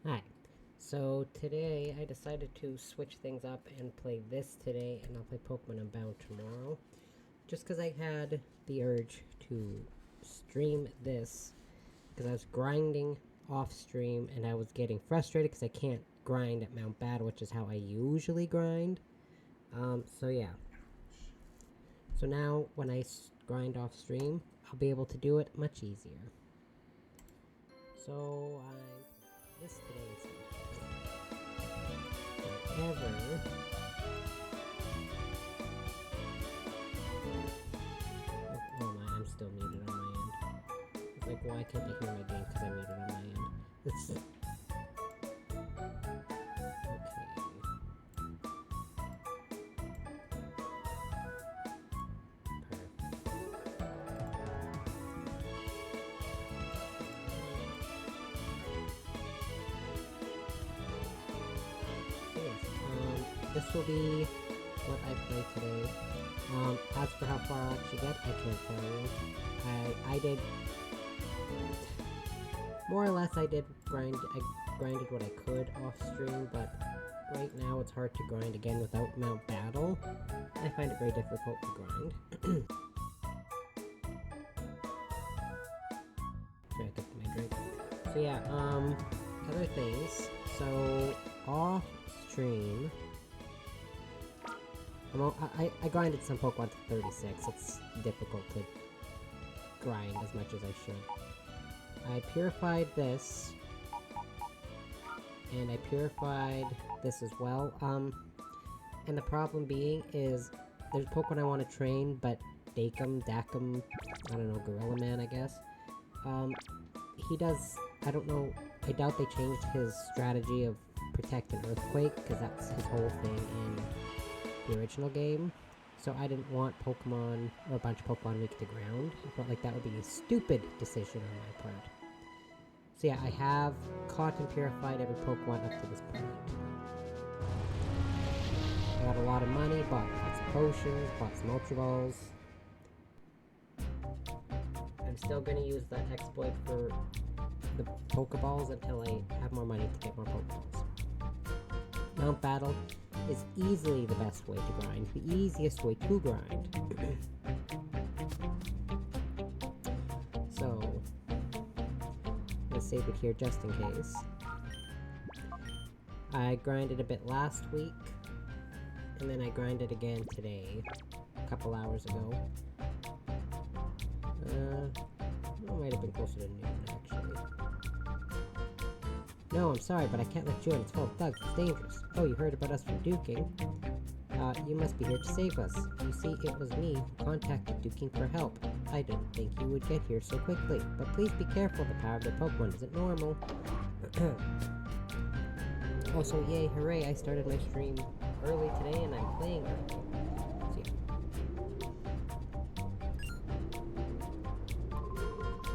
Hi. So today I decided to switch things up and play this today, and I'll play Pokemon Unbound tomorrow. Just because I had the urge to stream this, because I was grinding off stream and I was getting frustrated because I can't grind at Mount Battle, which is how I usually grind. So yeah. So now when I grind off stream, I'll be able to do it much easier. So this today is ever. Oh my, I'm still muted on my end. It's like, why can't they hear my game? Because I'm muted on my end. It's... this will be what I play today. As for how far I'll actually get, I can't tell you. I did... More or less, I grinded what I could off stream, but right now it's hard to grind again without Mount Battle. I find it very difficult to grind. Sorry, I took my drink. So yeah, other things. So, off stream... I grinded some Pokemon to 36. It's difficult to grind as much as I should. I purified this. And I purified this as well. And the problem being is there's Pokemon I want to train, but Dakum, I don't know, Gorilla Man, I guess. He does, I don't know, I doubt they changed his strategy of Protect and Earthquake, because that's his whole thing in the original game. So I didn't want Pokemon, or a bunch of Pokemon weak to ground. I felt like that would be a stupid decision on my part. So yeah, I have caught and purified every Pokemon up to this point. I got a lot of money, bought lots of potions, bought some Ultra Balls. I'm still gonna use that exploit for the Pokeballs until I have more money to get more Pokeballs. Mount Battle is easily the best way to grind, the easiest way to grind. So, let's save it here just in case. I grinded a bit last week, and then I grinded again today, a couple hours ago. It might have been closer to noon, actually. No, I'm sorry, but I can't let you in. It's full of thugs. It's dangerous. Oh, you heard about us from Duking? You must be here to save us. You see, it was me who contacted Duking for help. I didn't think you would get here so quickly, but please be careful. The power of the Pokemon isn't normal. Also, yay, hooray, I started my stream early today and I'm playing early. So, yeah.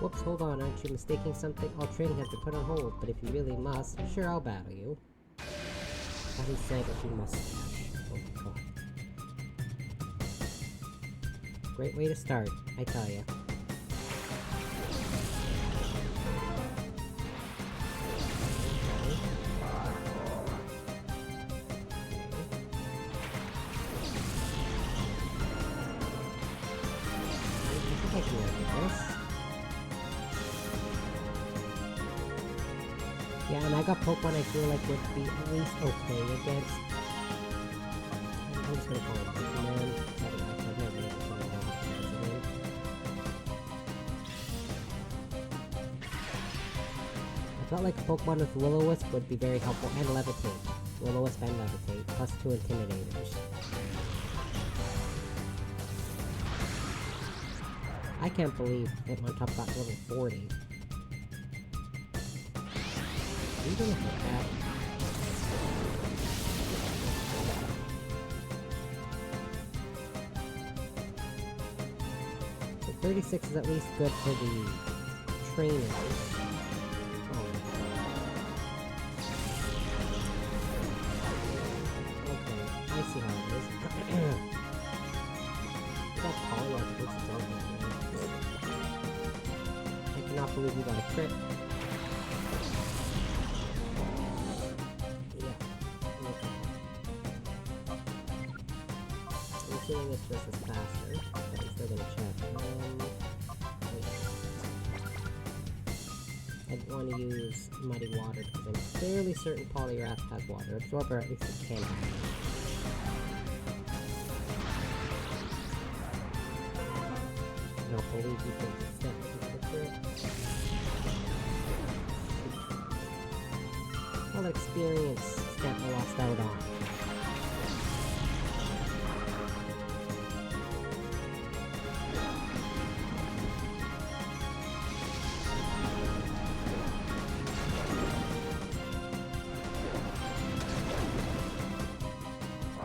Whoops, hold on, aren't you mistaking something? All training has been put on hold, but if you really must, sure, I'll battle you. As he said, if you must. Oh my god. Great way to start, I tell ya. I think I can work with this. Yeah, and I got Pokemon I feel like would be at least okay against. I'm just gonna call it Pokemon. I don't know, I've never been able to call it I felt like a Pokemon with Will-O-Wisp would be very helpful, and Levitate. Will-O-Wisp and Levitate, plus 2 Intimidators. I can't believe Hitmontop got level 40. Even if it had... So 36 is at least good for the trainers. Oh. Okay, I see how it is. That Polywog looks dumb. I cannot believe you got a crit. assuming this just is faster, but I'm still gonna check. I want to use muddy water because I'm fairly certain Poliwrath has water absorber, at least it can. I don't believe you can step into it. All that experience step I lost out on.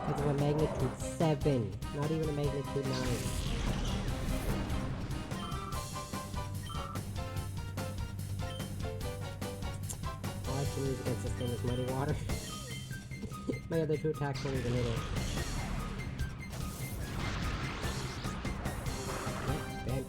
Because of a magnitude 7, not even a magnitude 9. All I can use against this thing is muddy water. My other 2 attacks won't even hit it. Yep, bent.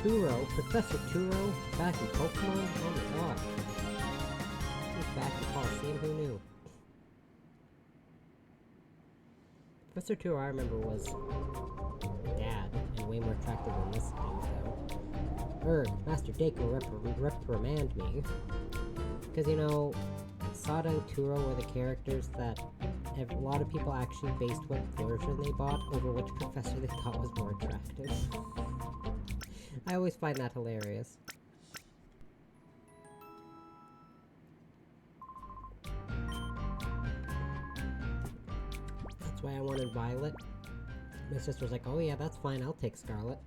Turo? Professor Turo? Back in Pokemon? Oh my god. He's back in Colosseum, who knew? Professor Turo, I remember, was dad, and way more attractive than this thing, so... Master Dako reprimand me. Because, you know, Sada and Turo were the characters that a lot of people actually based what version they bought over which professor they thought was more attractive. I always find that hilarious. That's why I wanted Violet. My sister was like, oh yeah, that's fine, I'll take Scarlet.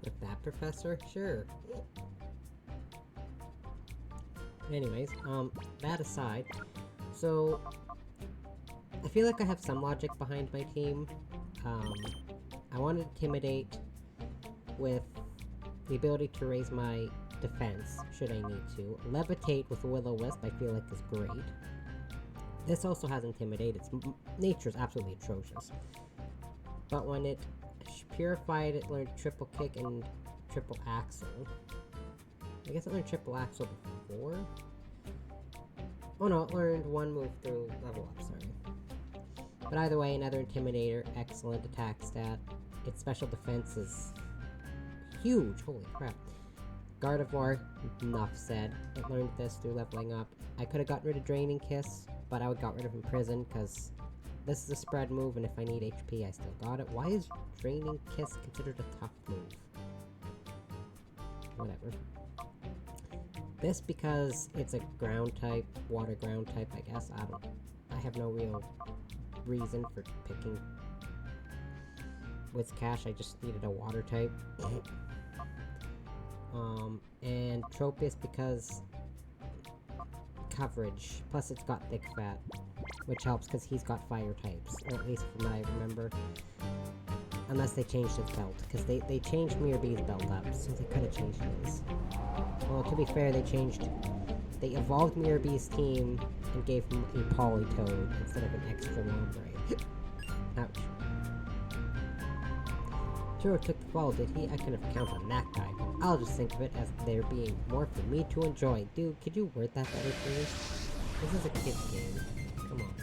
With that professor? Sure. Anyways, that aside, so I feel like I have some logic behind my team. I want to Intimidate with the ability to raise my defense, should I need to. Levitate with Will-O-Wisp I feel like is great. This also has Intimidate, its nature is absolutely atrocious. But when it purified, it learned Triple Kick and Triple Axle. I guess it learned Triple Axle before? Oh no, it learned one move through level up, sorry. But either way, another Intimidator, excellent attack stat. Its special defense is huge, holy crap. Gardevoir, enough said. It learned this through leveling up. I could have gotten rid of Draining Kiss, but I would got rid of Imprison, because this is a spread move, and if I need HP, I still got it. Why is Draining Kiss considered a tough move? Whatever. This because it's a ground type, water ground type, I guess. I have no real reason for picking Whiscash, I just needed a water type. And Tropius because coverage, plus it's got thick fat, which helps because he's got fire types, or at least from what I remember. Unless they changed his belt, because they changed Mirabé's belt up, so they could have changed his. Well, to be fair, they evolved Mirabé's team and gave him a Politoed instead of an extra Lombre. Ouch. Turo took the fall, did he? I couldn't have counted on that guy. I'll just think of it as there being more for me to enjoy. Dude, could you word that better, please? This is a kid's game. Come on.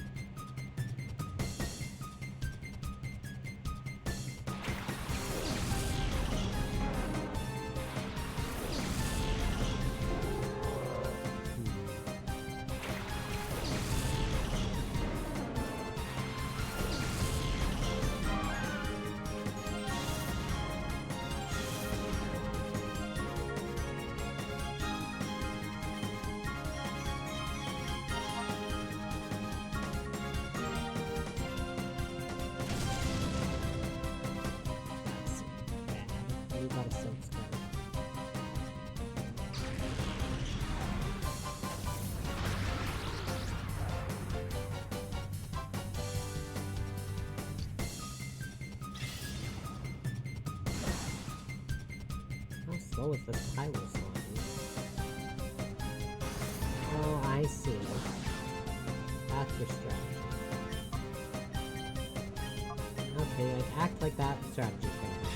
Got a silk scarf. How slow is this Pyro slime? Oh, I see. That's your strategy. Okay, like, act like that strategy's gonna work.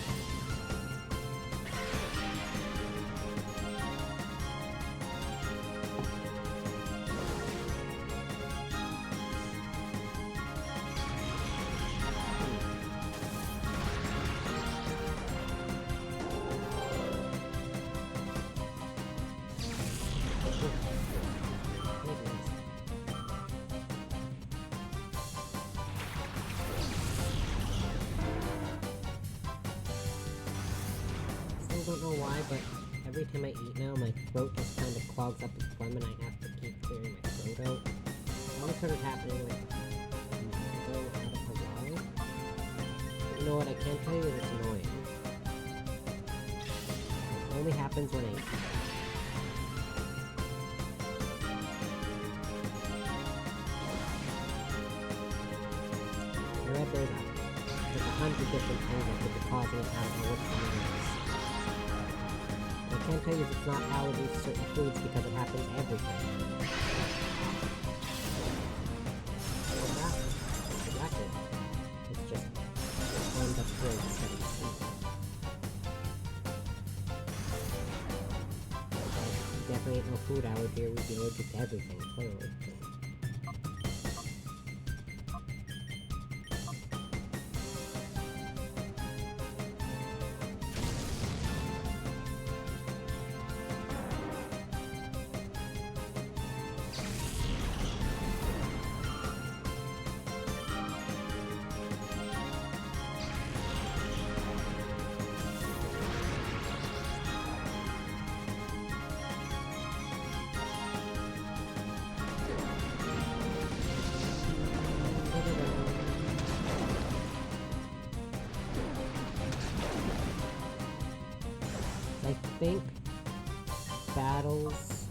Still don't know why, but every time I eat now, my throat just kind of clogs up with phlegm and I have to keep clearing my throat out. It only started happening like a month ago, I don't know why. You know what, I can't tell you that it's annoying. It only happens when I eat. I read there's 100 different things that could be causing it, I don't know which one it is. I can't tell you if it's not allergies to certain foods because it happens everything. Exactly. It's just one that's very steady seed. Definitely ain't no food allergy or we'd be allergic to everything, clearly. I think battles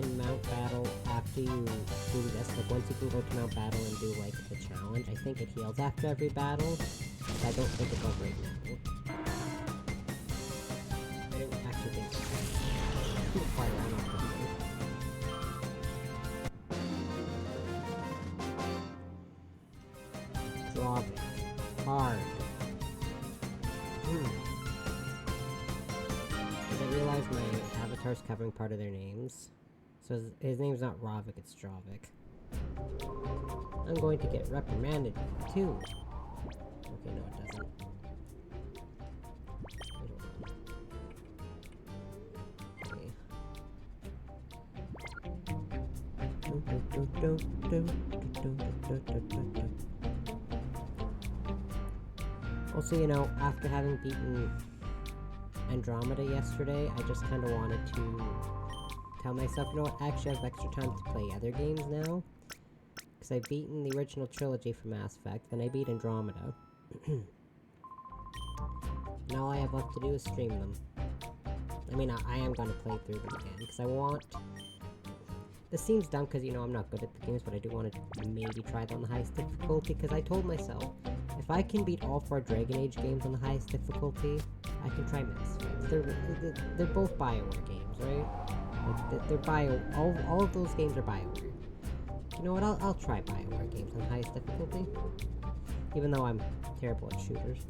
in Mount Battle after you do this, like once you can go to Mount Battle and do like the challenge, I think it heals after every battle, but I don't think it's over right now. I didn't actually think so. Quite around off the field. Drop it. Hard. I realized my avatar's covering part of their names. So his name's not Ravik, it's Stravik. I'm going to get reprimanded, too. Okay, no it doesn't. Okay. Also, you know, after having beaten Andromeda yesterday, I just kind of wanted to tell myself, you know what, I actually have extra time to play other games now. Because I've beaten the original trilogy for Mass Effect, then I beat Andromeda. Now all I have left to do is stream them. I mean, I am going to play through them again, because I want... This seems dumb because, you know, I'm not good at the games, but I do want to maybe try them on the highest difficulty, because I told myself, if I can beat all 4 Dragon Age games on the highest difficulty, I can try Mass Effect. They're both BioWare games, right? Like, they're all of those games are BioWare. You know what, I'll try BioWare games on the highest difficulty. Even though I'm terrible at shooters.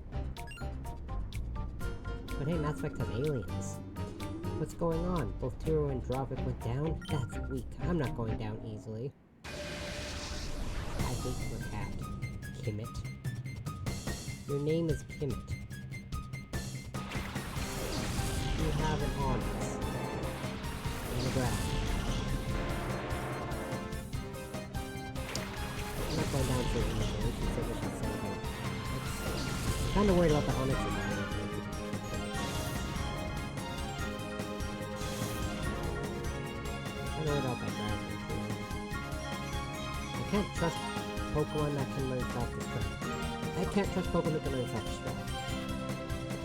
But hey, Mass Effect has aliens. What's going on? Both Tiro and Dravik went down? That's weak. I'm not going down easily. I hate your cat. Kimmit. Your name is Kimmit. You have an onyx. In the ground. I'm not going down to it anymore. We should say we should send it. I'm kinda worried about the onyxes. About that dragon. I can't trust Pokemon that can learn self-destruct. I can't trust Pokemon that can learn self-destruct.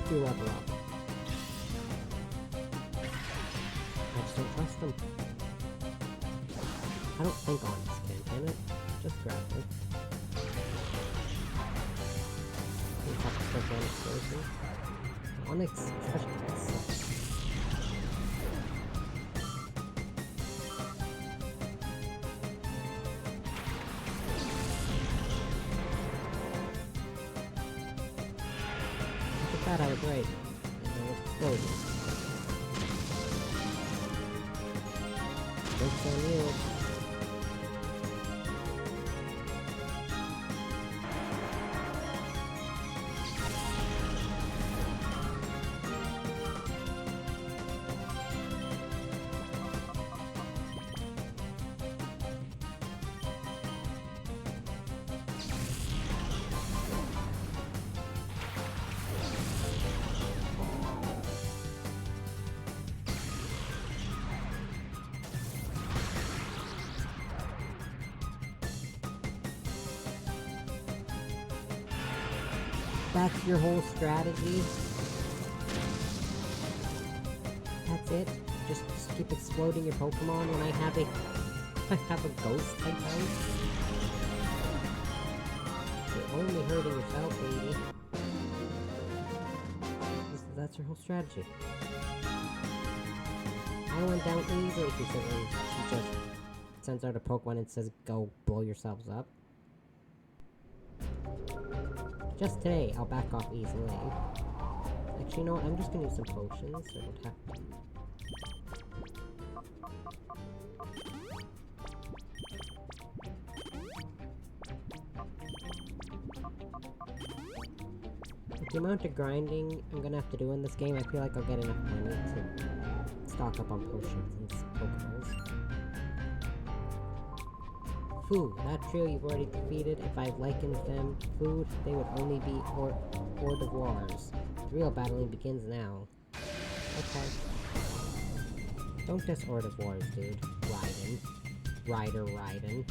To level up. I just don't trust them. I don't think Onyx can it? Just grab it. Onyx, especially sucks. God, I was right. There was explosions. Joke's on you. That's your whole strategy? That's it? Just keep exploding your Pokemon when I have a... I have a ghost type house? You're only hurting yourself, lady. That's your whole strategy. I went down easily, she says, and she just sends out a Pokemon and says, go blow yourselves up. Just today, I'll back off easily. Actually, you know what? I'm just gonna use some potions, so I don't have to. With the amount of grinding I'm gonna have to do in this game, I feel like I'll get enough money to stock up on potions and Pokeballs. Food. That trio you've already defeated. If I've likened them to food, they would only be hors d'oeuvres. The real battling begins now. Okay. Don't diss hors d'oeuvres, dude. Raiden. Raiden.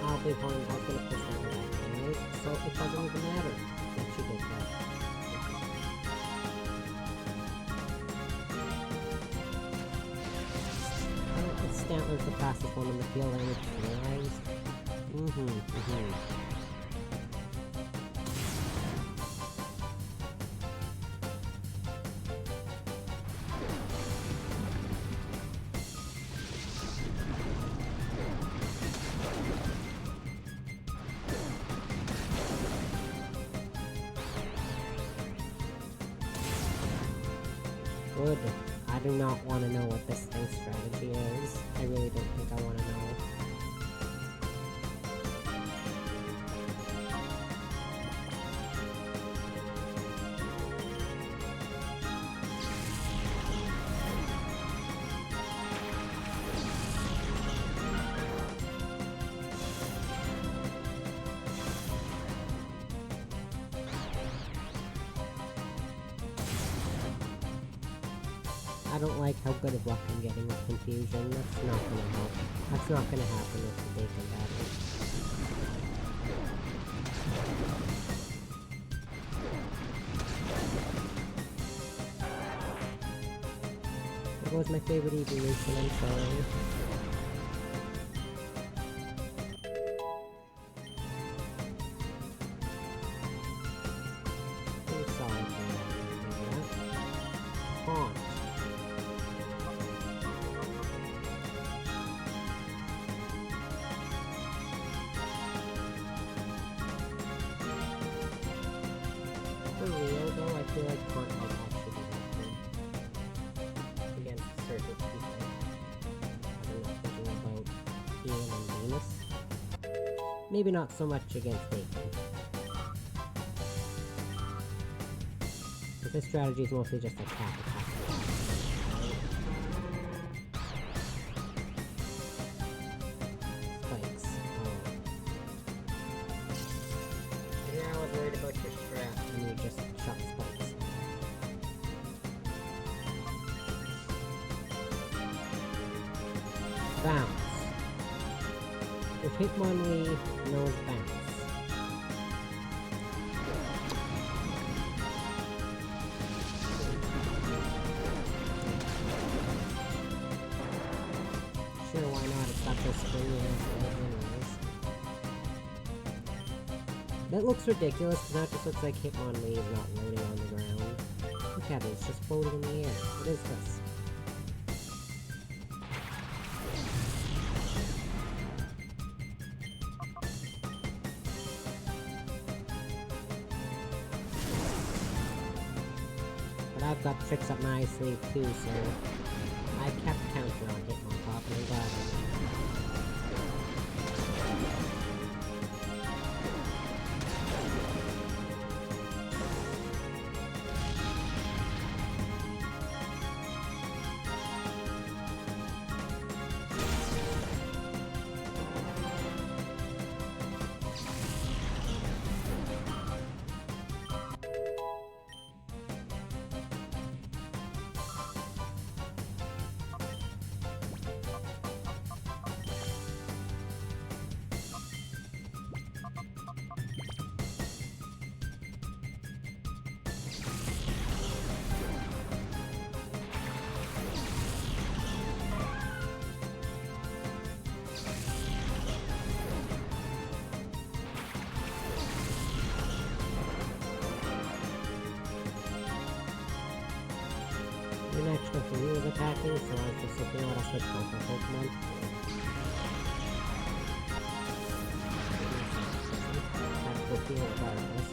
I'll be fine. I was gonna push that back anyways, so it doesn't even matter that she did that. Stantler's the fastest one in the field, I just realized. Good. I do not want to know what this thing's strategy is. I really don't think I want to know. I don't like how good of luck I'm getting with confusion. That's not gonna help. That's not gonna happen with the bacon battle. That was my favorite evolution, I'm sorry. I'm sorry for that. Haunt. For real though, I feel like Haunt might actually be helpful against certain people. I don't know, thinking about Ian and Venus. maybe not so much against Dakin. But this strategy is mostly just attack. Spikes. Oh. Yeah, I was worried about your strap, and you just shot spikes. Bounce. If Hitmonlee knows bounce. Sure, why not? It's got this springy ass anyways. That looks ridiculous, because now it just looks like Hitmonlee is not loading on the ground. Look at it, it's just floating in the air. What is this? But I've got tricks up my sleeve too, so I kept counter on Hitmoncop, and I'm glad I did. Didn't actually know he was attacking, so I was just looking at a switch both my Pokemon. That's the deal regardless.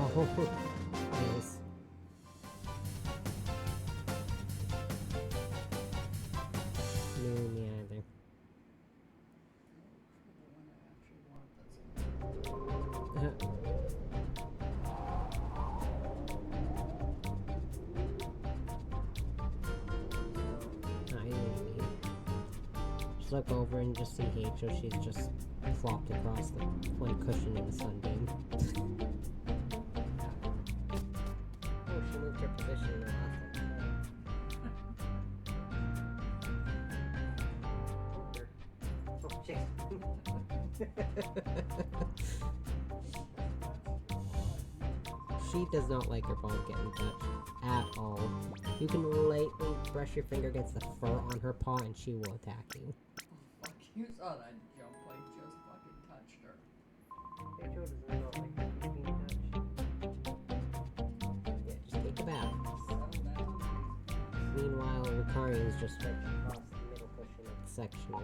Oh, nice. Me either. Just look over and just see H, or she's just flopped across the one cushion in the sunbeam. Oh, she moved her position now. Oh, shit. She does not like her paw getting touched at all. You can lightly brush your finger against the fur on her paw and she will attack you. Fuck, you saw that jump, I just fucking touched her. Rachel does not like being touched. Yeah, just take a bath. Settle down. Meanwhile, Lucario is just stretched across the middle cushion of the sectional.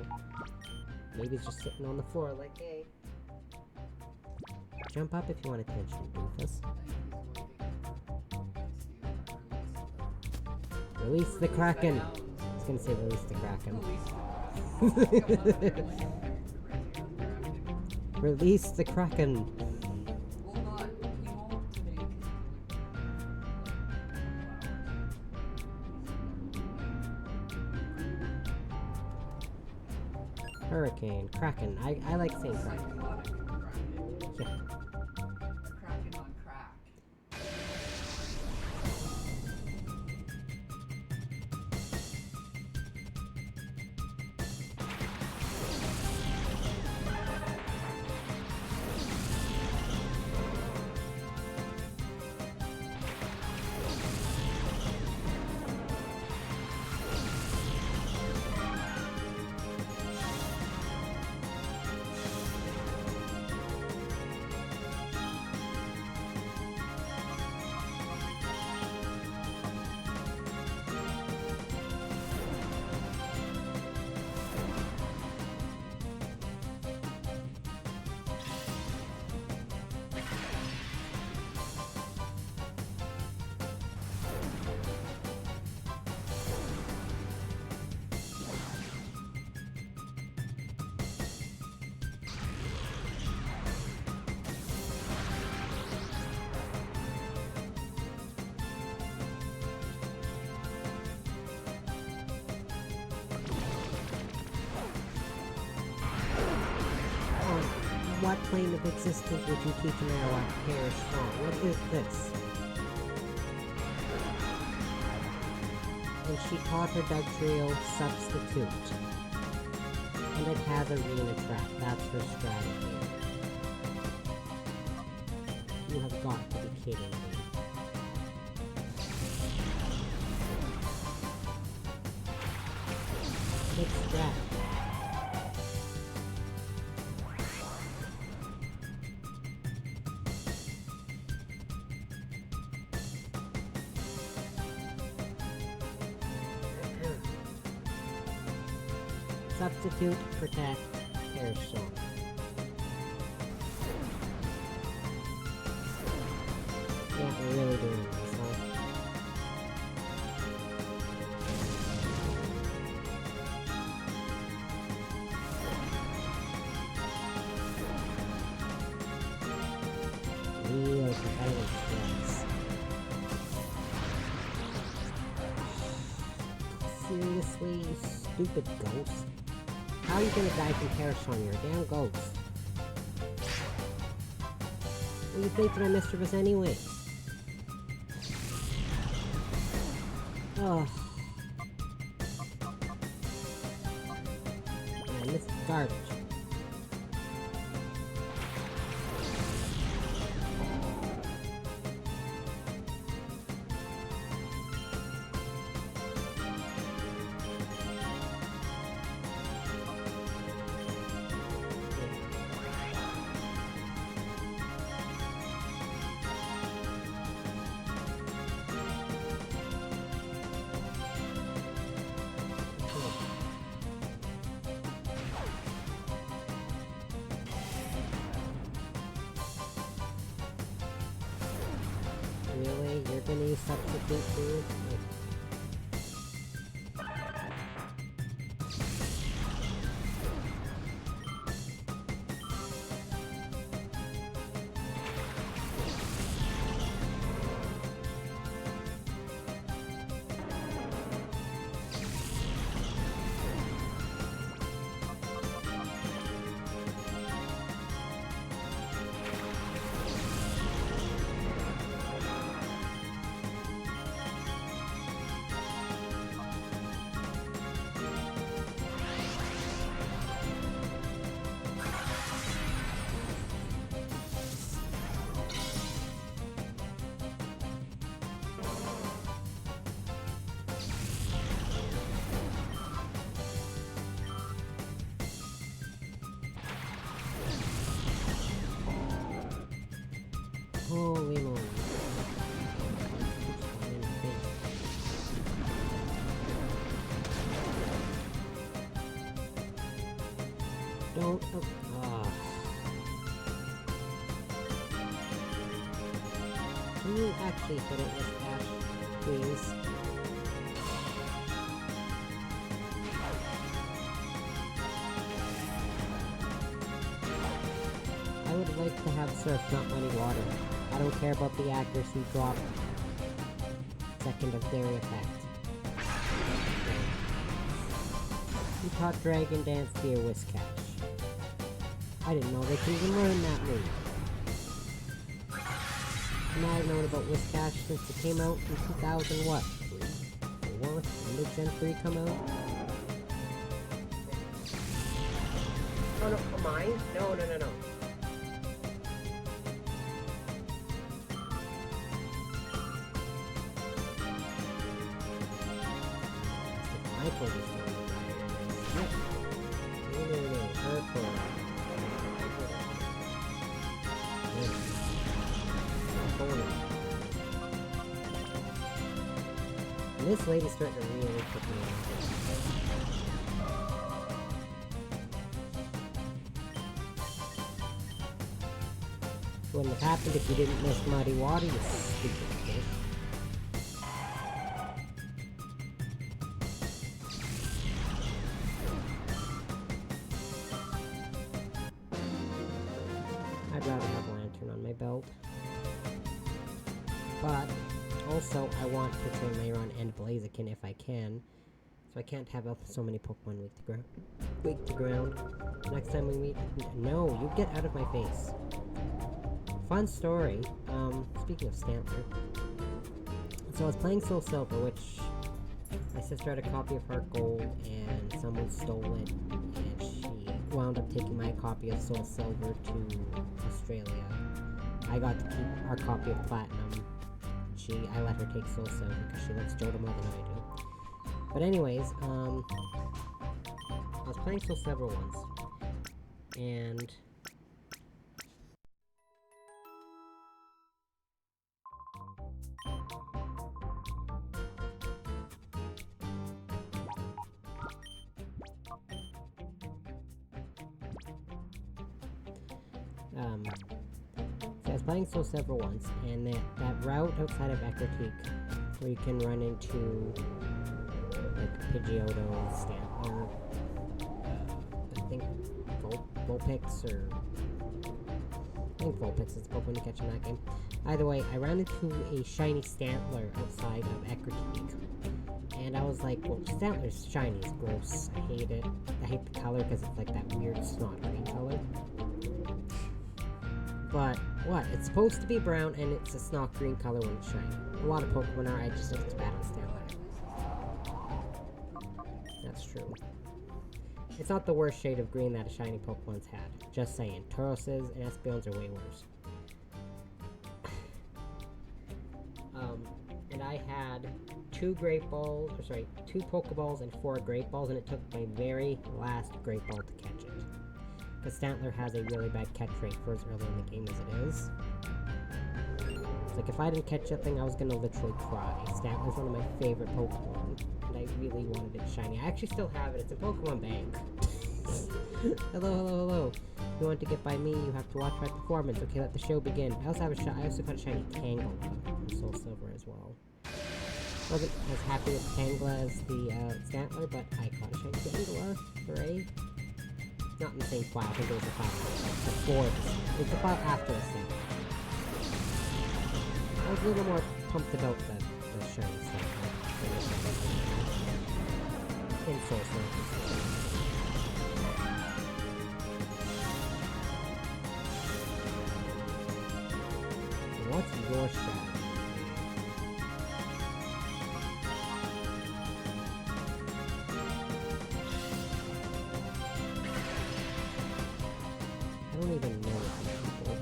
Maybe he's just sitting on the floor like, hey. Jump up if you want attention, Doofus. Release the Kraken! I was gonna say release the Kraken. Release the Kraken! Hurricane, Kraken. I like saying Kraken. Yeah. Kraken on crack. what plane of existence would you teach a Marowak hair strong? What is this? And she taught her Dugtrio substitute. And it has arena trap. That's her strategy. You have got to be kidding me. It's that. Substitute, protect, perish song. Yeah, we're really doing this, huh? Real competitive stress. Seriously, you stupid ghost? How are you gonna die from Parasong? You're a damn ghost. Well, you think that I mischievous anyways. Oh. Man, this is garbage. Really? You're gonna use substitute too? Like, holy moly. Don't. Oh. Can you actually hit it with Ash, please? I would like to have Surf, not Money Water. I don't care about the accuracy drop. Secondary effect. You taught Dragon Dance via Whiskash. I didn't know they could even learn that move. And I've known about Whiskash since it came out in 2000 what? 4? When did Gen 3 come out? Oh no, oh mine? No, no, no, no. I told you so. No, purple. This lady's starting to really put me off. Wouldn't have happened if you didn't miss Muddy Water, you stupid fish. I'd rather have Lantern on my belt. But also, I want to turn Mayron and Blaziken if I can. So I can't have so many Pokemon weak to ground. Next time we meet... No, you get out of my face. Fun story. Speaking of Stantler. So I was playing Soul Silver, which... My sister had a copy of Heart Gold, and someone stole it, and she wound up taking my copy of Soul Silver to Australia. I got to keep our copy of Platinum. I let her take Soul Silver because she likes Johto more than I do. But anyways, I was playing Soul Silver once, and so I was playing Soul Silver once, and that route outside of Eckerteak, where you can run into like Pidgeotto, Stantler, I think Vulpix, or I think Vulpix is the Pokemon you catch in that game. Either way, I ran into a shiny Stantler outside of Eckerteak, and I was like, well, Stantler's shiny is gross. I hate it. I hate the color because it's like that weird snot green color. But what? It's supposed to be brown, and it's a snot green color when it's shiny. A lot of Pokemon are. I just think it's bad on Stantler. That's true. It's not the worst shade of green that a shiny Pokemon's had. Just saying. Tauroses and Espeons are way worse. And I had two Pokeballs and 4 Great Balls, and it took my very last Great Ball to catch it. Because Stantler has a really bad catch rate for as early in the game as it is. It's like, if I didn't catch that thing, I was gonna literally cry. Stantler's one of my favorite Pokemon, and I really wanted it shiny. I actually still have it. It's in Pokemon Bank. Hello. If you want to get by me, you have to watch my performance. Okay, let the show begin. I also caught a shiny Tangela in Soul Silver as well. Wasn't as happy with Tangela as the Stantler, but I caught a shiny Tangela. Hooray. Not in the same file. I think it was a file before this. It was a file after the same. I was a little more pumped about the shiny stuff in Soul Silver. What's your shot? I don't even know people.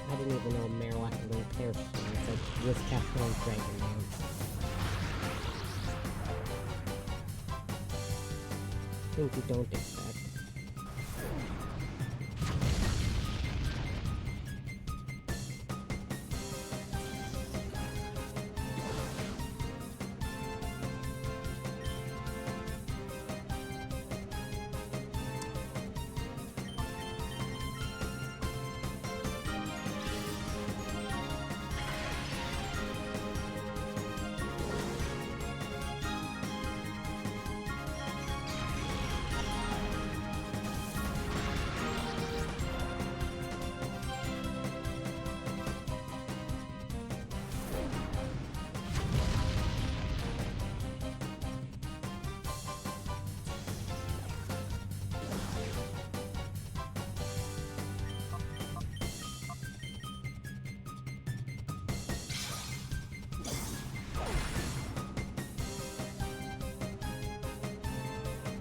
I didn't even know Marowak and Little Parachute. It's like Whiscash and Dragon Man. Things you don't expect.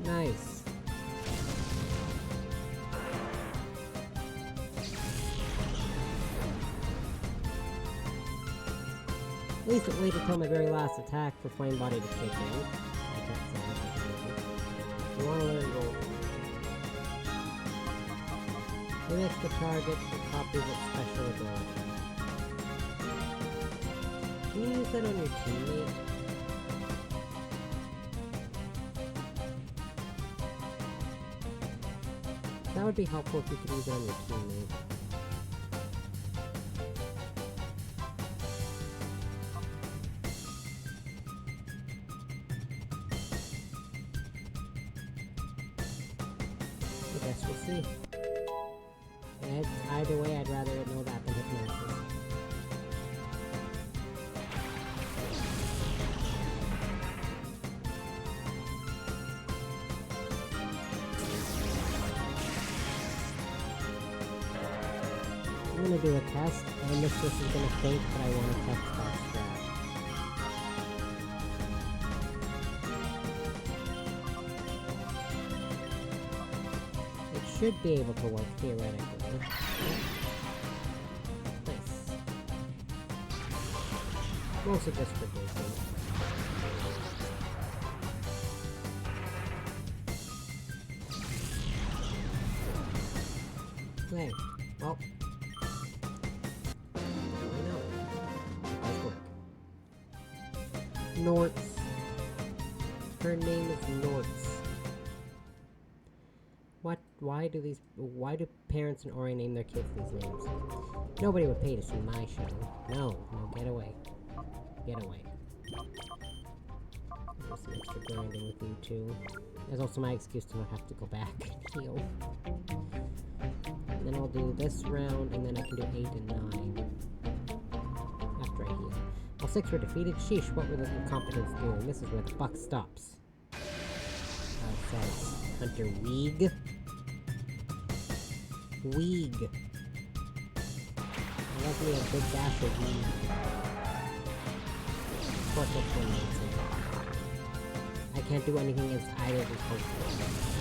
Nice. At least it waited till my very last attack for Flame Body to kick in. I can't say anything. You want to learn Gold. Mimics the target for copies of special ability. Can you use that on your teammate? That would be helpful if you could use it on your teammate. I guess we'll see. Either way, I'd rather it know that than Hypnosis. I'm gonna do a test, and Mistress is gonna think that I want to test that strat. It should be able to work theoretically. Nice. Mostly just for Disney. Okay, well. I know. Nice work. Norts. Her name is Norts. What? Why do parents in Ori name their kids these names? Nobody would pay to see my show. No, get away. Get away. There's some extra grinding with you too. There's also my excuse to not have to go back and heal. And then I'll do this round, and then I can do 8 and 9. After I heal. Well, 6 were defeated. Sheesh, what were the incompetents doing? This is where the buck stops. Says Hunter Weeg. Weeg. Let me a big dash of Weeg. Of course, that's one reason. I can't do anything against either of these Pokemon.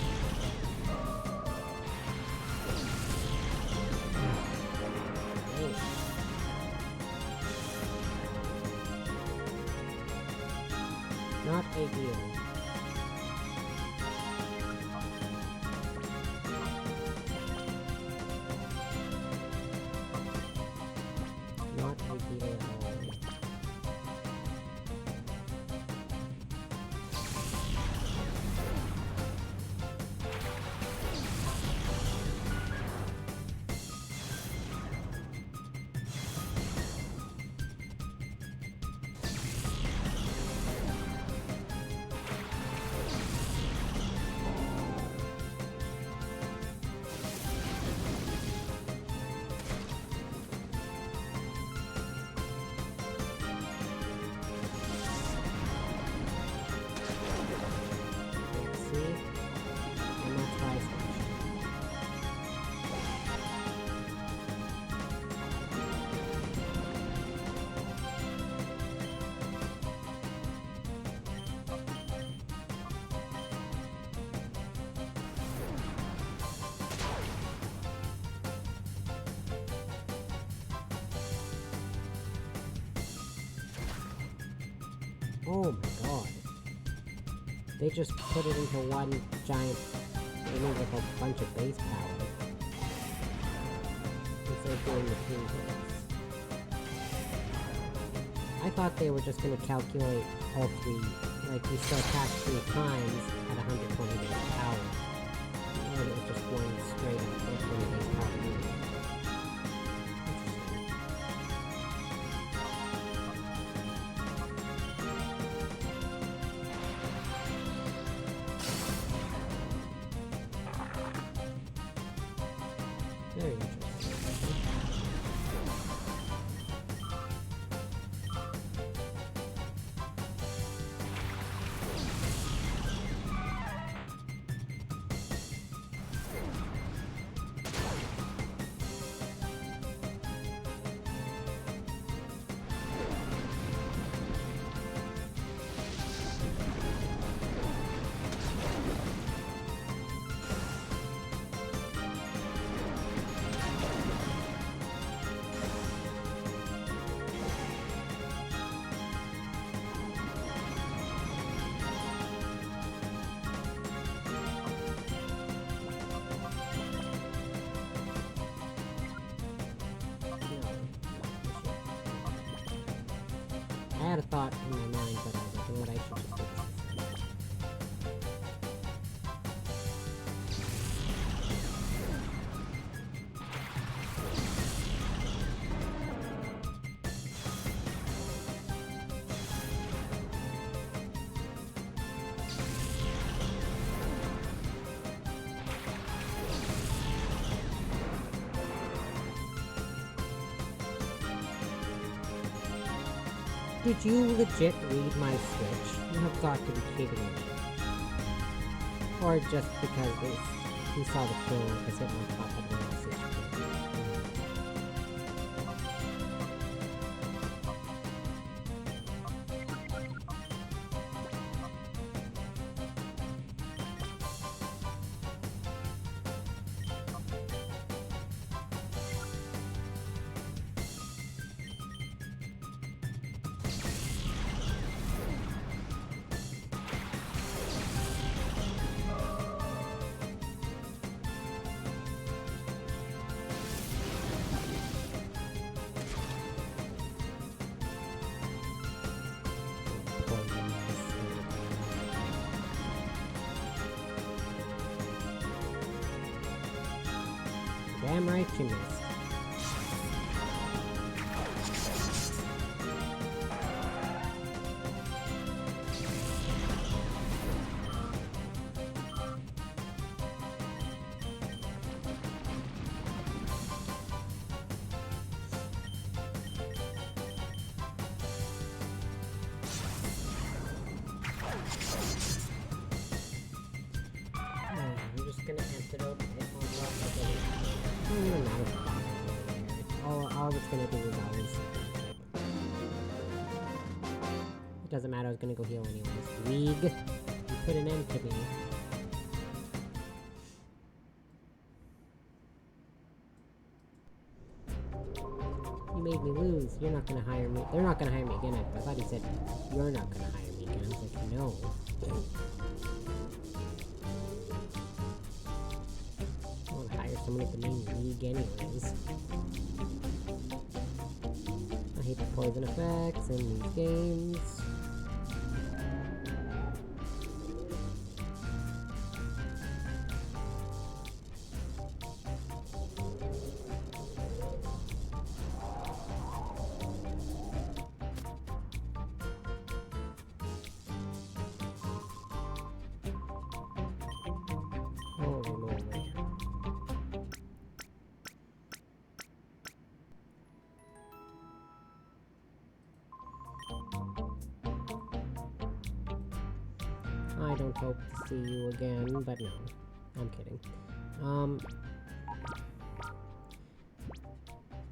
Not ideal. Not ideal at all. Oh my god. They just put it into one giant thing with a bunch of base power. Instead of doing the 3 hits. I thought they were just gonna calculate all 3, like you still attack 3 times at 120 base power. And it was just one straight up 120 base power move. Very interesting. I had a thought in my mind, but I was like, you know what, I should just do this. Did you legit read my switch? You have got to be kidding me. Or just because he saw the kill because hit my top of the switch. Damn right you missed. I'm just gonna antidote it on all it's gonna do is always. It doesn't matter, I was gonna go heal anyways. League, you put an end to me. You made me lose. You're not gonna hire me. They're not gonna hire me again. I thought he said, you're not gonna hire me again. I was like, no. I want to hire someone at the main league anyways. I hate the poison effects in these games. Holy moly. I don't hope to see you again, but no. I'm kidding.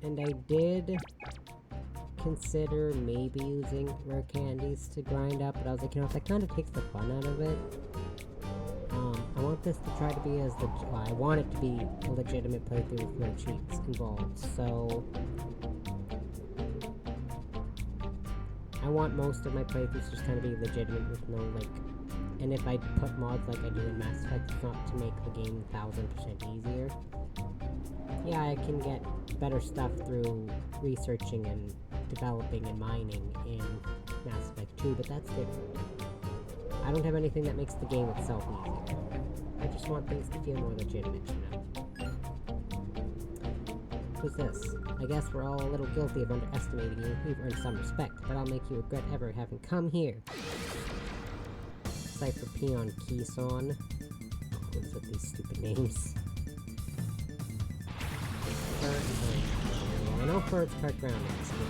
And I did consider maybe using rare candies to grind up, but I was like, you know, if that kind of takes the fun out of it, I want this to try to be as I want it to be a legitimate playthrough with no cheats involved, so I want most of my playthroughs just kind of be legitimate with no, like, and if I put mods like I do in Mass Effect, it's not to make the game 1000% easier. Yeah, I can get better stuff through researching and developing and mining in Mass Effect 2, but that's different. I don't have anything that makes the game itself easier. I just want things to feel more legitimate, you know? Who's this? I guess we're all a little guilty of underestimating you. You've earned some respect, but I'll make you regret ever having come here. Cypher Peon Keyson. What's with these stupid names? I know Fur's part ground in this game.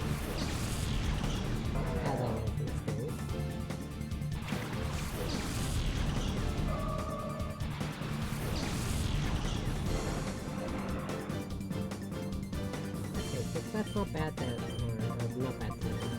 As I know from experience. Okay, so that's not bad then, or not bad then, actually.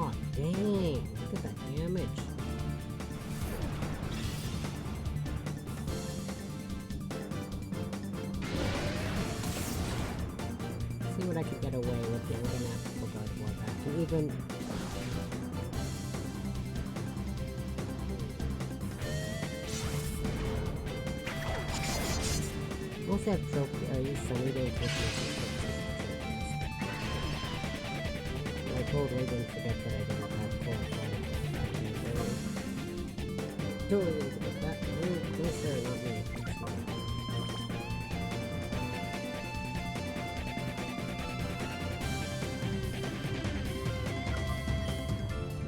Oh, dang! Look at that damage. See what I could get away with here. We're gonna have to pull guard war back. And even... Mostly have trophy, use Sunny Day Christmas. I totally didn't forget that I didn't have full totally didn't forget that. No sir, not me.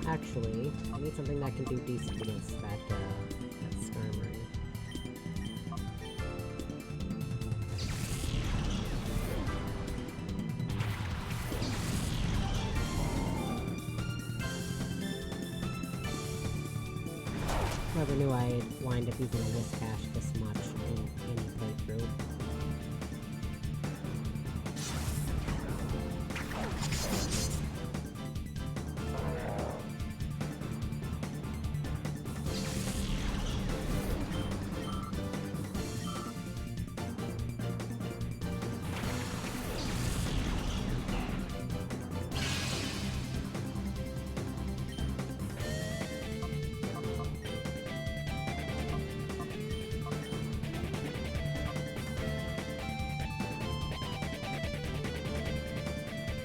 Actually, I need something that can do decent against that Skirmering. never knew I'd wind up using a Whiskash this much in any playthrough.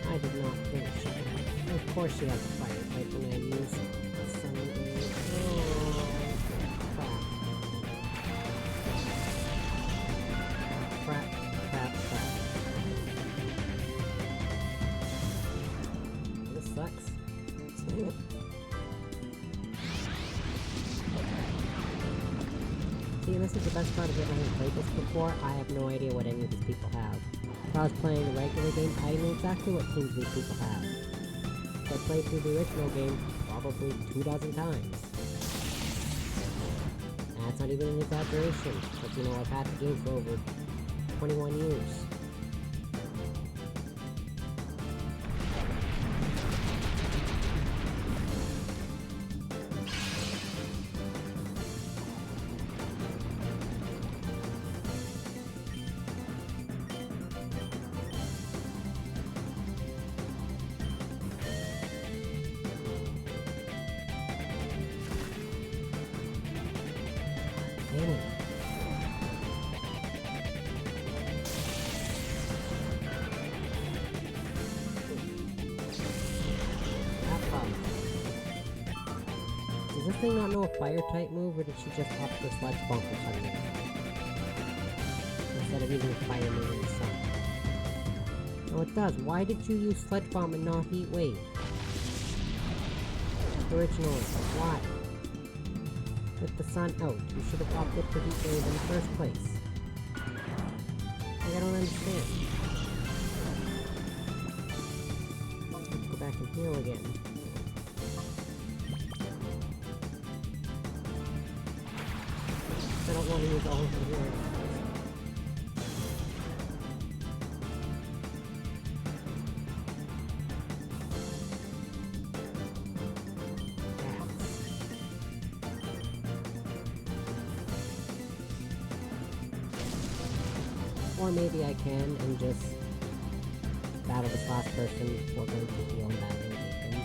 I did not think she had. Of course she has a fire type when I use Sunday. Oh, crap. Crap. This sucks. See, and this is the best part of it. I haven't played this before. I have no idea what any of these people have. If I was playing the regular game, I know exactly what teams these people have. If I played through the original game, probably 2 dozen times. That's not even an exaggeration, but you know, I've had the game for over 21 years. Damn it. Does this thing not know a fire type move, or did she just opt for Sludge Bomb or something? Instead of using a fire move in the sun. No, it does. Why did you use Sludge Bomb and not Heat Wave? Originally, why? With the sun out, you should have opted for Heat Wave in the first place. Like, I don't understand. Let's go back and heal again. I don't want to use all of the healing. Or maybe I can and just battle this last person before going to heal and battling Deacon.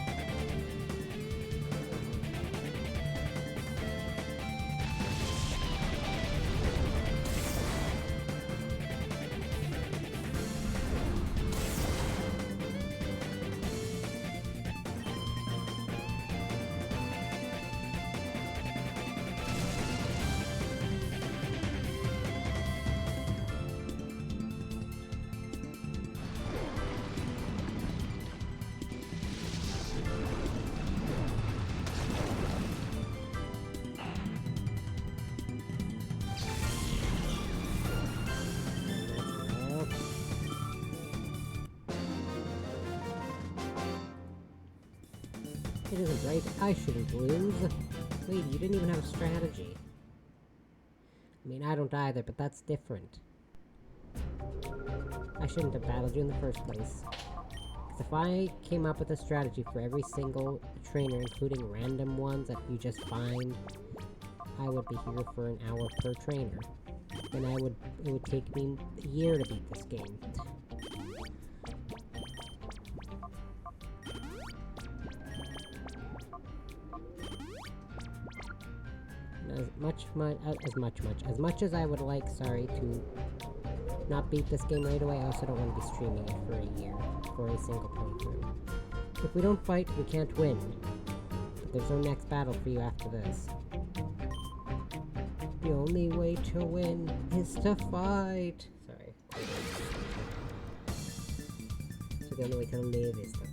It isn't right. I shouldn't lose. Wait, you didn't even have a strategy. I mean, I don't either, but that's different. I shouldn't have battled you in the first place. Because if I came up with a strategy for every single trainer, including random ones that you just find, I would be here for an hour per trainer. Then it would take me a year to beat this game. As much as I would like, sorry, to not beat this game right away, I also don't want to be streaming it for a year, for a single playthrough. If we don't fight, we can't win. But there's no next battle for you after this. The only way to win is to fight! Sorry. So the only way to live is to fight.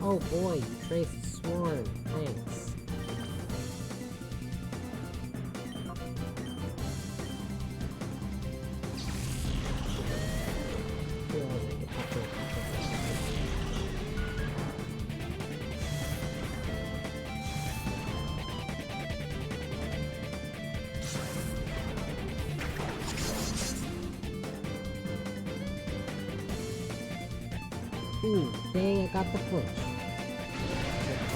Oh boy, you Traced Swarm. Thanks. Ooh, dang, I got the flinch.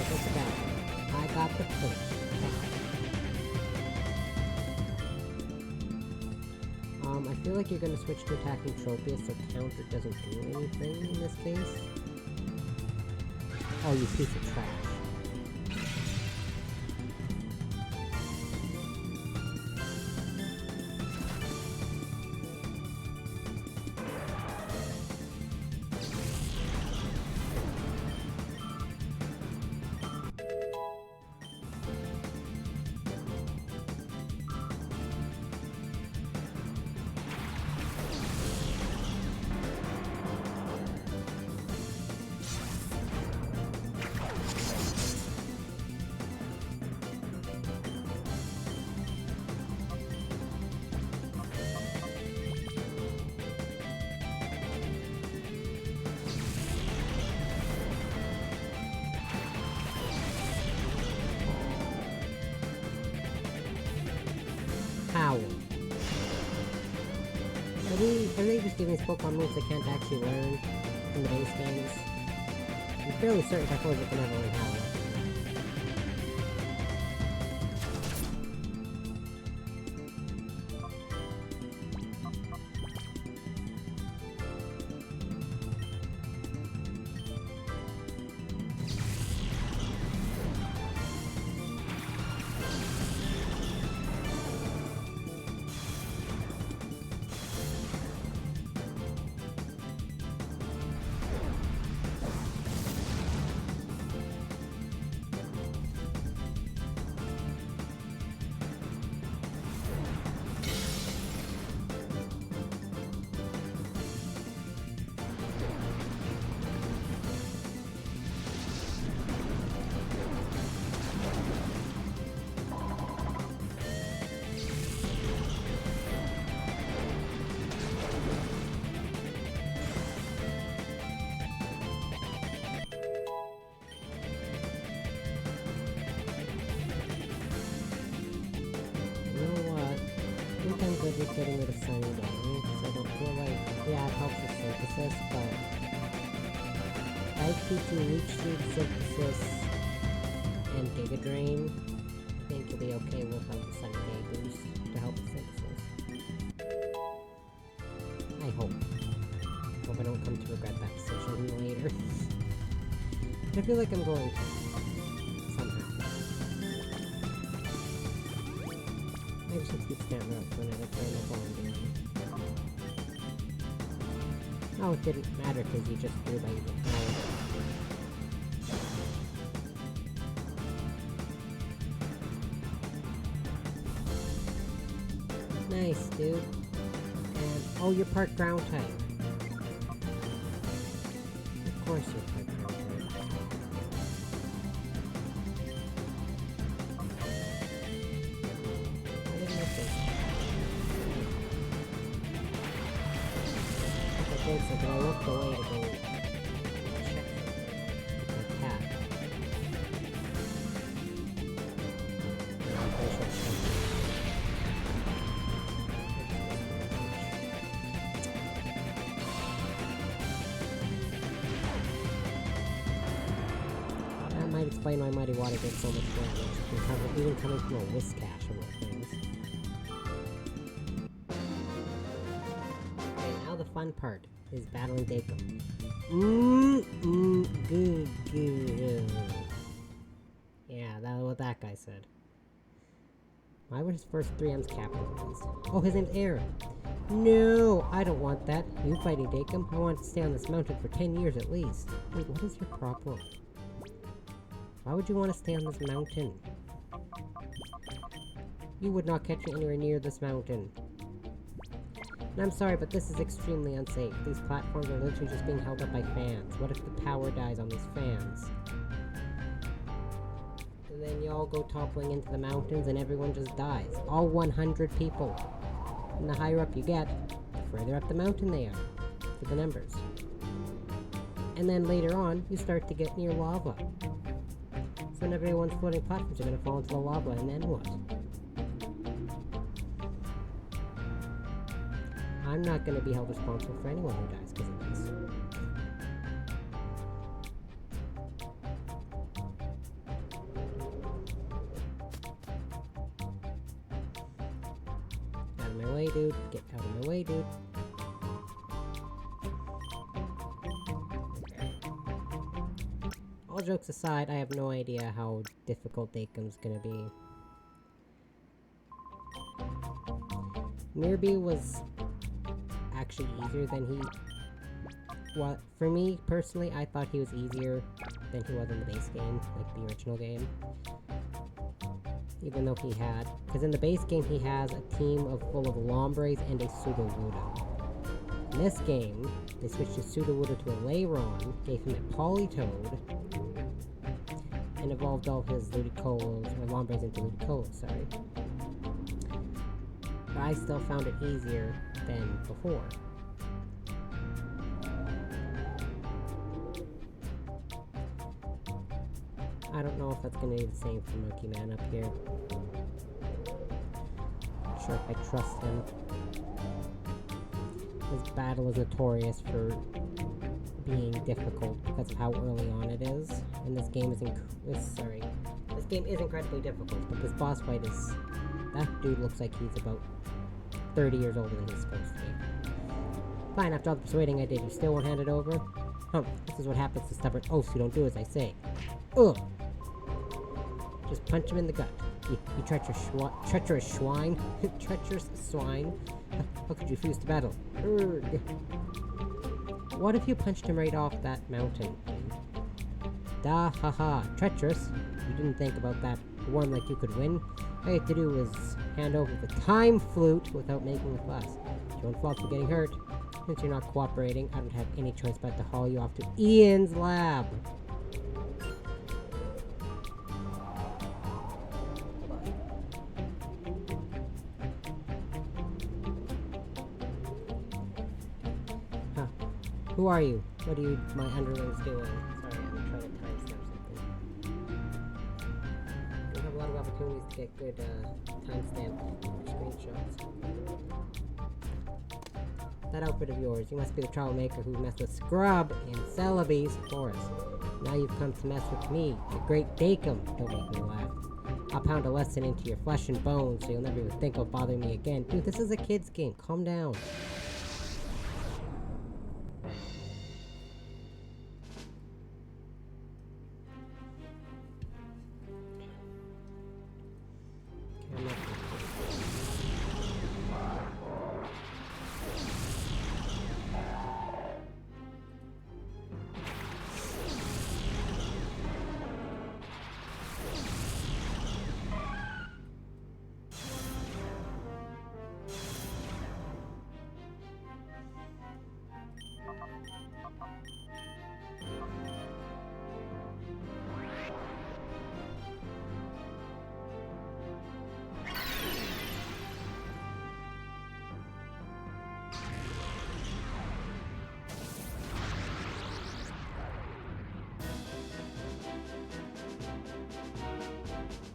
What's that? I got the flinch. I feel like you're gonna switch to attacking Tropius so counter doesn't do anything in this case. Oh, you piece of trash. Howl. Are they just giving us Pokemon moves they can't actually learn in the base games? I'm fairly certain Typhlosion can never learn Howl. I'm good with getting rid of Sunny Day, because I don't feel like, yeah, it helps with synthesis, but IQ2, Leech Seed, Synthesis, and Giga Drain, I think you'll be okay without the Sunny Day boost to help with synthesis. I hope. Hope I don't come to regret that decision later. But I feel like I'm going to. Somehow. Maybe just keep standing up for another turn of falling down. Oh, it didn't matter because you just threw by using power. Nice, dude. And, oh, you're part ground type. Of course you're part ground type. I didn't make this. Okay, so can I look away to go check the cat? I'm pretty sure it's something. That might explain why Mighty Water did so much damage, even coming from a Whiskash of all things. Okay, now the fun part is battling Dakum. Good. Yeah, that's what that guy said. Why were his first 3 M's capitalized? Oh, his name's Aaron. No, I don't want that. You fighting Dakum? I want to stay on this mountain for 10 years at least. Wait, what is your problem? Why would you want to stay on this mountain? You would not catch me anywhere near this mountain. And I'm sorry, but this is extremely unsafe. These platforms are literally just being held up by fans. What if the power dies on these fans? all go toppling into the mountains and everyone just dies. All 100 people. And the higher up you get, the further up the mountain they are for the numbers. And then later on, you start to get near lava. So then everyone's floating platforms are going to fall into the lava, and then what? I'm not going to be held responsible for anyone who dies because of this. Out of my way, dude. Get out of my way, dude. All jokes aside, I have no idea how difficult Dakum's gonna be. Mirby was actually easier than he... Well, for me, personally, I thought he was easier than he was in the base game, like the original game. Even though he had... Because in the base game, he has a team full of Lombres and a Sudowoodo. In this game, they switched his Sudowoodo to a Lairon, gave him a Politoed, and evolved all his Ludicolo, or Lombres into Ludicolo, sorry. But I still found it easier than before. I don't know if that's gonna be the same for Monkey Man up here. Not sure if I trust him. This battle is notorious for being difficult because of how early on it is, and this game is this game is incredibly difficult, but this boss fight is... That dude looks like he's about 30 years older than he's supposed to be. Fine, after all the persuading I did, you still won't hand it over? This is what happens to stubborn oafs who don't do as I say. Ugh! Just punch him in the gut. You treacherous swine. Treacherous swine. How could you refuse to battle? Urgh. What if you punched him right off that mountain? Da ha ha. Treacherous. You didn't think about that one like you could win. All you had to do was hand over the time flute without making a fuss. It's your own fault for getting hurt. Since you're not cooperating, I don't have any choice but to haul you off to Ian's lab. Who are you? What are you, my underlings, doing? Sorry, I'm trying to timestamp something. We have a lot of opportunities to get good timestamp screenshots. That outfit of yours, you must be the troublemaker who messed with Scrub in Celebi's forest. Now you've come to mess with me, the great Dakum. Don't make me laugh. I'll pound a lesson into your flesh and bones so you'll never even think of bothering me again. Dude, this is a kid's game. Calm down.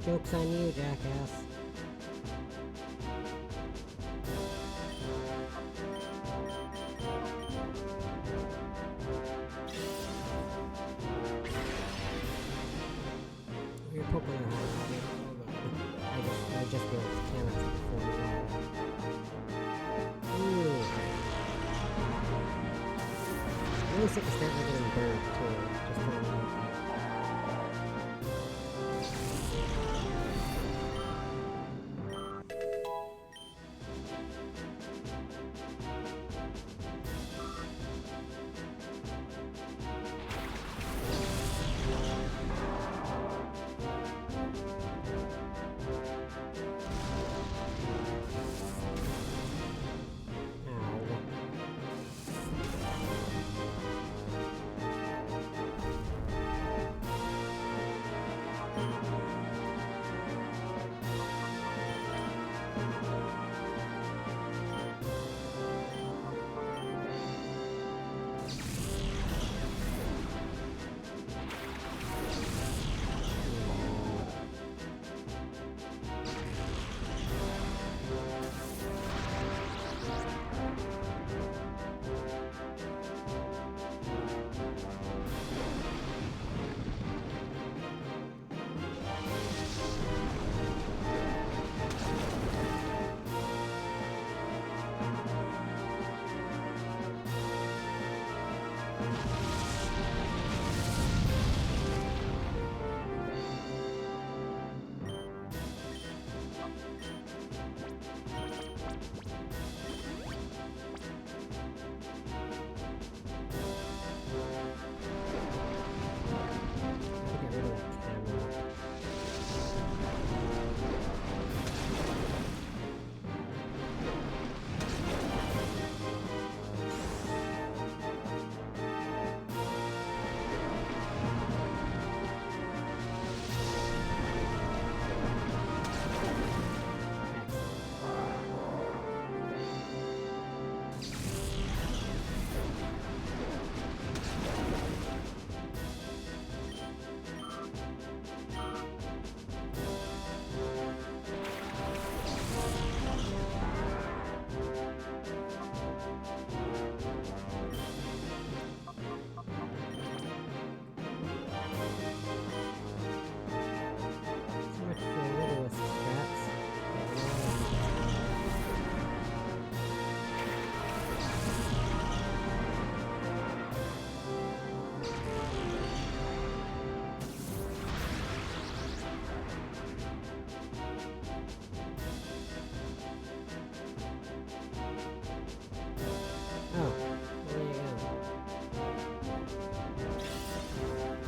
Joke's on you, jackass. You're poking her hard. I just feel this camera's before you. Ooh. I'm really sick of standing like a bird, too. Just throwing it out there.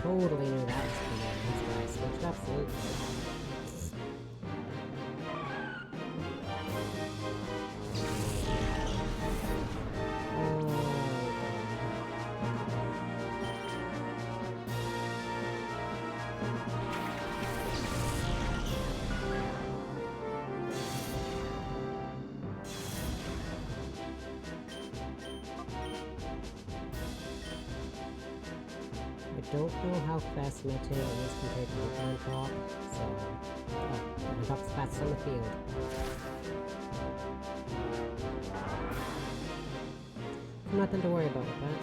totally knew that was coming. That's why I switched absolutely. I don't know how fast Mete is compared to the on top, so on top's fast on the field. Nothing to worry about with that.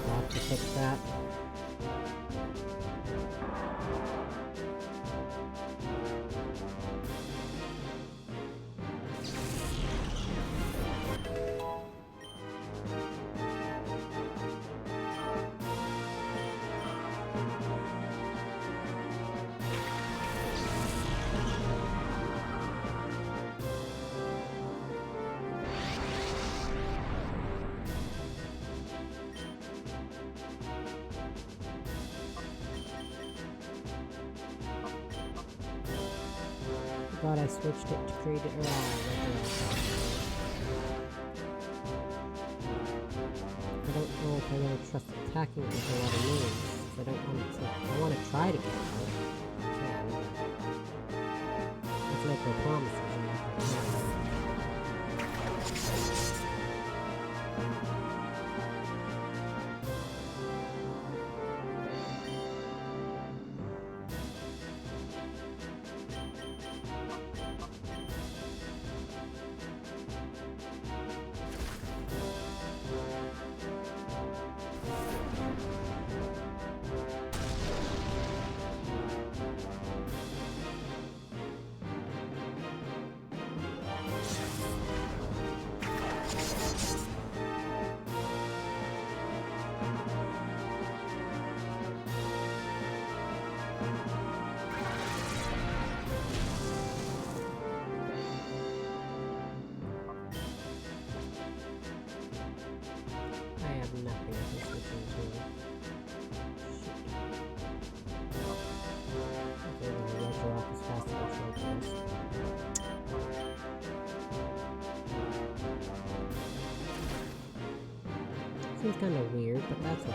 I'll have to fix that. Thought I switched it to create it I don't know if I really trust attacking it with a lot of moves. I don't want to. I want to try to get it out. Yeah, let's make no promises. I have nothing I can switch into. Okay, then the ledger off as fast as I can. Seems kind of weird, but that's okay.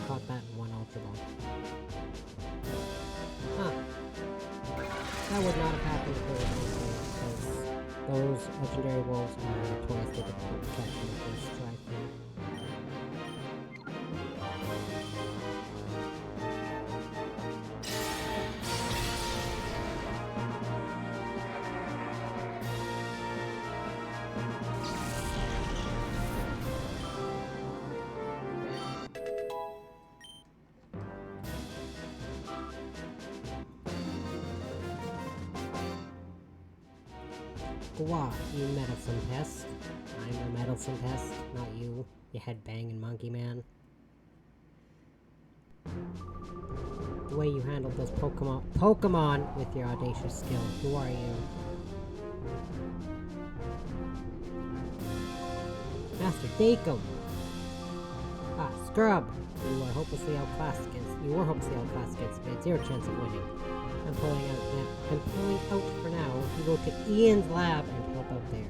Caught that in one Ultra Ball. Huh. That would not have happened if it was because those legendary wolves are notoriously difficult to catch in the first try through. Gwa, you meddlesome pest. I'm a meddlesome pest, not you, you head-banging monkey man. The way you handled those Pokemon with your audacious skill. Who are you? Master Dakum! Ah, Scrub! You are hopelessly outclassed against. You were hopelessly outclassed against me. It's your chance of winning. I'm pulling out for now. You go to Ian's lab and help out there.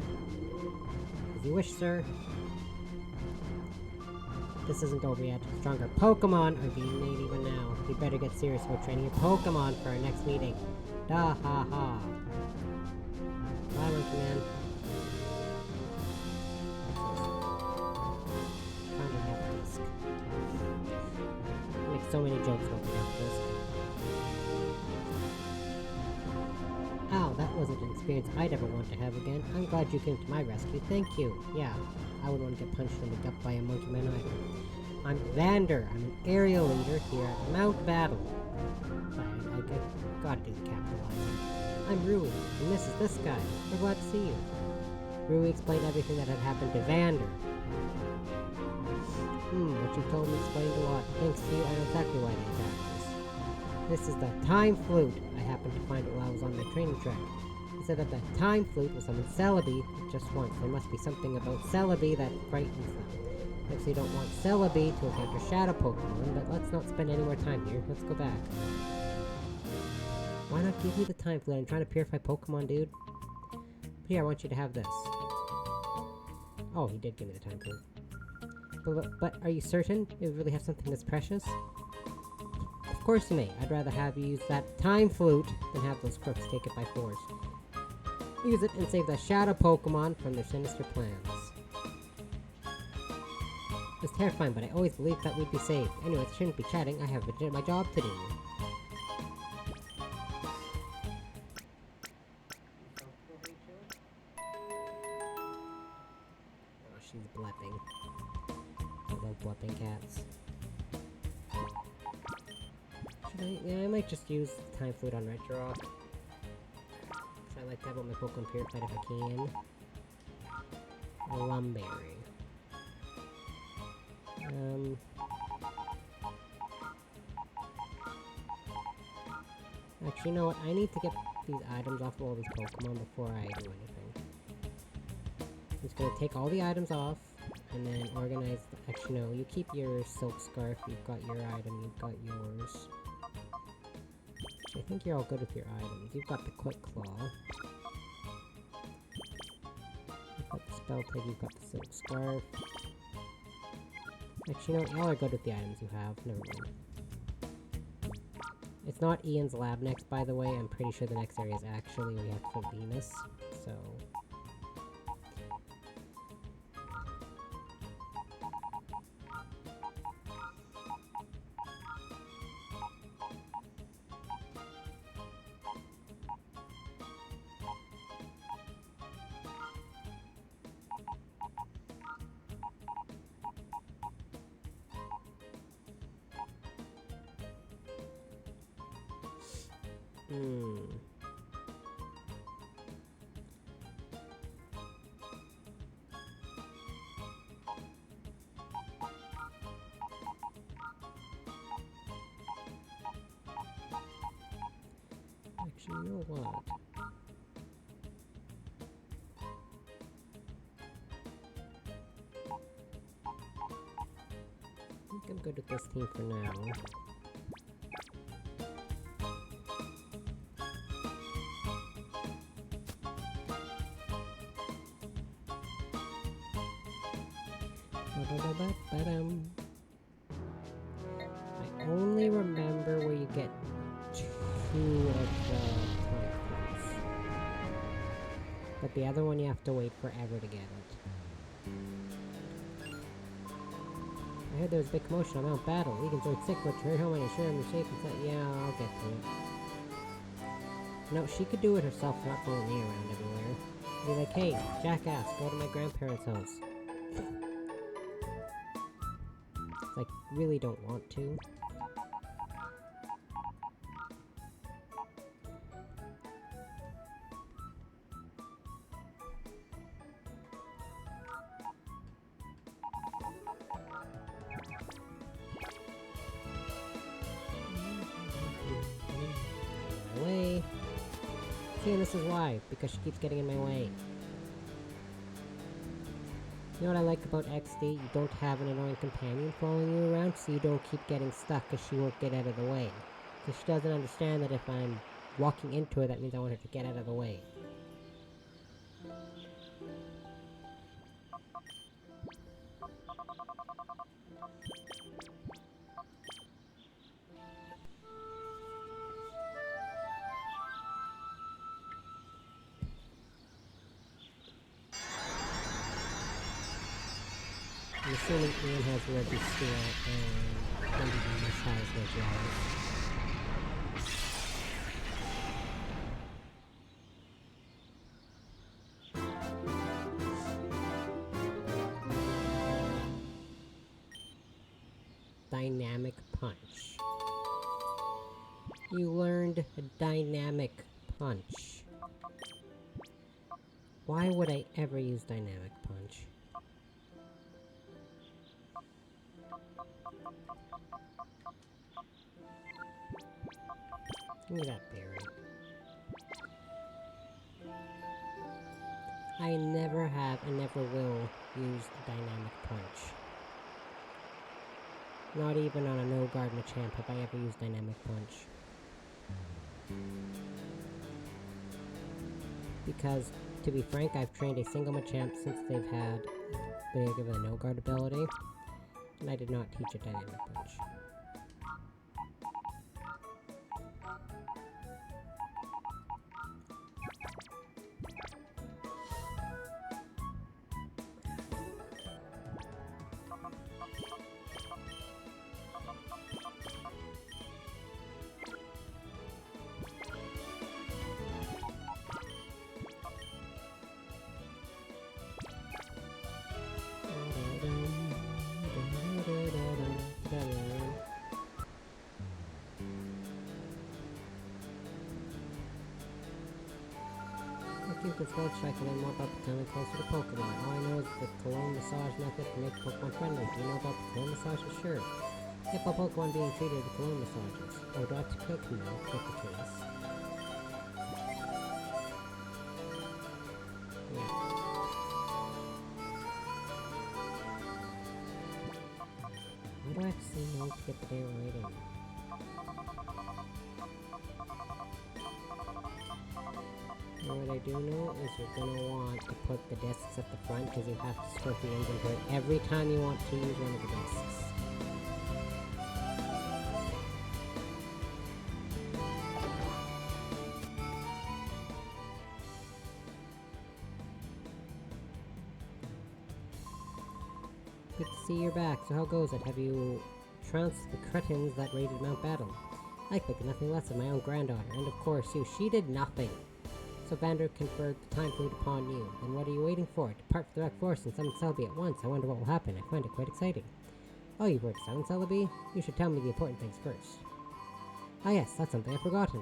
As you wish, sir. This isn't over yet. Stronger Pokemon are being made even now. You better get serious about training your Pokemon for our next meeting. Da ha ha. Bye, Monkey Man. Found a half disc. I make so many jokes about the half disc. Ow, that wasn't an experience I'd ever want to have again. I'm glad you came to my rescue. Thank you. Yeah, I wouldn't want to get punched in the gut by a monkey man either. I'm Vander. I'm an area leader here at Mount Battle. I gotta do the capitalizing. I'm Rui, and this is this guy. We're glad to see you. Rui explained everything that had happened to Vander. What you told me explained a lot. Thanks to you, I know exactly why they attacked us. This is the Time Flute. I happened to find it while I was on my training track. He said that the Time Flute will summon Celebi just once. There must be something about Celebi that frightens them. If you don't want Celebi to encounter Shadow Pokemon, but let's not spend any more time here. Let's go back. Why not give me the Time Flute? I'm trying to purify Pokemon, dude. Here, I want you to have this. Oh, he did give me the Time Flute. But are you certain it would really have something that's precious? Of course you may. I'd rather have you use that Time Flute than have those crooks take it by force. Use it and save the Shadow Pokemon from their sinister plans. It's terrifying, but I always believed that we'd be safe. Anyways, shouldn't be chatting. I have my job to do. Oh, she's blepping. I love blepping cats. Yeah, I might just use Time Flute on Regirock. I like to have all my Pokemon purified if I can. Lumberry. Actually, you know what? I need to get these items off of all these Pokemon before I do anything. I'm just gonna take all the items off, and then organize the— actually, no, you keep your Silk Scarf, you've got your item, you've got yours. I think you're all good with your items. You've got the Quick Claw. You've got the Spell Tag, you've got the Silk Scarf. Actually, you know, y'all are good with the items you have. Never mind. It's not Ian's lab next, by the way. I'm pretty sure the next area is actually where you have to put Venus. So... Actually, you know what? I think I'm good with this team for now. I only remember where you get 2 of the titles. But the other one you have to wait forever to get it. I heard there was a big commotion on Mount Battle. Egan's already sick, but hurry home and ensure him you're safe and set— yeah, I'll get to it. No, she could do it herself, not following me around everywhere. Be like, hey, jackass, go to my grandparents' house. Like, really don't want to. My way. See, and this is why, because she keeps getting in my way. You know what I like about XD? You don't have an annoying companion following you around, so you don't keep getting stuck because she won't get out of the way. Because she doesn't understand that if I'm walking into her, that means I want her to get out of the way. I'm assuming Ian has Reggie Steel and maybe Miss has Reggie Alice. Dynamic punch. You learned a dynamic punch. Why would I ever use dynamic punch? Give me that berry. I never have and never will use the dynamic punch. Not even on a no guard Machamp have I ever used dynamic punch. Because, to be frank, I've trained a single Machamp since they've been given a no guard ability, and I did not teach a dynamic punch. I think this world I can learn more about becoming closer to Pokemon. All I know is the cologne massage method to make Pokemon friendly. Do you know about the cologne massage for sure? If a Pokemon being treated with cologne massages. Oh, do I have to cook? No, get the case. Yeah. Why do I have to say no to get the damn rating? What I do know is you're gonna want to put the discs at the front because you have to sort the inventory every time you want to use one of the discs. Good to see you're back. So how goes it? Have you trounced the cretins that raided Mount Battle? I think nothing less of my own granddaughter, and of course you. She did nothing. So Vander conferred the time food upon you. Then what are you waiting for? Depart for the Dark Forest and summon Celebi at once. I wonder what will happen. I find it quite exciting. Oh, you've already summoned Celebi? You should tell me the important things first. Ah yes, that's something I've forgotten.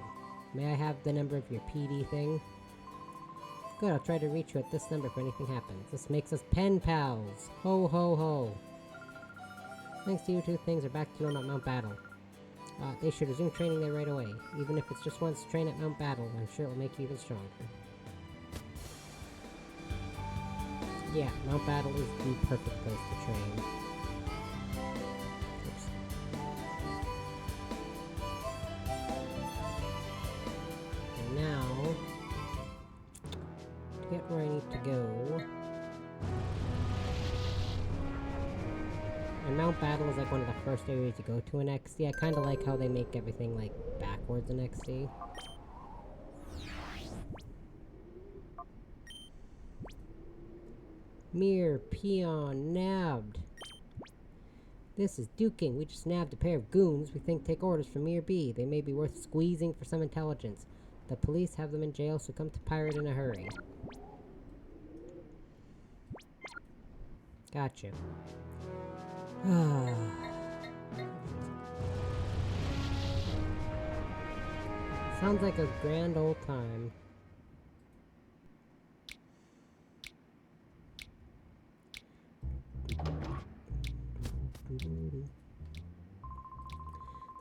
May I have the number of your PD thing? Good, I'll try to reach you at this number if anything happens. This makes us pen pals. Ho ho ho. Thanks to you two, things are back to normal at Mount Battle. They should resume training there right away. Even if it's just once to train at Mount Battle, I'm sure it will make you even stronger. Yeah, Mount Battle is the perfect place to train. Oops. And now, to get where I need to go... And Mount Battle is like one of the first areas you go to in XD. I kind of like how they make everything like backwards in XD. Mirror, peon, nabbed. This is duking. We just nabbed a pair of goons we think take orders from Mirror B. They may be worth squeezing for some intelligence. The police have them in jail, so come to Pirate in a hurry. Gotcha. Sounds like a grand old time.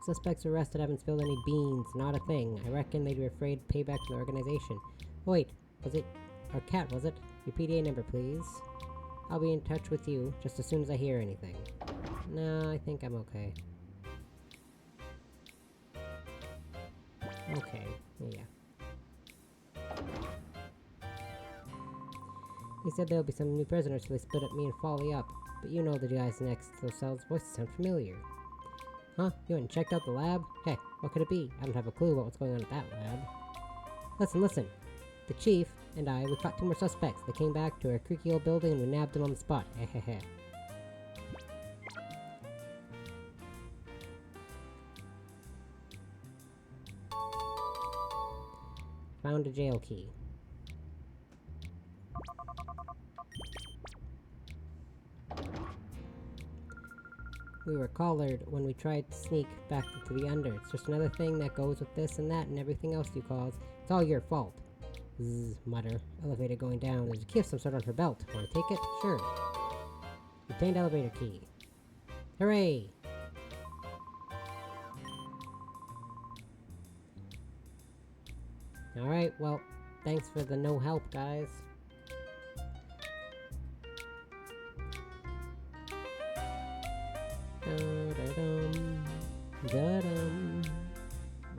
Suspects arrested haven't spilled any beans. Not a thing. I reckon they'd be afraid to pay back to the organization. Wait, was it our cat, was it? Your PDA number, please. I'll be in touch with you just as soon as I hear anything. No, I think I'm okay. Okay, yeah. He said there'll be some new prisoners, so they split up me and Folly up. But you know the guys next to those cells' voices sound familiar. Huh? You went and checked out the lab? Hey, what could it be? I don't have a clue about what's going on at that lab. Listen. The chief and I, we caught 2 more suspects. They came back to our creaky old building and we nabbed them on the spot. Hehehe. Found a jail key. We were collared when we tried to sneak back into the under. It's just another thing that goes with this and that and everything else you cause. It's all your fault. Zzz, mutter. Elevator going down. There's a key of some sort on her belt. Wanna take it? Sure. Obtained elevator key. Hooray! Alright, well, thanks for the no help, guys. Da-da-dum, da-dum,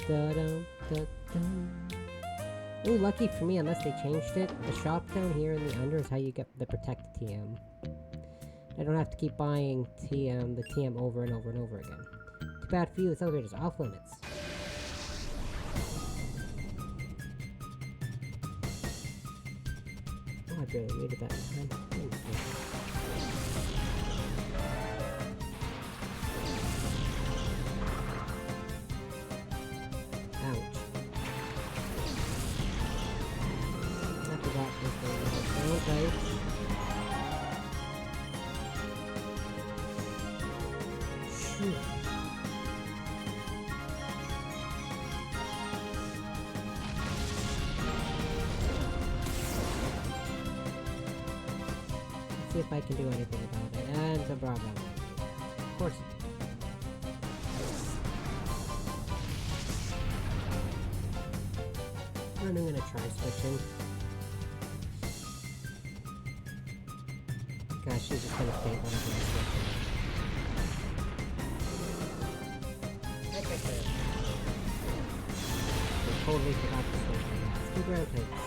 da-dum, da-dum. Ooh, lucky for me, unless they changed it, the shop down here in the under is how you get the protected TM. I don't have to keep buying the TM over and over and over again. Too bad for you, this elevator's off limits. Oh, I barely needed that in time. Ouch. I forgot this thing. Okay. Shoot. Let's see if I can do anything about it. And the problem. Of course. I'm gonna try switching. Gosh, she's just gonna faint whenever I switch. I totally forgot to switch. Let's do ground types.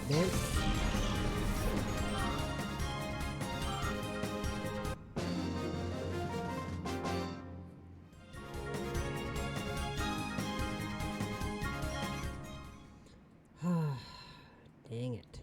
Then dang it.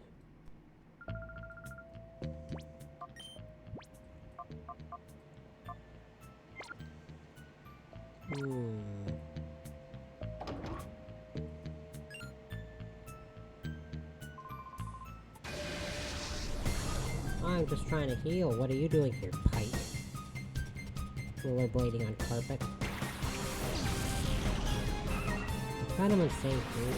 I'm just trying to heal. What are you doing here, Pike? Rollerblading on carpet. It's kind of unsafe, dude.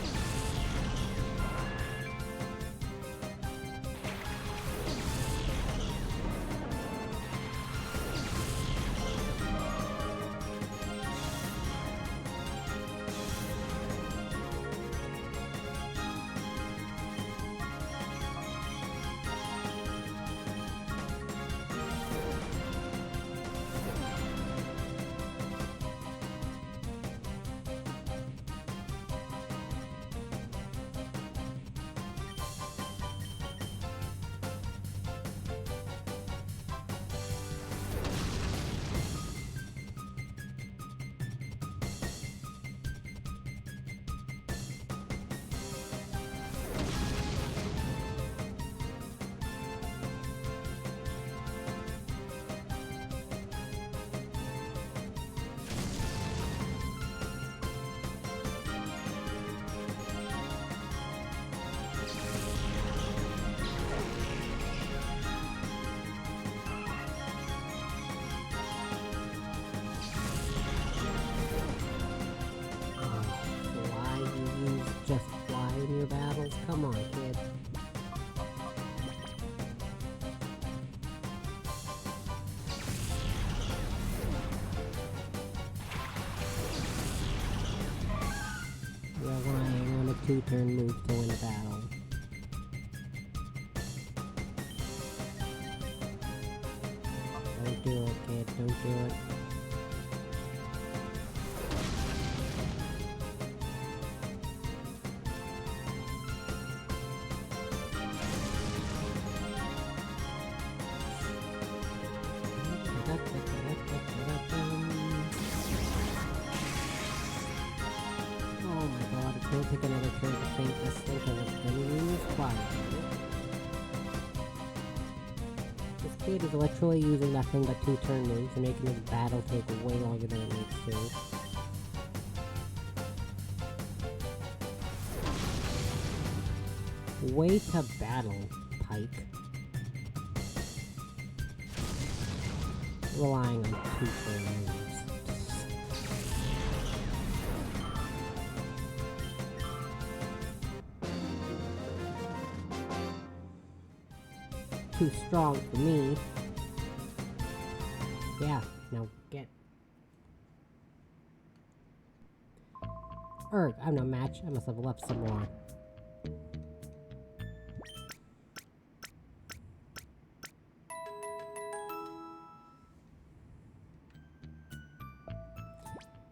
Come on, kid. Relying on a 2-turn move to win a battle. Don't do it, kid. Don't do it. Oh my god, it's gonna take another turn to faint this thing because it's really quiet. This kid is literally using nothing but 2-turn moves and making this battle take way longer than it needs to. Way to battle, Pike. Relying on 2-turn moves. Too strong for me. Yeah, now get. I'm no match. I must level up some more.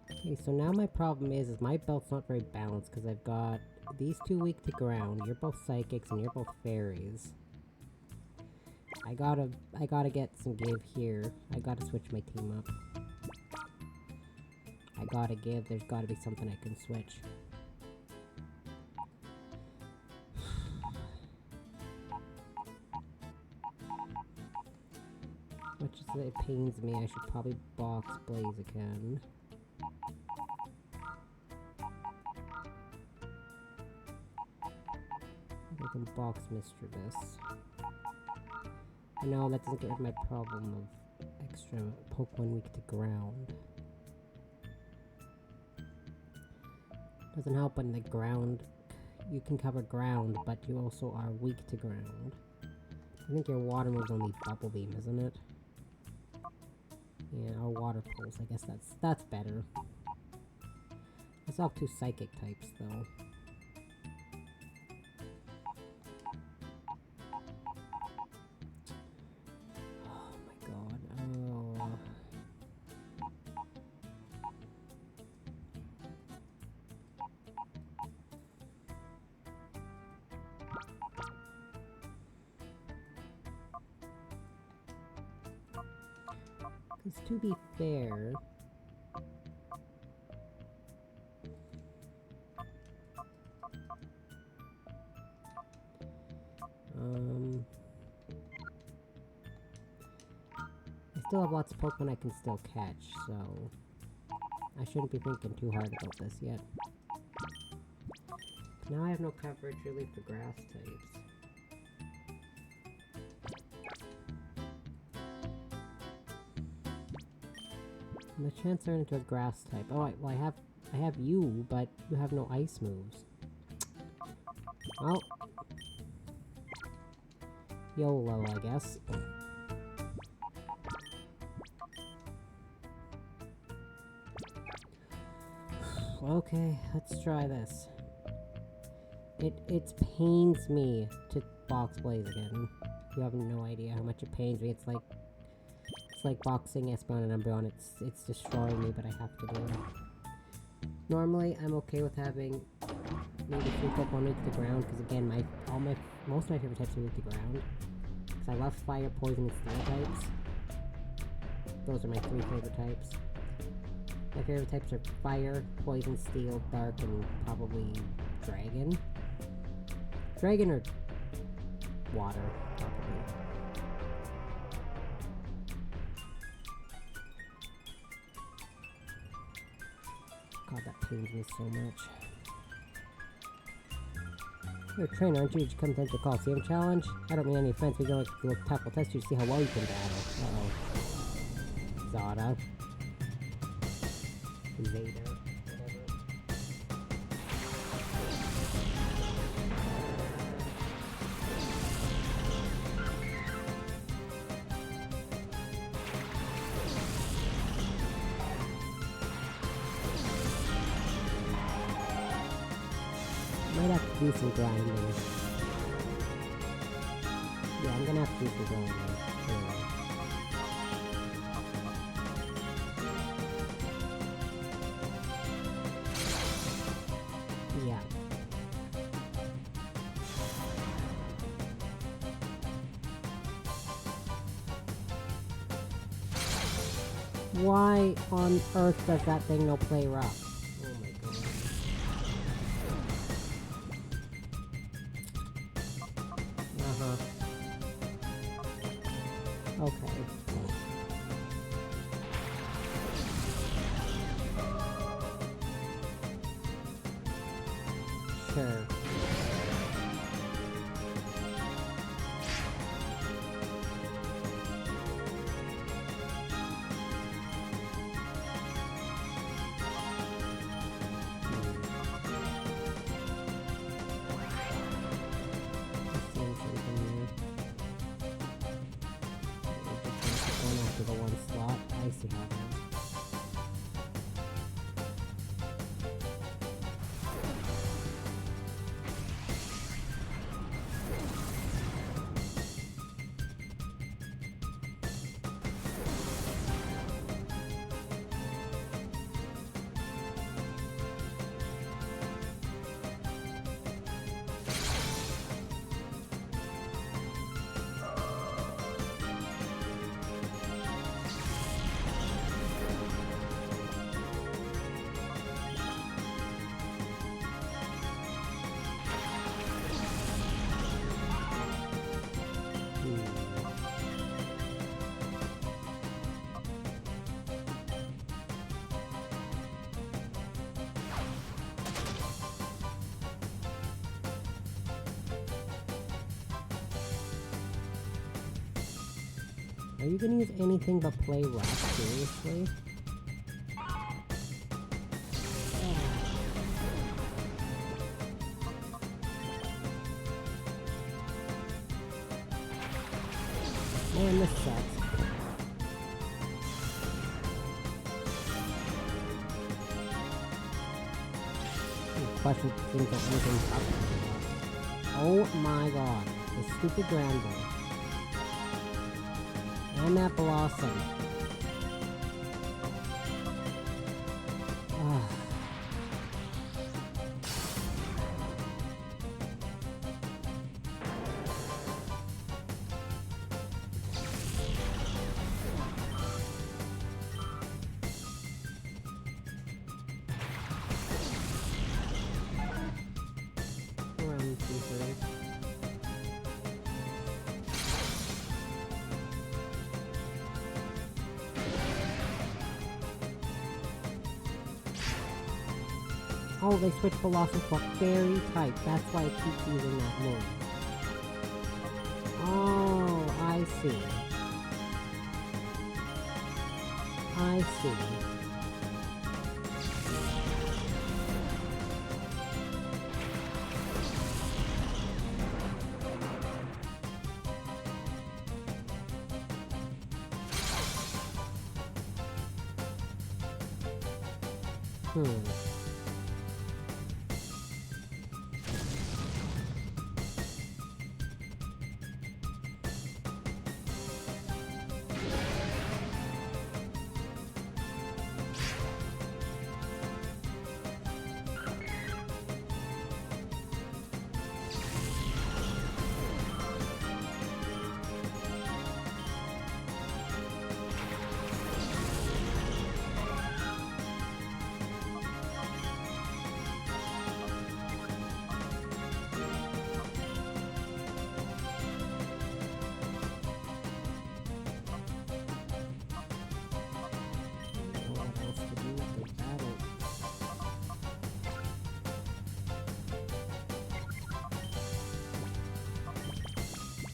Okay, so now my problem is my belt's not very balanced because I've got these 2 weak to ground. You're both psychics and you're both fairies. I gotta get some give here. I gotta switch my team up. I gotta give. There's gotta be something I can switch. Much as it pains me, I should probably box Blaze again. I can box Mischievous. No, that doesn't get rid of my problem of extra Pokemon weak to ground. Doesn't help when the ground... You can cover ground, but you also are weak to ground. I think your water move's only Bubble Beam, isn't it? Yeah, or Water Pulse. I guess that's better. I still have 2 Psychic types, though. Because to be fair... I still have lots of Pokemon I can still catch, so... I shouldn't be thinking too hard about this yet. Now I have no coverage really for grass types. The chance are into a grass type. Oh, well, I have you, but you have no ice moves. Well, YOLO, I guess. Okay, let's try this. It pains me to box Blaze again. You have no idea how much it pains me. It's like boxing Espeon and Umbreon. It's destroying me, but I have to do it. Normally, I'm okay with having maybe 3 Pokemon weak to ground, because again, most of my favorite types are weak to ground. Because I love Fire, Poison, and Steel types. Those are my 3 favorite types. My favorite types are Fire, Poison, Steel, Dark, and probably Dragon. Dragon or Water, probably. God, that pains me so much. You're a trainer, aren't you? Did you come to the Colosseum challenge? I don't mean any offense, we don't look tough. We'll test you to see how well you can battle. Uh-oh. Zada. Zeta. Whatever. Might have to do some grinding. Yeah, I'm gonna have to do some grinding. Anyway. Yeah. Why on earth does that thing no play rough? Oh my god. Uh-huh. Okay. Sure. After the one slot, I see how it is. Are you gonna use anything but play rough? Seriously? Man, this sucks. Question things that anything's up. Oh my god. The stupid Granville. And that Blossom. Ah. Around 2:30. Oh, they switched Colosseum for very tight. That's why it keeps using that move. Oh, I see. I see.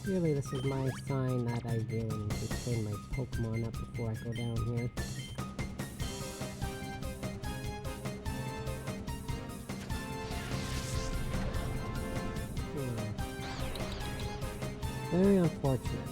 Clearly this is my sign that I really need to train my Pokemon up before I go down here. Very unfortunate.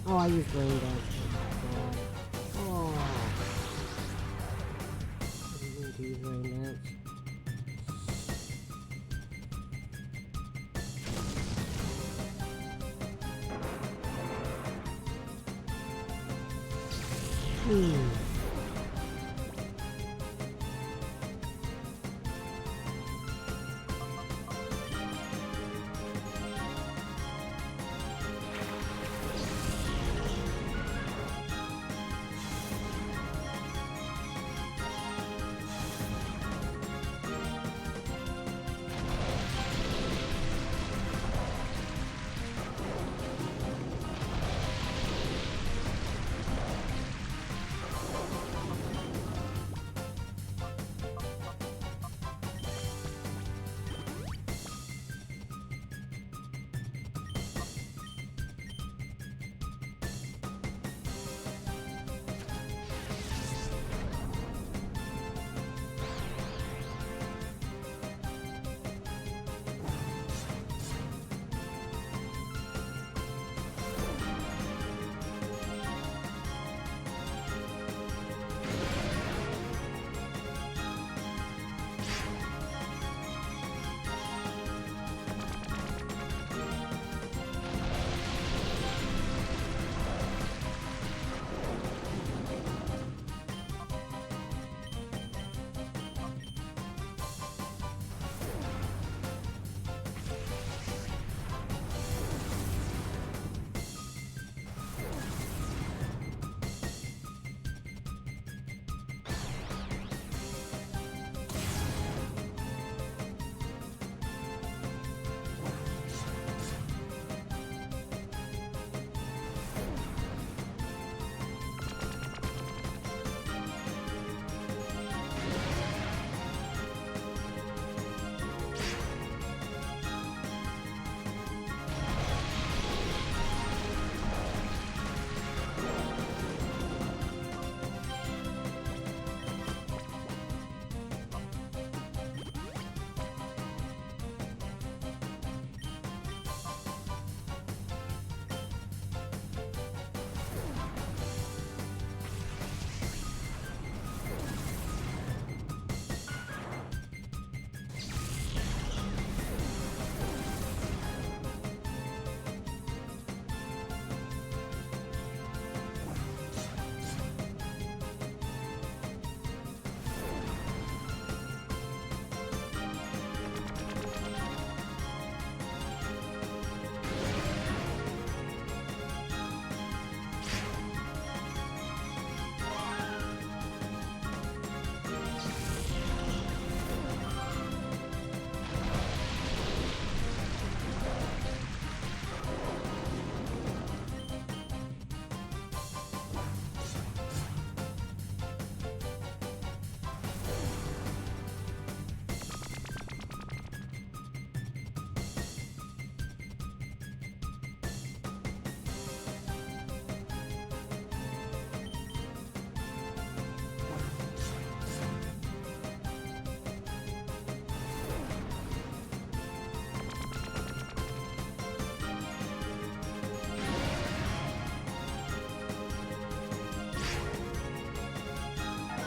Oh, I used rain dance. Oh, I didn't mean to use rain dance. Hmm.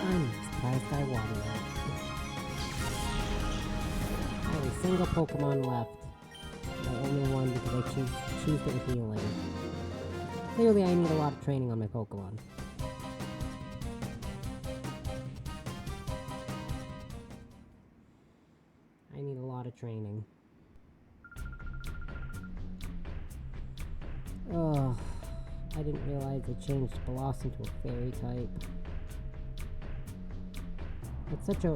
I'm surprised I won that. Not a single Pokemon left. I only won because I choose it with healing. Clearly I need a lot of training on my Pokemon. I need a lot of training. Oh, I didn't realize they changed Colosseum to a fairy type. It's such a...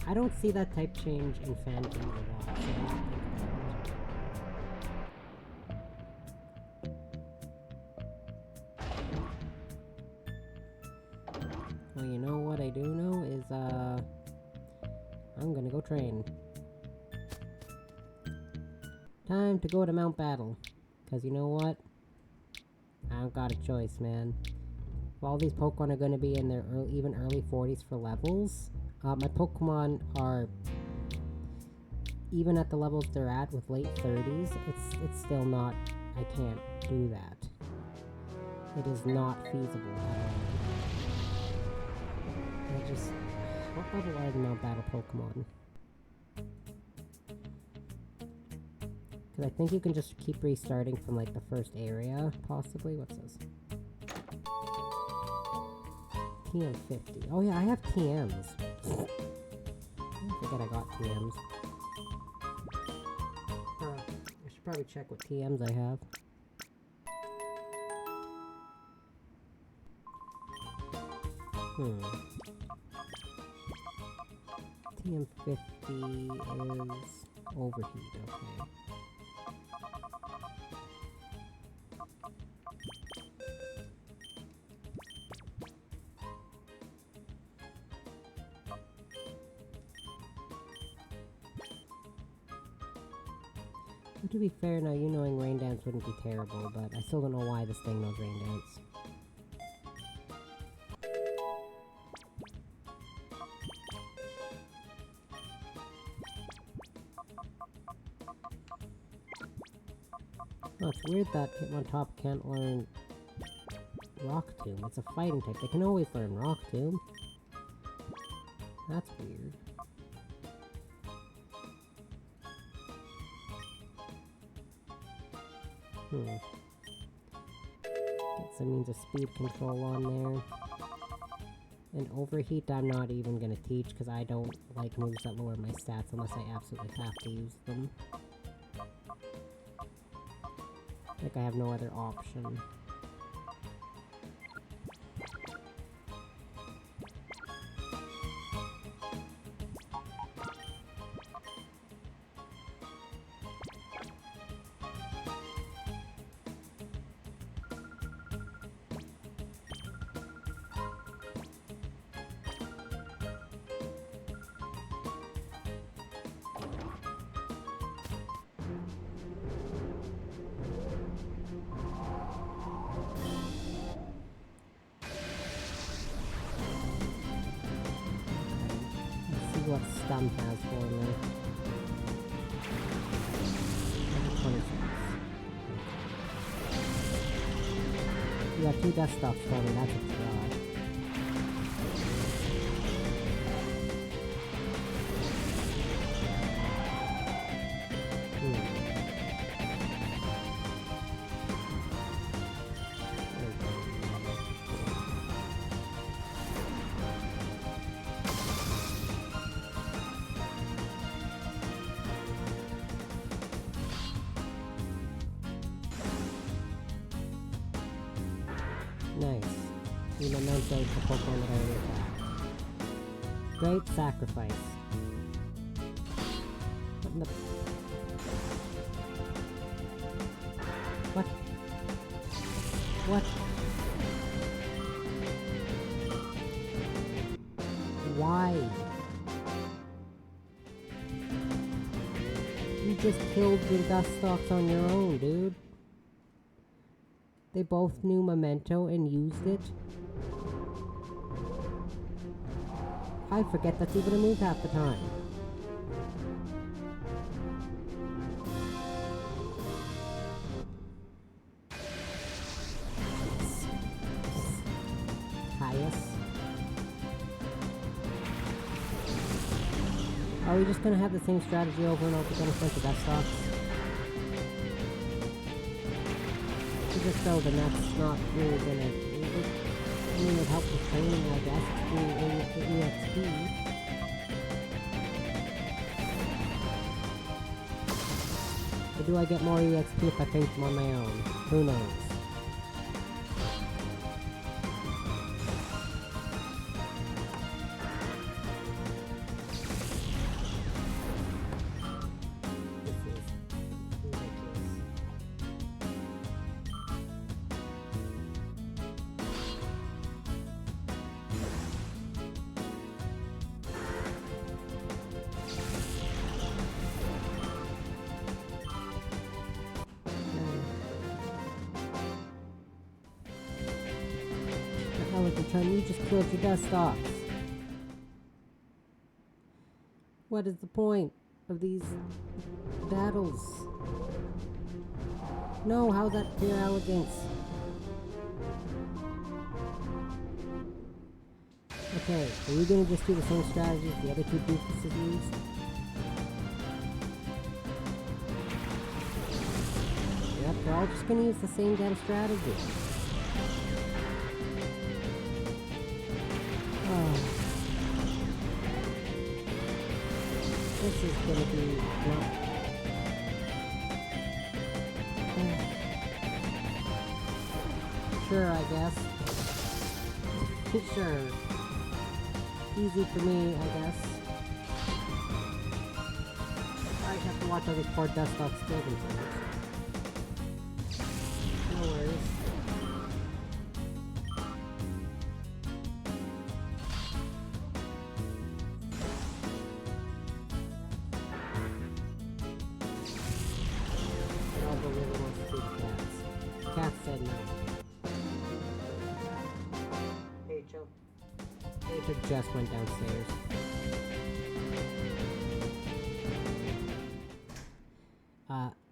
I don't see that type change in Phantom a lot, so I don't think about it. Well, you know what I do know is, I'm gonna go train. Time to go to Mount Battle. Cause you know what? I don't got a choice, man. If all these Pokemon are gonna be in their even early 40s for levels, my Pokemon are even at the levels they're at with late 30s. It's still not I can't do that. It is not feasible at all. I just... What level are the now battle Pokemon? Because I think you can just keep restarting from like the first area, possibly. What's this? TM50. Oh yeah, I have TMs. I forget I got TMs. I should probably check what TMs I have. TM50 is overheat, okay. To be fair, now you knowing Rain Dance wouldn't be terrible, but I still don't know why this thing knows Rain Dance. Oh, it's weird that Hitmontop can't learn Rock Tomb. It's a fighting type. They can always learn Rock Tomb. That's weird. Get some means of speed control on there. And overheat I'm not even gonna teach because I don't like moves that lower my stats unless I absolutely have to use them. Like I have no other option. What Stump has for me. 26. You got 2 Death Stalks for me, that's a try. Nice. You memento the Pokemon that I already attacked. Great sacrifice. What in the... What? What? Why? You just killed your Dustox on your own, dude. They both knew memento and used it. I forget that's even a move half the time. Caius. Are we just gonna have the same strategy over and over again against the Dustox? Just so the that's not really gonna... I mean, it helps with training, I guess, through EXP. Or do I get more EXP if I face them on my own? Who knows? You just killed your Dustox. What is the point of these battles? No, how's that pure elegance? Okay, are you gonna just do the same strategy the other two doofuses used? Yep, they're all just gonna use the same damn strategy. Oh. This is gonna be not... Sure, I guess. Sure. Easy for me, I guess. I have to watch all these poor dust-offs kill themselves. No worries. Aldo really wants to see the cats. Cat said no. Rachel. Rachel just went downstairs.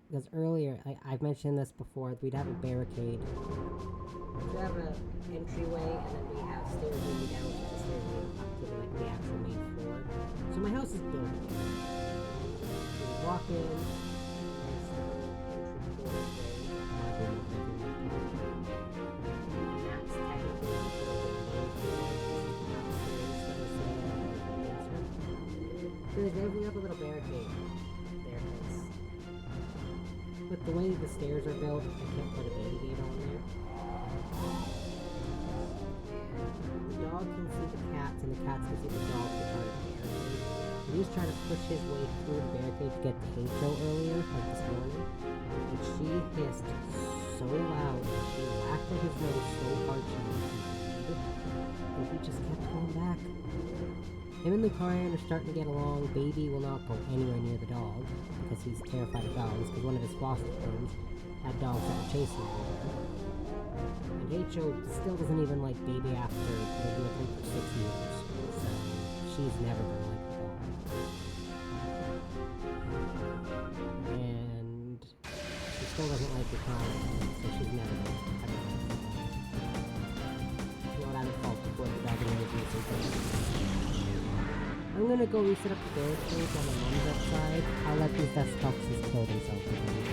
Because earlier, I've mentioned this before, we'd have a barricade. We have an entryway, and then we have stairs leading down, which is the stairs leading up to the actual main floor. So my house is built. We walk in, there's the entry doorway, and that's technically the there's every other little barricade there is. With the way the stairs are built, I can't put a baby gate on there. And the dog can see the cats, and the cats can see the dog through part of the barricade. And he was trying to push his way through the barricade to get to Hacho earlier, like this morning. And she hissed so loud, and she laughed at his nose so hard she made him bleed. And he just kept going back. Him and Lucario are starting to get along. Baby will not go anywhere near the dog because he's terrified of dogs, because one of his foster homes had dogs that were chasing him everywhere. And Hacho still doesn't even like Baby after living with him for 6 years, so she's never gonna like the dog. And she still doesn't like Lucario, so she's never gonna like the dog. You know what I would call before the dog knows me something. I'm gonna go reset up the barricades on the mom's outside. I'll let these dust boxes kill themselves again.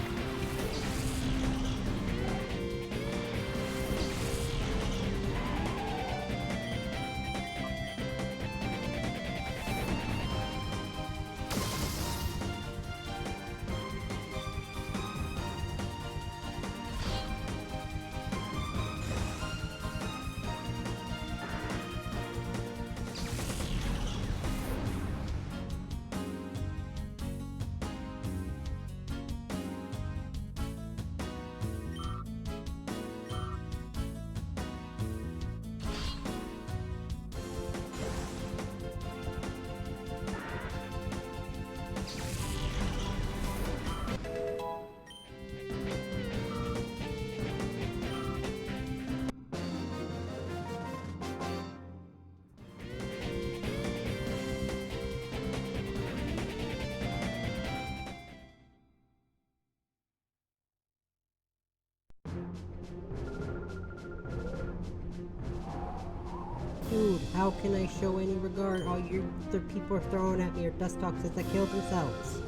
Dude, how can I show any regard? All the people are throwing at me are dust toxins that kill themselves.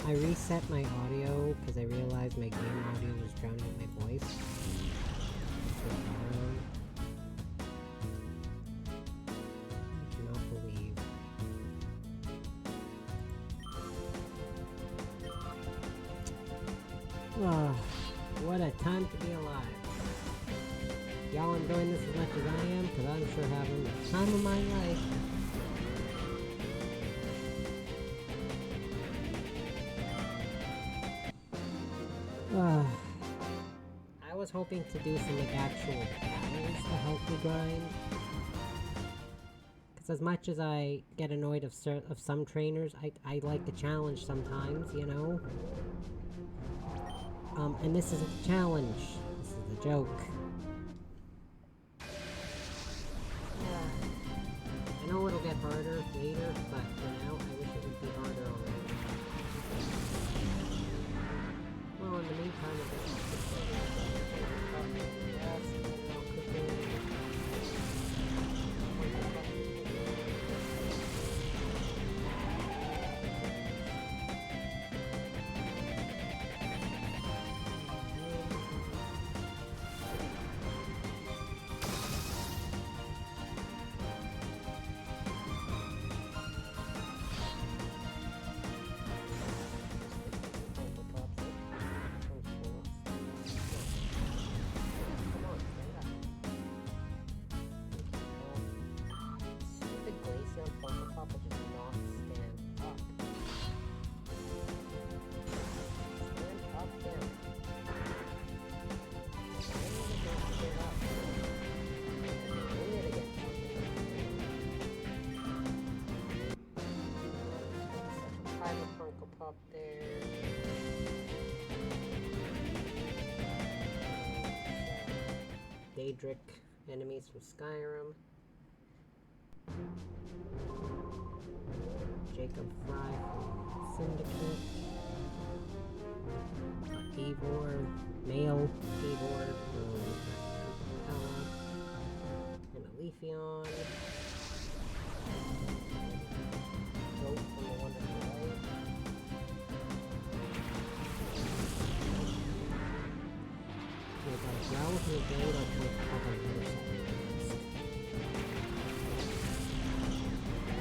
I reset my audio because I realized my game audio was drowning out my voice. I cannot believe. Ah, what a time to be alive. Y'all enjoying this as much as I am? Because I'm sure having the time of my life. I was hoping to do some like actual battles to help me grind. Because as much as I get annoyed of some trainers, I like the challenge sometimes, you know? And this isn't a challenge. This is a joke. I know it'll get harder later, but for now, I wish it would be harder already. Well, in the meantime, I guess I'll just up there. Daedric enemies from Skyrim. Jacob Fry from Syndicate. Eivor, male Eivor from Capella. And Alephion. Goat from the Wonderful Life. We've got a growl from the game on the other side.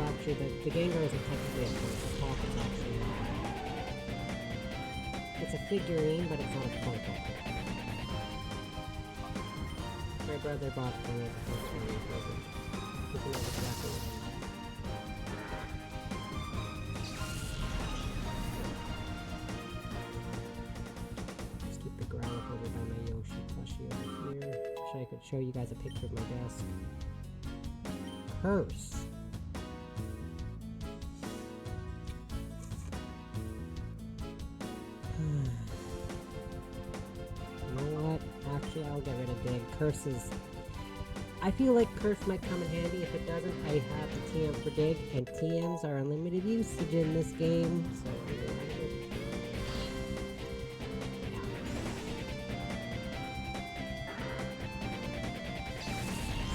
Actually, the Gengar isn't technically a Funko Pop, it's actually it's a figurine, but it's not a Funko Pop. My brother bought it for me as a Thanksgiving present. He knows exactly what I mean. Just keep the growl over by my Yoshi plushie over here. Wish I could show you guys a picture of my desk. Curse! Actually, I'll get rid of Dig. Curse is... I feel like Curse might come in handy. If it doesn't, I have the TM for Dig, and TMs are unlimited usage in this game, so I'm delighted.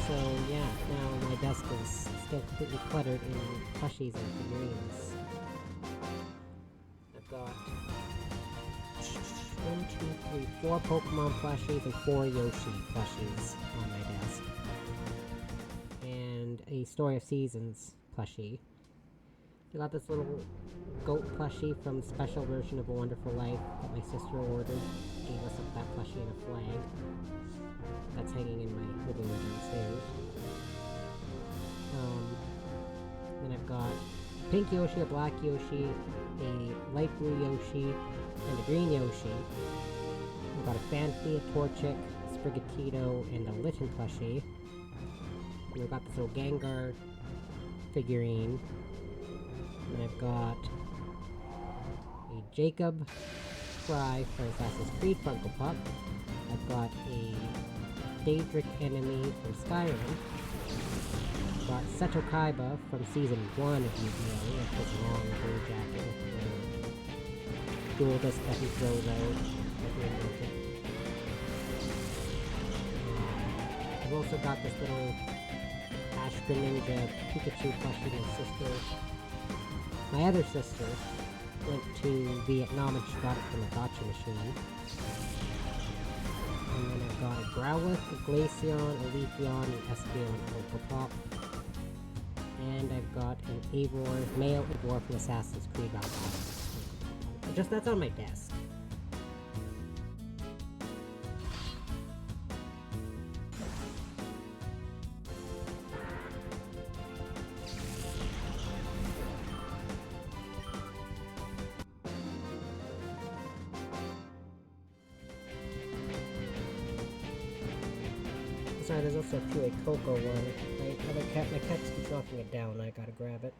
So yeah, now my desk is still completely cluttered in plushies and figurines. I've got 1, 2, 3, 4 Pokemon plushies and 4 Yoshi plushies on my desk. And a Story of Seasons plushie. I got this little goat plushie from Special Version of A Wonderful Life that my sister ordered. Gave us that plushie and a flag. That's hanging in my living room downstairs. Then I've got a pink Yoshi, a black Yoshi, a light blue Yoshi, and a green Yoshi. I've got a Phanpy, a Torchic, a Sprigatito, and a Litten plushie. And I've got this little Gengar figurine. And I've got a Jacob Fry from Assassin's Creed Funko Pop. I've got a Daedric enemy from Skyrim. I've got Seto Kaiba from Season 1 of Yu-Gi-Oh! With his long blue jacket with the dual disc that he throws out. I've also got this little Ash Greninja Pikachu plushie my sister. My other sister went to Vietnam and she got it from a gotcha machine. And then I've got a Growlithe, a Glaceon, a Leafeon, an Espeon, and a Pop. And I've got an Eivor, male Eivor from Assassin's Creed Valhalla. Just that's on my desk. Sorry, there's also a Pua Coco one. My cat keeps knocking it down. I gotta grab it.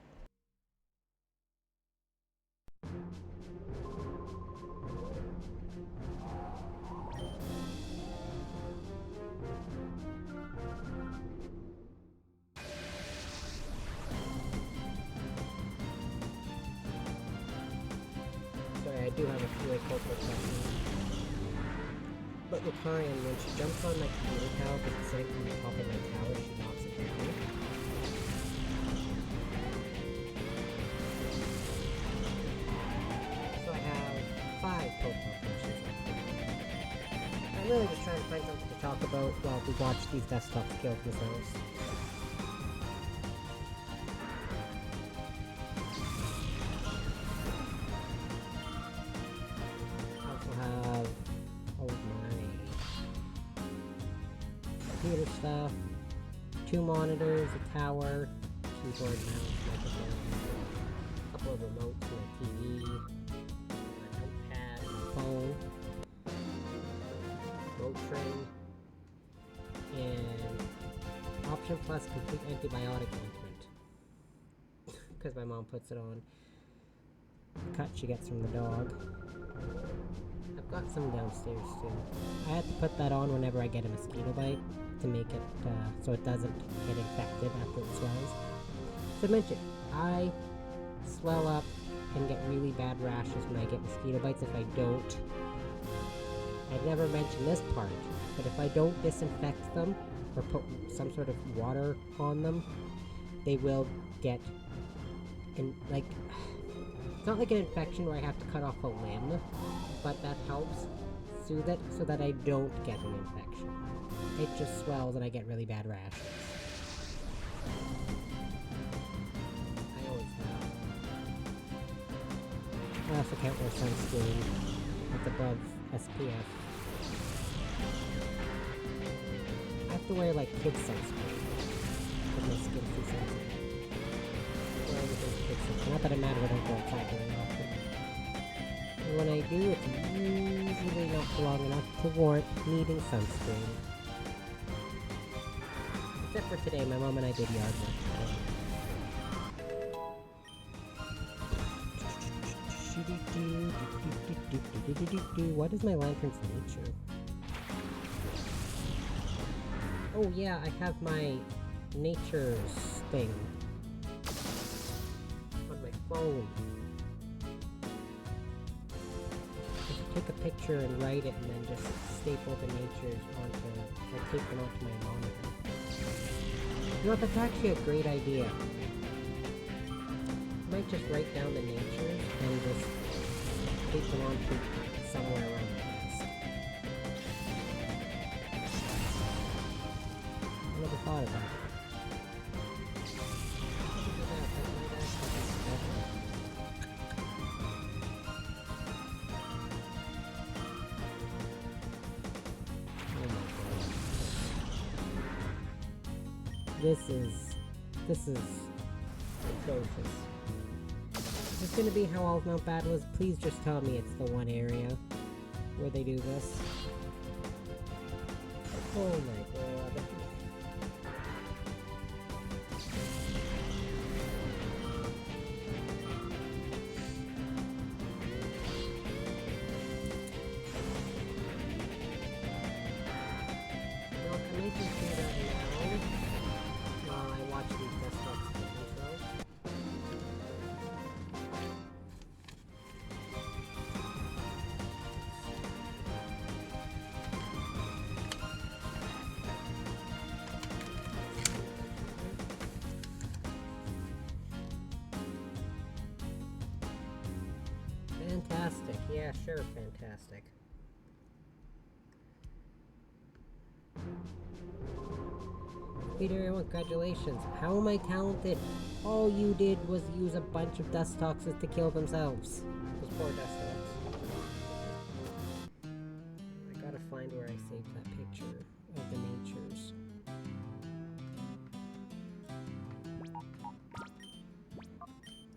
Sorry, I do have a Pua Coco question. But Lucarian, when she jumps on my computer tower because it's sitting on the top of my tower, she knocks it down. So I have 5 Pokemon questions. I'm really just trying to find something to talk about while we watch these desktops kill themselves. I also have all of my computer stuff, 2 monitors, a tower, keyboard, mouse, microphone, a couple of remotes for my TV, my notepad, my phone, road train, and Option Plus complete antibiotic ointment. Because my mom puts it on. The cut she gets from the dog. I've got some downstairs too. I had to put that on whenever I get a mosquito bite to make it so it doesn't get infected after it swells. So I mentioned, I swell up and get really bad rashes when I get mosquito bites if I don't. I'd never mentioned this part, but if I don't disinfect them or put some sort of water on them, they will get like, it's not like an infection where I have to cut off a limb, but that helps soothe it so that I don't get an infection. It just swells and I get really bad rashes. I always have. I also can't wear sunscreen that's above SPF. I have to wear like kids sunscreen because my skin's too sensitive. Wear everything kids sunscreen. Not that it matters, I don't go outside very often. And when I do, it's usually not long enough to warrant needing sunscreen. Except for today, my mom and I did yard work today. What is my lantern's nature? Oh yeah, I have my nature thing on my phone. I should take a picture and write it and then just staple the natures onto, or tape them onto my monitor. You know, that's actually a great idea. I might just write down the natures and just tape them onto somewhere around my desk. I never thought about it. This is atrocious. Is this gonna be how all of Mount Battle is? Please just tell me it's the one area where they do this. Oh my god. Well, I may just do that now while I watch these desktops kill themselves. Fantastic. Yeah, sure, fantastic. Peter, congratulations. How am I talented? All you did was use a bunch of dust toxins to kill themselves. Those poor dust toxins. I gotta find where I saved that picture of the natures.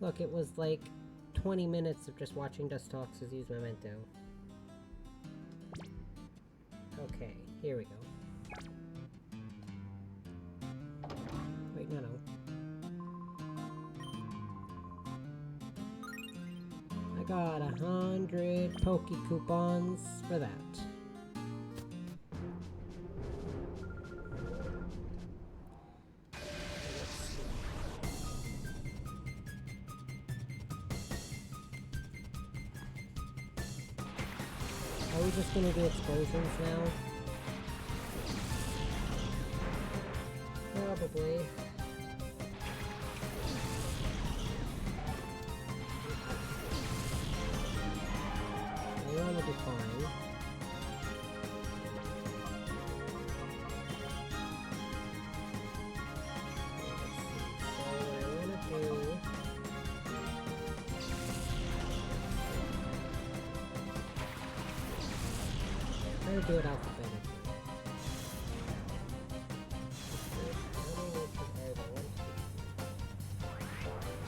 Look, it was like 20 minutes of just watching dust toxins use memento. Okay, here we go. got 100 Poke coupons for that. Are we just gonna do explosions now? Probably. One will be fine. So what I want to do... Try to do it alphabetically. How many nature are there? 1, 2, 3.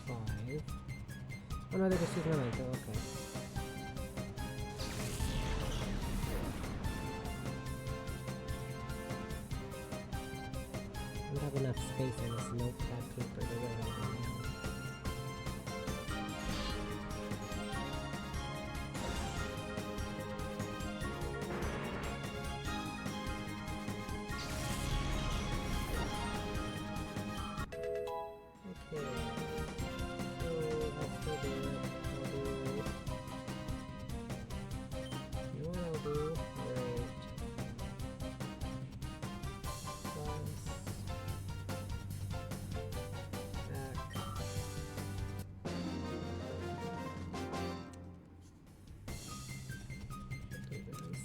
25. Oh no, they just use memento, okay. I don't have enough space on this notepad paper to write all that down. Okay, so I'll still do it. You know what I'll do? Right. Plus. Back. Do this.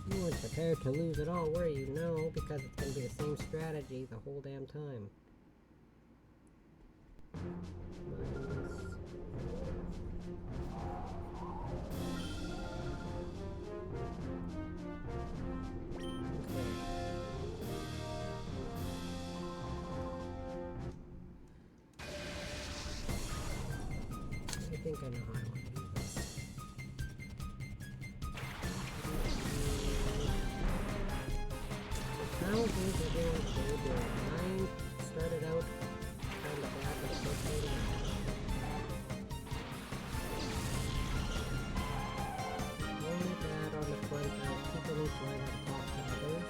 You weren't prepared to lose at all, were you? No, because it's gonna be the same strategy the whole damn time. Minus. Okay. I think I know how I want to do this. How is everyone still doing? Mine started out on the back of the first lady. Only bad on the front how people need to learn how to talk to others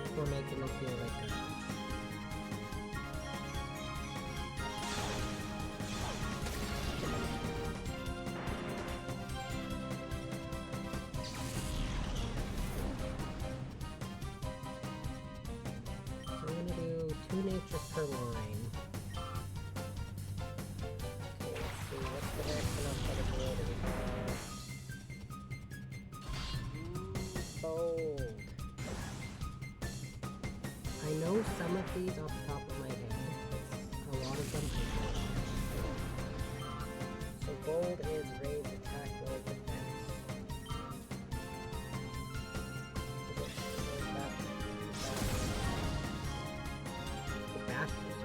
before making them feel like garbage. So I'm gonna do 2 nature per line. Okay, let's see, what's the next alphabetical order we have? Bold. I know some of these off the top of my head. A lot of them I don't. So bold is raise attack or defense. The bastard.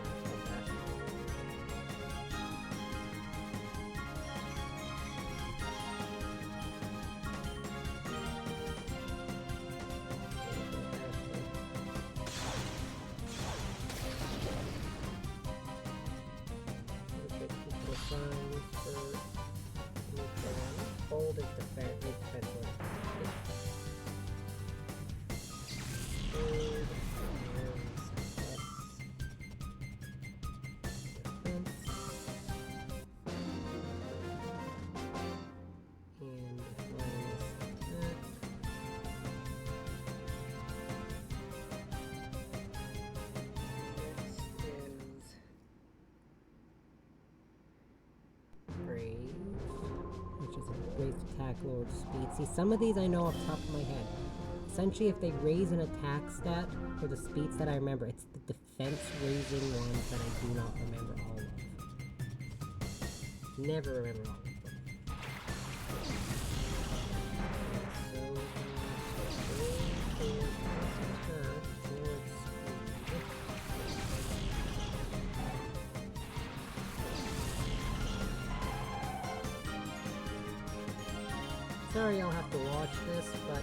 Bold is defense. Raise attack, lowered speed. See, some of these I know off the top of my head. Essentially, if they raise an attack stat for the speeds that I remember, it's the defense raising ones that I do not remember all of. Never remember all of them. Sorry I'll have to watch this, but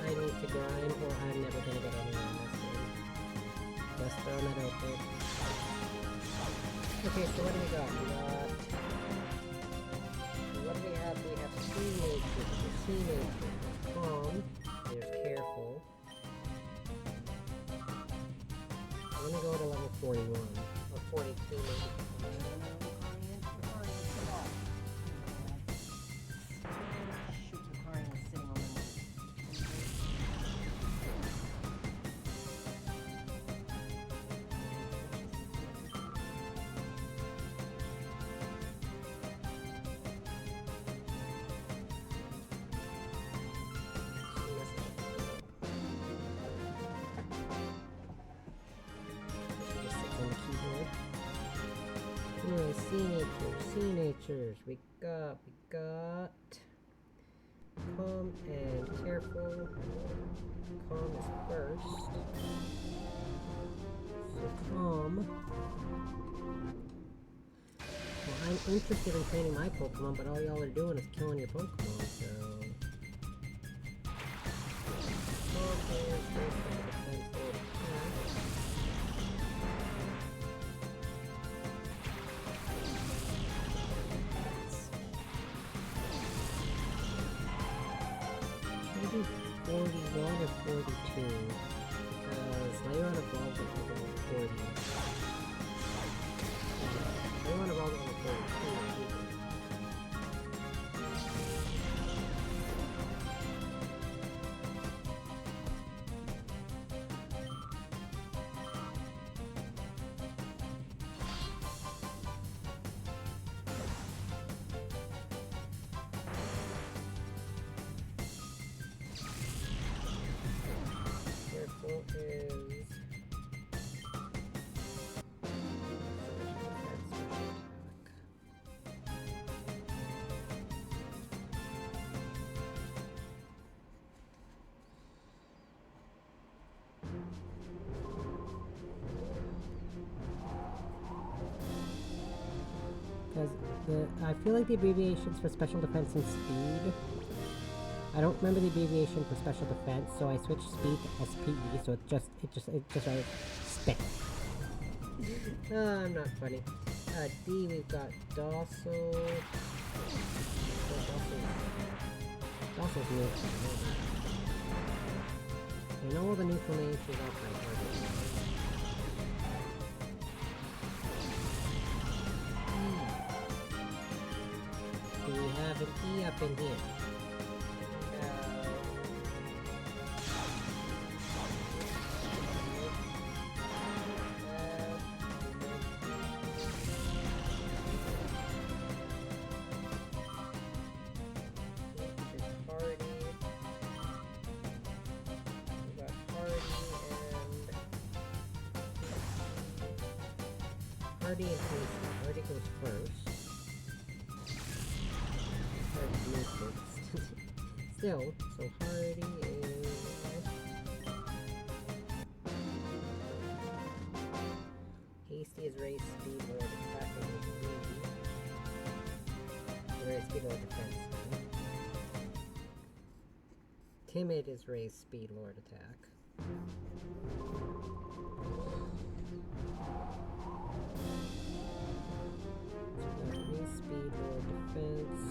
I need to grind or I'm never gonna get anywhere in this game. Just throwing it out there. Okay, so what do we got? What do we have? We have teenagers. Calm. There's careful. I'm gonna go to level 41. Or 42 maybe. Anyway, sea natures. We got calm and careful. Calm is first. So calm. Well, I'm interested in training my Pokemon, but all y'all are doing is killing your Pokemon, so calm is first defense attack. Maybe 41 or 42, because Leon evolved at level 40. Leon evolved at level 42. Careful is... Because I feel like the abbreviations for special defense and speed. I don't remember the abbreviation for special defense, so I switched speed to SPE, so it just right. Spit. I'm not funny. D, we've got docile. Docile's new. I know all the neutral natures off my head. Do we have an E up in here? Hardy and Tasty. Hardy goes first. Hardy goes first. Still, so Hardy is... Hasty is race, speed, or attack, and race, speed, or defense. Timid is race, speed, lord, attack. Speed or defense.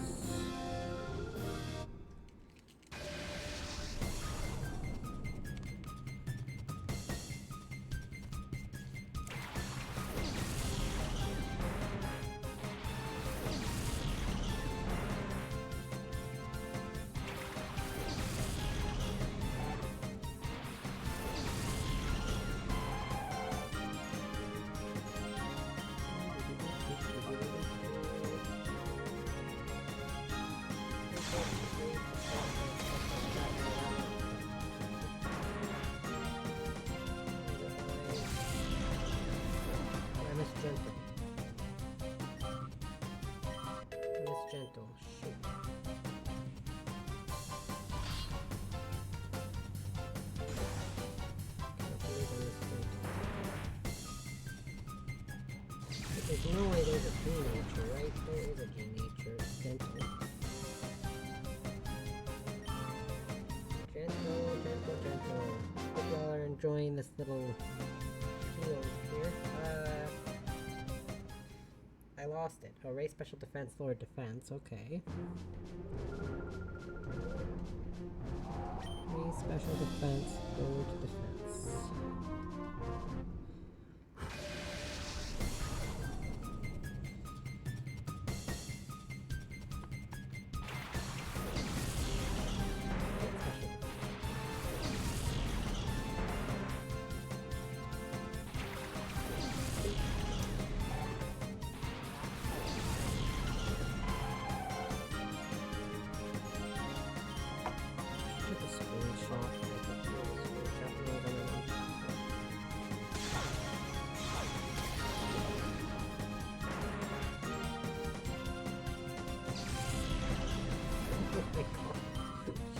Gentle. Shoot. There's no way there's a G nature, right? There is a G nature. Gentle. Gentle. Hope y'all are enjoying this little field here. I lost it. Oh, raise special defense, lower defense. Okay. Raise special defense, lower defense.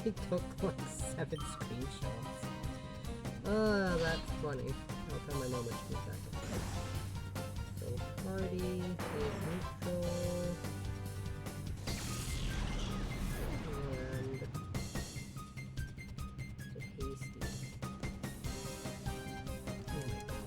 She took like 7 screenshots. Oh, that's funny. I'll tell my mom when she gets back. So party is neutral. And so hasty. Oh my god.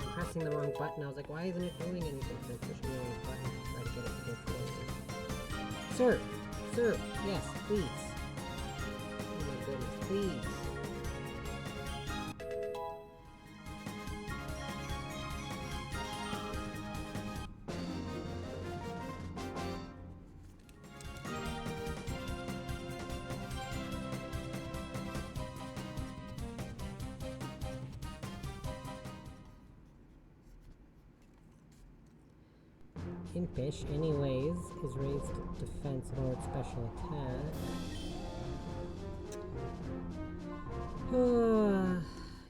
I'm pressing the wrong button. I was like, why isn't it doing anything? So I'm pushing the wrong button to try to get it to go forward. Sir! Sir! Yes, please! Oh my goodness, please! Impish, anyways, is raised defense or special attack.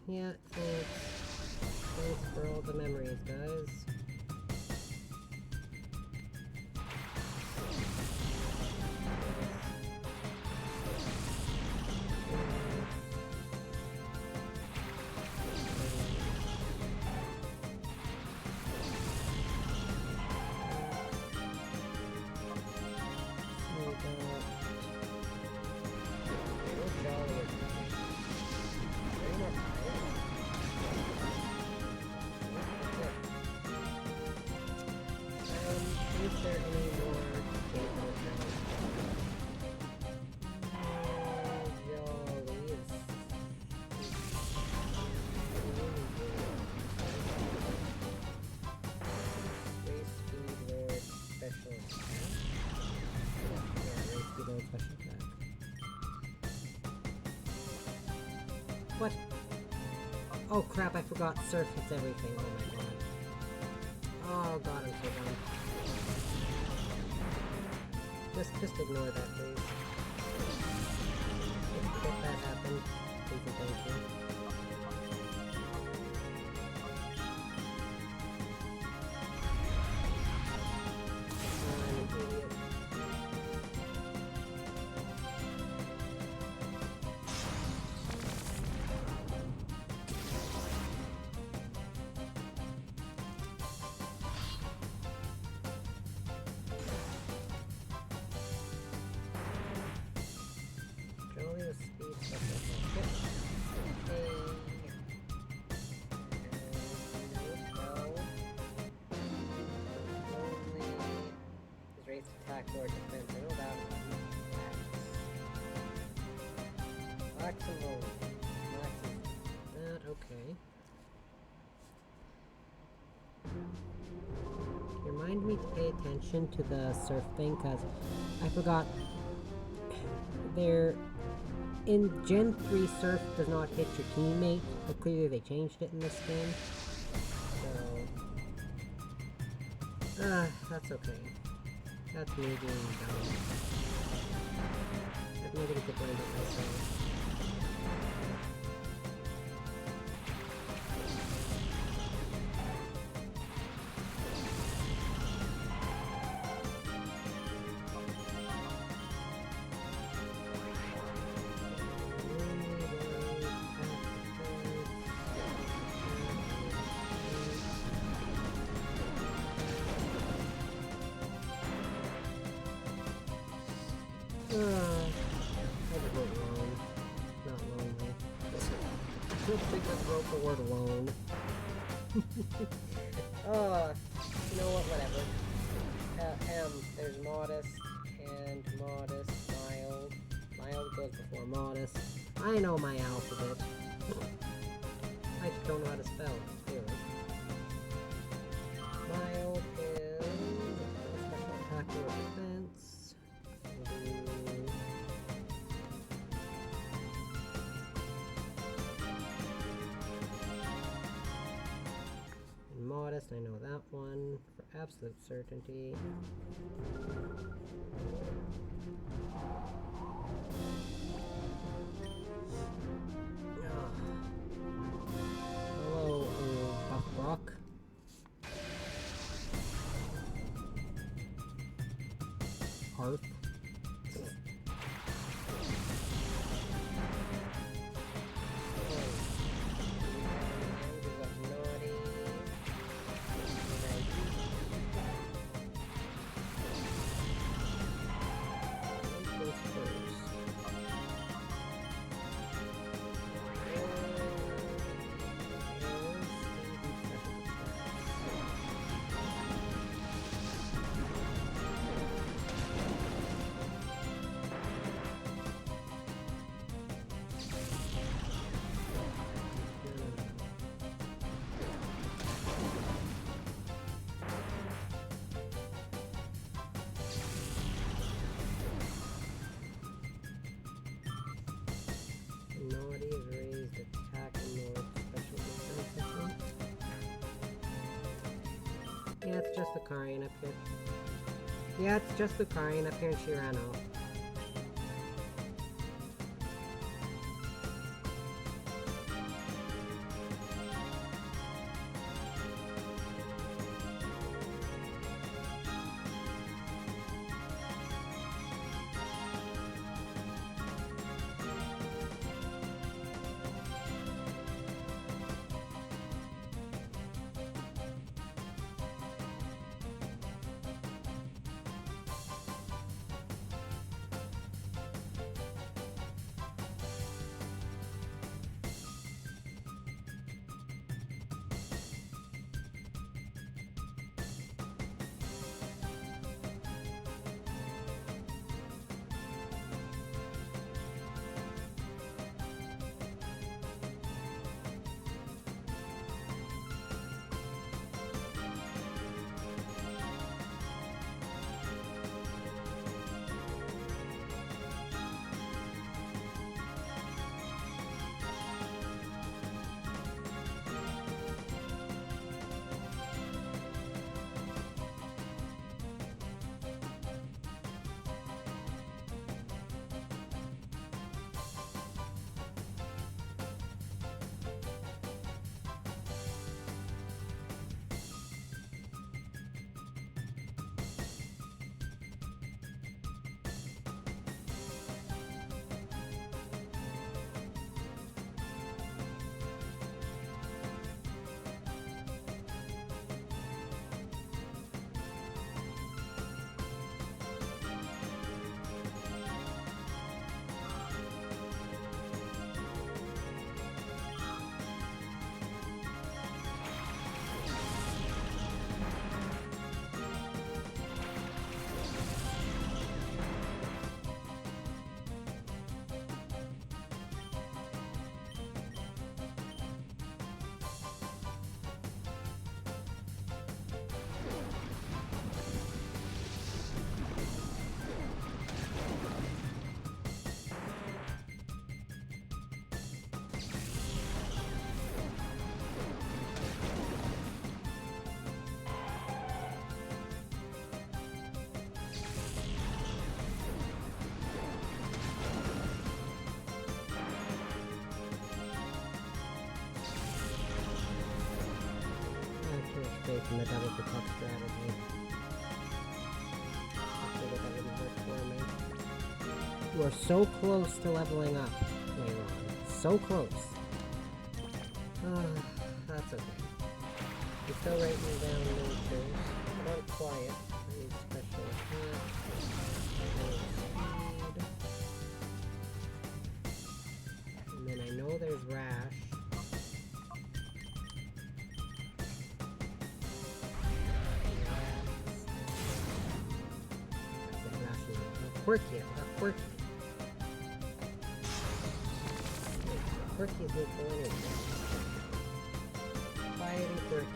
Yeah, thanks. Thanks for all the memories, guys. Is there any more gameplay now? Jolly is... Raise speed, lower special attack. Yeah, raise speed, lower special attack. What? Oh crap, I forgot surf hits everything. Oh my god. Oh god, I'm so dumb. Just ignore that, please. If that happened, please and thank you. I'm an idiot. Jolly with speed special attack. Only is raised attack or defense. I know that one. Max and roll. Max is that okay. Remind me to pay attention to the surf thing, cause I forgot there in Gen 3 surf does not hit your teammate, but clearly they changed it in this game. So that's okay. That's me being dumb. I have nobody to blame but myself. I just went wrong. Just because wrote the word alone. You know what, whatever. There's modest and modest, mild. Mild goes before modest. I know my alphabet. I just don't know how to spell it, clearly. Mild is special attack or defense. And modest, I know that one for absolute certainty. Hello, Buff Rock. Hearth. Naughty is raised attack and more special defense, I think. Yeah, it's just Lucarian up here. Yeah, it's just Lucarian up here and she ran off. From the double protect strategy. I figured that wouldn't work for me. You are so close to leveling up, Layron. So close. That's okay. You're still writing down miniatures. Not quiet. I need special attack. I need speed. And then I know there's Rash. Quirky, I forgot Quirky. Quirky's neutral anyway. Fighting Quirky.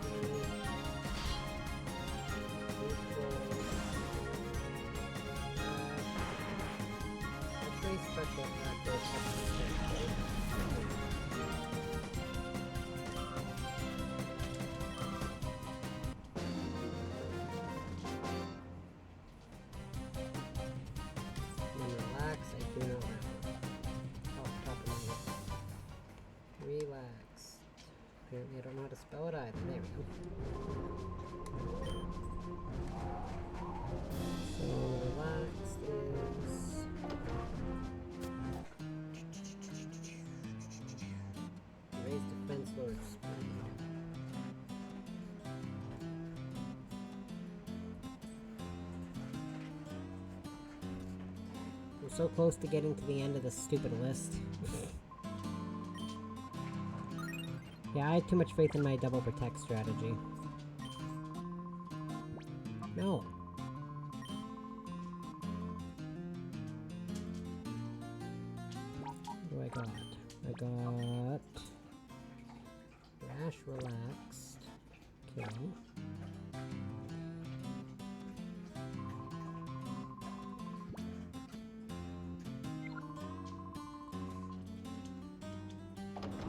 Neutral. I'll trade special attack or relax, I do not know. Off the top of my head. Relax. Apparently I don't know how to spell it either. There we go. So relaxed is... raise defense or speed. I'm so close to getting to the end of this stupid list. Yeah, I had too much faith in my double protect strategy. No. What do I got? I got... Rash relaxed. Okay.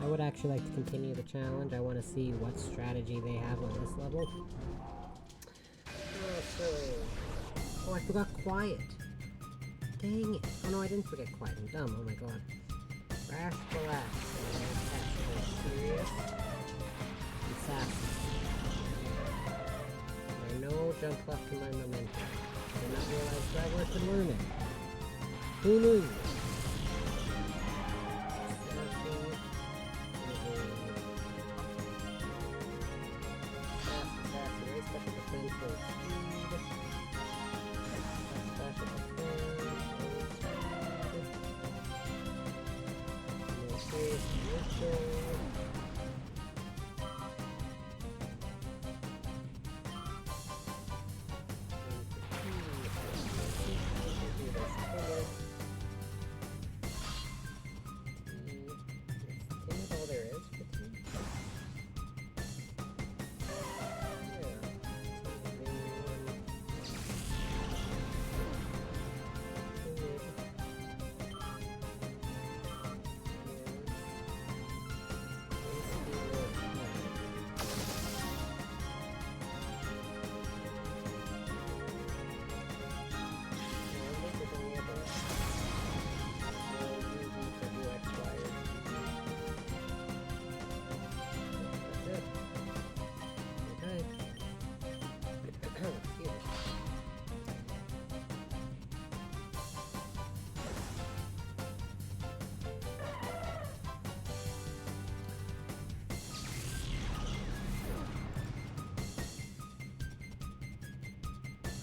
I would actually like to continue the challenge. I want to see what strategy they have on this level. Oh, silly. Oh, I forgot Quiet. Dang it. Oh no, I didn't forget Quiet. I'm dumb. Oh my god. Rash, relax. Serious. And sassy. There are no jump left in my memento. I did not realize Dragler could learn it. Who knew?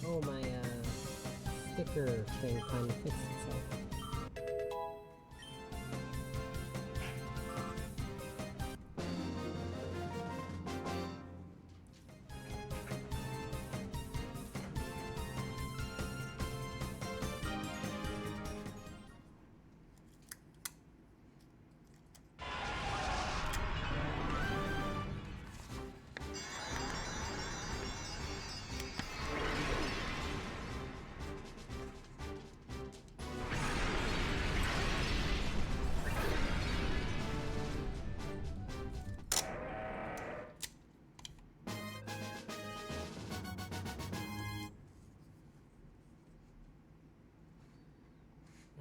Oh, my sticker thing finally fixed itself.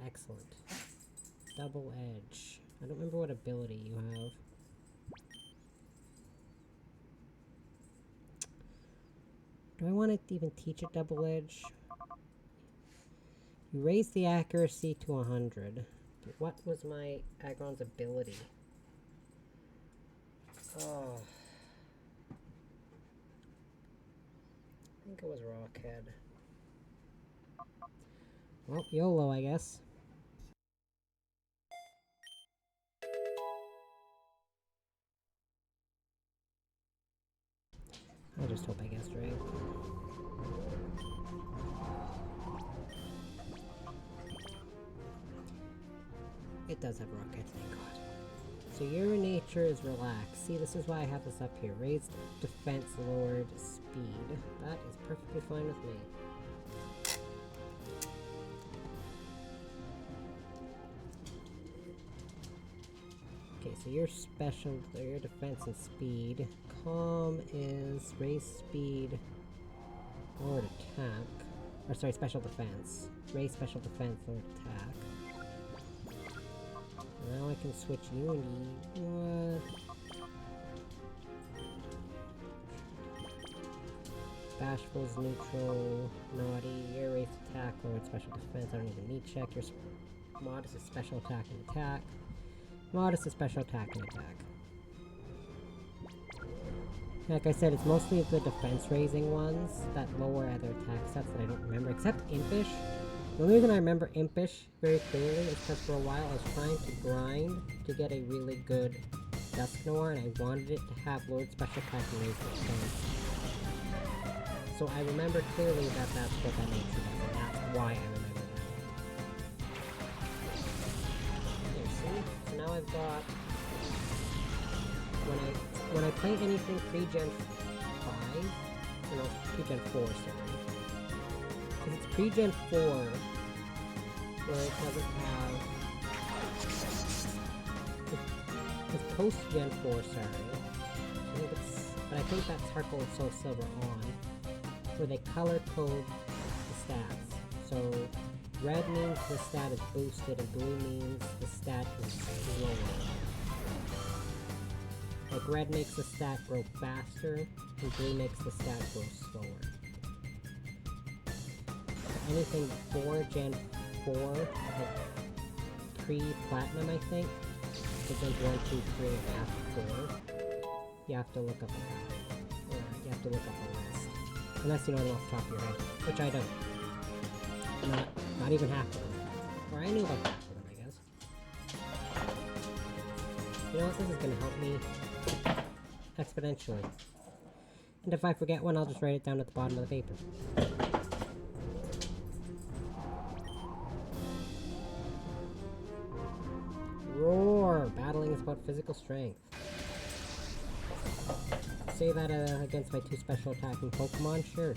Excellent. Double edge. I don't remember what ability you have. Do I want to even teach a double edge? You raise the accuracy to 100. But what was my Aggron's ability? Oh. I think it was Rockhead. Well, YOLO, I guess. I just hope I guessed right. It does have rockets, thank god. So your nature is relaxed. See, this is why I have this up here. Raised defense, lowered speed. That is perfectly fine with me. Okay, so your special, your defense and speed. Calm is raised speed, lowered attack. Or sorry, special defense. Raise special defense, lowered attack. Now I can switch unity. What? Bashful's neutral. Naughty. Your raised attack, lowered special defense. I don't even need check. Your modest is special attack and attack. Modest is special attack and attack. Like I said, it's mostly the defense raising ones that lower other attack stats that I don't remember, except Impish. The only reason I remember Impish very clearly is because for a while I was trying to grind to get a really good Dusk Noir, and I wanted it to have lowered special attack and raised defense. So I remember clearly that that's what that nature does, and that's why I remember that. There, see? So now I've got... When I play anything pre-Gen 5, no, pre-Gen 4, sorry. Because it's pre-Gen 4, where it doesn't have... It's post-Gen 4, sorry. But I think that's Heartgold and Soul Silver on, where they color code the stats. So, red means the stat is boosted, and blue means the stat is lower. Like, red makes the stat grow faster, and blue makes the stat grow slower. Anything before Gen 4, like pre-Platinum, I think, so Gen 1, 2, 3, and after 4, you have to look up a path. Or you have to look up a list. Unless you know them off the top of your head, which I don't. Not even half of them. Or I knew about half of them, I guess. You know what, this is gonna help me exponentially. And if I forget one, I'll just write it down at the bottom of the paper. Roar! Battling is about physical strength. Say that against my 2 special attacking Pokemon? Sure.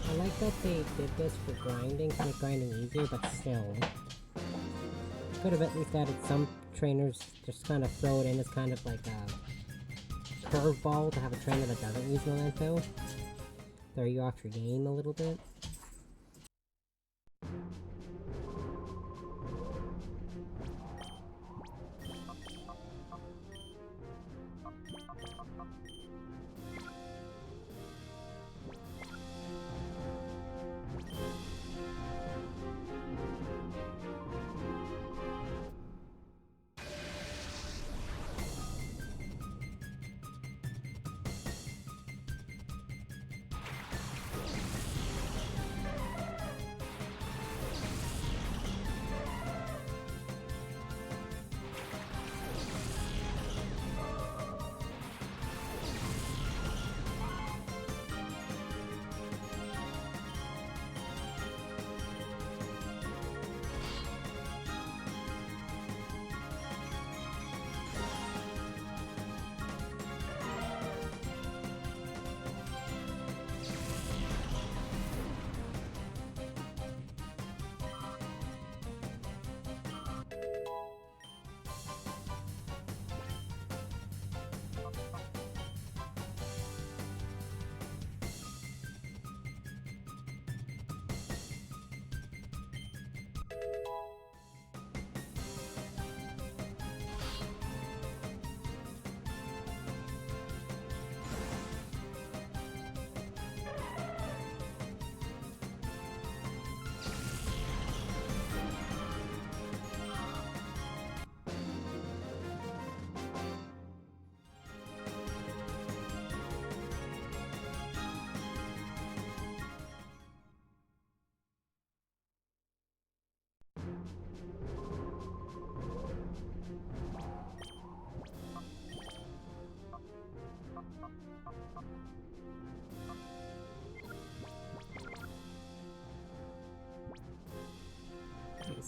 I like that they did this for grinding, to make grinding easier, but still. Could have at least added some trainers, just kind of throw it in as kind of like a curveball to have a trainer that doesn't use memento. Throw you off your game a little bit.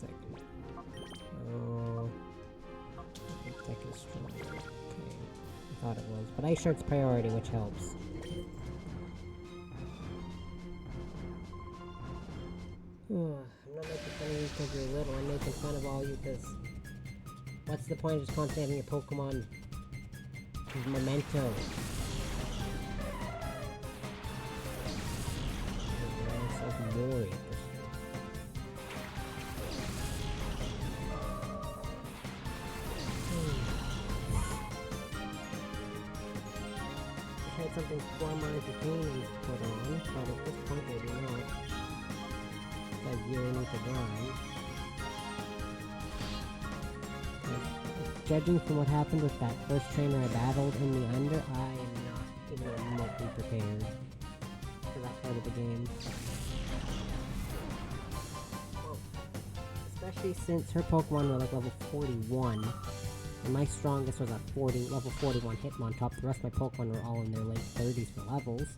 second. Oh, tech is stronger. Okay, I thought it was, but Ice Shard's priority, which helps. I'm not making fun of you because you're little. I'm making fun of all you because what's the point of just constantly having your Pokemon with memento? Mori at this I tried something far more entertaining to put on, but at this point I do not. I really need to grind. Judging from what happened with that first trainer I battled in the Under, I am not even remotely prepared for that part of the game. Especially since her Pokemon were like level 41, and my strongest was at level 41 Hitmontop. The rest of my Pokemon were all in their late 30s for levels.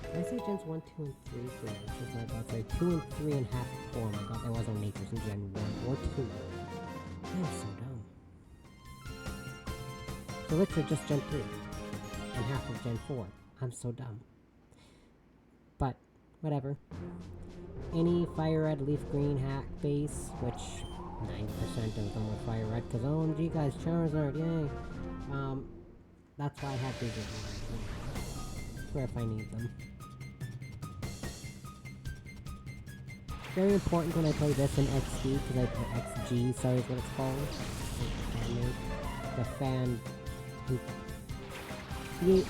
Did I say Gens 1, 2, and 3 for Nature's my god, sorry, 2 and 3 and half 4. Oh my god, there was no Nature's in Gen 1 or 2. I am so dumb. So literally just Gen 3. And half of Gen 4. I'm so dumb. But, whatever. Any Fire Red, Leaf Green hack base, which 90% of them are Fire Red, because OMG guys, Charizard, yay! That's why I have these for if I need them. Very important when I play this in XD, because XG, sorry is what it's called. The fan... The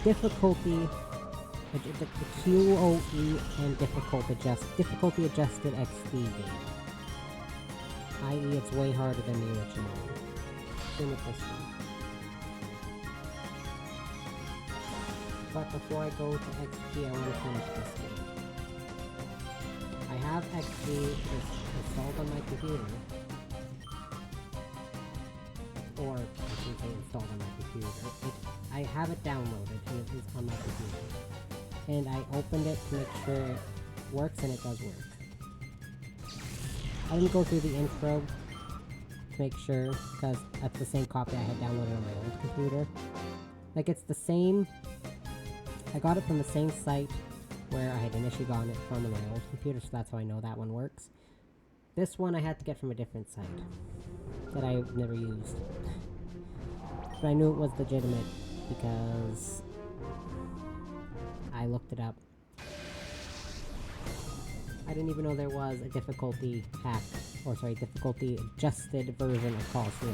difficulty, the QOE and difficulty adjusted XD game. I.e. it's way harder than the original. Same with this one. But before I go to XG, I want to finish this game. I have XG installed on my computer. Or, I shouldn't say installed on my computer. I have it downloaded, and it is on my computer. And I opened it to make sure it works, and it does work. I didn't go through the intro to make sure, because that's the same copy I had downloaded on my old computer. Like, it's the same... I got it from the same site where I had initially gotten it from on my old computer, so that's how I know that one works. This one I had to get from a different site that I've never used. But I knew it was legitimate because I looked it up. I didn't even know there was a difficulty hack, or sorry, difficulty adjusted version of Colosseum.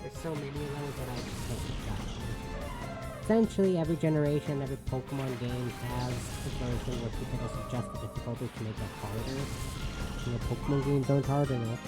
There's so many of those that I just don't know. Essentially, every generation, every Pokemon game has a version where people just adjust the difficulty to make it harder. And the Pokemon games aren't hard enough.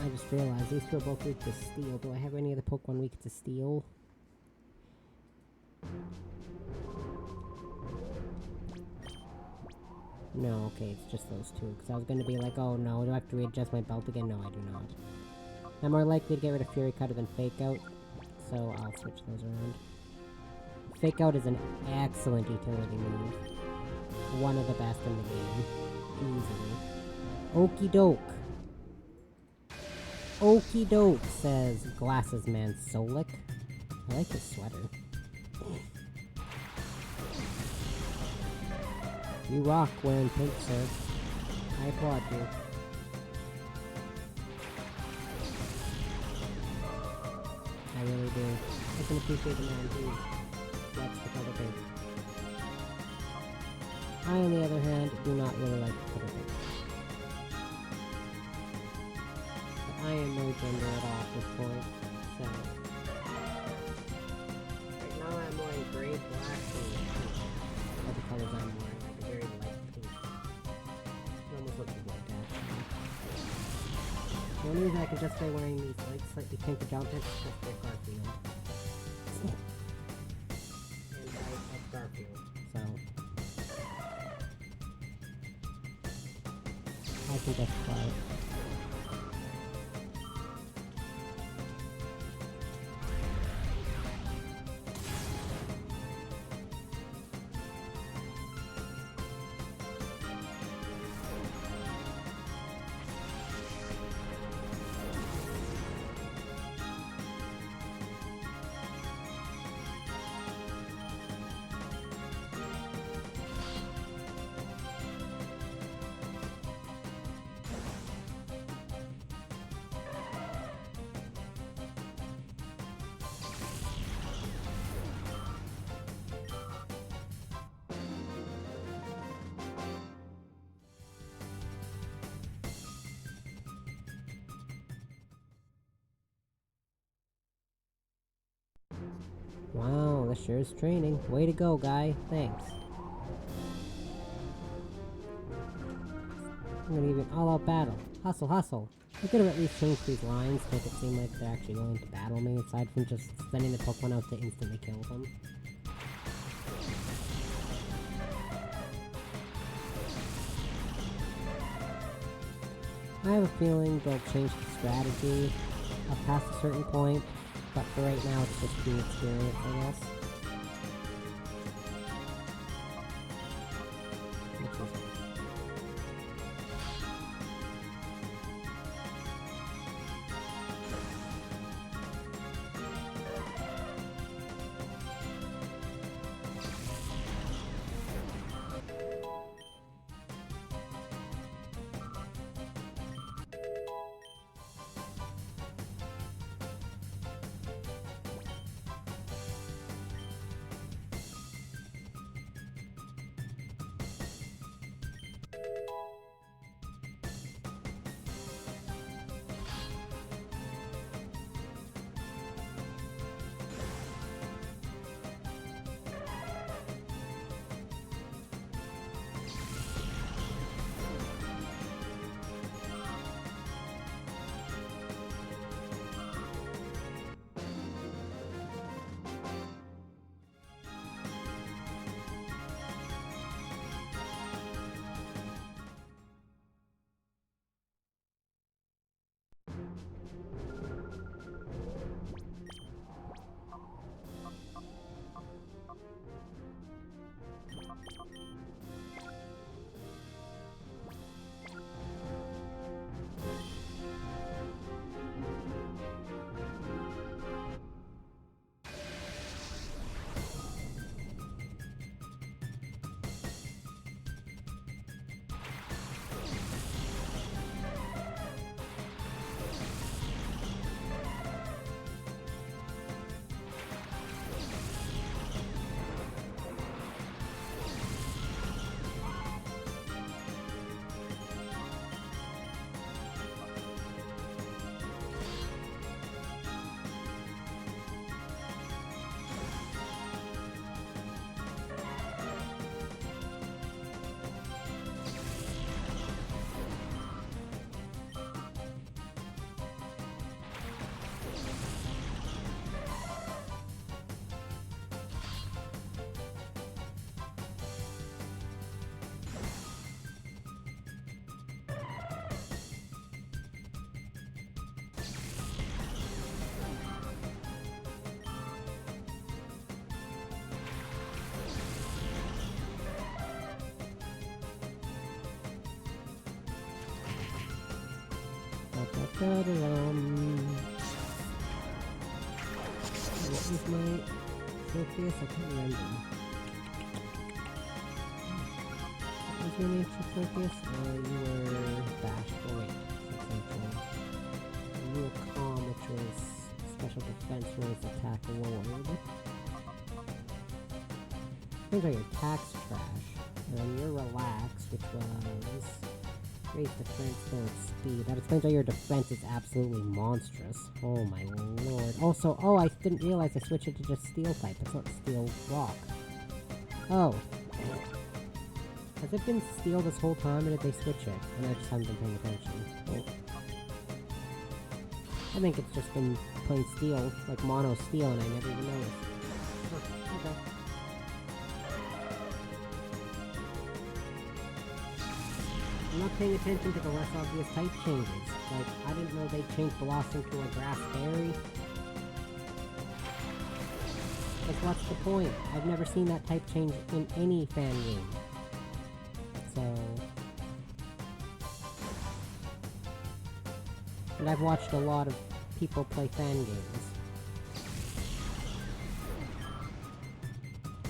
I just realized these two are both weak to steel. Do I have any other Pokemon weak to steel? No, okay, it's just those two. Because I was going to be like, oh no, do I have to readjust my belt again? No, I do not. I'm more likely to get rid of Fury Cutter than Fake Out, so I'll switch those around. Fake Out is an excellent utility move. One of the best in the game. Easily. Okie doke. Okie doke, says Glasses Man Solik. I like his sweater. You rock wearing pink, sir. I applaud you. I really do. I can appreciate the man who likes the color pink. I, on the other hand, do not really like the color pink. But I am no gender at all at this point, so... Right now I'm wearing gray, black, and pink. All the colors I'm wearing, like a very light pink. It almost looks like that. The only reason I can justify wearing these like slightly pink pajamas is just for Garfield. And I love Garfield, so I can justify it. Wow, this sure is training. Way to go, guy. Thanks. I'm gonna give you an all-out battle. Hustle, hustle. I could have at least changed these lines to make it seem like they're actually going to battle me, aside from just sending the Pokemon out to instantly kill them. I have a feeling they'll change the strategy up past a certain point, but for right now it's just the experience, I guess. Which is What was my Tropius? I can't remember. What was your nature, Tropius? You were bashful. Wait, that's not true. You were calm, which was special defense raise attack lowered. Things like your attack's trash. And then your relax, which was raise defense, don't speed. That explains why your defense is absolutely monstrous. Oh my lord. Also, oh, I didn't realize I switched it to just steel type. It's not steel rock. Oh. Has it been steel this whole time, or did they switch it? And I just haven't been paying attention. Oh. I think it's just been plain steel, like mono steel, and I never even noticed. Huh, okay. I'm not paying attention to the less obvious type changes. Like, I didn't know they changed Blossom to a grass berry. Like, what's the point? I've never seen that type change in any fan game. So... And I've watched a lot of people play fan games.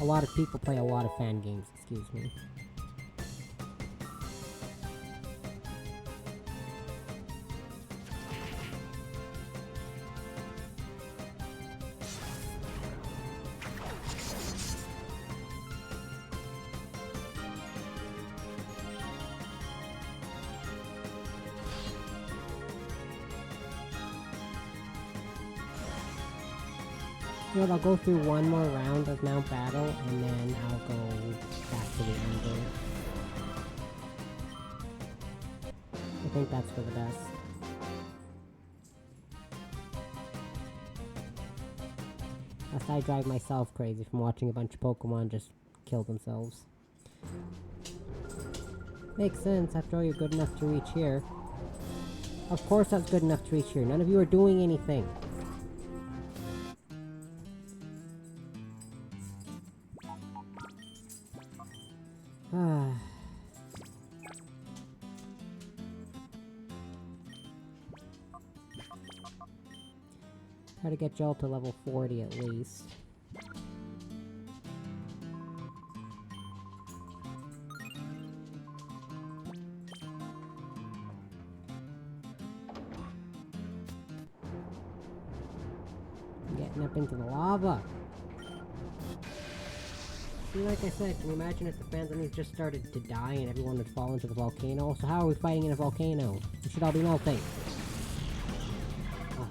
A lot of people play a lot of fan games, excuse me. You know what, I'll go through one more round of Mount Battle, and then I'll go back to the ending. I think that's for the best. Lest I drive myself crazy from watching a bunch of Pokemon just kill themselves. Makes sense, after all you're good enough to reach here. Of course that's good enough to reach here, none of you are doing anything. Try to get Joel to level 40 at least. I'm getting up into the lava. See, like I said, can you imagine if the fans on these just started to die and everyone would fall into the volcano? So how are we fighting in a volcano? We should all be melting. Oh.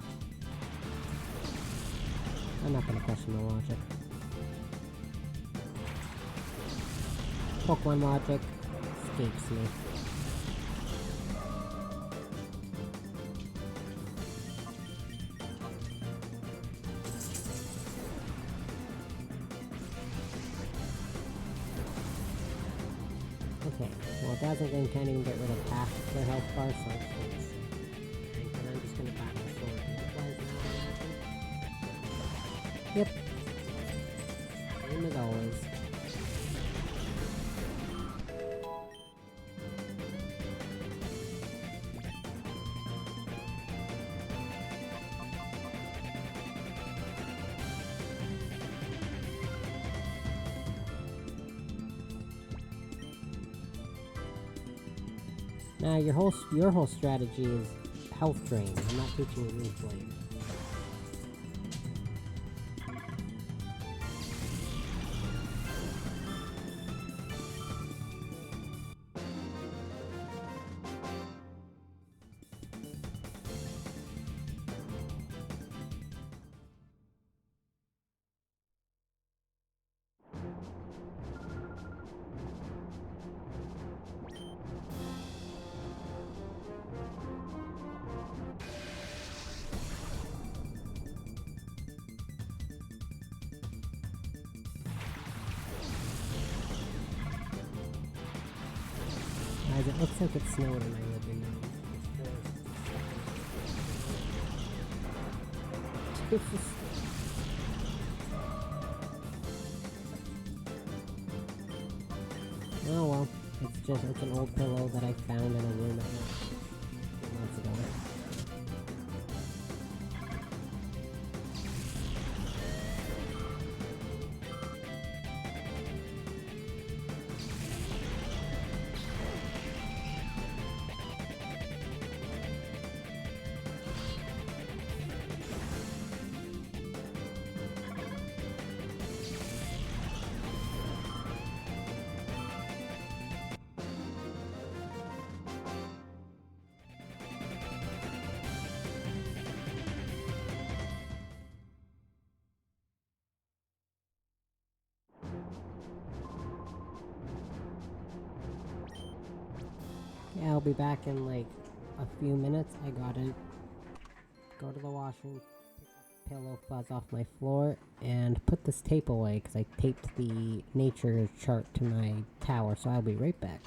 I'm not gonna question the logic. Pokemon logic escapes me. Okay, well Dazzling can't even get rid of half of their health bar, so it's... And I'm just gonna battle Sword. Yep. Same as always. Now your whole strategy is health drain. I'm not teaching you Reflame. Guys, it looks like it's snowing in my living room. Oh well, it's an old pillow that I found in a room at months ago. Yeah, I'll be back in like a few minutes. I gotta go to the washroom, pick up pillow fuzz off my floor, and put this tape away because I taped the nature chart to my tower, so I'll be right back.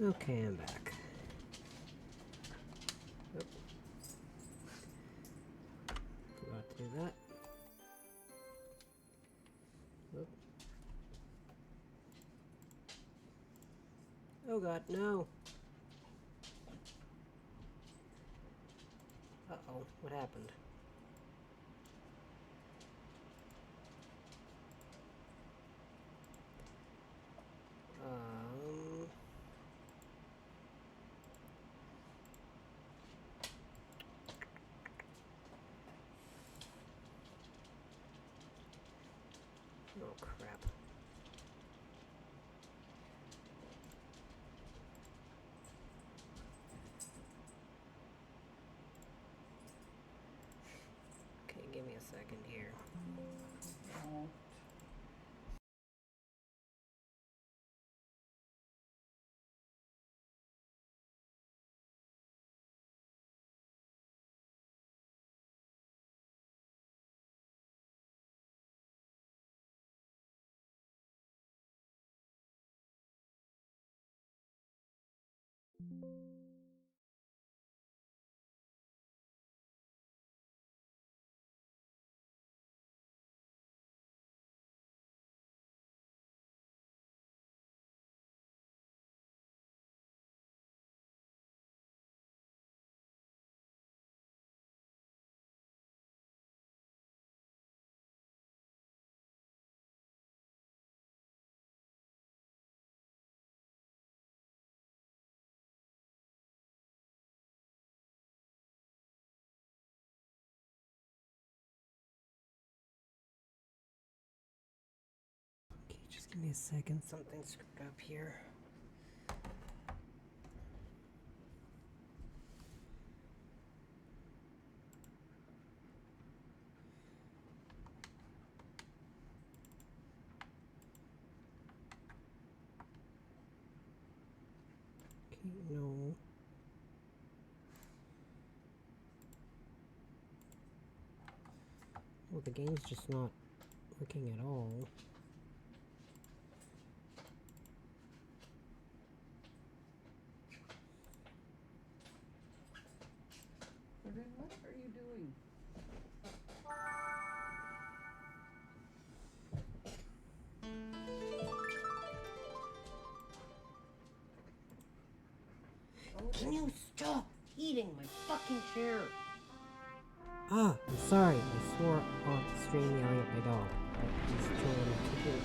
Okay, I'm back. Oop. Forgot to do that. Oop. Oh god, no! Uh-oh, what happened? Um... Oh crap. Give me a second, something's screwed up here. Okay, no. Well, the game's just not working at all. But then what are you doing? Can you stop eating my fucking chair? Ah, I'm sorry. I swore on stream yelling at my dog, but he's trying to do it.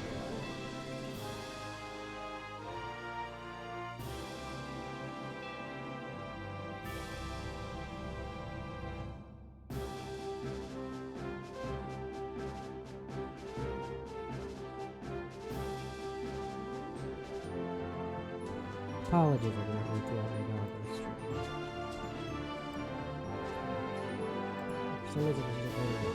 Apologies if I'm not with you on my dog on stream. For some reason, it's just going to be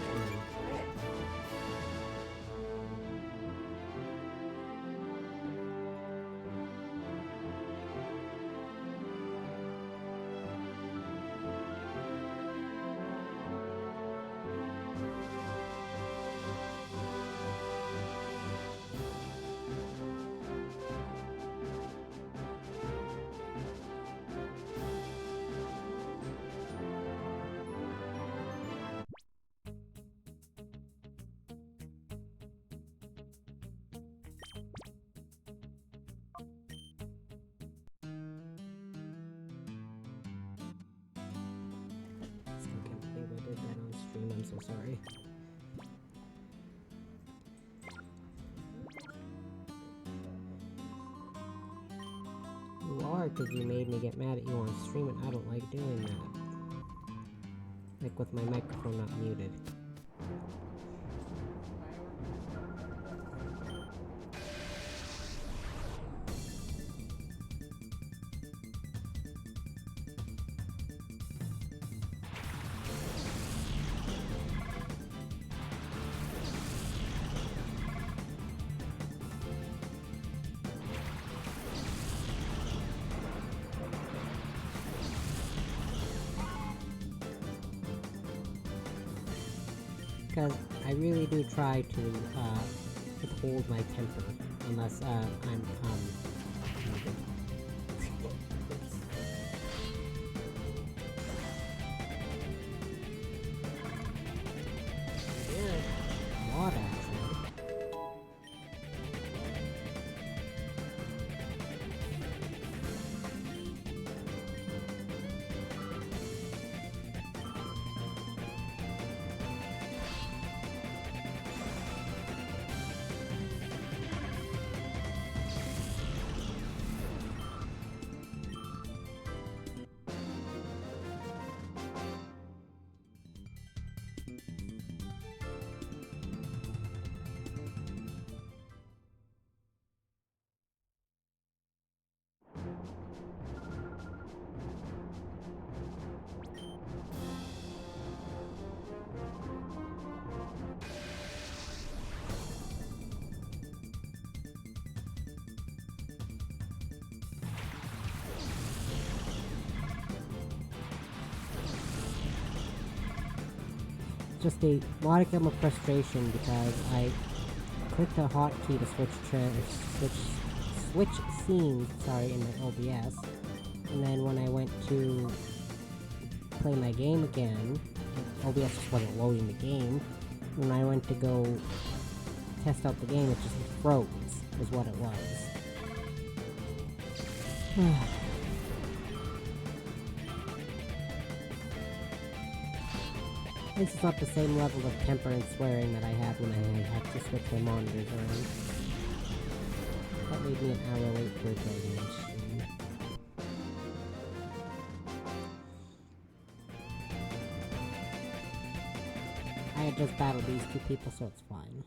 Still can't believe I did that on stream. I'm so sorry. You are, because you made me get mad at you on stream, and I don't like doing that. Like with my microphone not muted. Because I really do try to withhold my temper, unless I'm muted. Yeah, a lot actually. Just a modicum of frustration because I clicked a hotkey to switch scenes, sorry, in my OBS, and then when I went to play my game again, OBS just wasn't loading the game. When I went to go test out the game, it just froze, was what it was. This is not the same level of temper and swearing that I had when I had to switch my monitors around. That made me an hour late for a Dragon Age stream. I had just battled these two people, so it's fine.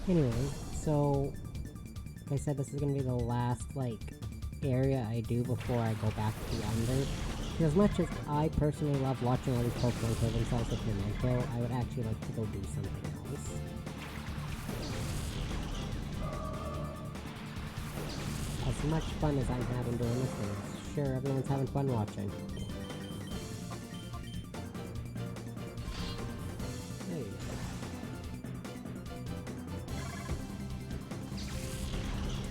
Anyway, so like I said, this is gonna be the last like area I do before I go back to the under. As much as I personally love watching all these Pokemon kill themselves with memento, I would actually like to go do something else. As much fun as I'm having doing this, and sure, everyone's having fun watching. There you go.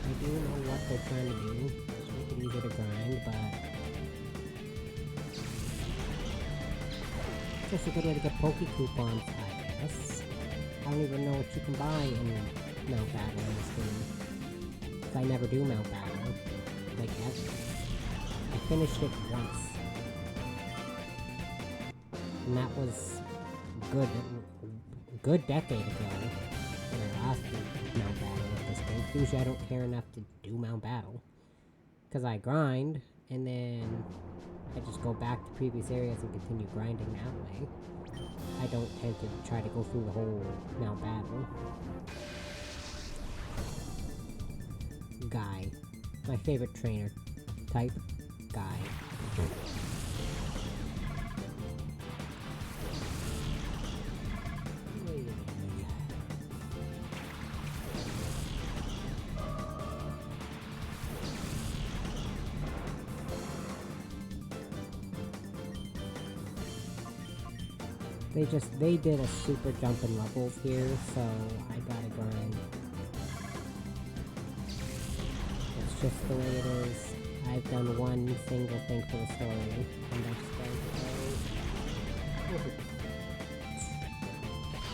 I do know what they're trying to do. Just make it easier to grind, but it's just a good way to get Poke coupons, I guess. I don't even know what you can buy in Mount Battle in this game. Because I never do Mount Battle. Like, ever. I finished it once. And that was good decade ago when I last did Mount Battle with this game. Usually I don't care enough to do Mount Battle. Because I grind, and then I just go back to previous areas and continue grinding that way. I don't tend to try to go through the whole Mount Battle. Guy. My favorite trainer type. Guy. They did a super jump in levels here, so I gotta grind. It's just the way it is. I've done one single thing for the story, and I've spent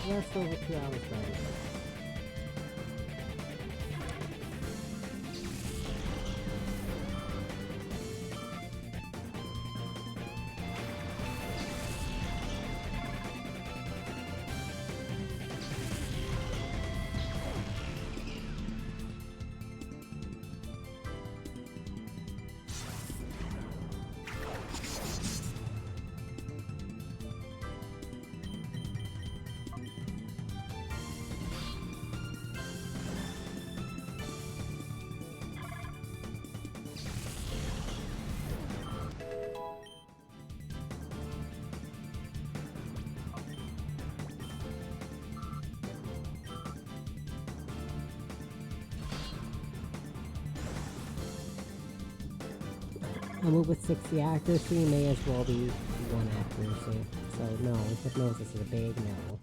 just over 2 hours grinding. A move with 60 accuracy may as well be 1 accuracy. So no, Hypnosis is a big no.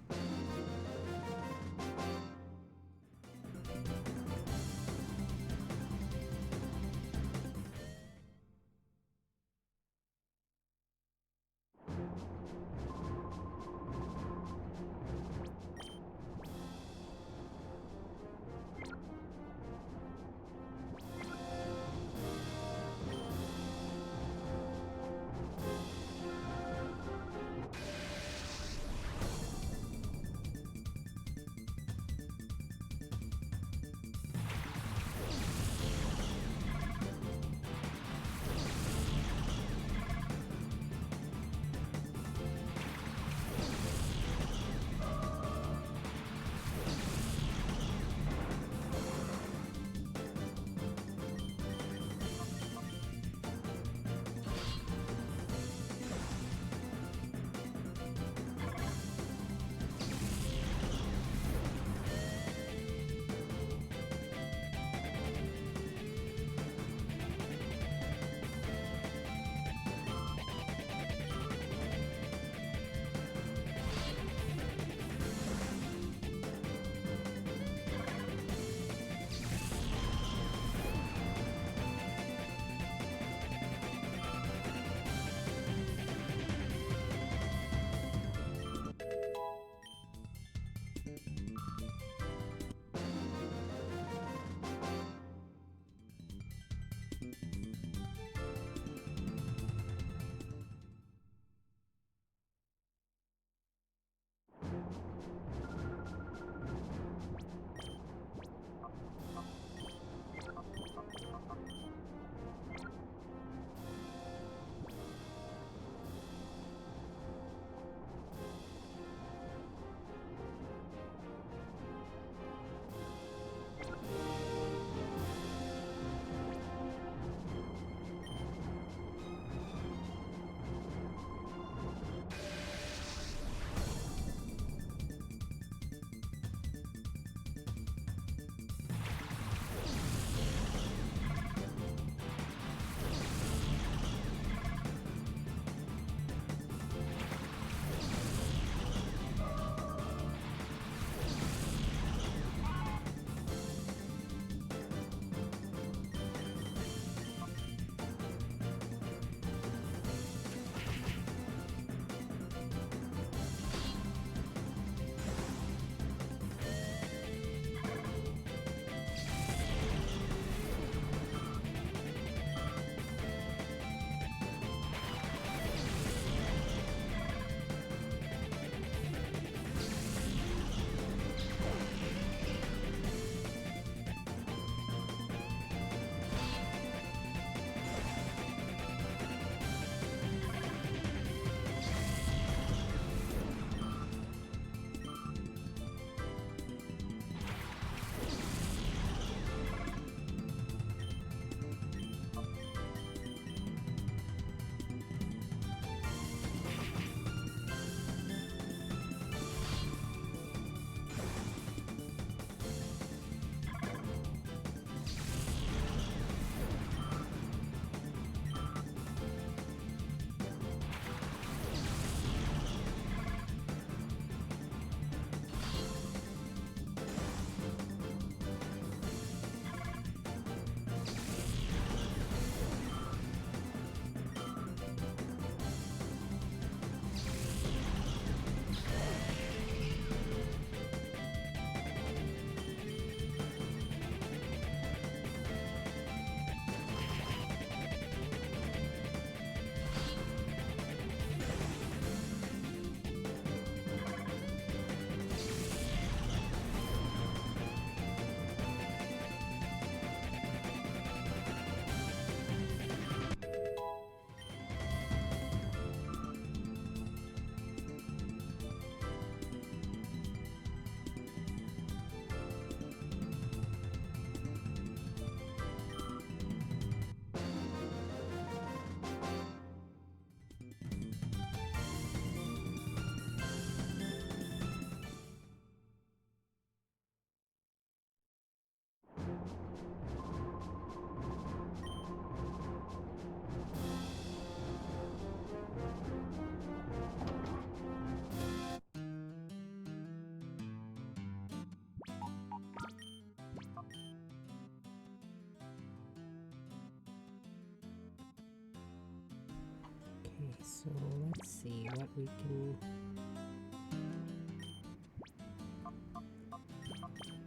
So let's see what we can...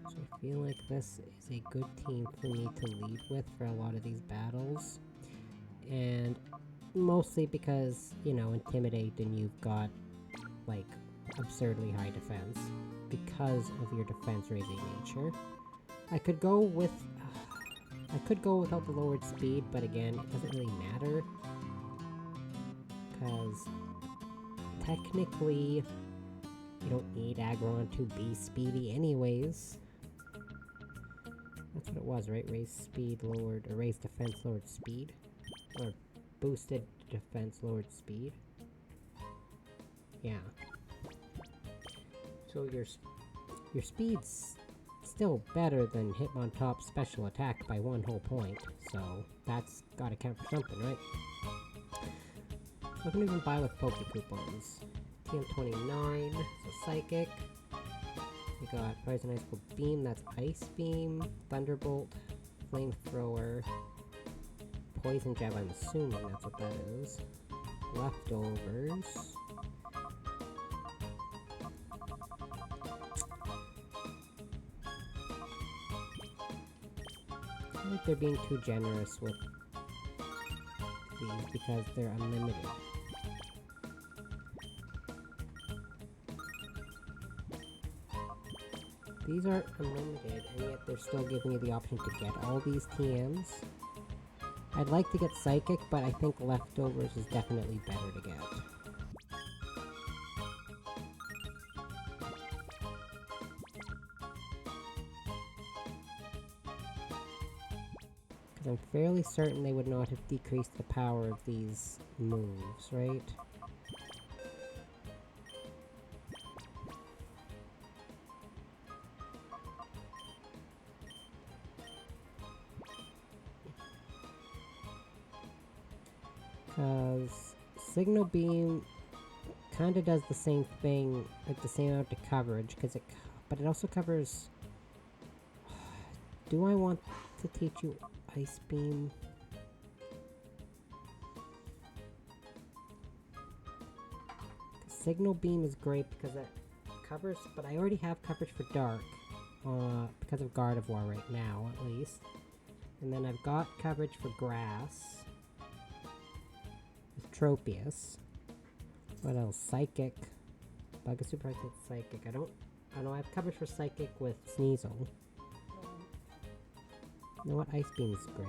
So I feel like this is a good team for me to lead with for a lot of these battles. And mostly because, you know, Intimidate and you've got, like, absurdly high defense because of your defense raising nature. I could go with... I could go without the lowered speed, but again, it doesn't really matter. Because technically, you don't need Aggron to be speedy anyways. That's what it was, right? Raise speed, lowered, or raise defense, lowered speed? Or boosted defense, lowered speed? Yeah. So your speed's still better than Hitmontop's special attack by 1 whole point, so that's gotta count for something, right? So I can even buy with Poke Coupons. TM29, so Psychic. We got Poison Ice Cold Beam, that's Ice Beam, Thunderbolt, Flamethrower, Poison Jab, I'm assuming that's what that is. Leftovers. I feel like they're being too generous with these because they're unlimited. These are unlimited, and yet they're still giving you the option to get all these TMs. I'd like to get Psychic, but I think Leftovers is definitely better to get. Because I'm fairly certain they would not have decreased the power of these moves, right? Because Signal Beam kind of does the same thing, like the same amount of coverage, but it also covers... Do I want to teach you Ice Beam? Signal Beam is great because it covers, but I already have coverage for Dark, because of Gardevoir right now, at least. And then I've got coverage for Grass. Tropius. What else? Psychic. Bug is super Psychic. I don't know. I have coverage for Psychic with Sneasel. You know what? Ice Beam is great.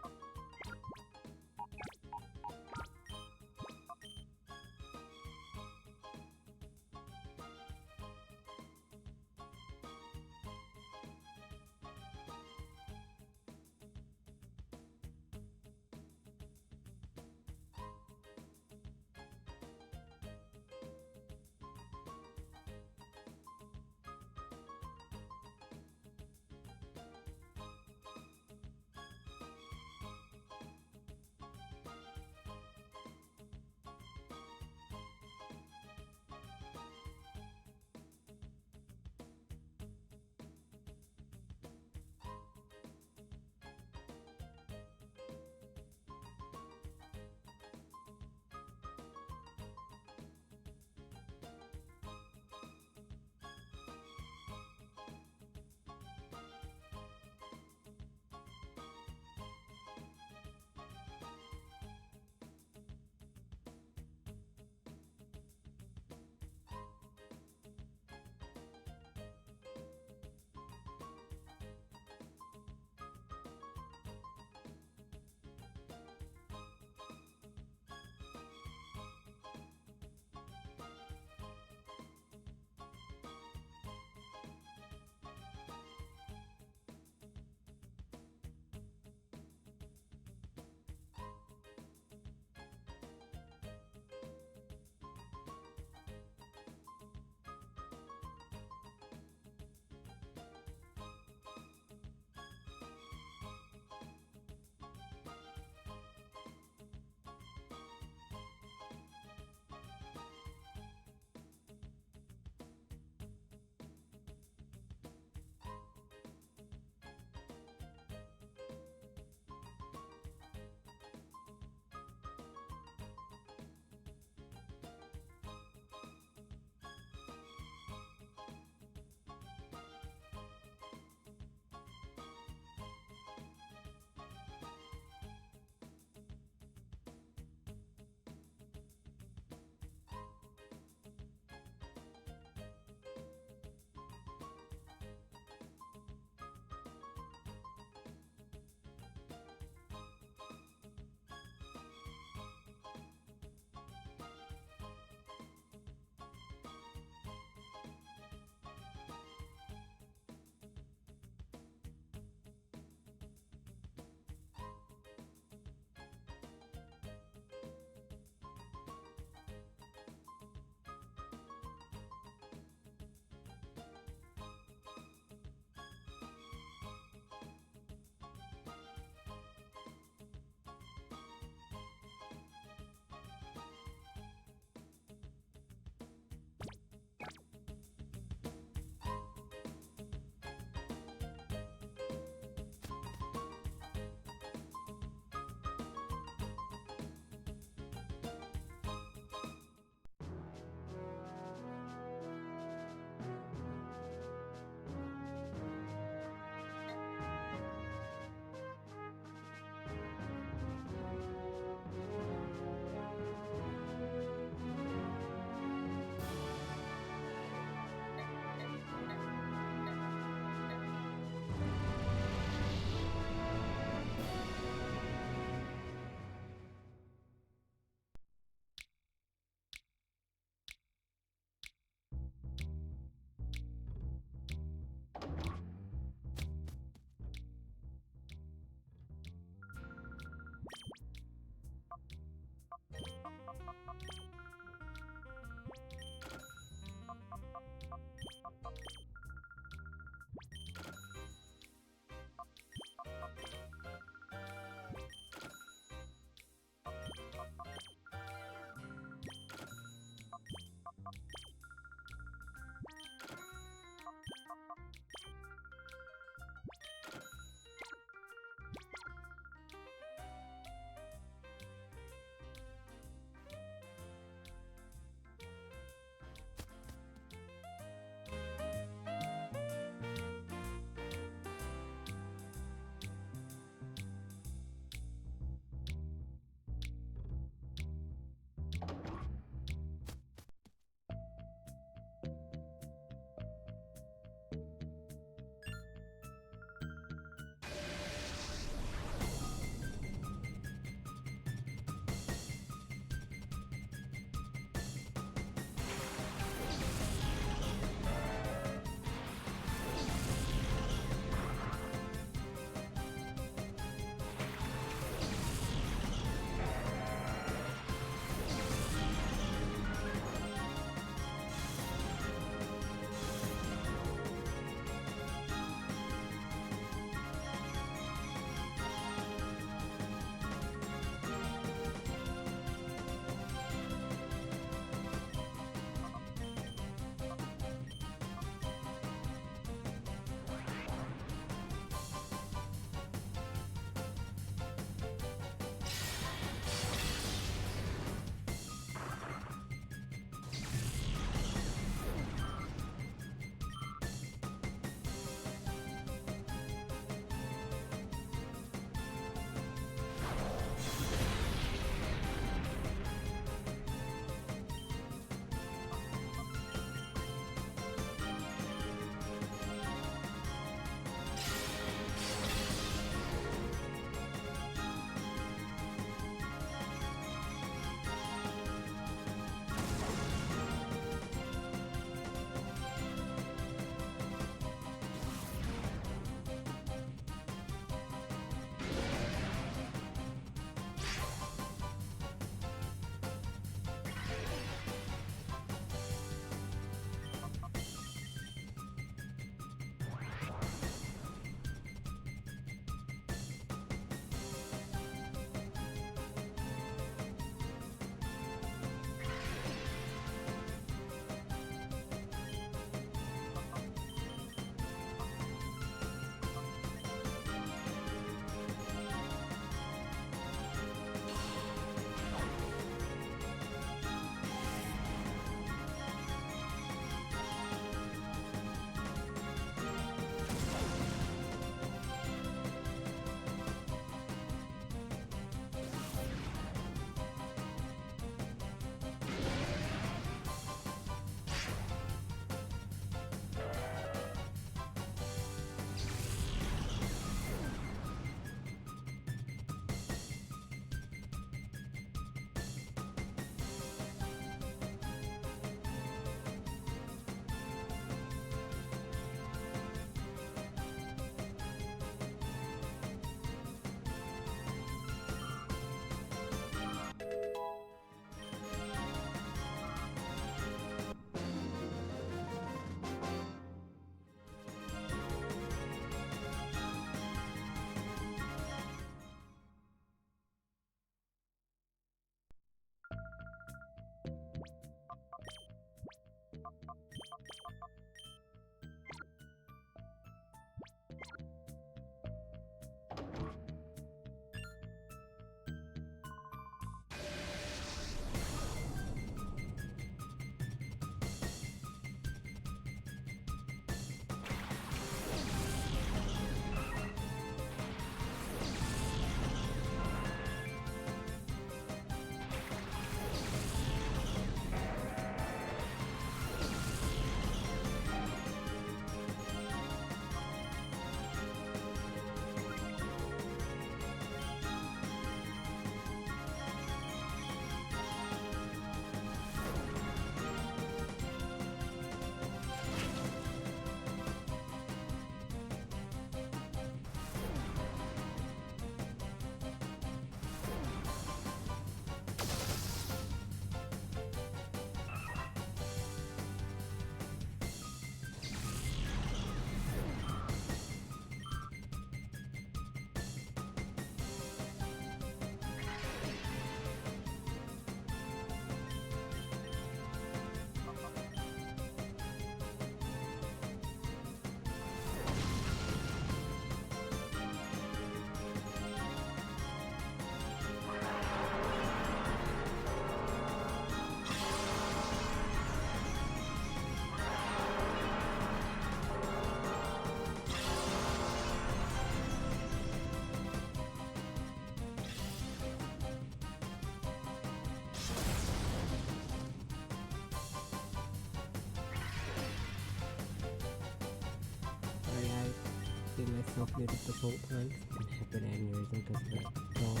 keeping myself muted this whole time. I've had an aneurysm because of that dog.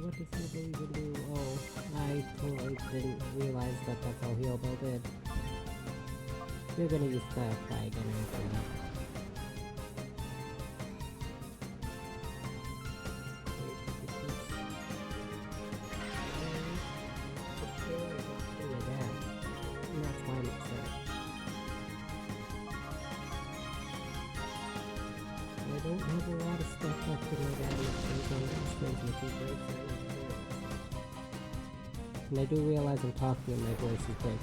What does heal even do? Oh, I totally didn't realize that that's all heal bell did. We're gonna use the fly again after that. I don't have a lot of stuff left in my bag. And I do realize I'm talking and my voice is breaking.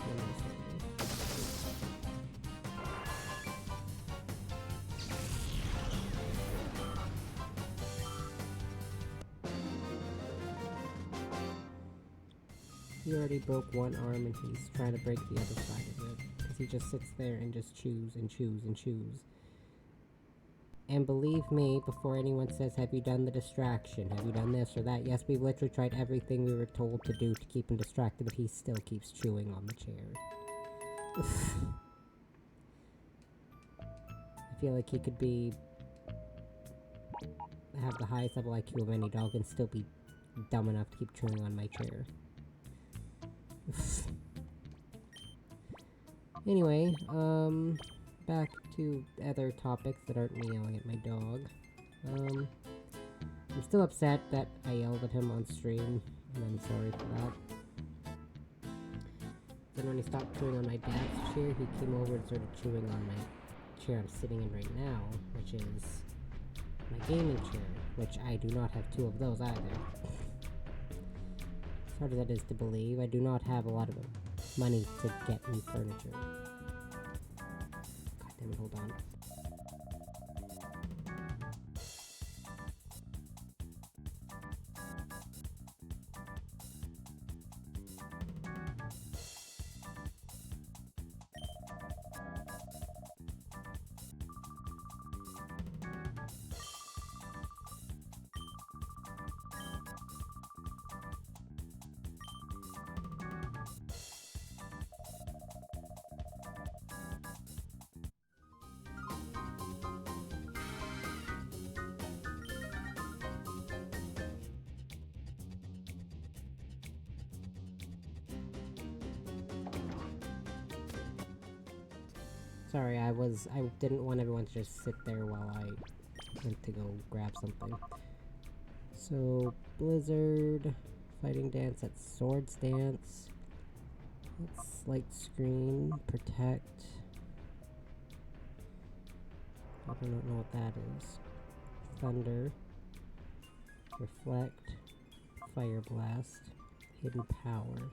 He already broke one arm and he's trying to break the other side of it. Because he just sits there and just chews and chews and chews. And believe me, before anyone says, have you done the distraction? Have you done this or that? Yes, we've literally tried everything we were told to do to keep him distracted, but he still keeps chewing on the chair. I feel like he could have the highest level IQ of any dog and still be dumb enough to keep chewing on my chair. Anyway, back to other topics that aren't me yelling at my dog. I'm still upset that I yelled at him on stream, and I'm sorry for that. Then when he stopped chewing on my dad's chair, he came over and started chewing on my chair I'm sitting in right now, which is my gaming chair, which I do not have two of those either. As hard as that is to believe, I do not have a lot of money to get new furniture. God damn it, hold on. Sorry, I didn't want everyone to just sit there while I went to go grab something. So, Blizzard, Fighting Dance, that's Swords Dance, that's Light Screen, Protect, I do not know what that is, Thunder, Reflect, Fire Blast, Hidden Power.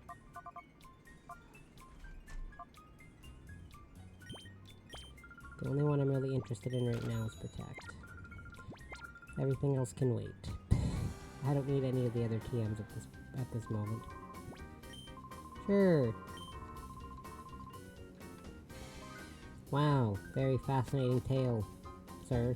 The only one I'm really interested in right now is Protect. Everything else can wait. I don't need any of the other TMs at this moment. Sure. Wow, very fascinating tale, sir.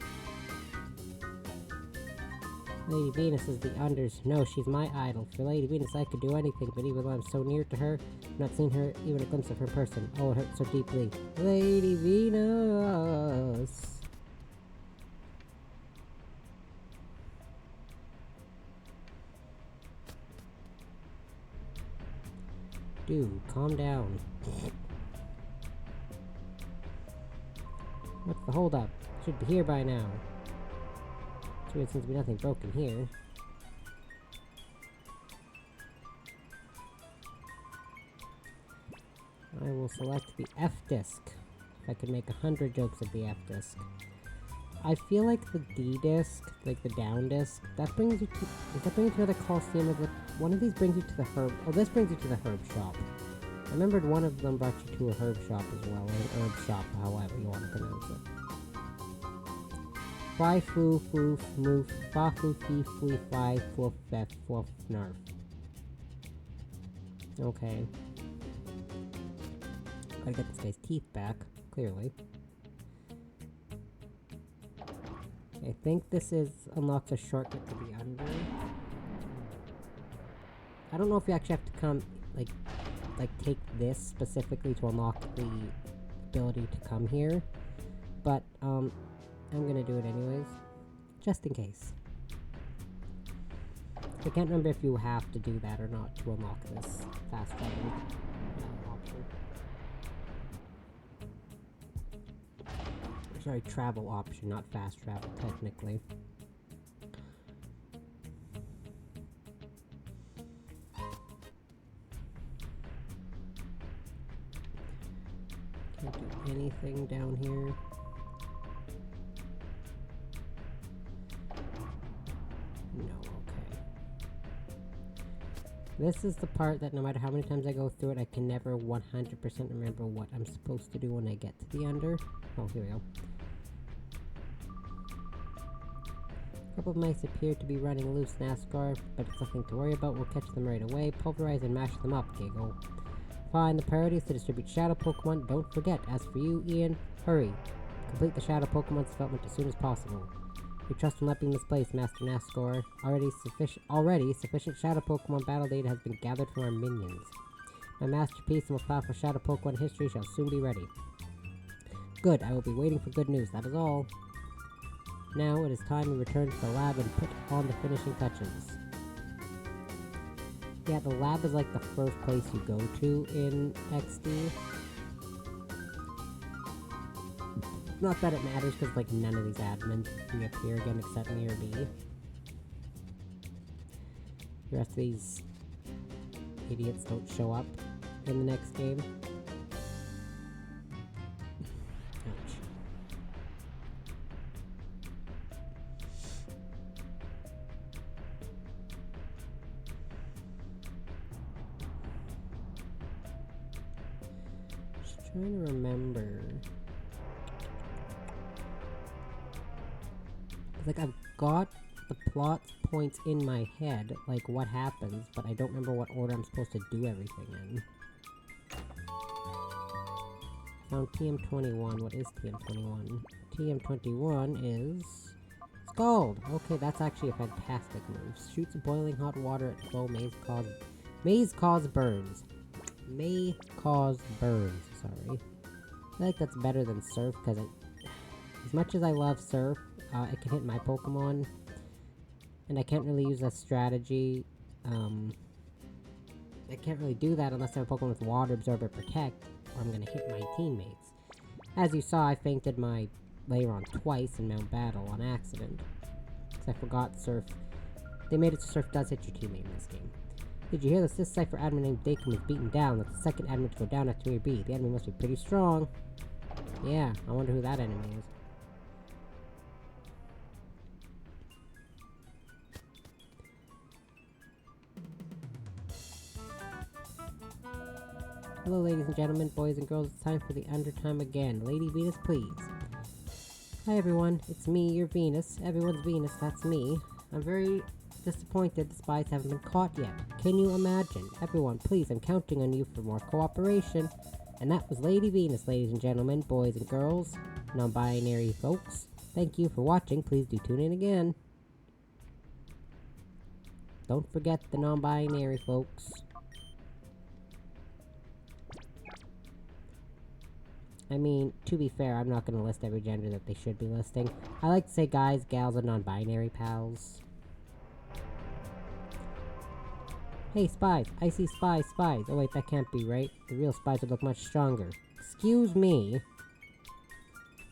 Lady Venus is the unders. No, she's my idol. For Lady Venus, I could do anything, but even though I'm so near to her, I've not seen her, even a glimpse of her person. Oh, it hurts so deeply. Lady Venus! Dude, calm down. What's the holdup? Should be here by now. There seems to be nothing broken here. I will select the F disc. If I could make 100 jokes of the F disc. I feel like the D disc, like the down disc, that brings you to. Does that bring you to the Colosseum? Or one of these brings you to the herb. Oh, this brings you to the herb shop. I remembered one of them brought you to a herb shop as well, or an herb shop, however you want to pronounce it. Fly foo foo moof fa foo fee flee fly foof fef foof nerf. Okay. Gotta get this guy's teeth back, clearly. I think this unlocks a shortcut to the under. I don't know if you actually have to come, like take this specifically to unlock the ability to come here. but, I'm gonna do it anyways. Just in case. I can't remember if you have to do that or not to unlock this fast travel option. Sorry, travel option, not fast travel, technically. Can't do anything down here. No, okay. This is the part that no matter how many times I go through it, I can never 100% remember what I'm supposed to do when I get to the under. Oh, here we go. A couple of mice appear to be running loose, NASCAR, but it's nothing to worry about. We'll catch them right away, pulverize and mash them up, Giggle. Fine, the priority is to distribute Shadow Pokemon. Don't forget, as for you, Ian, hurry. Complete the Shadow Pokemon's development as soon as possible. We trust will not be misplaced, Master NASCAR. Already sufficient Shadow Pokemon battle data has been gathered from our minions. My masterpiece and most powerful Shadow Pokemon history shall soon be ready. Good, I will be waiting for good news, that is all. Now it is time we return to the lab and put on the finishing touches. Yeah, the lab is like the first place you go to in XD. Not that it matters, because like none of these admins reappear again except me or B. The rest of these idiots don't show up in the next game. Ouch. Just trying to remember. Like, I've got the plot points in my head, like what happens, but I don't remember what order I'm supposed to do everything in. Found TM21. What is TM21? TM21 is... Scald! Okay, that's actually a fantastic move. Shoots boiling hot water at flow, may cause burns. May cause burns, sorry. I feel like that's better than Surf, because as much as I love Surf, it can hit my Pokemon, and I can't really use that strategy. I can't really do that unless I have a Pokemon with Water Absorb or Protect, or I'm gonna hit my teammates. As you saw, I fainted my Lairon twice in Mount Battle on accident, because I forgot Surf. They made it so Surf does hit your teammate in this game. Did you hear this? This Cypher admin named Dakin was beaten down. That's the second admin to go down after me or B. The enemy must be pretty strong. Yeah, I wonder who that enemy is. Hello, ladies and gentlemen, boys and girls. It's time for the undertime again. Lady Venus, please. Hi, everyone. It's me, your Venus. Everyone's Venus. That's me. I'm very disappointed the spies haven't been caught yet. Can you imagine? Everyone, please, I'm counting on you for more cooperation. And that was Lady Venus, ladies and gentlemen, boys and girls, non-binary folks. Thank you for watching. Please do tune in again. Don't forget the non-binary folks. I mean, to be fair, I'm not going to list every gender that they should be listing. I like to say guys, gals, and non-binary pals. Hey, spies! I see spies, spies! Oh wait, that can't be right. The real spies would look much stronger. Excuse me!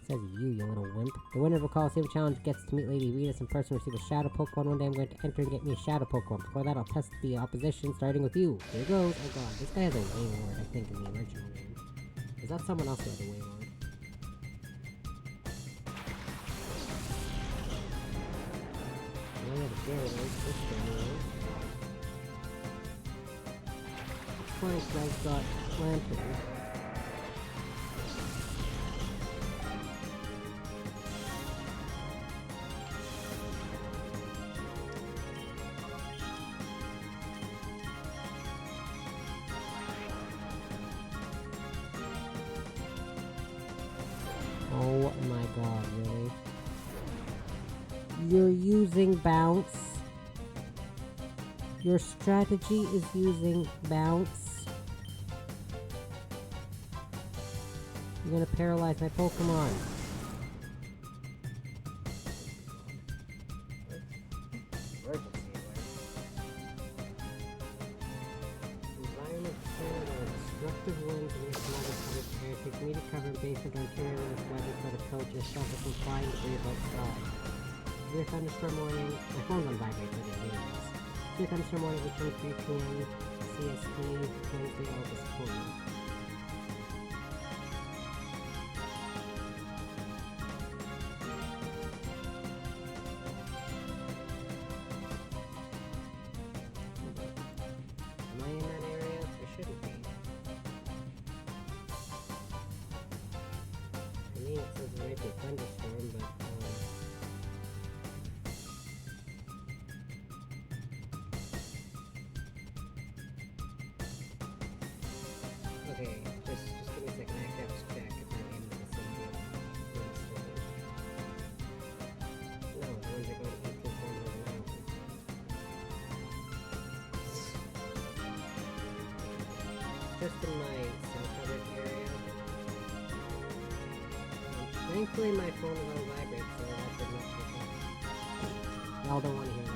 Says you little wimp. The winner of a Colosseum challenge gets to meet Lady Venus in person and receive a Shadow Pokemon. One day I'm going to enter and get me a Shadow Pokemon. Before that, I'll test the opposition, starting with you. Here goes. Oh god, this guy has a Wayward, I think, in the original game. Is that someone else who has a Wayward? Oh yeah, the Gyarados. This Gyarados. This guy's got Lantern. Oh my god, really? You're using Bounce? Your strategy is using Bounce? You're gonna paralyze my Pokemon. emergency alert. Environment channel. Destructive winds and commodity covered air. Take immediate cover based on Ontario and weather for the coach. Yourself a complying degree above sky. Severe thunderstorm warning. My phone's on vibrate, so I didn't hear this. Severe thunderstorm warning between 3 p.m. CST, Wednesday, August 4th. Am I in that area? I shouldn't be. I mean, it says there might be a thunderstorm, but, okay, just give me a second. I have to check if I'm in the vicinity of windstorm. No, the winds are going 18 kilometers an hour. Just in my sun-covered area. Thankfully, my phone is on vibrate, so that did not pick up. Y'all don't want to hear that.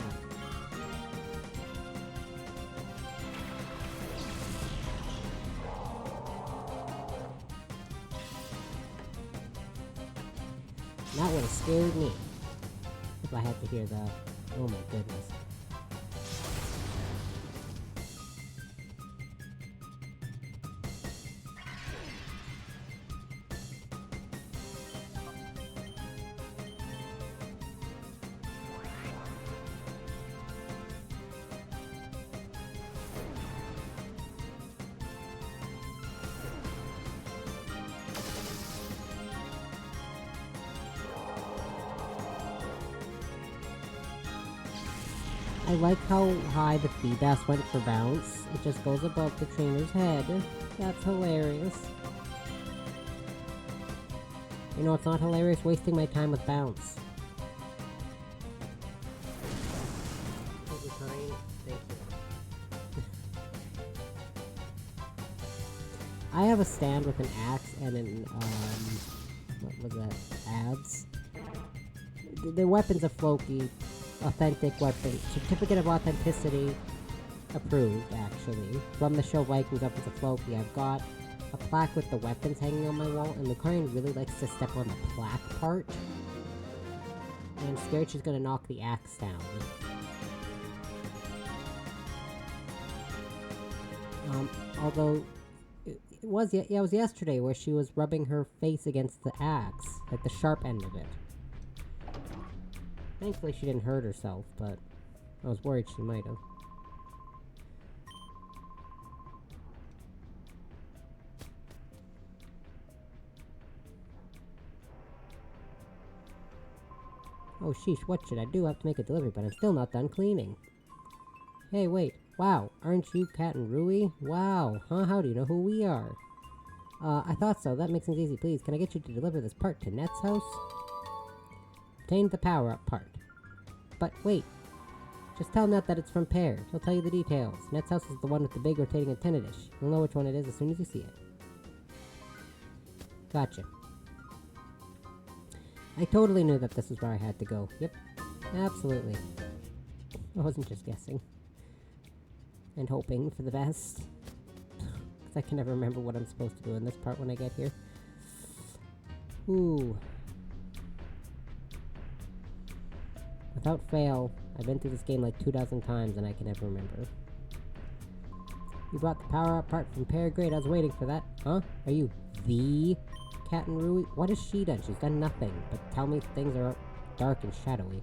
That would have scared me if I had to hear that. Oh my goodness. I like how high the feedbass went for bounce. It just goes above the trainer's head. That's hilarious. You know, it's not hilarious wasting my time with bounce. Thank you, kind. Thank you. I have a stand with an axe and an, what was that? Adze? The weapons of Floki. Authentic weapon. Certificate of authenticity approved, actually. From the show Vikings up to Floki. I've got a plaque with the weapons hanging on my wall, and Lucarian really likes to step on the plaque part. And I'm scared she's gonna knock the axe down. Although, it was yesterday where she was rubbing her face against the axe, like the sharp end of it. Thankfully she didn't hurt herself, but I was worried she might have. Oh sheesh, what should I do? I have to make a delivery, but I'm still not done cleaning. Hey, wait. Wow, aren't you Cat and Rui? Wow, huh? How do you know who we are? I thought so. That makes things easy. Please, can I get you to deliver this part to Net's house? Obtain the power-up part. But wait. Just tell Net that it's from Pear. He'll tell you the details. Net's house is the one with the big rotating antenna dish. You'll know which one it is as soon as you see it. Gotcha. I totally knew that this is where I had to go. Yep. Absolutely. I wasn't just guessing. And hoping for the best. Because I can never remember what I'm supposed to do in this part when I get here. Ooh. Without fail, I've been through this game like 2,000 times and I can never remember. You brought the power-up part from Pear. Great, I was waiting for that. Huh? Are you the Cat and Rui? What has she done? She's done nothing. But tell me things are dark and shadowy.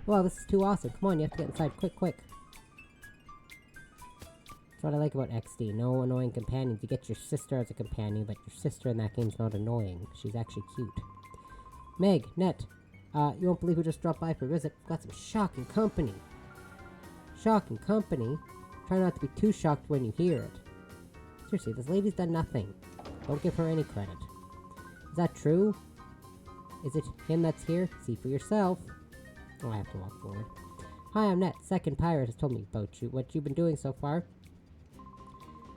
Well, this is too awesome. Come on, you have to get inside. Quick, quick. That's what I like about XD. No annoying companions. You get your sister as a companion, but your sister in that game's not annoying. She's actually cute. Meg, Net. You won't believe who just dropped by for a visit. We've got some shocking company. Shocking company? Try not to be too shocked when you hear it. Seriously, this lady's done nothing. Don't give her any credit. Is that true? Is it him that's here? See for yourself. Oh, I have to walk forward. Hi, I'm Net. Second Pirate has told me about you. What you've been doing so far.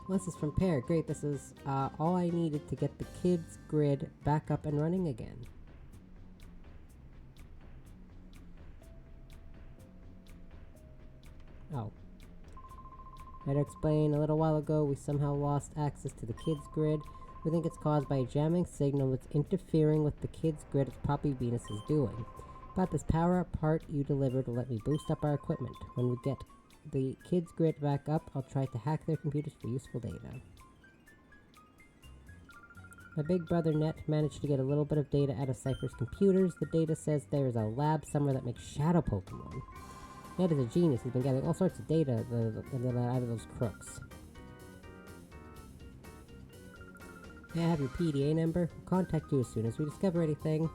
Well, this is from Pear. Great, this is all I needed to get the kids' grid back up and running again. Oh. I had to explain a little while ago we somehow lost access to the kids' grid. We think it's caused by a jamming signal that's interfering with the kids' grid as Poppy Venus is doing. But this power-up part you delivered will let me boost up our equipment. When we get the kids' grid back up, I'll try to hack their computers for useful data. My big brother Net managed to get a little bit of data out of Cypher's computers. The data says there is a lab somewhere that makes shadow Pokemon. Net is a genius. He's been gathering all sorts of data out of those crooks. May I have your PDA number? We'll contact you as soon as we discover anything.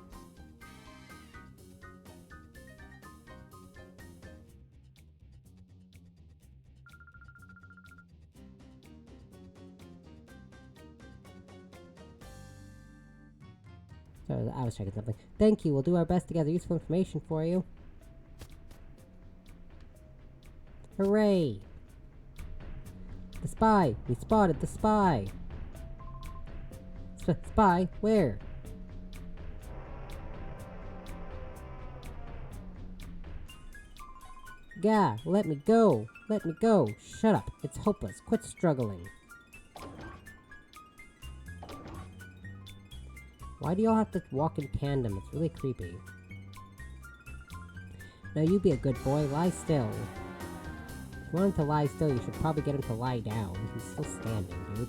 Sorry, I was checking something. Thank you. We'll do our best to gather useful information for you. Hooray! The spy! We spotted the spy! Spy? Where? Gah! Let me go! Let me go! Shut up! It's hopeless! Quit struggling! Why do y'all have to walk in tandem? It's really creepy. Now you be a good boy. Lie still. If you want him to lie still, you should probably get him to lie down. He's still standing, dude.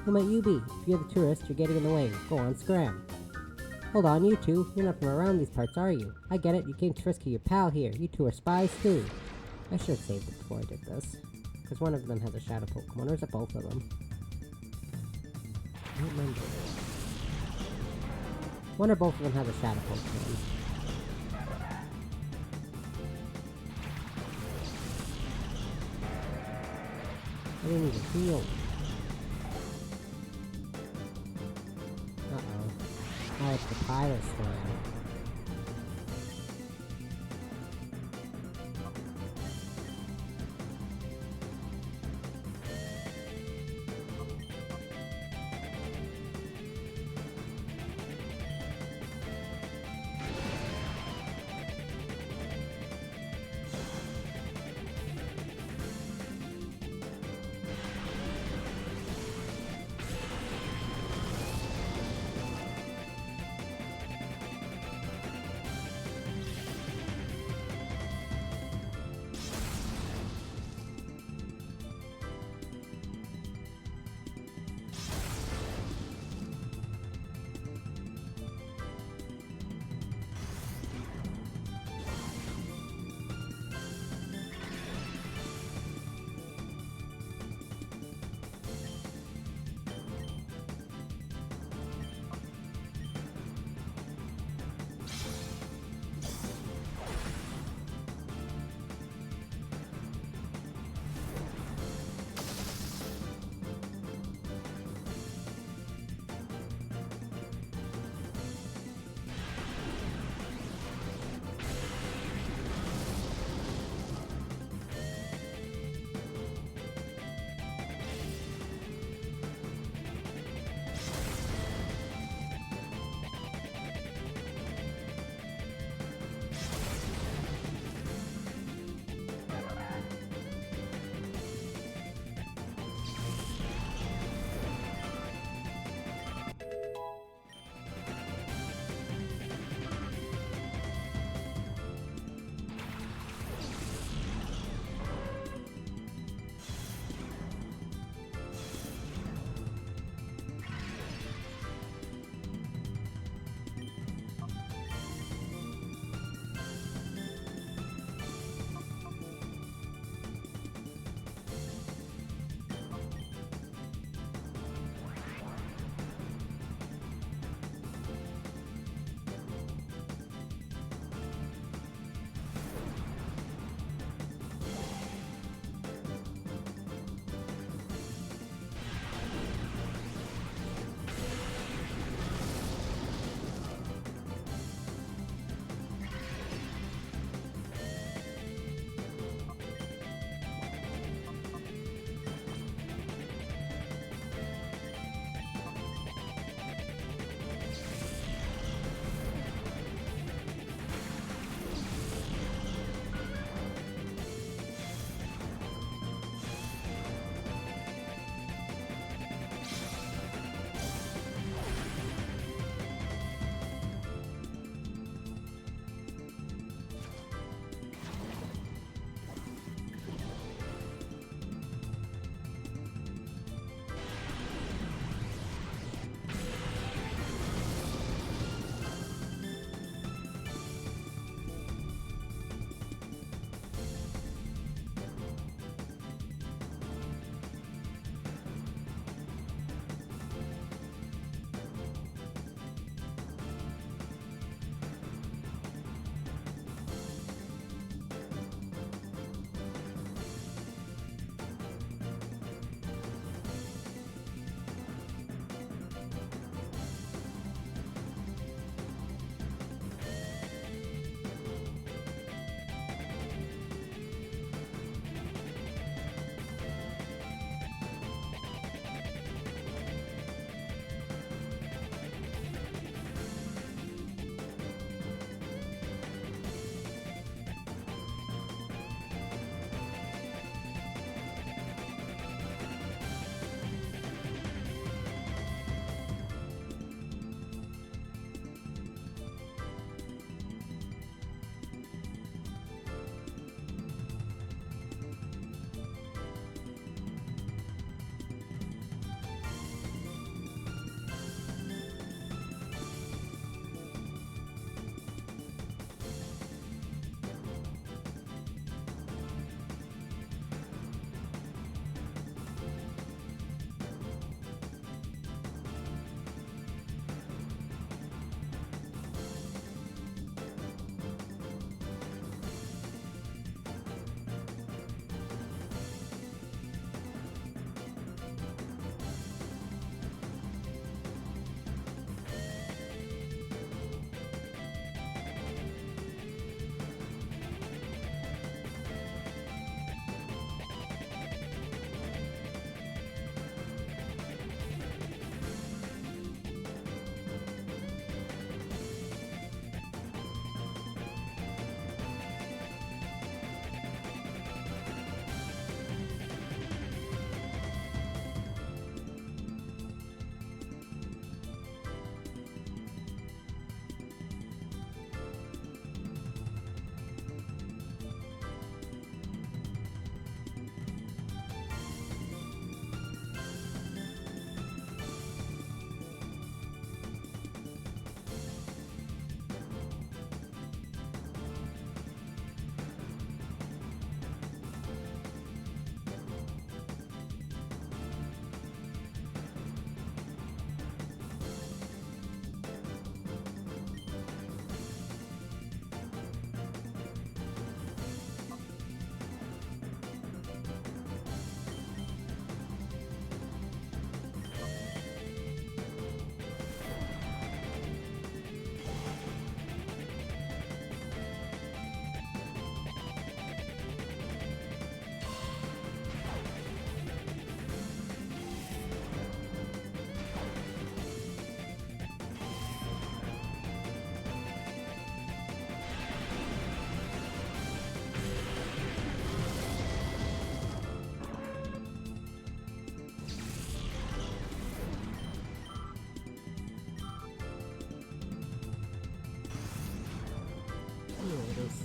Who might you be? If you're the tourist, you're getting in the way. Go on, scram. Hold on, you two. You're not from around these parts, are you? I get it. You came to rescue your pal here. You two are spies, too. I should have saved it before I did this. Because one of them has a shadow Pokemon. Or is it both of them? I don't remember. One or both of them has a shadow Pokemon. I didn't even heal. Uh-oh. Oh, it's the pirate storm.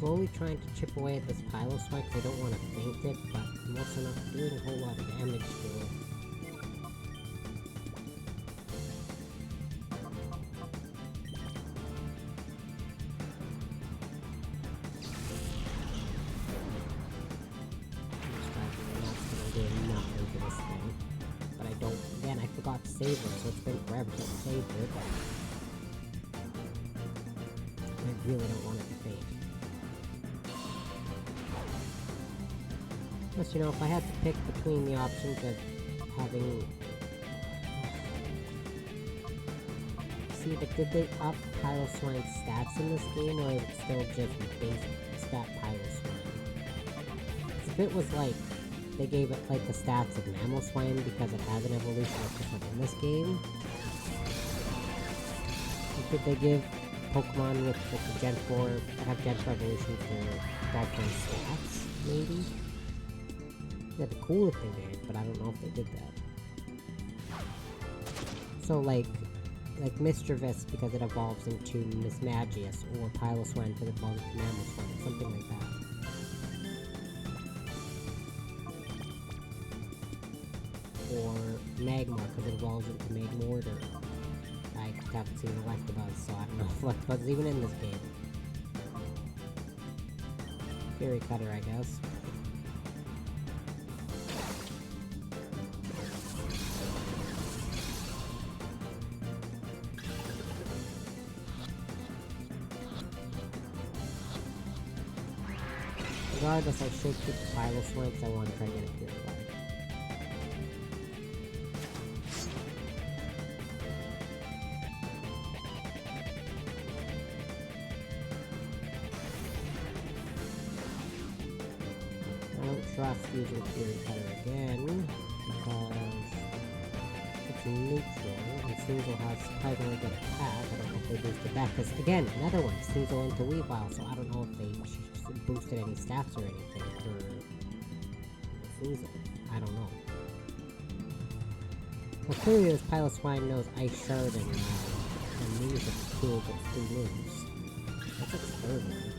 slowly trying to chip away at this Piloswine because I don't want to faint it, but I'm also not doing a whole lot of damage to it. But I don't, again, I forgot to save it, so it's been forever since I saved it. I really don't want it to faint. Plus, you know, if I had to pick between the options of having... See, but did they up Piloswine's stats in this game, or is it still just base stat Piloswine? If it was like, they gave it like the stats of Mamoswine because it has an evolution that's just like in this game. Or could they give Pokemon with the Gen 4 that have Gen 4 evolutions for Darkline stats, maybe? That'd be cool if they did, but I don't know if they did that. So like Mischievous because it evolves into Mismagius, or Piloswine because it evolves into Mamoswine, something like that. Or Magmar because it evolves into Magmortar. I haven't seen Electabuzz, so I don't know if Electabuzz is even in this game. Fury Cutter, I guess. Regardless, I should keep the Piloswine because I want to try to get it purified. I don't trust using Fury Cutter again because it's neutral and Sneasel has surprisingly good attack. I don't know if they boosted that because, again, another one, Sneasel into Weavile, so I don't know if they boosted any stats or anything for Sneasel. I don't know. Well, clearly this Piloswine knows Ice Shard and moves its two of its 3 moves. That's its third one.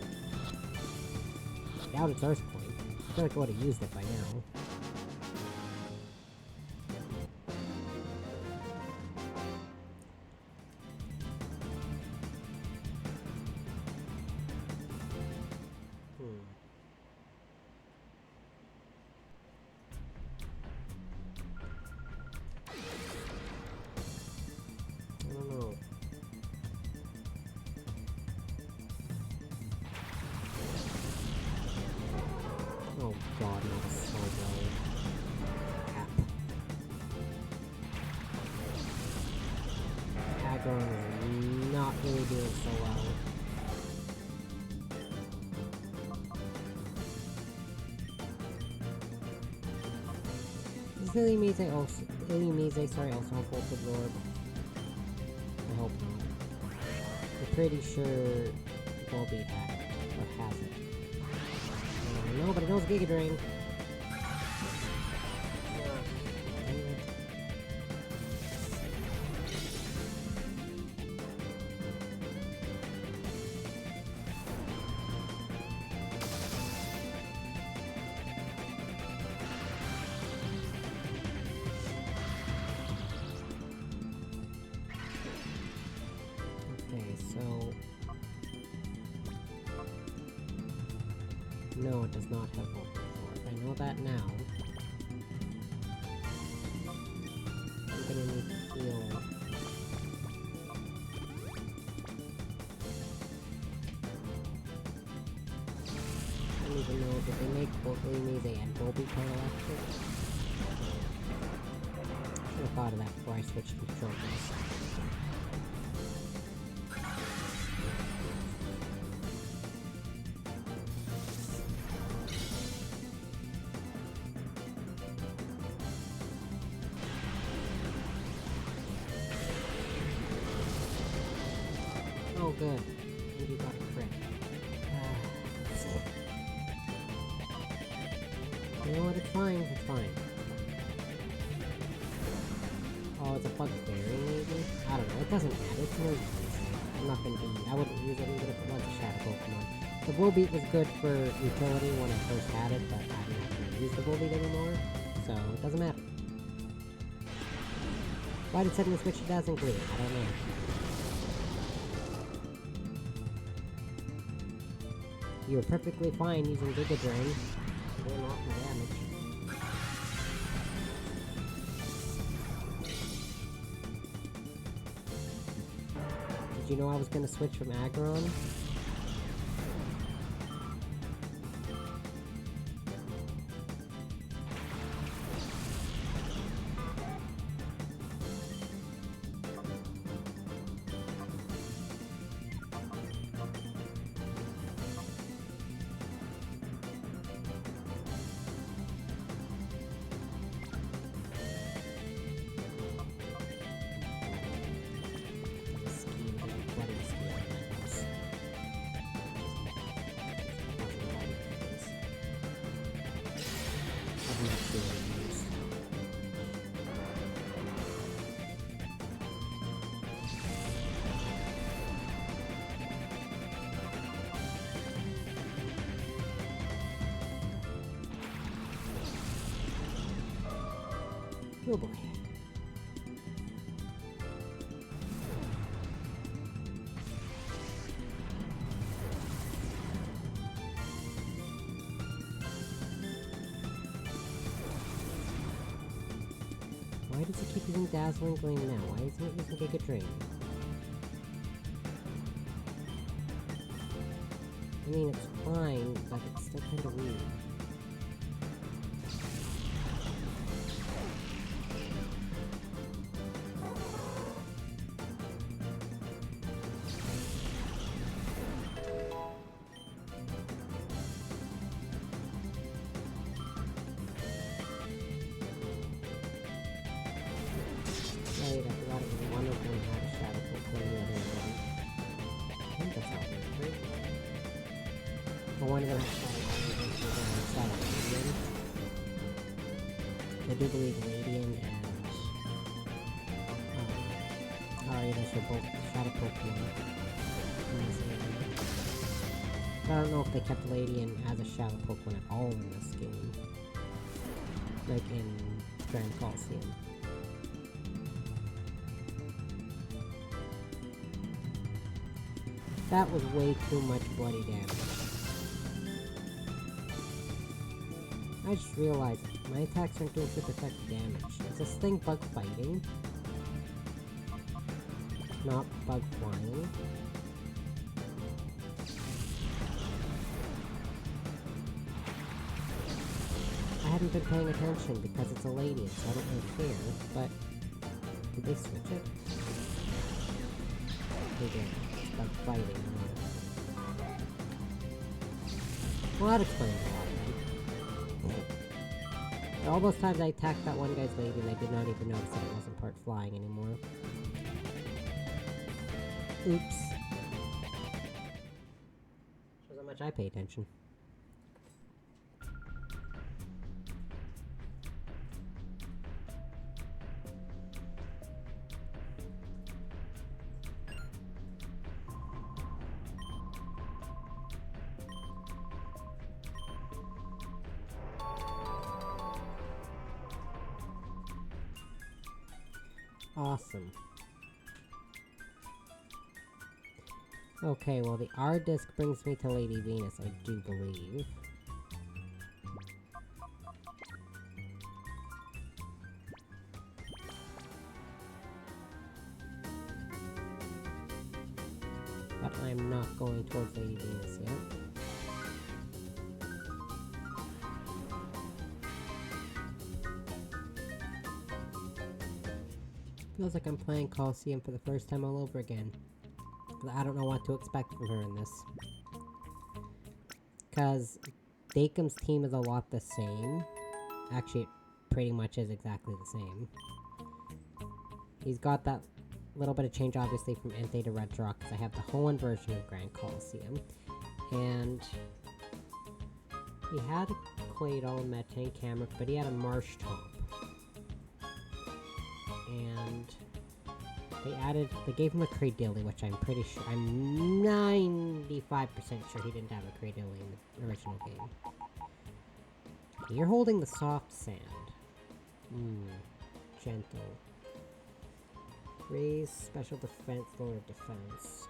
Doubt it's Earth Point. I feel like I would have used it by now. I don't know. Oh god, no, this is so low. Crap. Aggron is not really doing so well. Is Illumise, sorry, also have Volt Absorb? I hope not. I'm pretty sure Volbeat had it, or has it. No, but it knows Giga Drain. Okay, so... No, it does not have Volt Absorb. I know that now. I'm gonna need to heal. I don't even know, did they make both Illumise and Volbeat part electric? Should have thought of that before I switched to controllers. Oh, good. And you got a crit. You know what? It's fine. It's fine. Oh, it's a bug fairy, maybe? I don't know. It doesn't matter. It's no use. I'm not gonna be... I wouldn't use it even if it was a shadow Pokemon. The bull beat was good for utility when I first had it, but I don't actually use the bull beat anymore, so it doesn't matter. Why did setting the switch to dazzling green? I don't know. You were perfectly fine using Giga Drain. Doing awesome damage. Did you know I was gonna switch from Aggron? Oh boy. Why does it keep using Dazzling Gleam now? Why isn't it using Giga Drain? I mean, it's fine, but it's still kind of weird. Right, I forgot it was one of them had a shadow poke and the other one. I think that's how it works, right? Well, one of them had shadow Radiant. I do believe Radiant and those are both shadow Pokemon. I don't know if they kept Ladian as a shadow Pokemon at all in this game. Like in Grand Colosseum. That was way too much bloody damage. I just realized my attacks aren't doing super effective damage. Is this thing bug fighting? Not bug flying. I haven't been paying attention because it's a lady, so I don't really care, but did they switch it? They did. Bug fighting. Well, that explains a lot then. All those times I attacked that one guy's lady and I did not even notice that it wasn't part flying anymore. Oops. Shows how much I pay attention. Awesome. Okay, well the R disc brings me to Lady Venus, I do believe. But I'm not going towards Lady Venus yet. Feels like I'm playing Colosseum for the first time all over again. I don't know what to expect from her in this. Because Dakum's team is a lot the same. Actually, it pretty much is exactly the same. He's got that little bit of change, obviously, from Entei to Red Rock, because I have the Hoenn version of Grand Colosseum. And he had a Claydol and Metang Camera, but he had a Marsh Tomp. And They gave him a Cradilly, which I'm pretty sure, I'm 95% sure he didn't have a Cradilly in the original game. You're holding the soft sand. Gentle. Raise special defense, lower defense.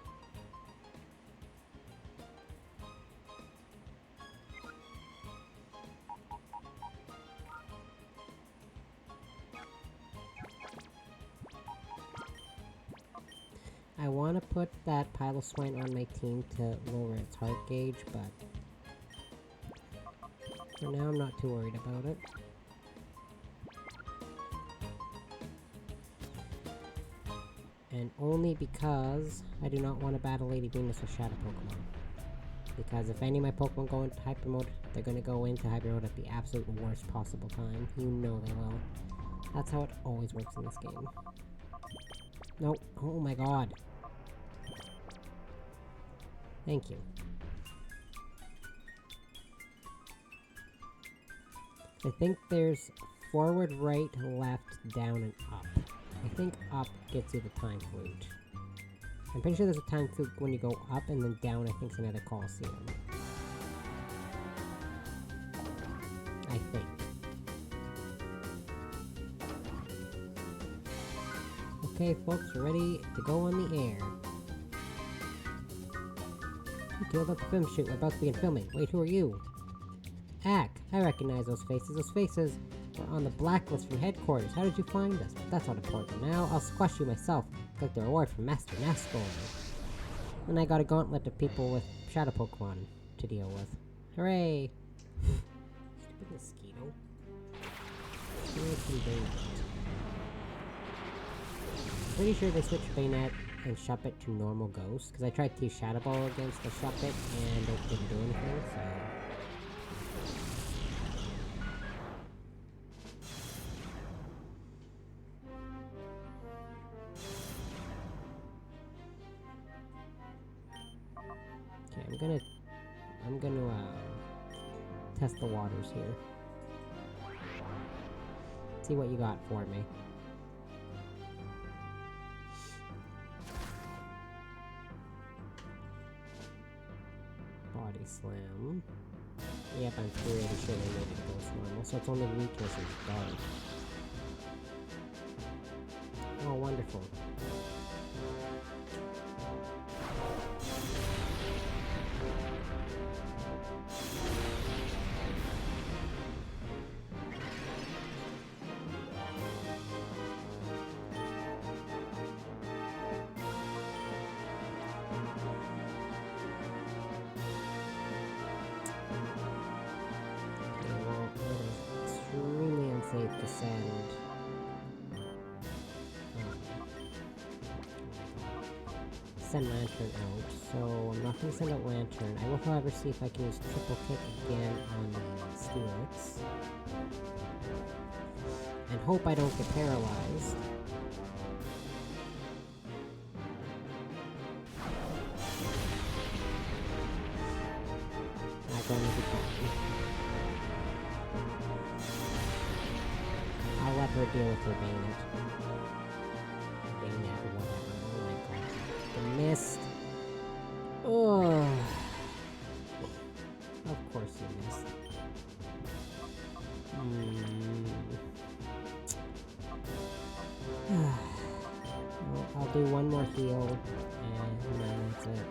I want to put that pile of swine on my team to lower its heart gauge, but for now I'm not too worried about it. And only because I do not want to battle Lady Venus with Shadow Pokemon. Because if any of my Pokemon go into Hyper Mode, they're going to go into Hyper Mode at the absolute worst possible time. You know they will. That's how it always works in this game. Nope. Oh my god. Thank you. I think there's forward, right, left, down, and up. I think up gets you the time flute. I'm pretty sure there's a time flute when you go up, and then down I think is another Colosseum. I think. Okay, folks, we're ready to go on the air. You killed up the film shoot. We're about to begin filming. Wait, who are you? Ack, I recognize those faces. Those faces were on the blacklist from headquarters. How did you find us? But that's not important now. I'll squash you myself. Collect the reward from Master Nasco. And I got a gauntlet of people with Shadow Pokemon to deal with. Hooray! Stupid mosquito. Pretty sure they switched Bayonet and Shuppet to normal Ghost, because I tried to use Shadow Ball against the Shuppet and it didn't do anything, so... Okay, I'm gonna test the waters here. See what you got for me. Body Slam. Yep, I'm pretty sure they made it Ghost normal, so it's only weakness is dark. Oh, wonderful. Safe to send. Send Lantern out, so I'm not going to send out Lantern. I will, however, see if I can use Triple Kick again on the Steelix. And hope I don't get paralyzed. I'm going to be fine. I'll let her deal with her Bayonet. Bayonet or whatever. Oh my god. The mist. Oh. Of course you missed. Well, I'll do one more heal, and then that's it.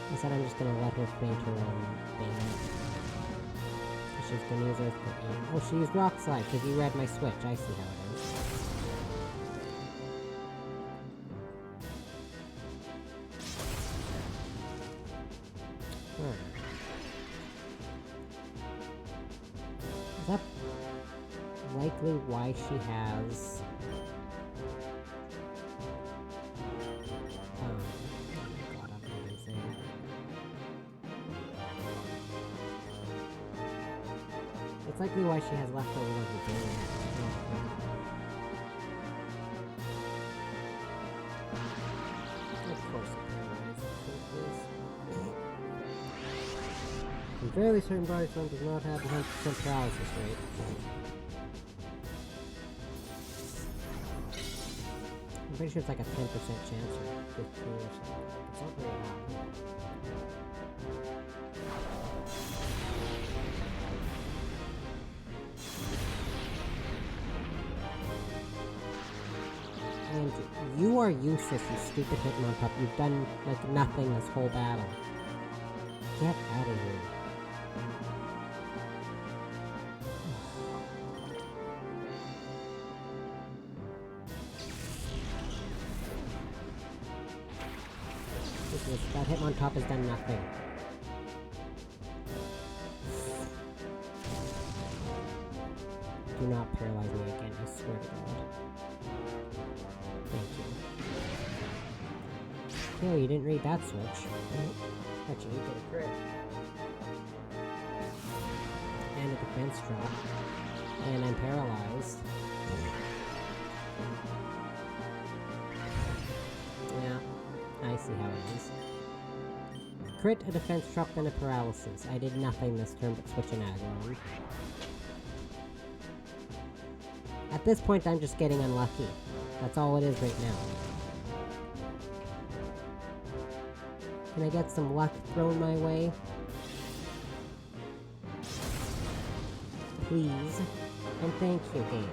I said I'm just gonna let her faint her own Bayonet. She's gonna use Earthquake. Oh, she used Rock Slide, because you read my switch. I see how it is. Is that likely why she has... It's likely why she has leftovers of the game. Of course it is. fairly certain Body Slam does not have 100% paralysis rate. I'm pretty sure it's like a 10% chance or 15 or something. It's not very high. And you are useless, you stupid Hitmontop. You've done, like, nothing this whole battle. Get out of here. That Hitmontop has done nothing. Do not paralyze me again, I swear to God. Thank you. Okay, you didn't read that switch. Actually, you get a crit. And a defense drop. And I'm paralyzed. Yeah, I see how it is. Crit, a defense drop, and a paralysis. I did nothing this turn but switch an aggro. At this point, I'm just getting unlucky. That's all it is right now. Can I get some luck thrown my way? Please. And thank you, game.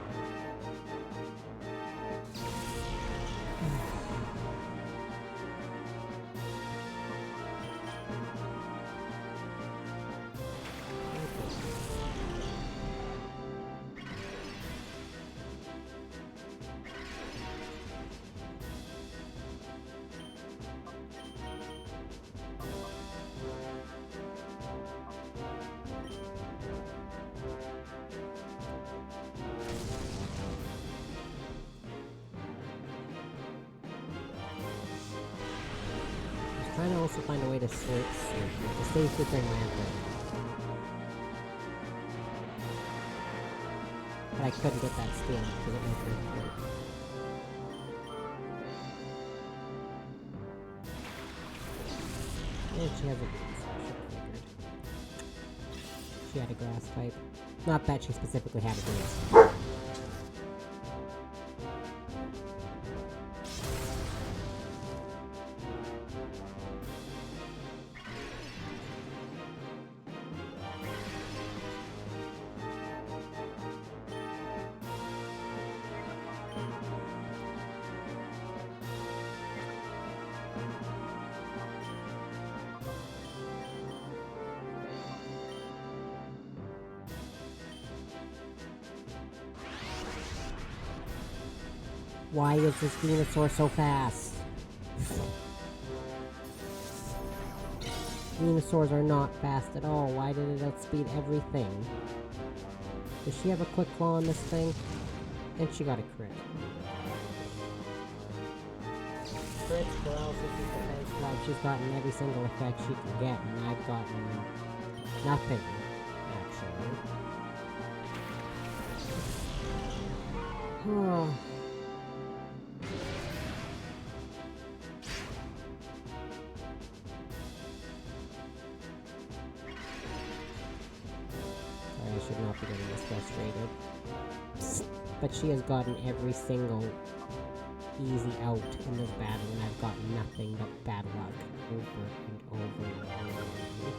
Trying to also find a way to safely bring Lantern. But I couldn't get that steal because it went through. And she has a figured. She had a grass type. Not that she specifically had a grass. Why is this Venusaur so fast? Venusaurs are not fast at all. Why did it outspeed everything? Does she have a quick claw on this thing? And she got a crit. Crit, paralysis, defense drop. She's gotten every single effect she can get, and I've gotten nothing, actually. Oh. I should not be getting this frustrated. But she has gotten every single easy out in this battle, and I've got nothing but bad luck over and over and over again.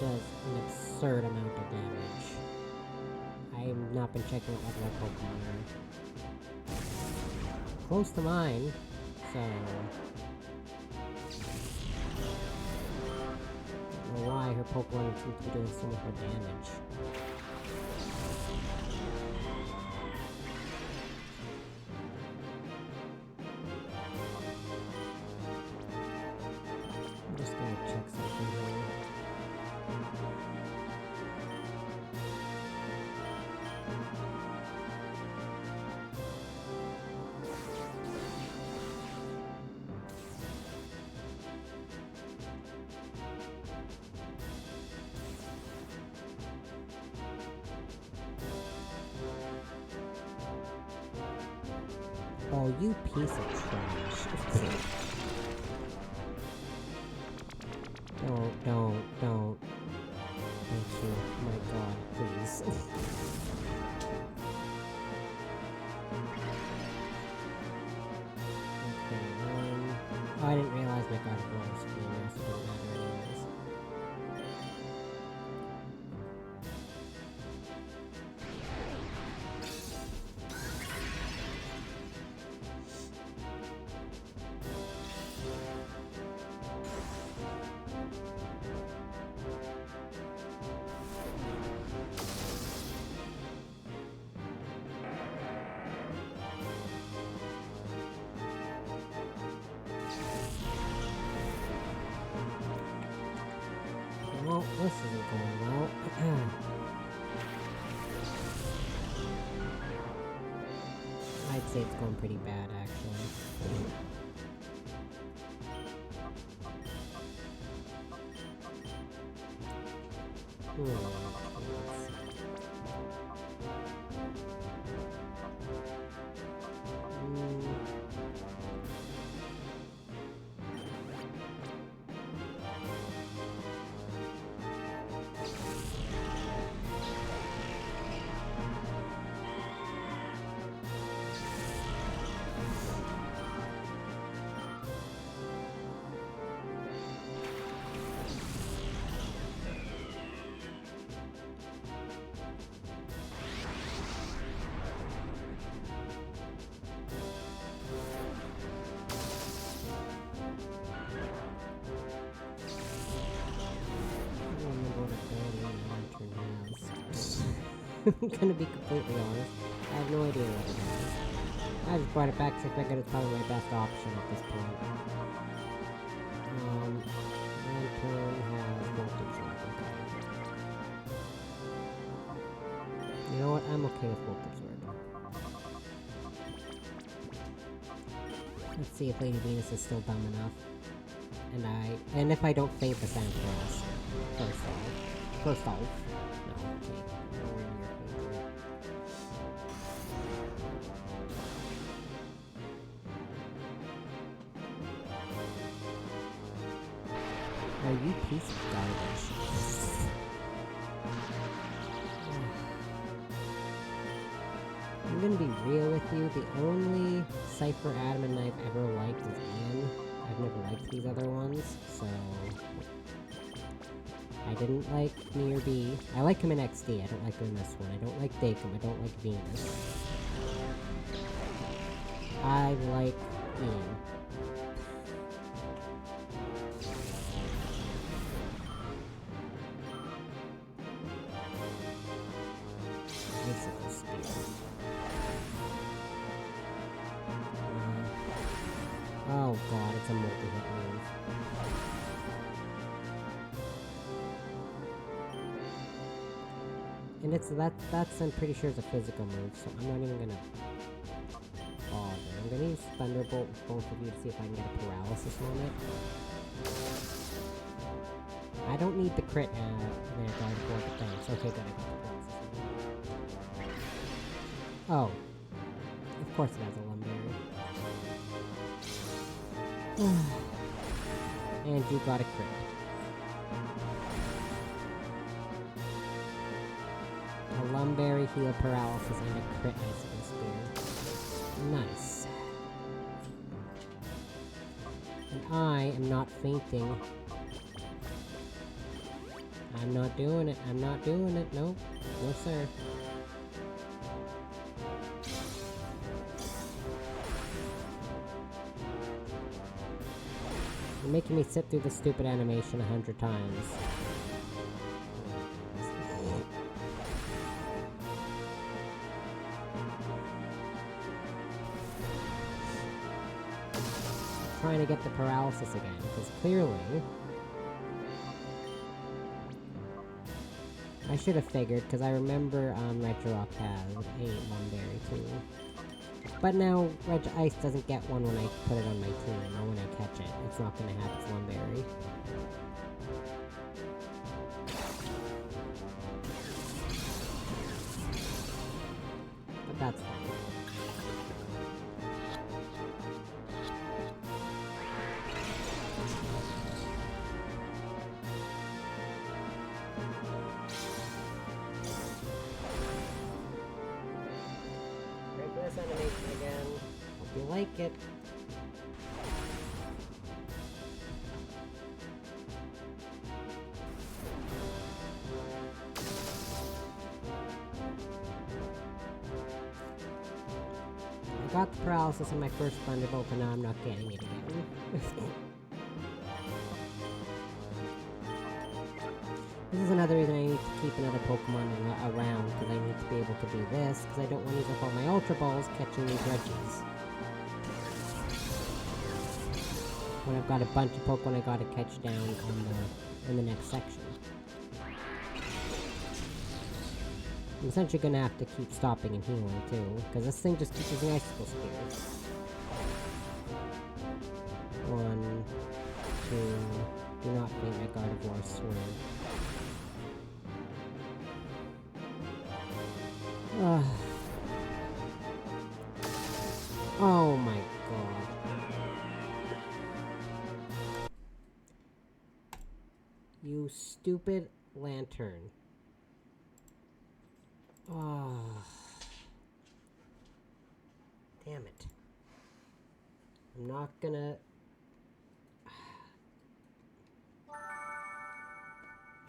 does an absurd amount of damage. I've not been checking what level our Pokemon are. Close to mine, so... I don't know why her Pokemon seems to be doing so much more damage. I'm just gonna check something here. Oh, you piece of trash. Don't. Thank you. My god, please. Okay, oh, I didn't realize my god of war was female, so it doesn't matter anyways. Well, this isn't going well. I'd say it's going pretty bad, actually. Let's see. I'm gonna be completely honest. I have no idea what it is. I just brought it back because I figured it's probably my best option at this point. Lantern has voltage orb. Okay. You know what? I'm okay with voltage orb. Let's see if Lady Venus is still dumb enough. And if I don't faint the Sandfrost. First off. No, okay. Nowhere near fainting. Oh, you piece of garbage. I'm gonna be real with you, the only Cypher admin I've ever liked is Ian. I've never liked these other ones, so... I didn't like me or B. I like him in XD, I don't like him in this one. I don't like Dakum, I don't like Venus. I like Ian. Icicle Spear. Oh god, it's a multi-hit move. And that's I'm pretty sure is a physical move, so I'm not even gonna bother. I'm gonna use Thunderbolt with both of you to see if I can get a paralysis on it. I don't need the crit there, guard for the thanks. Okay, good, I got the paralysis on it. Oh. Of course it has a Lumberry. And you got a crit. A Lumberry, heal paralysis, and a crit icicle spear. Nice. And I am not fainting. I'm not doing it. I'm not doing it. Nope. No, sir. You're making me sit through the stupid animation 100 times. Trying to get the paralysis again, because clearly... I should have figured, because I remember Regirock has a one berry too. But now Ice doesn't get one when I put it on my team, or when I catch it. It's not going to have its one berry. But that's fine. This animation again. Hope you like it. I got the paralysis in my first Thunderbolt, and now I'm not getting it again. This is another reason I need to keep another Pokemon around, because I need to be able to do this, because I don't want to use up all my Ultra Balls catching these Regis. When I've got a bunch of Pokemon I gotta catch down in the next section. I'm essentially gonna have to keep stopping and healing too, because this thing just keeps using Icicle Spears. 1, 2, do not faint my Gardevoir Sword. Oh my god. You stupid lantern. Oh. Damn it. I'm not gonna...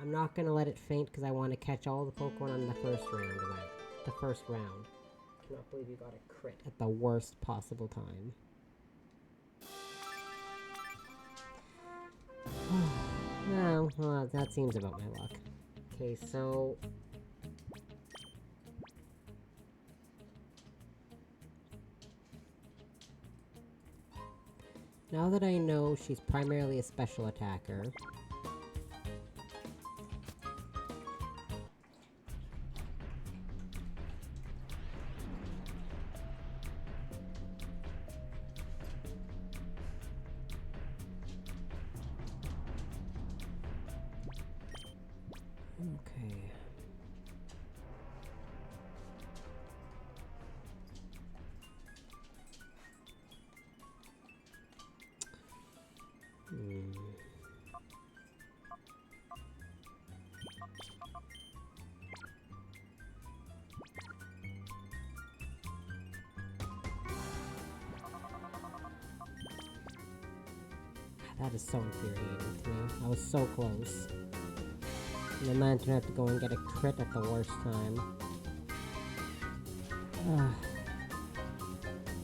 I'm not gonna let it faint because I want to catch all the Pokemon in the first round of it. The first round. I cannot believe you got a crit at the worst possible time. Well, that seems about my luck. Okay, so... now that I know she's primarily a special attacker... okay. That is so infuriating to me. I was so close. And then Lantern had to go and get a crit at the worst time.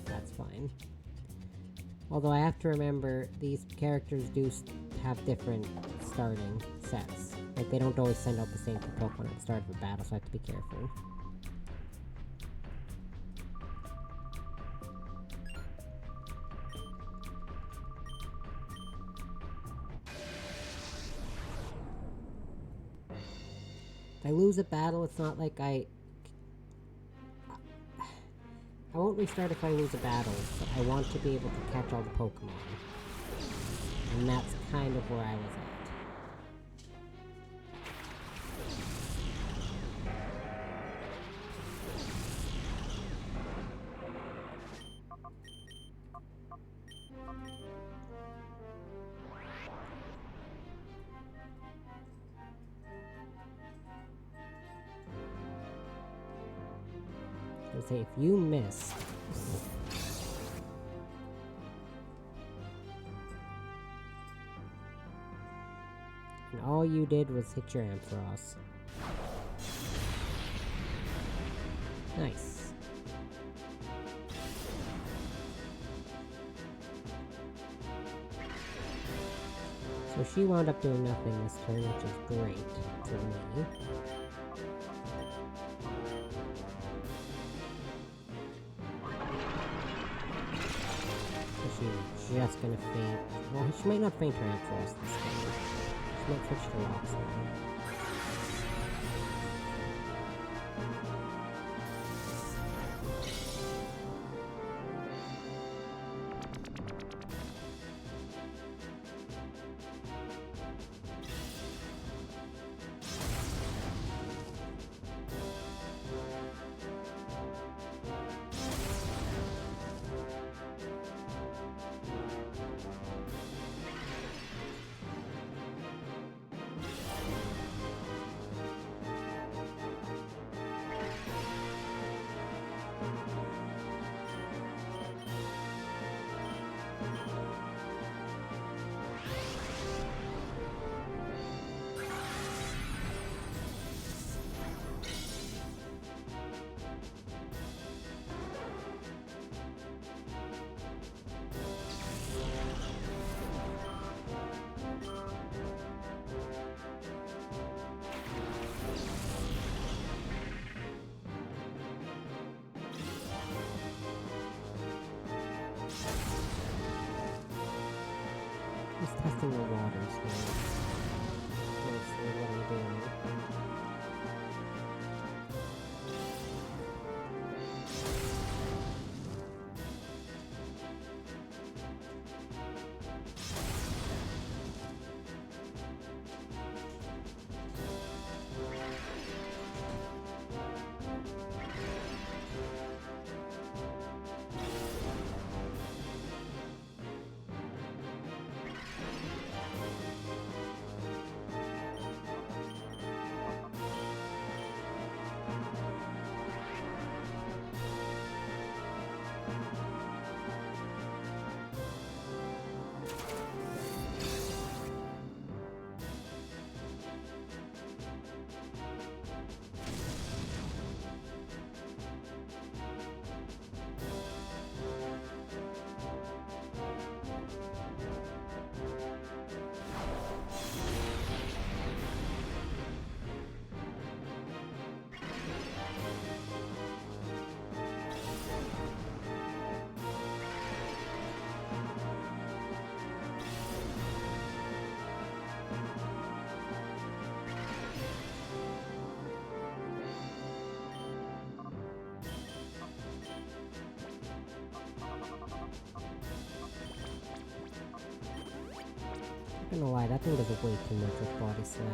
That's fine. Although I have to remember, these characters do have different starting sets. Like, they don't always send out the same two Pokemon at the start of a battle, so I have to be careful. If I lose a battle, it's not like I won't restart if I lose a battle, but I want to be able to catch all the Pokemon. And that's kind of where I was at. I say, if you miss... And all you did was hit your Ampharos. Nice. So she wound up doing nothing this turn, which is great for me. She's just gonna faint. Well, she might not faint her Ampharos this time. She might switch to Rocks now. Just testing the waters here. Mostly what I'm doing. Not gonna lie, that thing does way too much with Body Slam.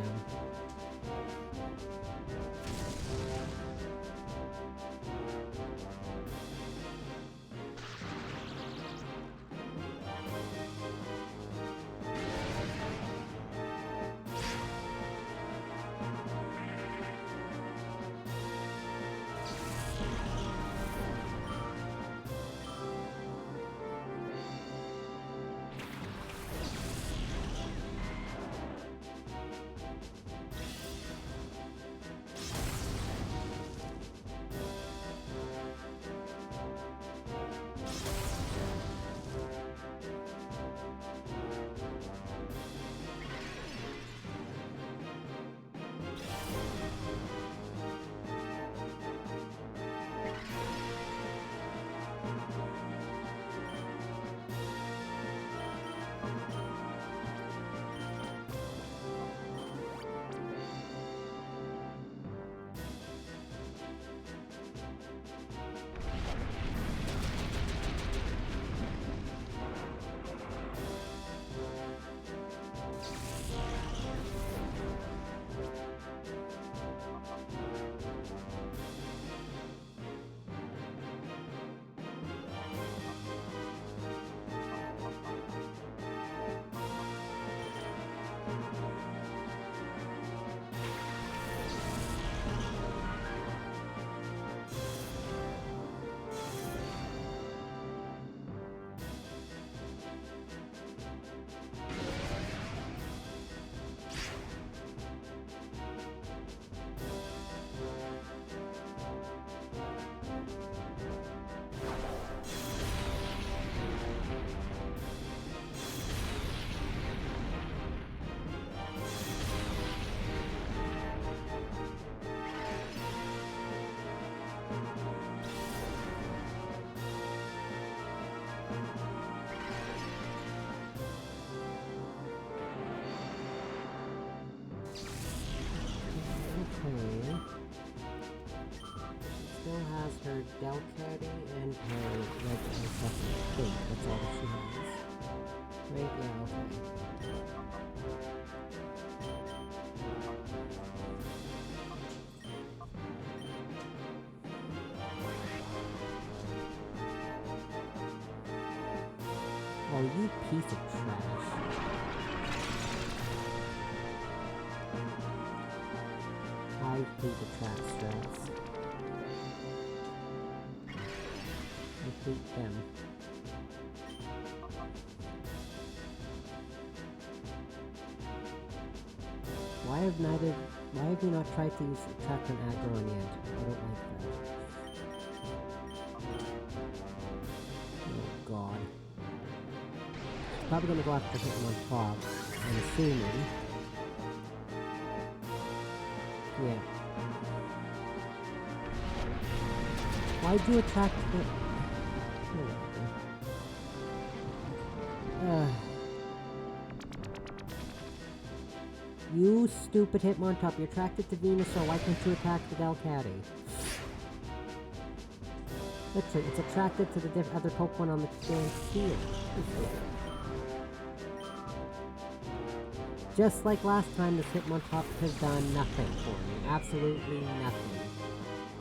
her Delcatty and her red fucking thing. That's all that she has. Right? Yeah, okay. Oh, you piece of trash. I hate the trash strats. I hate them. Why have you not tried to use attract an aggro on yet? I don't like that. Oh god. Probably gonna go after him on top, I'm assuming. Yeah. Why'd you attract him? You stupid Hitmontop, you're attracted to Venusaur, why can't you attack the Delcatty? Literally, it's attracted to the other Pokemon on the damn field. Just like last time, this Hitmontop has done nothing for me. Absolutely nothing.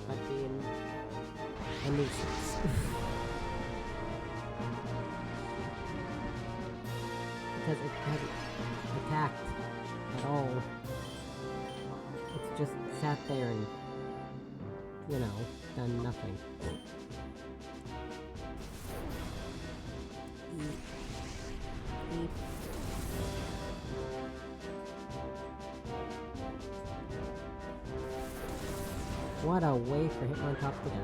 But being a nuisance. Because it hasn't attacked at all. It's just sat there and, you know, done nothing. What a way for Hitmontop to die.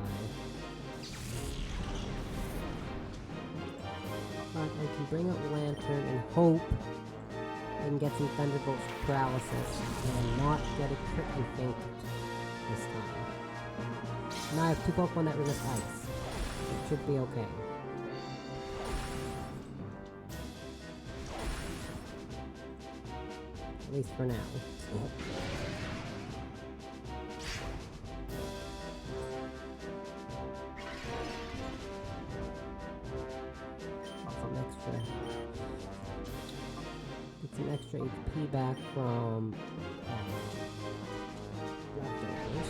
But I can bring up Lantern and hope I can get some Thunderbolt's paralysis and not get a crit and faint this time. Now I have two Pokemon that resist ice. It should be okay. At least for now. Get some extra HP back from leftovers.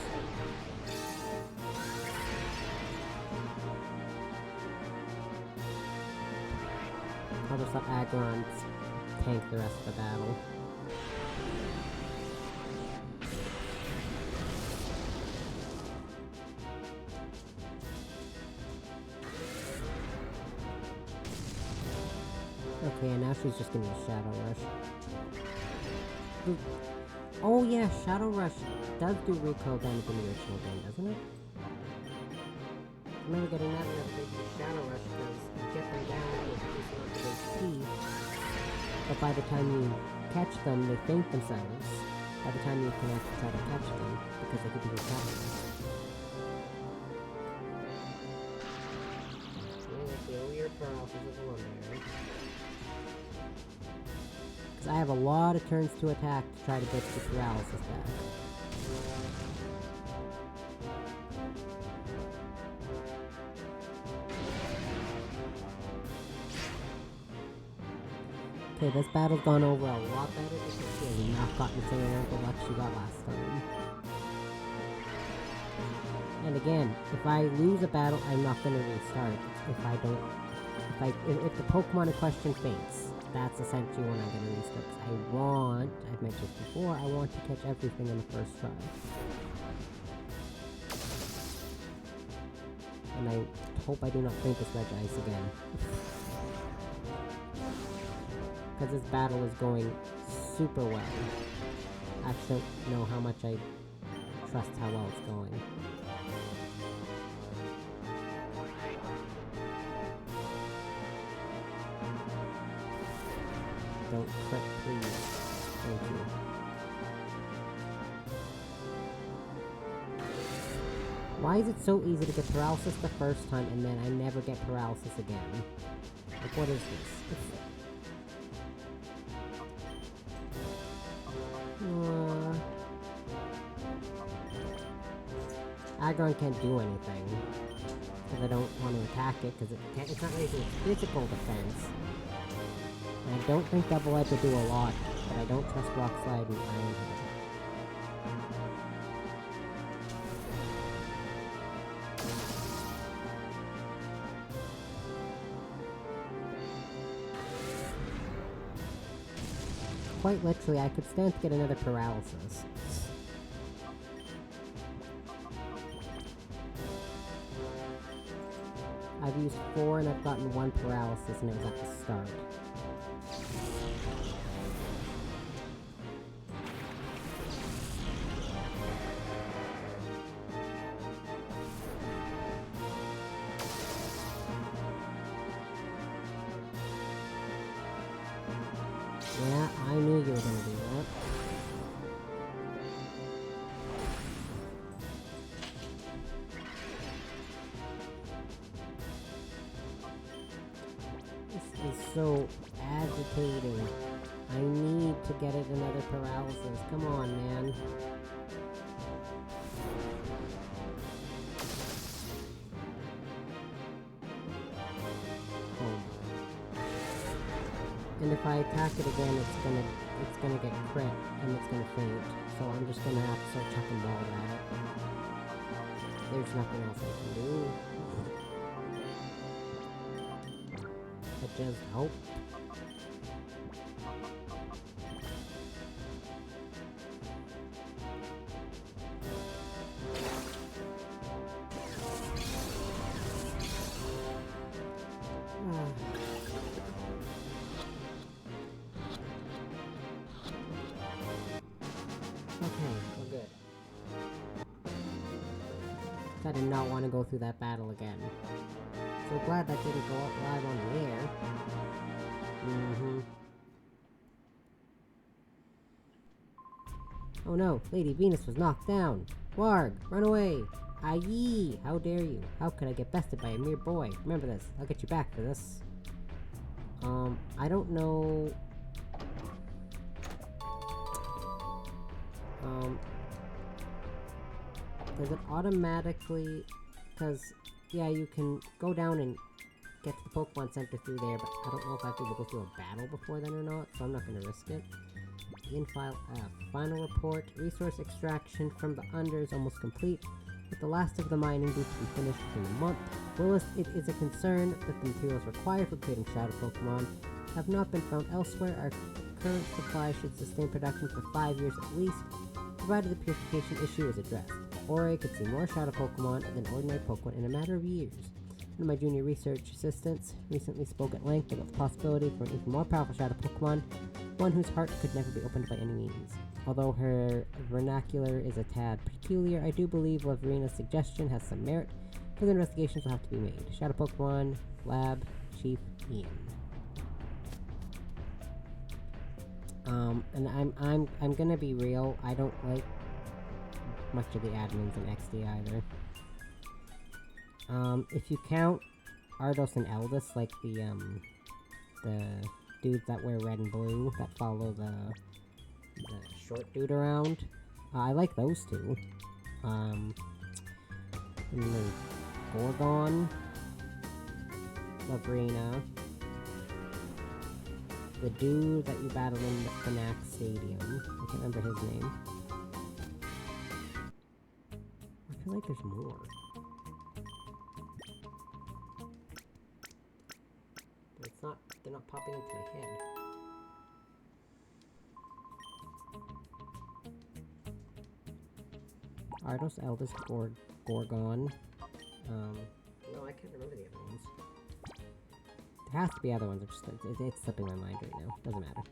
I'll just let Aggron tank the rest of the battle. Okay, and now she's just gonna use Shadow Rush. Oh yeah, Shadow Rush does do recoil damage in the original game, doesn't it? I remember getting that when they use Shadow Rush because you get them down with HP, but by the time you catch them, they faint themselves. By the time you can actually try to catch them, because they could be recovered. Feel your paralysis is eliminated. Because I have a lot of turns to attack to try to get the paralysis back. Okay, this battle's gone over a lot better because she has not gotten the same amount of luck she got last time. And again, if I lose a battle, I'm not gonna restart. If the Pokemon in question faints, that's essentially when I'm gonna restart. 'Cause I've mentioned before, I want to catch everything in the first try. And I hope I do not faint this Reg Ice again. Because this battle is going super well. I actually don't know how much I trust how well it's going. Don't crit, please. Thank you. Why is it so easy to get paralysis the first time and then I never get paralysis again? Like, what is this? Aggron can't do anything. Because I don't want to attack it, because it's not raising its physical defense. And I don't think Double Edge will do a lot, but I don't trust Rock Slide and Iron Head. Quite literally, I could stand to get another paralysis. I've used 4 and I've gotten 1 paralysis and it was at the start. Yeah, I knew you were gonna do that. This is so agitating. I need to get it another paralysis. Come on, man. And if I attack it again, it's gonna get crit, and it's gonna faint. So I'm just gonna have to start chucking balls at it. There's nothing else I can do. But just hope. Okay, we're good. I did not want to go through that battle again. So glad that didn't go up live on the air. Oh no, Lady Venus was knocked down. Warg, run away! Aye, how dare you? How could I get bested by a mere boy? Remember this, I'll get you back for this. I don't know... does it automatically... Because, yeah, you can go down and get to the Pokemon Center through there, but I don't know if I have to go through a battle before then or not, so I'm not going to risk it. In file F. Final report. Resource extraction from the Under is almost complete, with the last of the mining due to be finished within a month. Whilst it is a concern that the materials required for creating Shadow Pokemon have not been found elsewhere, our current supply should sustain production for 5 years at least, provided the purification issue is addressed. Ori could see more Shadow Pokemon than ordinary Pokemon in a matter of years. One of my junior research assistants recently spoke at length about the possibility for an even more powerful Shadow Pokemon, one whose heart could never be opened by any means. Although her vernacular is a tad peculiar, I do believe Laverina's suggestion has some merit. Further investigations will have to be made. Shadow Pokemon, Lab, Chief Ian. And I'm gonna be real, I don't like much of the admins in XD either. If you count Ardos and Eldest, like the dudes that wear red and blue, that follow the short dude around, I like those two. And then Gorgon, Labrina, the dude that you battle in the Fnac Stadium, I can't remember his name. I feel like there's more. But they're not popping into my head. Ardos, Eldest, Gorgon. No, I can't remember the other ones. There has to be other ones, it's slipping my mind right now. Doesn't matter.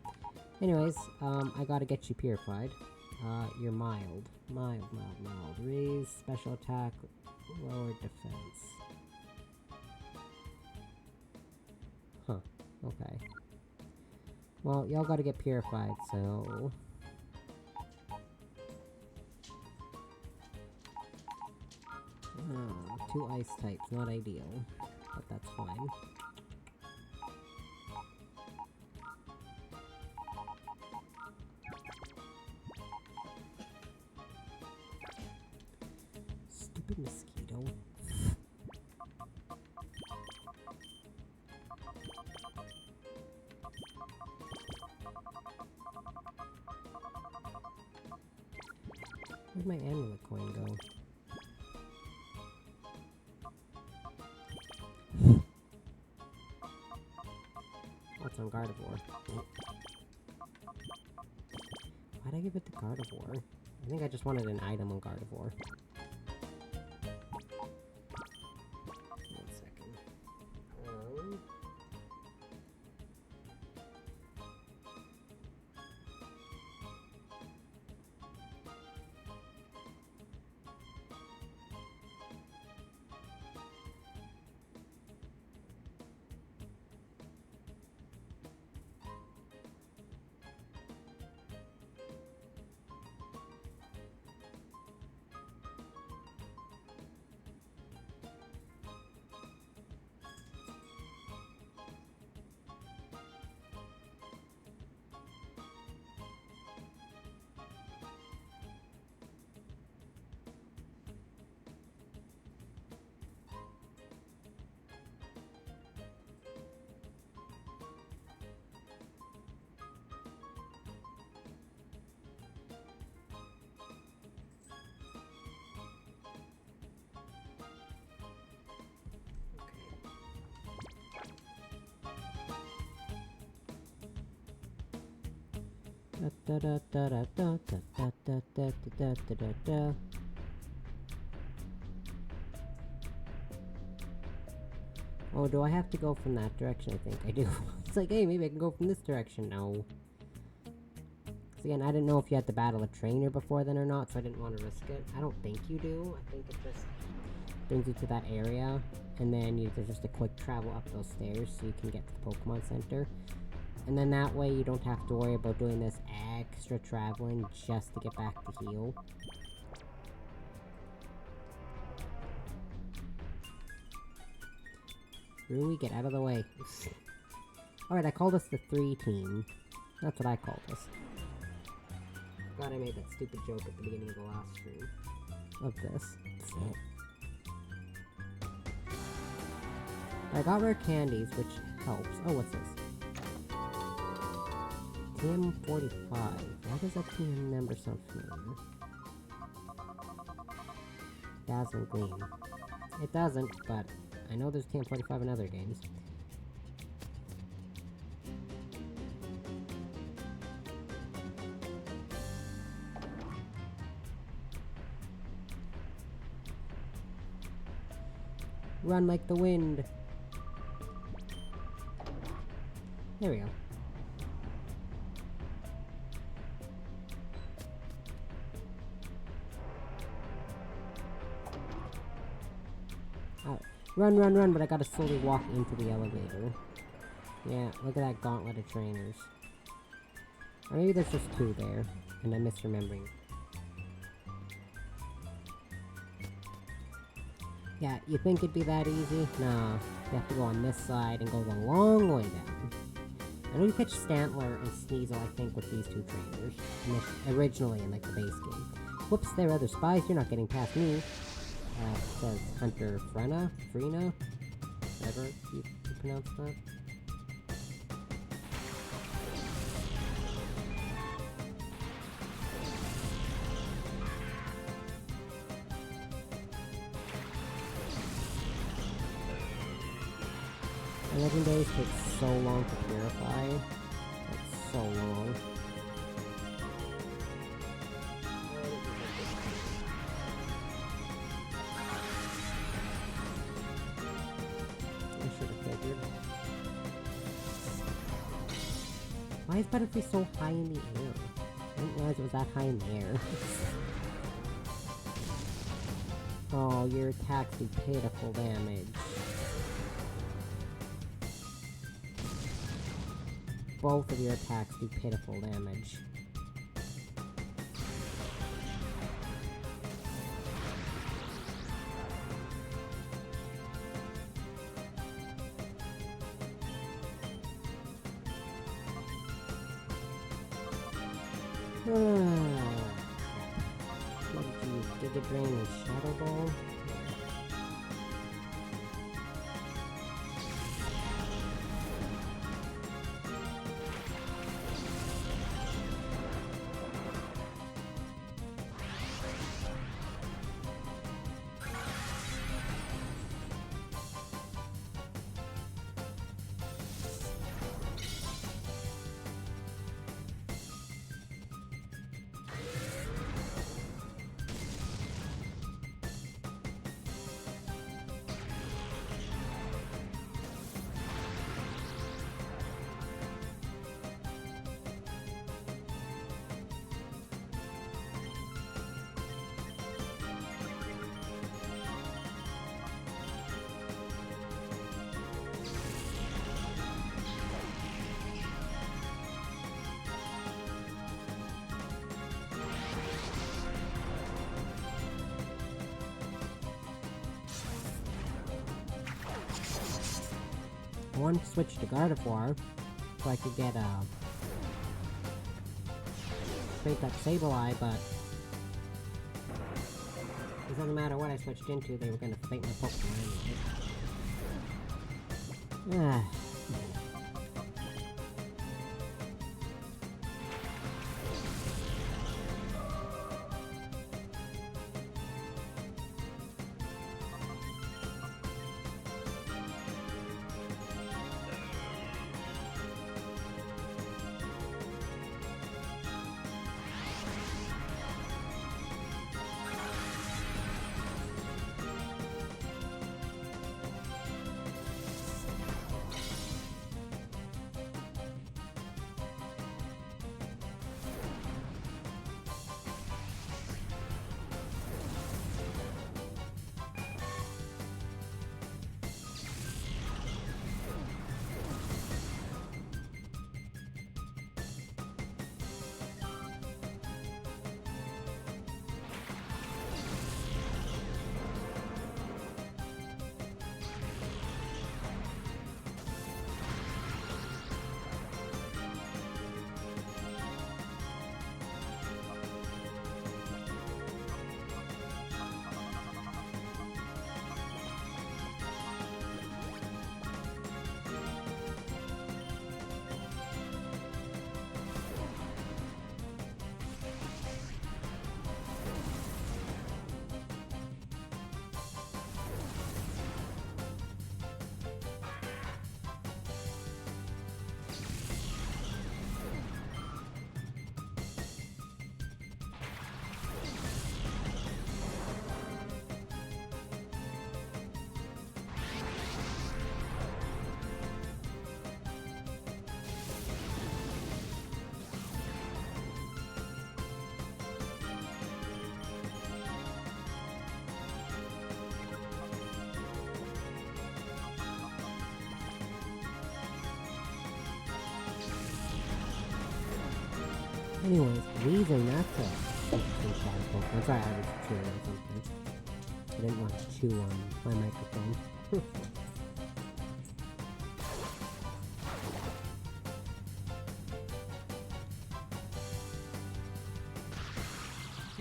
Anyways, I gotta get you purified. You're mild. Mild. Raise special attack, lower defense. Huh. Okay. Well, y'all gotta get purified, so... two ice types, not ideal. But that's fine. Stupid mosquito. Where'd my amulet coin go? What's on Gardevoir? Why'd I give it to Gardevoir? I think I just wanted an item on Gardevoir. One second. Da da da da da da da da da da da da. Oh, do I have to go from that direction? I think I do. It's like, hey, maybe I can go from this direction. No. Because again, I didn't know if you had to battle a trainer before then or not, so I didn't want to risk it. I don't think you do. I think it just brings you to that area, and then there's just a quick travel up those stairs so you can get to the Pokemon Center. And then that way you don't have to worry about doing this extra traveling just to get back to heal. Rui, get out of the way. Alright, I called us the 3 team. That's what I called us. Glad I made that stupid joke at the beginning of the last stream. Of this. I got rare candies, which helps. Oh, what's this? TM45. Why does that TM number sound familiar? Dazzling Gleam. It doesn't, but I know there's TM45 in other games. Run like the wind! There we go. Run, run, run, but I gotta slowly walk into the elevator. Yeah, look at that gauntlet of trainers. Or maybe there's just 2 there, and I'm misremembering. Yeah, you think it'd be that easy? Nah, you have to go on this side and go the long way down. I know you catch Stantler and Sneasel, I think, with these 2 trainers. Originally in, like, the base game. Whoops, there are other spies, you're not getting past me. It says Hunter Frena? Whatever you pronounce that. Legendaries take so long to purify. That's so long. Why is Butterfree so high in the air? I didn't realize it was that high in the air. Oh, your attacks do pitiful damage. Both of your attacks do pitiful damage. What did you use? Giga Drain and Shadow Ball? I wanted to switch to Gardevoir so I could get straight up Sableye, but it doesn't matter what I switched into, they were gonna fight my Pokemon anyway. Anyways, Weezing, that's a interesting shadow Pokemon. Sorry, I was chewing on something. I didn't want to chew on my microphone.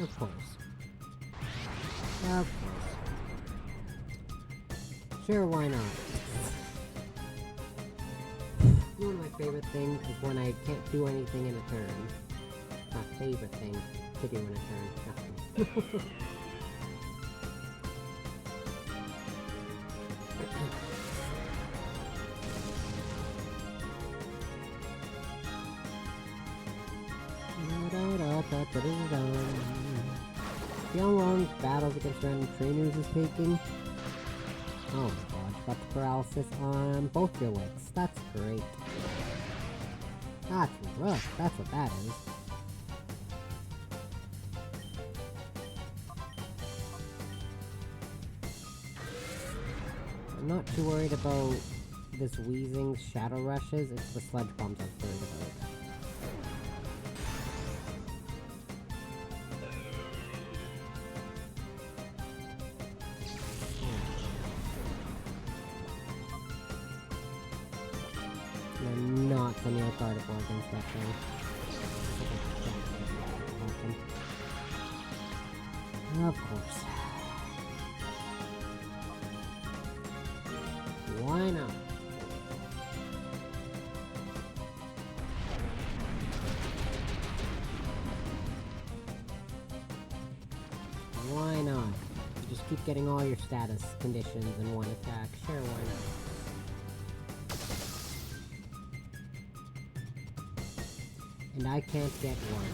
Of course. Of course. Sure, why not? One of my favorite things is when I can't do anything in a turn. My favorite thing to do in a turn. Nothing. See how long battles against random trainers is taking? Oh my god, got the paralysis on both your legs. That's great. That's rough, that's what that is. I'm not too worried about this Weezing's Shadow Rushes, it's the Sludge Bombs I'm worried about. I'm not sending out Gardevoir against that thing. Of course. Why not? Why not? You just keep getting all your status conditions in one attack. Sure, why not? And I can't get one.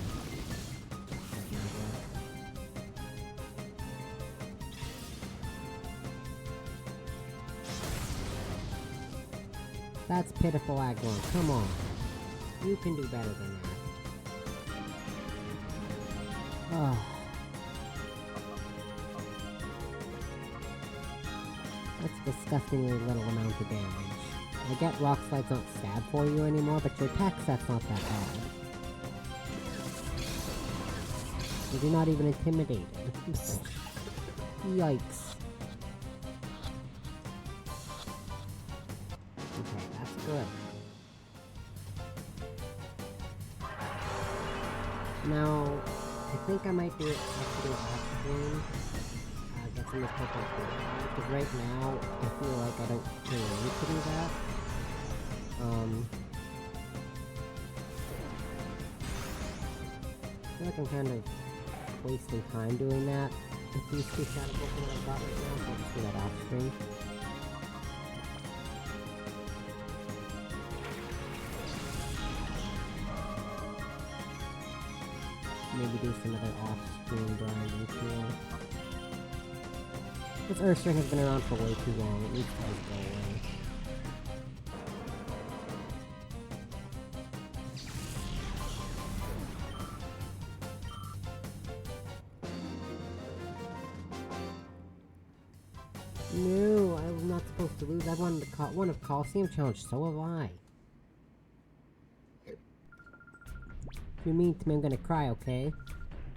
That's pitiful, Aggron. Come on. You can do better than that. Oh. That's disgustingly little amount of damage. I get Rock Slide's not stab for you anymore, but your attack set's not that bad. You're not even intimidated. Yikes. Okay, good. Now, I think I might do it actually off screen. Get some of this Pokemon. Because right now, I feel like I don't really need to do that. I feel like I'm kind of wasting time doing that with these two shadow Pokemon I've got right now, so I'll just do that off screen. Maybe do some other off-screen grinding too. This Ursaring has been around for way too long. It needs to just go away. No, I'm not supposed to lose. I won the one of Colosseum challenge. So have I. If you're mean to me, I'm gonna cry, okay?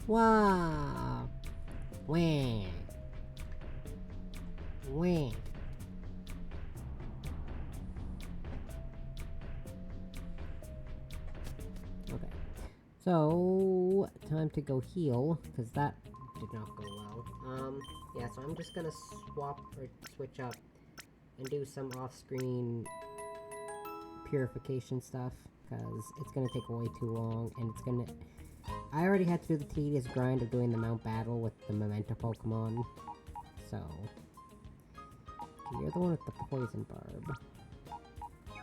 Wow! Wah! Wah! Okay. So, time to go heal, because that did not go well. Yeah, so I'm just gonna swap or switch up and do some off-screen purification stuff. Because it's gonna take way too long, and it's gonna... I already had to do the tedious grind of doing the Mount Battle with the memento Pokemon, so... Okay, you're the one with the poison barb.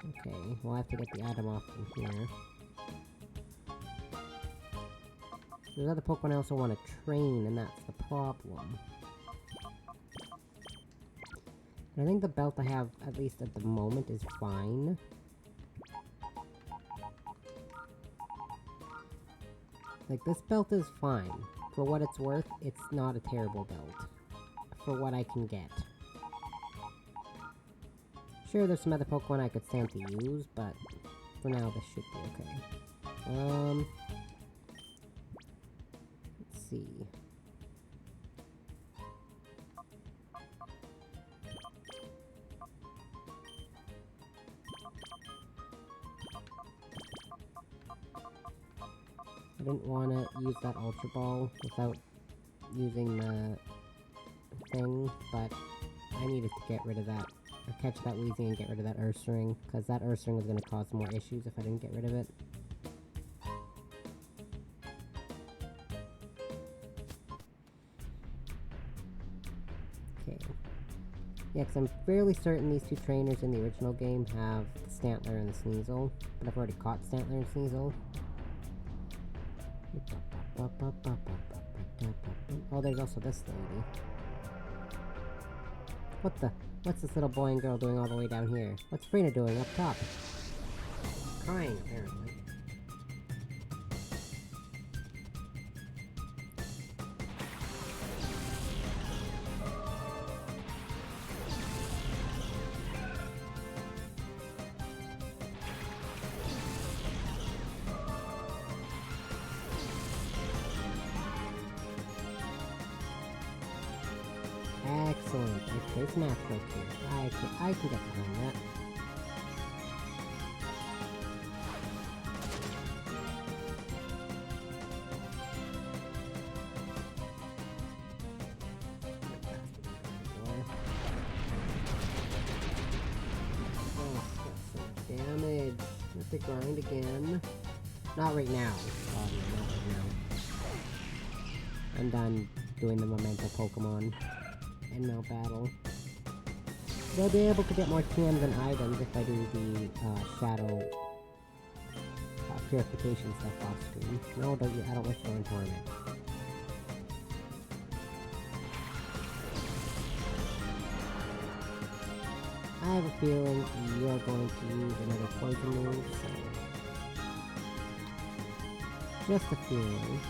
Okay, we'll have to get the item off from here. There's other Pokemon I also want to train, and that's the problem. And I think the belt I have, at least at the moment, is fine. Like, this belt is fine. For what it's worth, it's not a terrible belt. For what I can get. Sure, there's some other Pokemon I could stand to use, but for now, this should be okay. Let's see. I didn't want to use that Ultra Ball without using the thing, but I needed to get rid of that, or catch that Weezing and get rid of that Ursaring, because that Ursaring was going to cause more issues if I didn't get rid of it. Okay. Yeah, because I'm fairly certain these two trainers in the original game have the Stantler and the Sneasel, but I've already caught Stantler and Sneasel. Oh, there's also this lady. What the? What's this little boy and girl doing all the way down here? What's Frina doing up top? Crying, apparently. Excellent. Okay, natural too. I can get behind that. Oh, that's so much damage. Have to grind again. Not right now. Oh, no, not right now. I'm done doing the memento Pokemon. In Mount Battle. They'll be able to get more TMs and items if I do the shadow purification stuff off screen. No, I don't wish to join tournament. I have a feeling you're going to use another poison move, so... Just a feeling.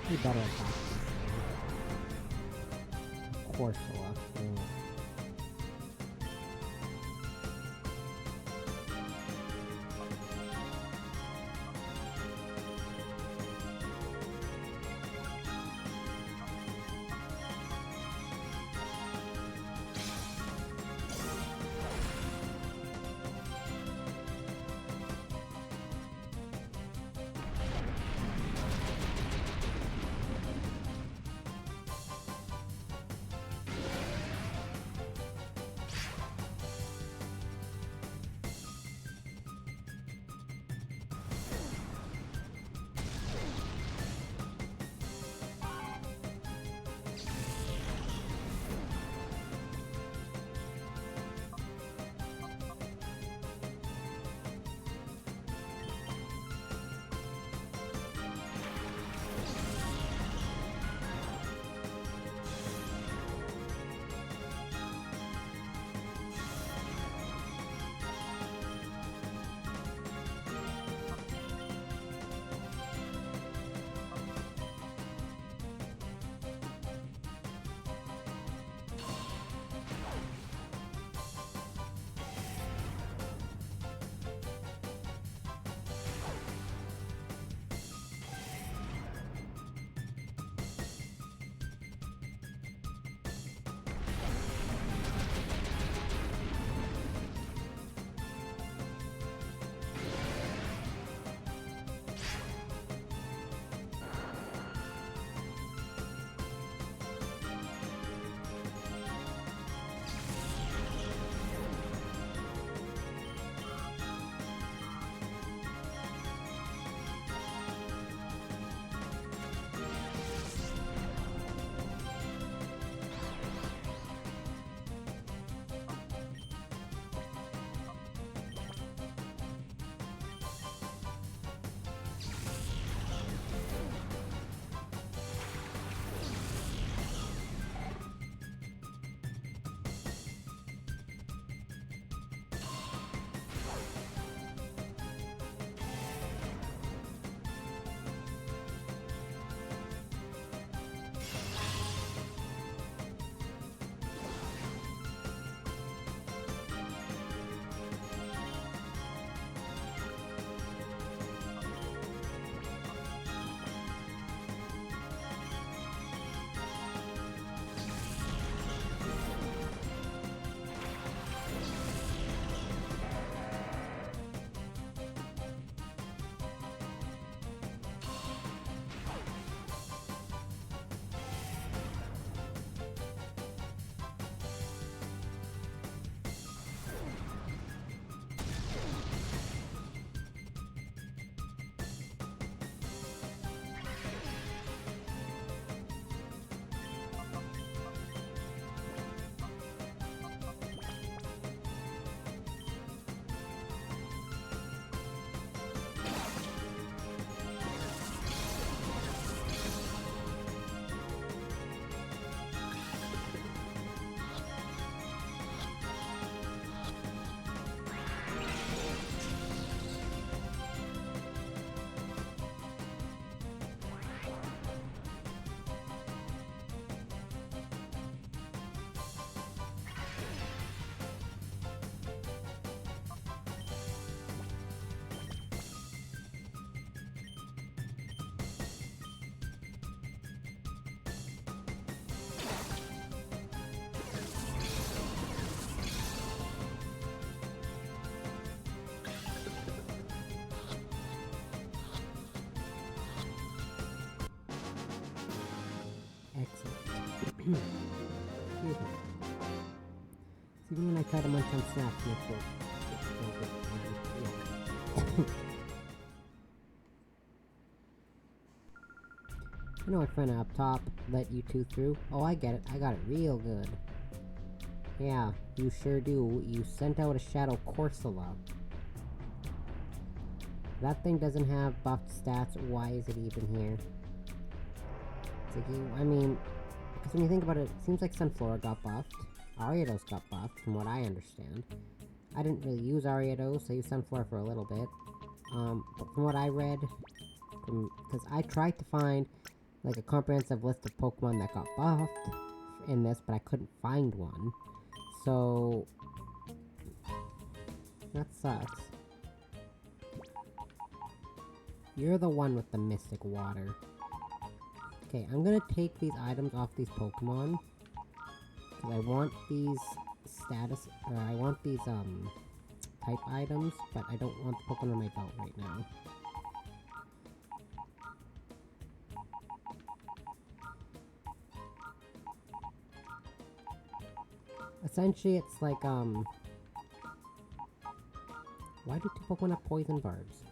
Be better at that. Corsola. Mm. Excellent. Excuse me. Even when I try to munch on snacks, it makes it. I know my friend up top let you two through. Oh, I get it. I got it real good. Yeah, you sure do. You sent out a Shadow Corsola. That thing doesn't have buffed stats. Why is it even here? It's like I mean, because when you think about it, it seems like Sunflora got buffed. Ariados got buffed, from what I understand. I didn't really use Ariados. I used Sunflora for a little bit. But from what I read, because I tried to find like a comprehensive list of Pokemon that got buffed in this, but I couldn't find one. So that sucks. You're the one with the mystic water. Okay, I'm gonna take these items off these Pokemon. Because I want these status, or I want these, type items, but I don't want the Pokemon on my belt right now. Essentially, it's like, why do 2 Pokemon have poison barbs?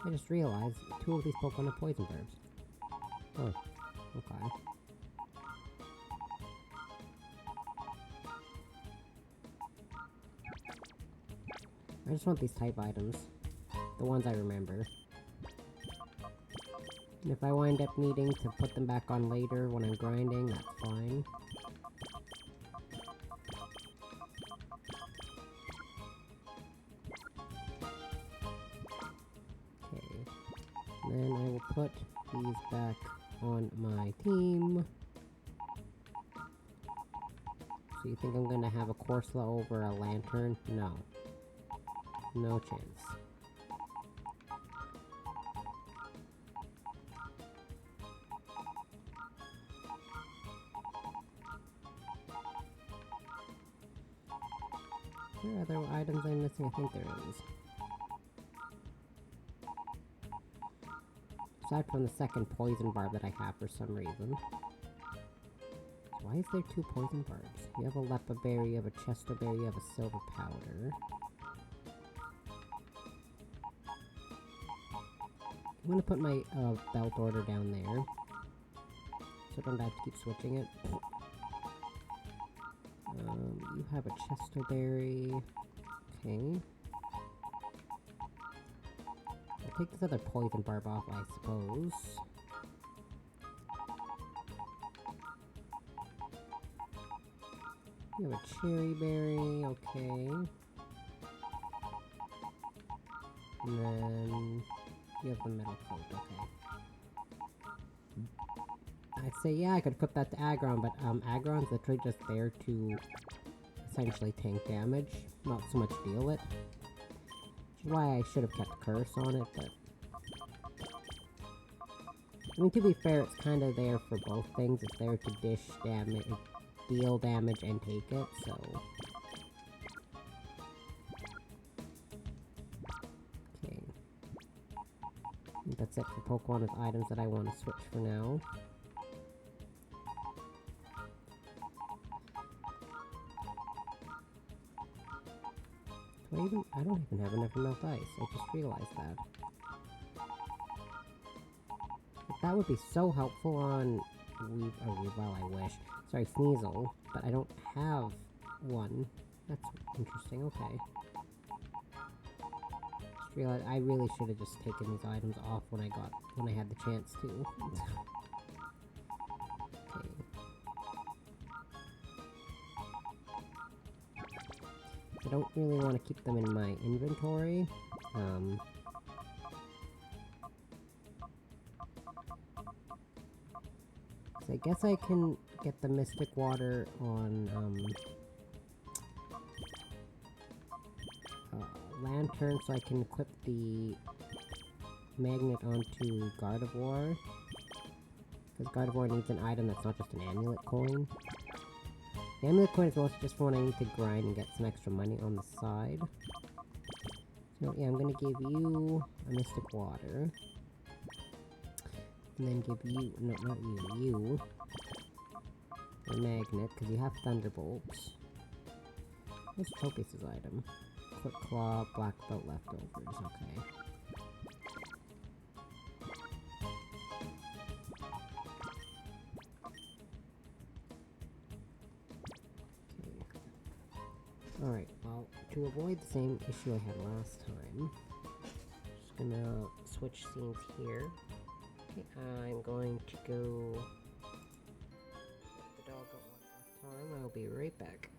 I just realized 2 of these Pokemon have poison barbs. Oh, okay. I just want these type items. The ones I remember. And if I wind up needing to put them back on later when I'm grinding, that's fine. Okay. Then I will put these back on my team. So you think I'm gonna have a Corsola over a Lantern? No. No chance. There are other items I'm missing? I think there is. Aside from the second poison barb that I have for some reason. Why is there 2 poison barbs? You have a Lepa berry, you have a Chesto berry, you have a silver powder. I'm gonna put my belt order down there. So I don't have to keep switching it. You have a Chesto berry. Okay. I'll take this other poison barb off, I suppose. You have a cherry berry, okay. And then you have the metal coat, okay. I'd say, yeah, I could equip that to Aggron, but Aggron's literally just there to essentially tank damage, not so much deal it. Which is why I should have kept Curse on it, but... I mean, to be fair, it's kind of there for both things. It's there to dish damage, deal damage, and take it, so... Okay. I think that's it for Pokemon with items that I want to switch for now. I don't even have enough melt ice. I just realized that. But that would be so helpful on well, I wish. Sorry, Sneasel, but I don't have one. That's interesting, okay. Just realized I really should have just taken these items off when I had the chance to. Okay. I don't really want to keep them in my inventory. So I guess I can get the Mystic Water on, Lantern so I can equip the magnet onto Gardevoir. Because Gardevoir needs an item that's not just an amulet coin. The amulet coin is mostly just for when I need to grind and get some extra money on the side. So yeah, I'm gonna give you a Mystic Water. And then give you, no, not you, a magnet, because you have Thunderbolts. What's Tropius' item? Quick Claw, Black Belt leftovers, okay. Alright, well, to avoid the same issue I had last time, just gonna switch scenes here. Okay, I'm going to go let the dog out one last time. I'll be right back.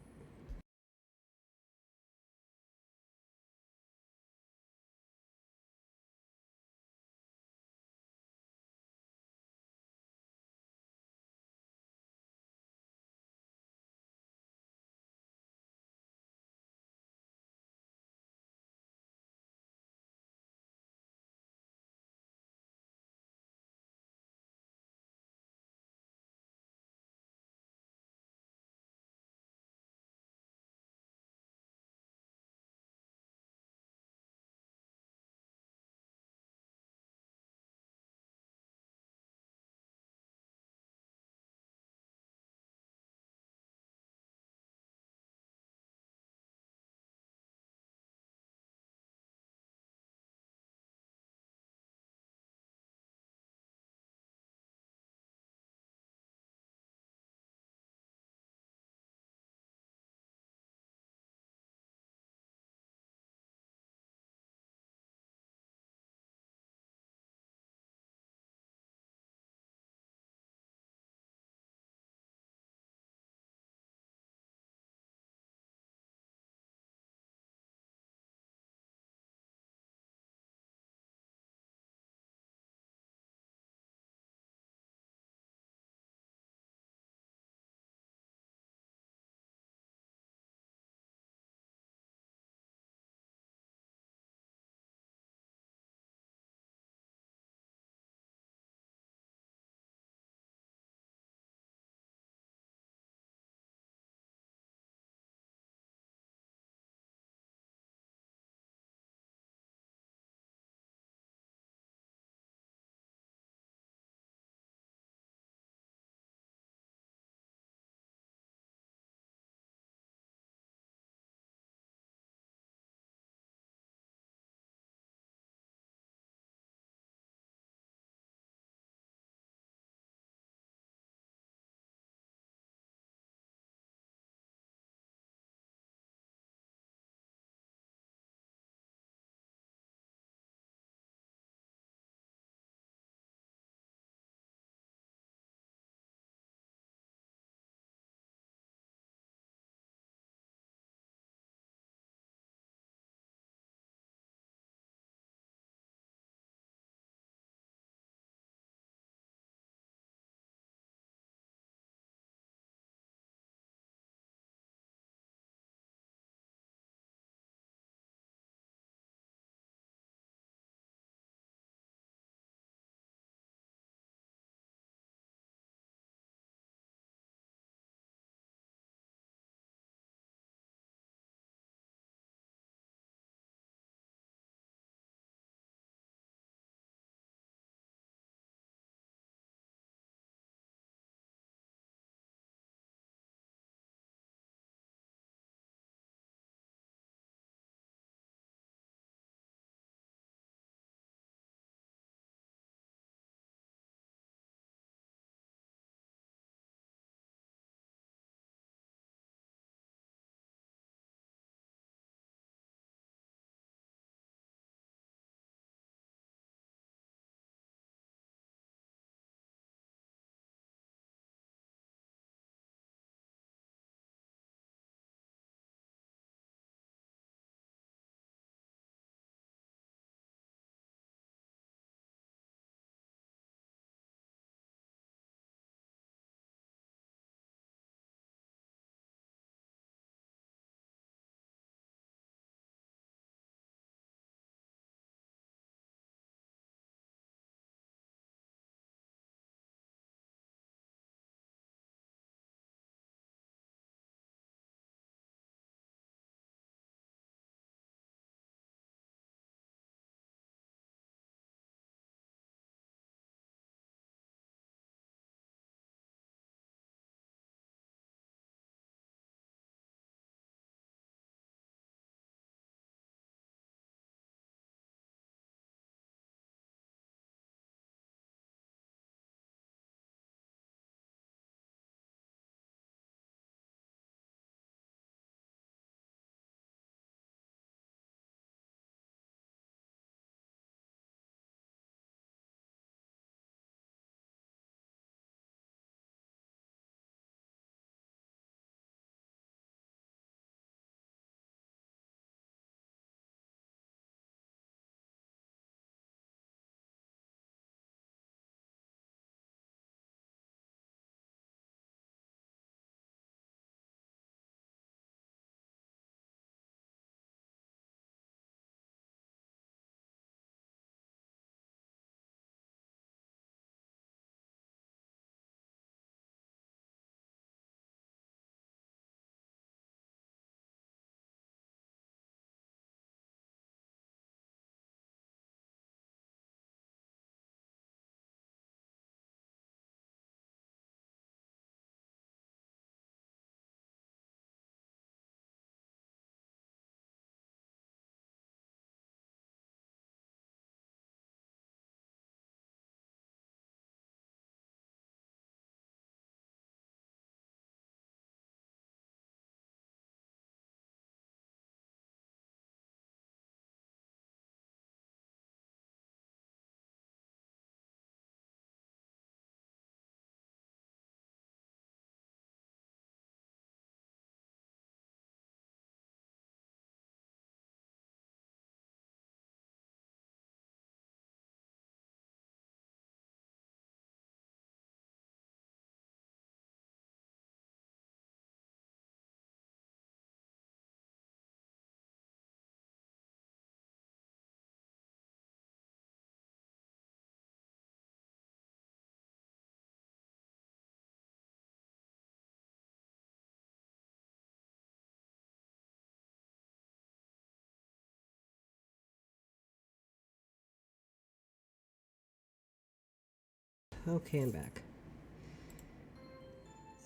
Okay, I'm back.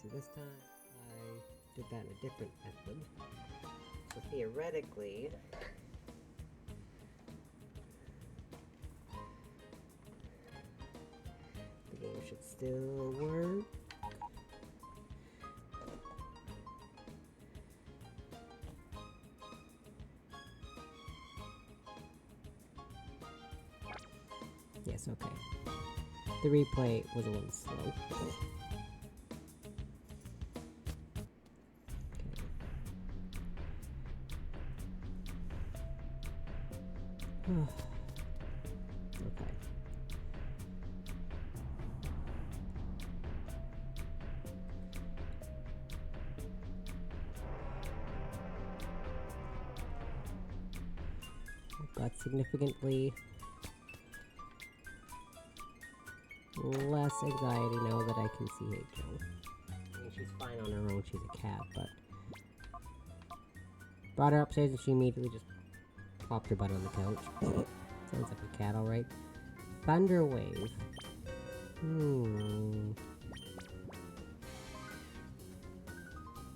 See, this time I did that in a different method. So theoretically, the game should still work. Yes, okay. The replay was a little slow. Okay. Got significantly less anxiety now that I can see H.O. I mean, she's fine on her own, she's a cat, but... Brought her upstairs and she immediately just plopped her butt on the couch. Sounds like a cat, alright. Thunder Wave.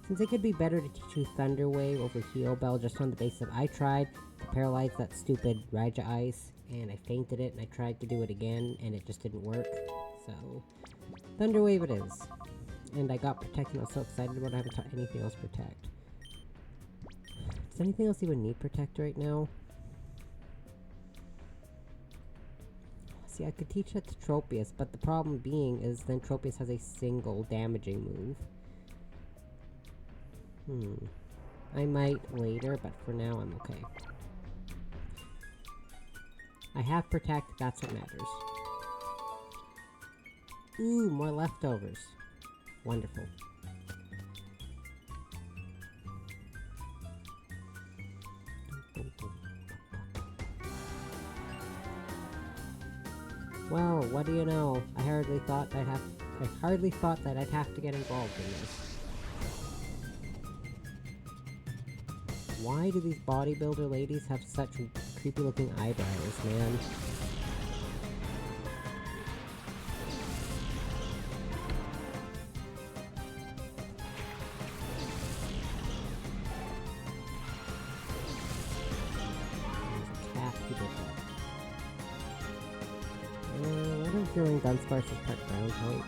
Since it could be better to teach you Thunder Wave over Heal Bell just on the basis of I tried to paralyze that stupid Raja Ice, and I fainted it, and I tried to do it again, and it just didn't work. So, Thunder Wave it is. And I got Protect, and I was so excited about it, I haven't taught anything else Protect. Does anything else even need Protect right now? See, I could teach that to Tropius, but the problem being is then Tropius has a single damaging move. I might later, but for now I'm okay. I have Protect, that's what matters. Ooh, more leftovers. Wonderful. Well, what do you know? I hardly thought that I'd have to get involved in this. Why do these bodybuilder ladies have such creepy looking eyebrows, man? There's a cat who did that. What if feeling Dunsparce is part ground type?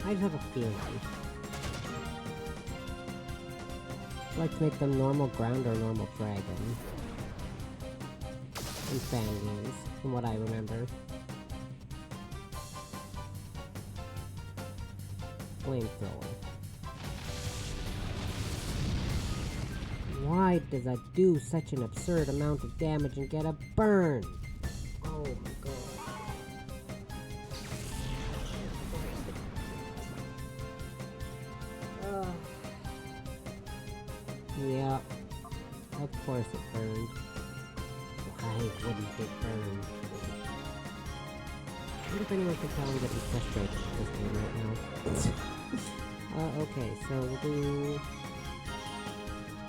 I just have a feeling. I like to make them normal ground or normal dragon. In fan games, from what I remember. Flamethrower. Why does that do such an absurd amount of damage and get a burn? Oh my god. Yeah, of course it burned. Why wouldn't it burn? I wonder if anyone can tell me that he's frustrated with this game right now. Okay, so we'll do...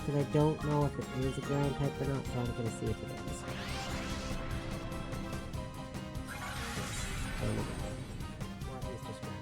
Because I don't know if it is a ground type or not, so I'm gonna see if it is. Or at least just ground.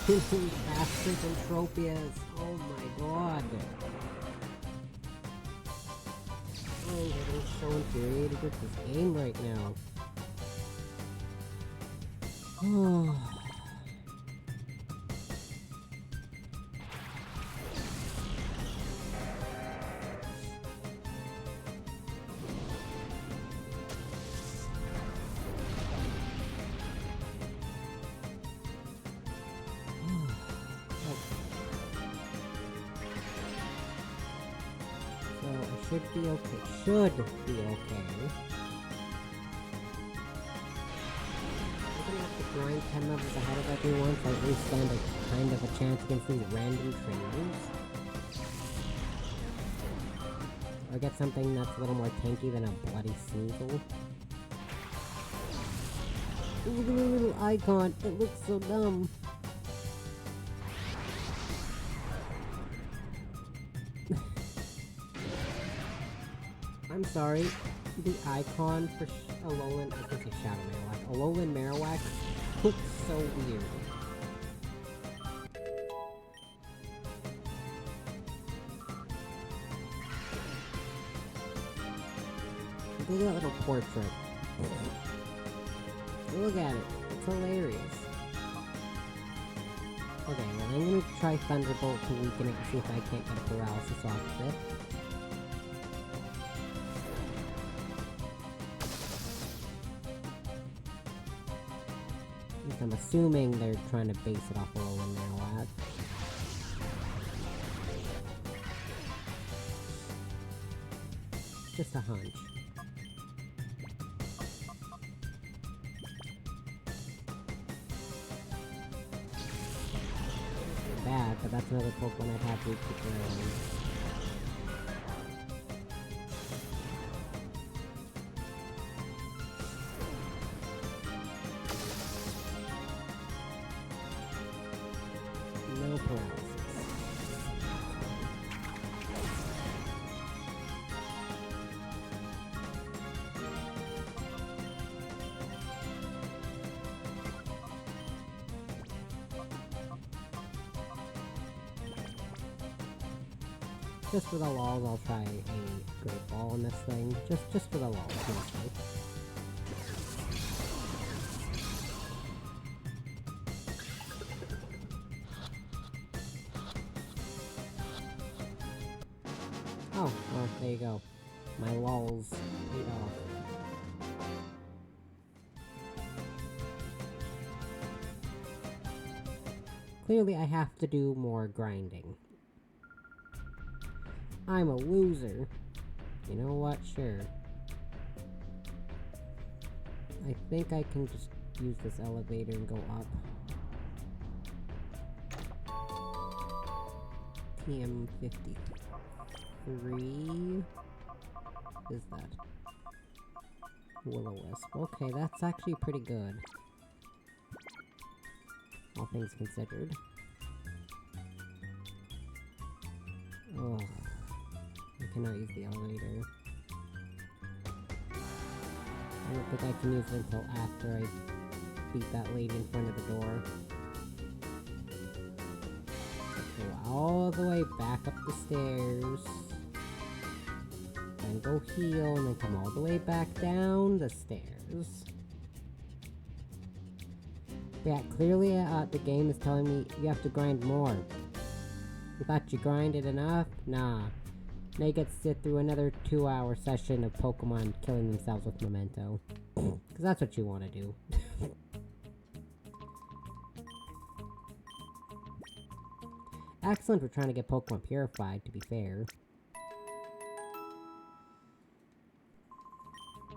Faster than Tropius. Oh my god. I'm getting so infuriated with this game right now. Oh. Should be okay. Should be okay. I'm gonna have to grind 10 levels ahead of everyone, so I at least stand a kind of a chance against these random trainers. Or get something that's a little more tanky than a bloody Sneasel. Ooh, the little icon! It looks so dumb! I'm sorry, the icon for Alolan, I think it's Shadow Marowak. Alolan Marowak looks so weird. Look at that little portrait. Look at it. It's hilarious. Okay, well I'm gonna try Thunderbolt to weaken it and see if I can't get a paralysis off of it. I'm assuming they're trying to base it off Alolan Marowak. Just a hunch. Bad, but that's another Pokemon I'd have to keep an eye on. No paralysis. Just for the lols, I'll try a Great Ball in this thing. Just for the lols, mostly. Oh, well, there you go. My lols paid off. Clearly, I have to do more grinding. I'm a loser. You know what? Sure. I think I can just use this elevator and go up. TM53 is that? Will-O-Wisp. Okay, that's actually pretty good. All things considered. Ugh. I cannot use the elevator. I don't think I can use it until after I beat that lady in front of the door. Go all the way back up the stairs. Then go heal, and then come all the way back down the stairs. But yeah, clearly the game is telling me you have to grind more. You thought you grinded enough? Nah. Now you get to sit through another 2-hour session of Pokemon killing themselves with memento. Because that's what you want to do. Excellent for trying to get Pokemon purified, to be fair.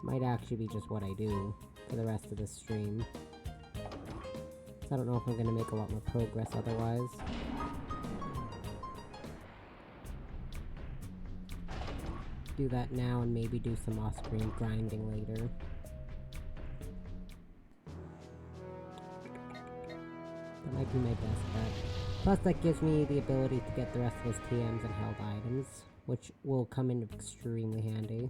Might actually be just what I do for the rest of this stream. So I don't know if I'm going to make a lot more progress otherwise. Do that now and maybe do some off-screen grinding later. That might be my best bet. Plus that gives me the ability to get the rest of those TMs and held items, which will come in extremely handy.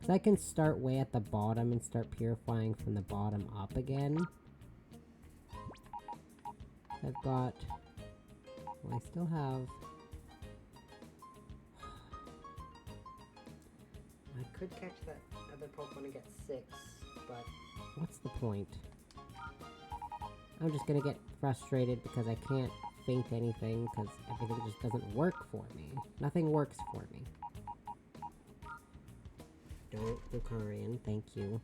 So I can start way at the bottom and start purifying from the bottom up again. I've got... Well, I still have... I could catch that other Pokemon and get 6, but what's the point? I'm just gonna get frustrated because I can't faint anything because everything just doesn't work for me. Nothing works for me. Don't, Lucario, thank you.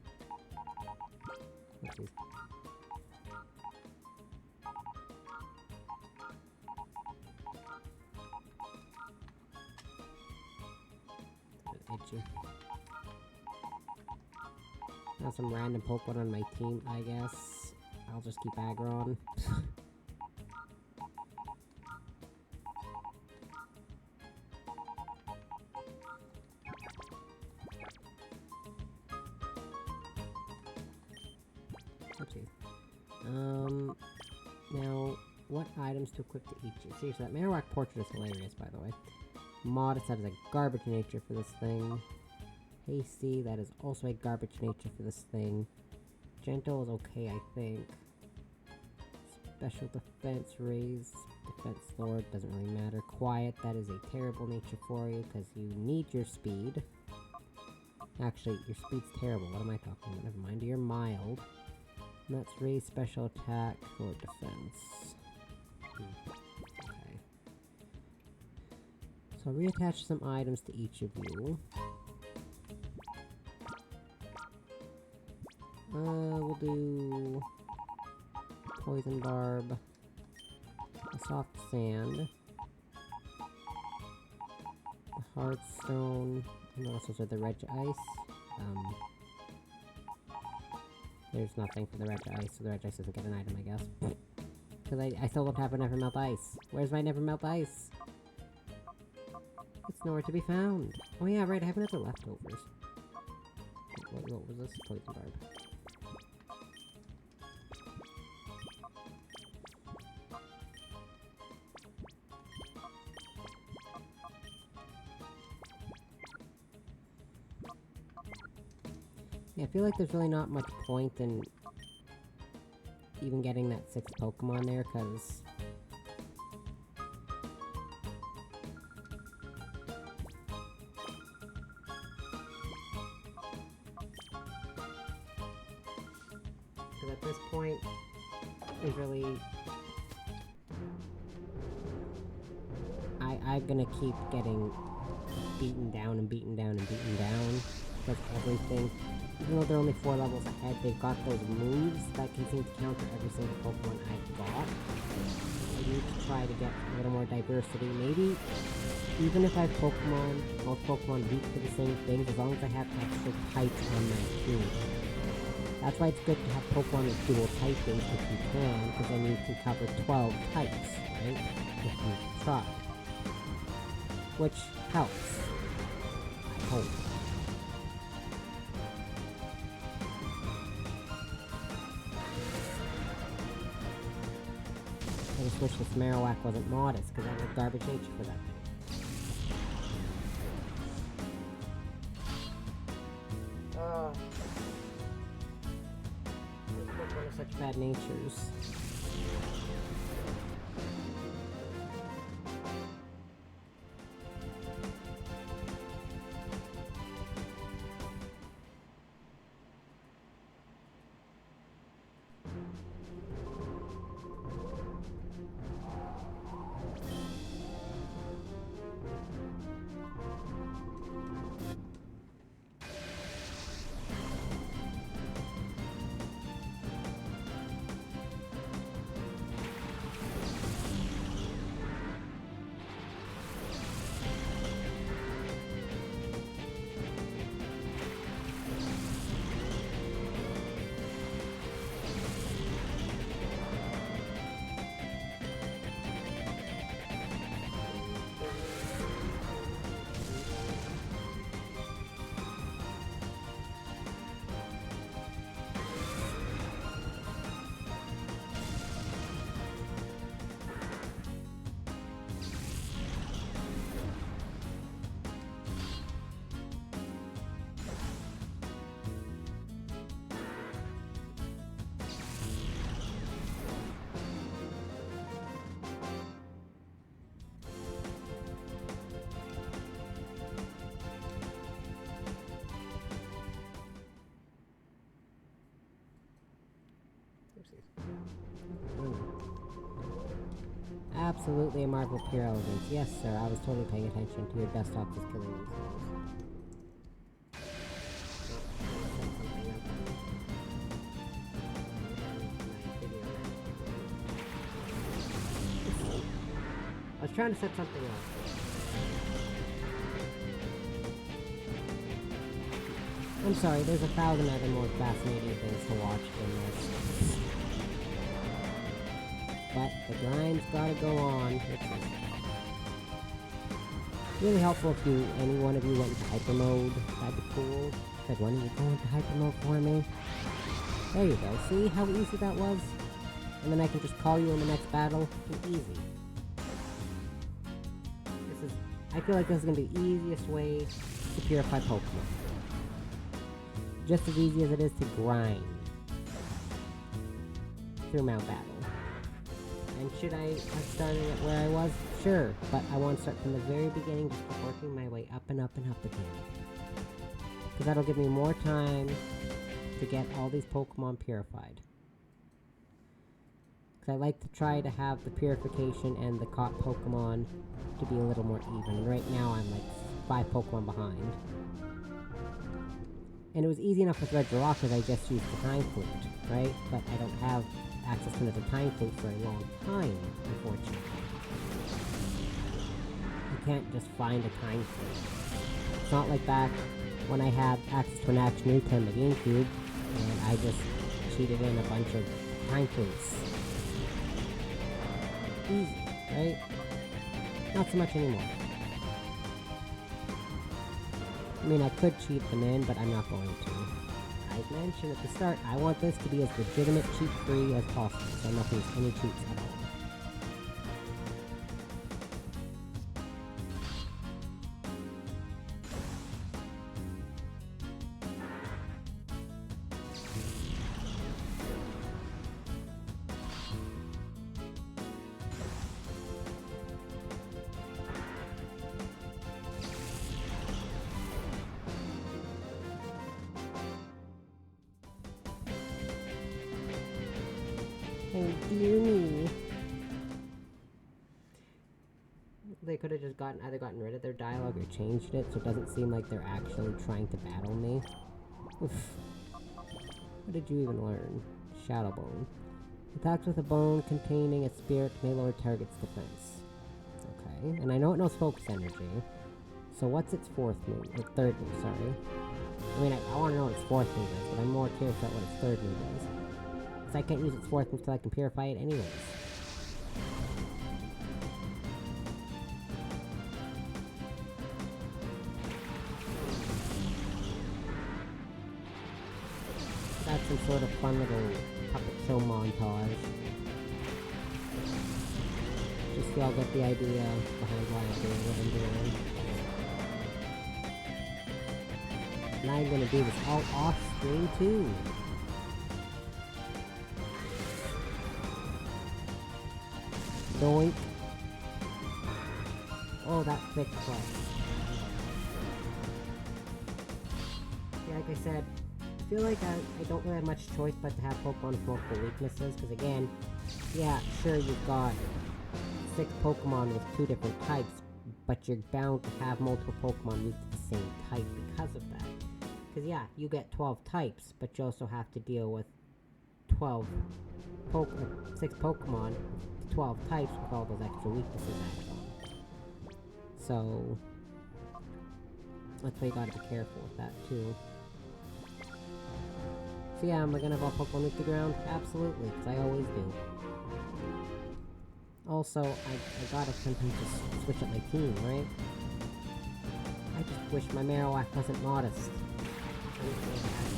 Okay. at you. Now some random Pokemon on my team, I guess. I'll just keep aggro on. Now, what items to equip to each? Seriously, that Marowak portrait is hilarious, by the way. Modest, that is a garbage nature for this thing. Hasty, that is also a garbage nature for this thing. Gentle is okay, I think. Special defense, raise, defense lord, doesn't really matter. Quiet, that is a terrible nature for you, because you need your speed. Actually, your speed's terrible, what am I talking about? Never mind, you're mild. And that's raise, special attack, or defense. Okay. So I'll reattach some items to each of you. We'll do poison barb, a soft sand, the hard stone, and also the red ice. There's nothing for the red ice, so the red ice doesn't get an item, I guess. Because I still don't have a never melt ice. Where's my never melt ice? It's nowhere to be found. Oh yeah, right, I have another leftovers. What was this? Poison barb. Yeah, I feel like there's really not much point in even getting that 6th Pokemon there, because at this point, there's really... I'm gonna keep getting beaten down and beaten down and beaten down, because everything... Even though they're only 4 levels ahead, they've got those moves that can seem to counter every single Pokemon I've got. I need to try to get a little more diversity. Maybe, even if I have most Pokemon weak to the same things, as long as I have extra types on my team. That's why it's good to have Pokemon with dual typings if you can, because then you can cover 12 types, right? If you try. Which helps. I hope. I just wish this Marowak wasn't modest, because I have garbage nature for that thing. What are such bad natures? Absolutely a marvel of pure elegance. Yes, sir, I was totally paying attention to your desktop just killing themselves. I was trying to set something up. I'm sorry, there's 1,000 other more fascinating things to watch than this. But the grind's gotta go on. It's really helpful if any one of you went into hyper mode. That'd be cool. Said, why don't you go into hyper mode for me? There you go. See how easy that was? And then I can just call you in the next battle. Easy. I feel like this is gonna be the easiest way to purify Pokemon. Just as easy as it is to grind through Mount Battle. And should I have started at where I was? Sure, but I want to start from the very beginning, just keep working my way up and up and up again. Because that'll give me more time to get all these Pokemon purified. Because I like to try to have the purification and the caught Pokemon to be a little more even. Right now I'm like 5 Pokemon behind. And it was easy enough with Red Rock because I just used the Time Flute, right? But I don't have access to another Time Flute for a long time, unfortunately. You can't just find a Time Flute. It's not like back when I had access to an Action Nuke on the GameCube, and I just cheated in a bunch of Time Flutes. Easy, right? Not so much anymore. I mean, I could cheat them in, but I'm not going to. I mentioned at the start, I want this to be as legitimate cheat-free as possible, so I'm not going to use any cheats at all. Oh dear me. They could have just either gotten rid of their dialogue or changed it so it doesn't seem like they're actually trying to battle me. Oof. What did you even learn? Shadow Bone. Attacks with a bone containing a spirit may lower target's defense. Okay, and I know it knows focus energy. So what's its third move, sorry. I mean, I want to know what its fourth move is, but I'm more curious about what its third move is. Because I can't use its fourth move till I can purify it anyways. That's some sort of fun little puppet show montage. Just so y'all get the idea behind why I'm doing what I'm doing. And I'm gonna do this all off screen too. Doink. Oh, that thick play. Yeah, like I said, I feel like I don't really have much choice but to have Pokemon with multiple weaknesses, because again, yeah, sure, you've got 6 Pokemon with 2 different types, but you're bound to have multiple Pokemon weak to the same type because of that. Because yeah, you get 12 types, but you also have to deal with 6 Pokemon, 12 types with all those extra weaknesses added on. So, that's why you gotta be careful with that too. So yeah, am I gonna evolve Pokemon with the ground? Absolutely, because I always do. Also, I gotta sometimes just switch up my team, right? I just wish my Marowak wasn't modest. I wish they had,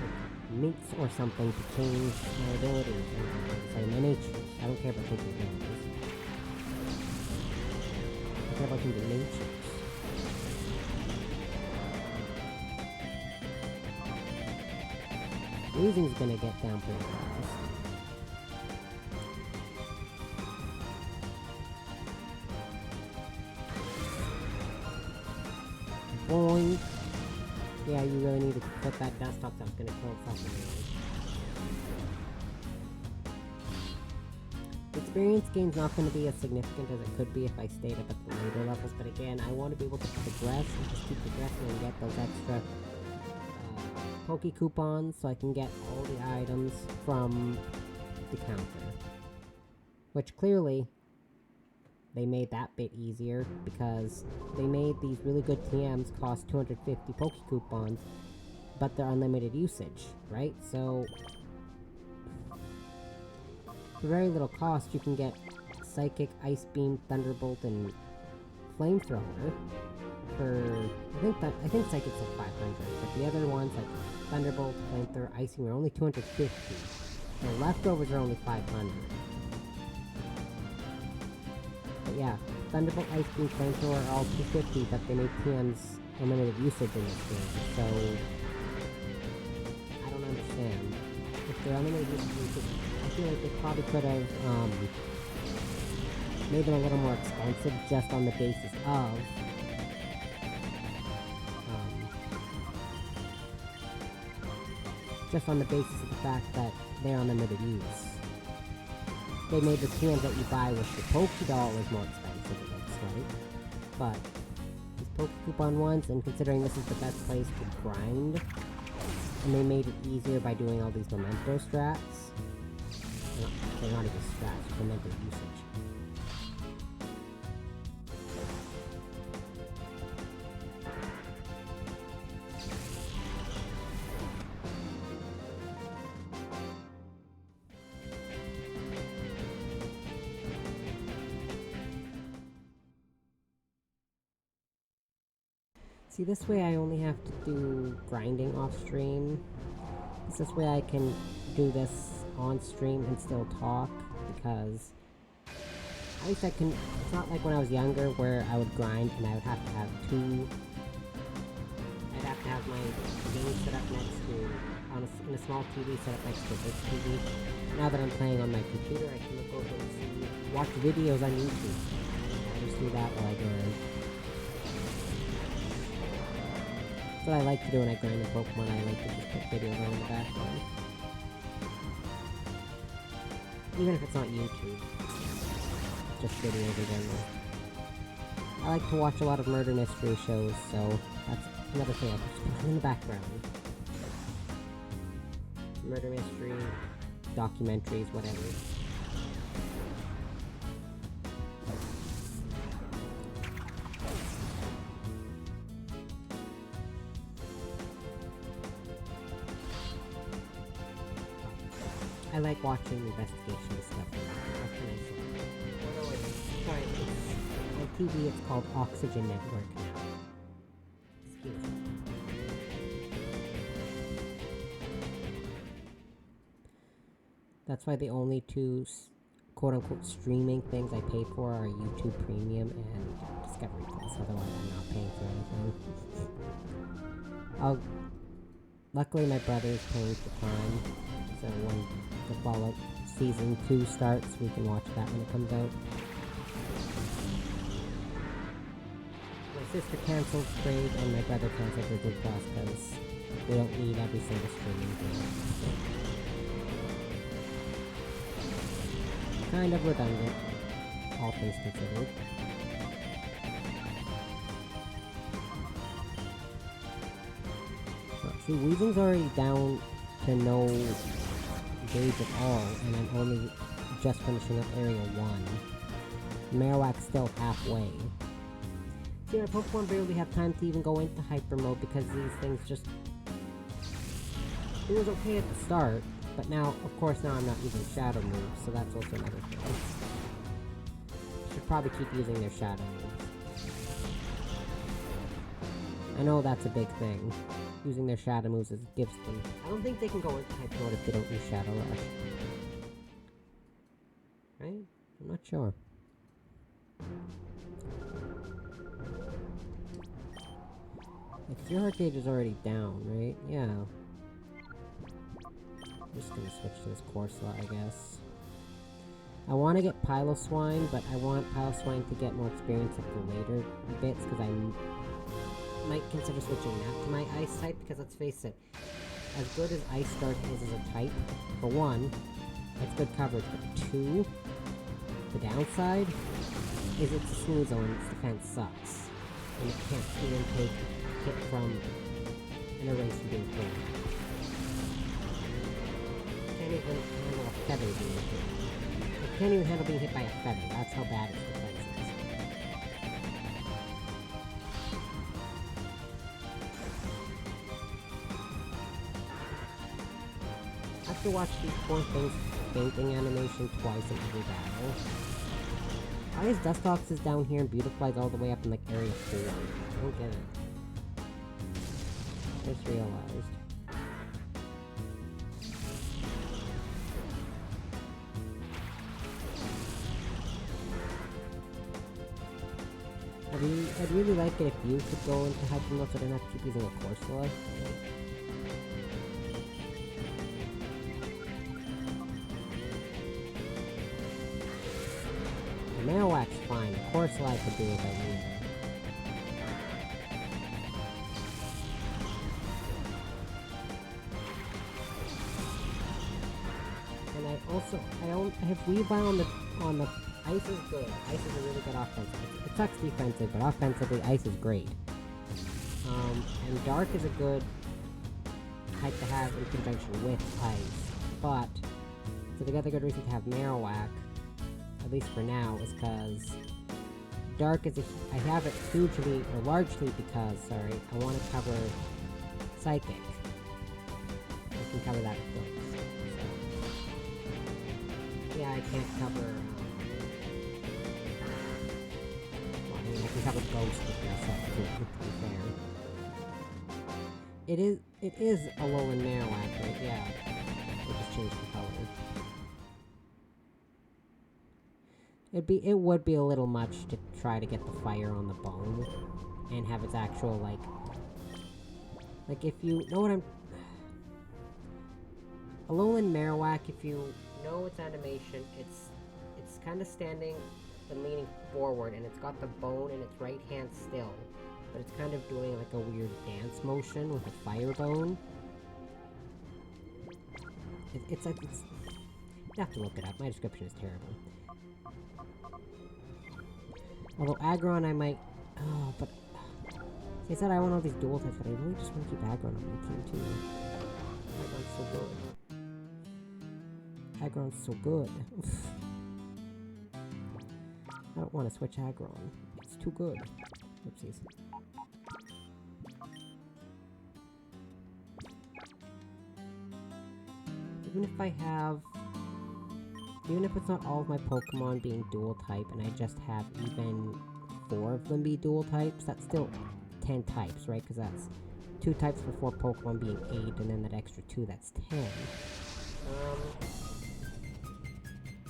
like, mints or something to change my abilities. Sorry, my natures. I don't care about changing abilities. I care about changing natures. Weezing's gonna get down pretty fast. Boing! Yeah, you really need to put that desktop that's gonna kill itself anyway. The experience gain's not gonna be as significant as it could be if I stayed up at the later levels, but again, I want to be able to progress and just keep progressing and get those extra Poke Coupons so I can get all the items from the counter. Which clearly, they made that bit easier because they made these really good TMs cost 250 Poke Coupons but they're unlimited usage, right? So, for very little cost, you can get Psychic, Ice Beam, Thunderbolt, and Flamethrower for, I think Psychic's like 500, but the other ones like Thunderbolt, Flamethrower, Ice Beam are only 250. The leftovers are only 500. But yeah, Thunderbolt, Ice Beam, Flamethrower are all 250, but they make TM's unlimited usage in this game, so I don't understand. If they're unlimited usage, I feel like they probably could have made them a little more expensive just on the basis of the fact that they're unlimited use. They made the TMs that you buy with the Pokédollars more expensive, it looks like. But these Pokecoupon ones, and considering this is the best place to grind, and they made it easier by doing all these memento strats. No, they're not even strats, memento usage. See, this way I only have to do grinding off stream. This way I can do this on stream and still talk, because at least I can, it's not like when I was younger where I would grind and I would have to have I'd have to have my game set up next to, in a small TV set up next to this TV. Now that I'm playing on my computer, I can look over and watch videos on YouTube. I just do that while I grind. That's what I like to do when I grind a Pokemon. I like to just put videos on in the background. Even if it's not YouTube. Just videos in general. I like to watch a lot of murder mystery shows, so that's another thing I can just put in the background. Murder mystery, documentaries, whatever. I like watching investigation discovery. What can I say? Sorry, on TV it's called Oxygen Network now. Excuse me. That's why the only two quote-unquote streaming things I pay for are YouTube Premium and Discovery Plus. Otherwise, I'm not paying for anything. Luckily, my brother's paying for Prime, so when the Fallout Season 2 starts, we can watch that when it comes out. My sister cancelled Crave, and my brother cancelled Disney Plus, because we don't need every single streaming thing. Kind of redundant, all things considered. See, Weezing's already down to no gauge at all, and I'm only just finishing up Area 1. Marowak's still halfway. See, my Pokemon barely have time to even go into Hyper Mode because these things just... It was okay at the start, but now, of course, now I'm not using Shadow moves, so that's also another thing. Should probably keep using their Shadow moves. I know that's a big thing. Using their Shadow moves gives them... I don't think they can go into Hyper Mode if they don't use Shadow Rush. Right? I'm not sure. If your heart gauge is already down, right? Yeah. I'm just gonna switch to this Corsola, I guess. I want to get Piloswine, but I want Piloswine to get more experience at the later bits, because I might consider switching that to my Ice type, because let's face it, as good as Ice Dark is as a type, for one, it's good coverage, but two, the downside is it's a smooth zone and its defense sucks, and it can't even take hit from an erase from being thrown. It can't even handle a feather being hit. It can't even handle being hit by a feather, that's how bad its defense is. have to watch these poor things fainting animation twice in every battle. Why is Dustox is down here and Beautifly's all the way up in like area 4? I don't get it. Just realized. I'd really like it if you could go into Hyper Mode so I didn't have to keep using a Corsola. The Marowak's fine, the Corsola I could do if I need it. And I have Weavile on the Ice is good. Ice is a really good offensive. It sucks defensive, but offensively, Ice is great. And Dark is a good type to have in conjunction with Ice. But, so the other good reason to have Marowak, at least for now, is because Dark is I have it hugely, or largely because, sorry, I want to cover Psychic. I can cover that with Ghost. So, yeah, I can't cover, I can cover Ghost with myself too, to be fair. It is a Alolan Marowak, right? Yeah. We'll just change the color. It would be a little much to try to get the fire on the bone and have its actual like if you know what I'm Alolan Marowak, if you know its animation, it's kind of standing and leaning forward, and it's got the bone in its right hand still, but it's kind of doing like a weird dance motion with a fire bone. It's you have to look it up. My description is terrible. Although Aggron I might... Oh, but... See, I said I want all these dual types, but I really just want to keep Aggron on my team, too. Aggron's so good. Aggron's so good. I don't want to switch Aggron. It's too good. Oopsies. Even if I have... Even if it's not all of my Pokemon being dual type and I just have even 4 of them be dual types, that's still 10 types, right? Because that's 2 types for 4 Pokemon being 8, and then that extra 2, that's 10.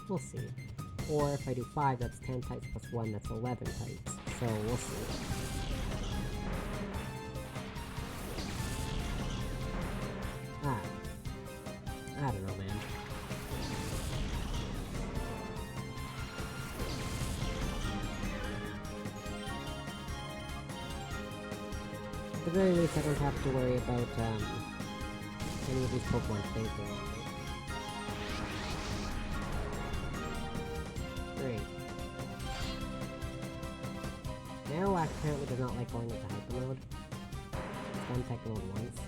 We'll see. Or if I do 5, that's 10 types plus 1, that's 11 types. So, we'll see. I don't know, man. At the very least, I don't have to worry about, any of these Pokemon thinking. Great. Marowak apparently does not like going into Hyper Mode. It's done Tech Mode once.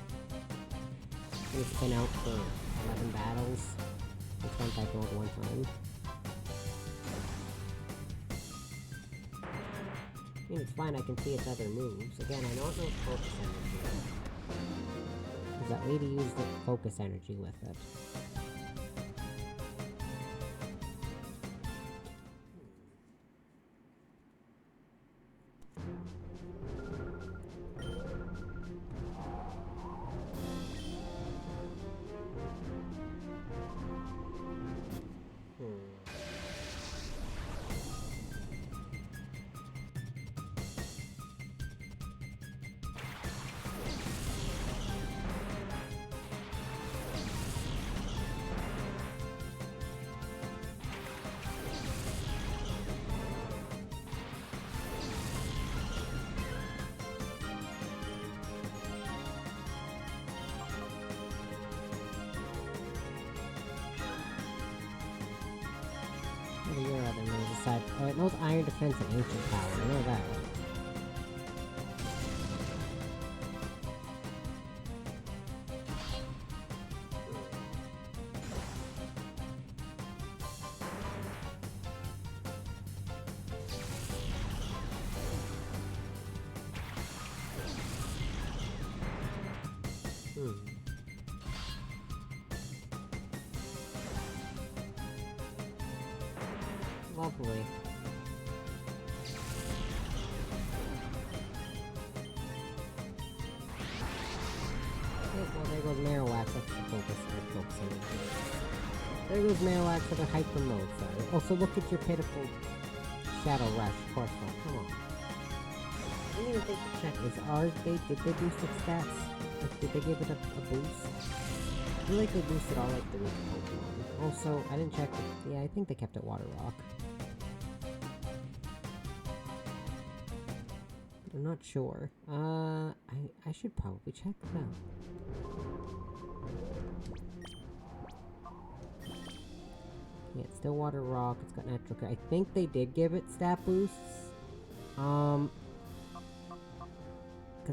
It's been out for 11 battles. It's done Tech Mode 1 time. I mean, it's fine, I can see its other moves. Again, I know it knows Focus Energy. Because that lady used the Focus Energy with it. What are your other moves aside? Oh, it knows Iron Defense and Ancient Power. I know that one. Lovely. Okay, well there goes Marowak. Let's focus our focusing. There goes Marowak for the hyper mode, sorry. Also, look at your pitiful Shadow Rush. Of course not. Come on. I didn't even think to check. Did they boost its stats? Like, did they give it a boost? I feel like they boosted all like the weak Pokemon. Also, I didn't check it. Yeah, I think they kept it Water Rock. But I'm not sure. I should probably check that. Yeah, it's still Water Rock. It's got Natural Care. I think they did give it stat boosts. Because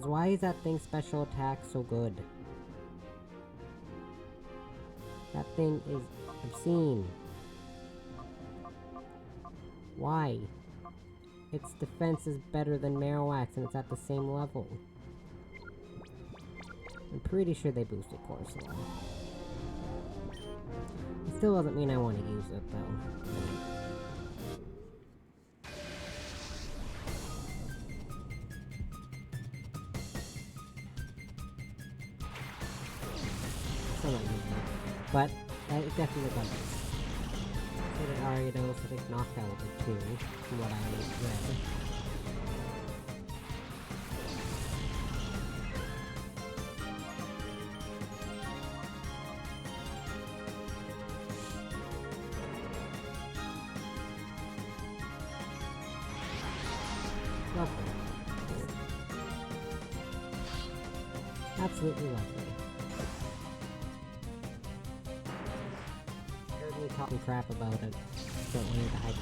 why is that thing's special attack so good? That thing is obscene. Why? Its defense is better than Marowak's and it's at the same level. I'm pretty sure they boosted Colosseum. It still doesn't mean I want to use it, though. Still not using it. But, it definitely got this. So did Ariados, I think Knockout did too, from what I read. Lovely. Absolutely lovely. Heard me talking crap about it. Don't want you to hype me.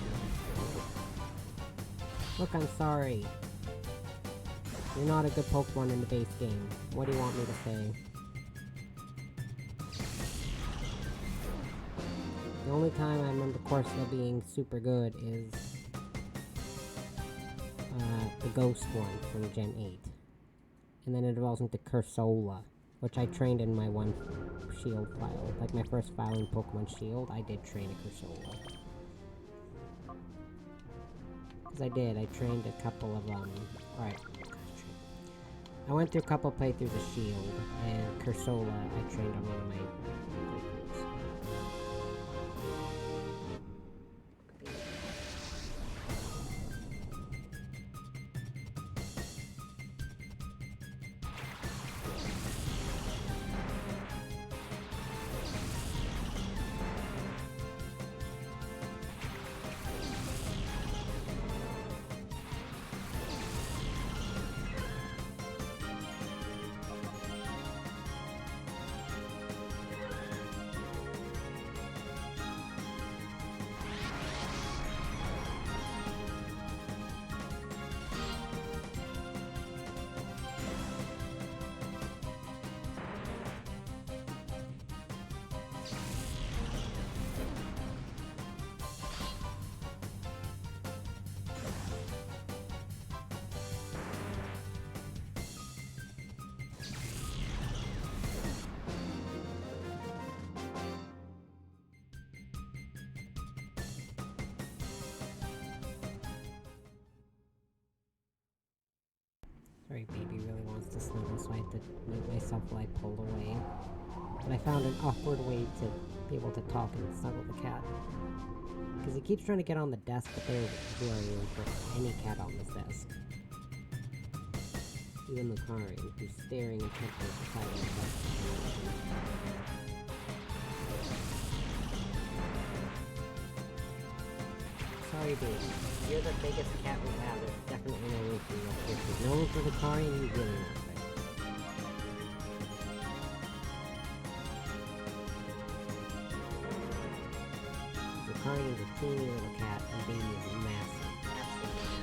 Look, I'm sorry. You're not a good Pokemon in the base game. What do you want me to say? The only time I remember Corsola being super good is the Ghost one from Gen 8. And then it evolves into Cursola, which I trained in my one Shield file. Like my first file in Pokemon Shield, I did train a Cursola. Because I did, I trained a couple of, alright. I went through a couple playthroughs of Shield, and Cursola I trained on one of my playthroughs. Sorry, baby really wants to snuggle, so I have to mute myself while I pull away. But I found an awkward way to be able to talk and snuggle the cat. Because he keeps trying to get on the desk, but there's zero room for any cat on this desk. Even Lucario, who's staring intently at the side of the desk. Sorry, baby. You're the biggest cat we have. There's definitely no room for you up here. There's no room for Lucario, and you really want it. Lucario is a teeny little cat, and baby is massive. Absolutely massive.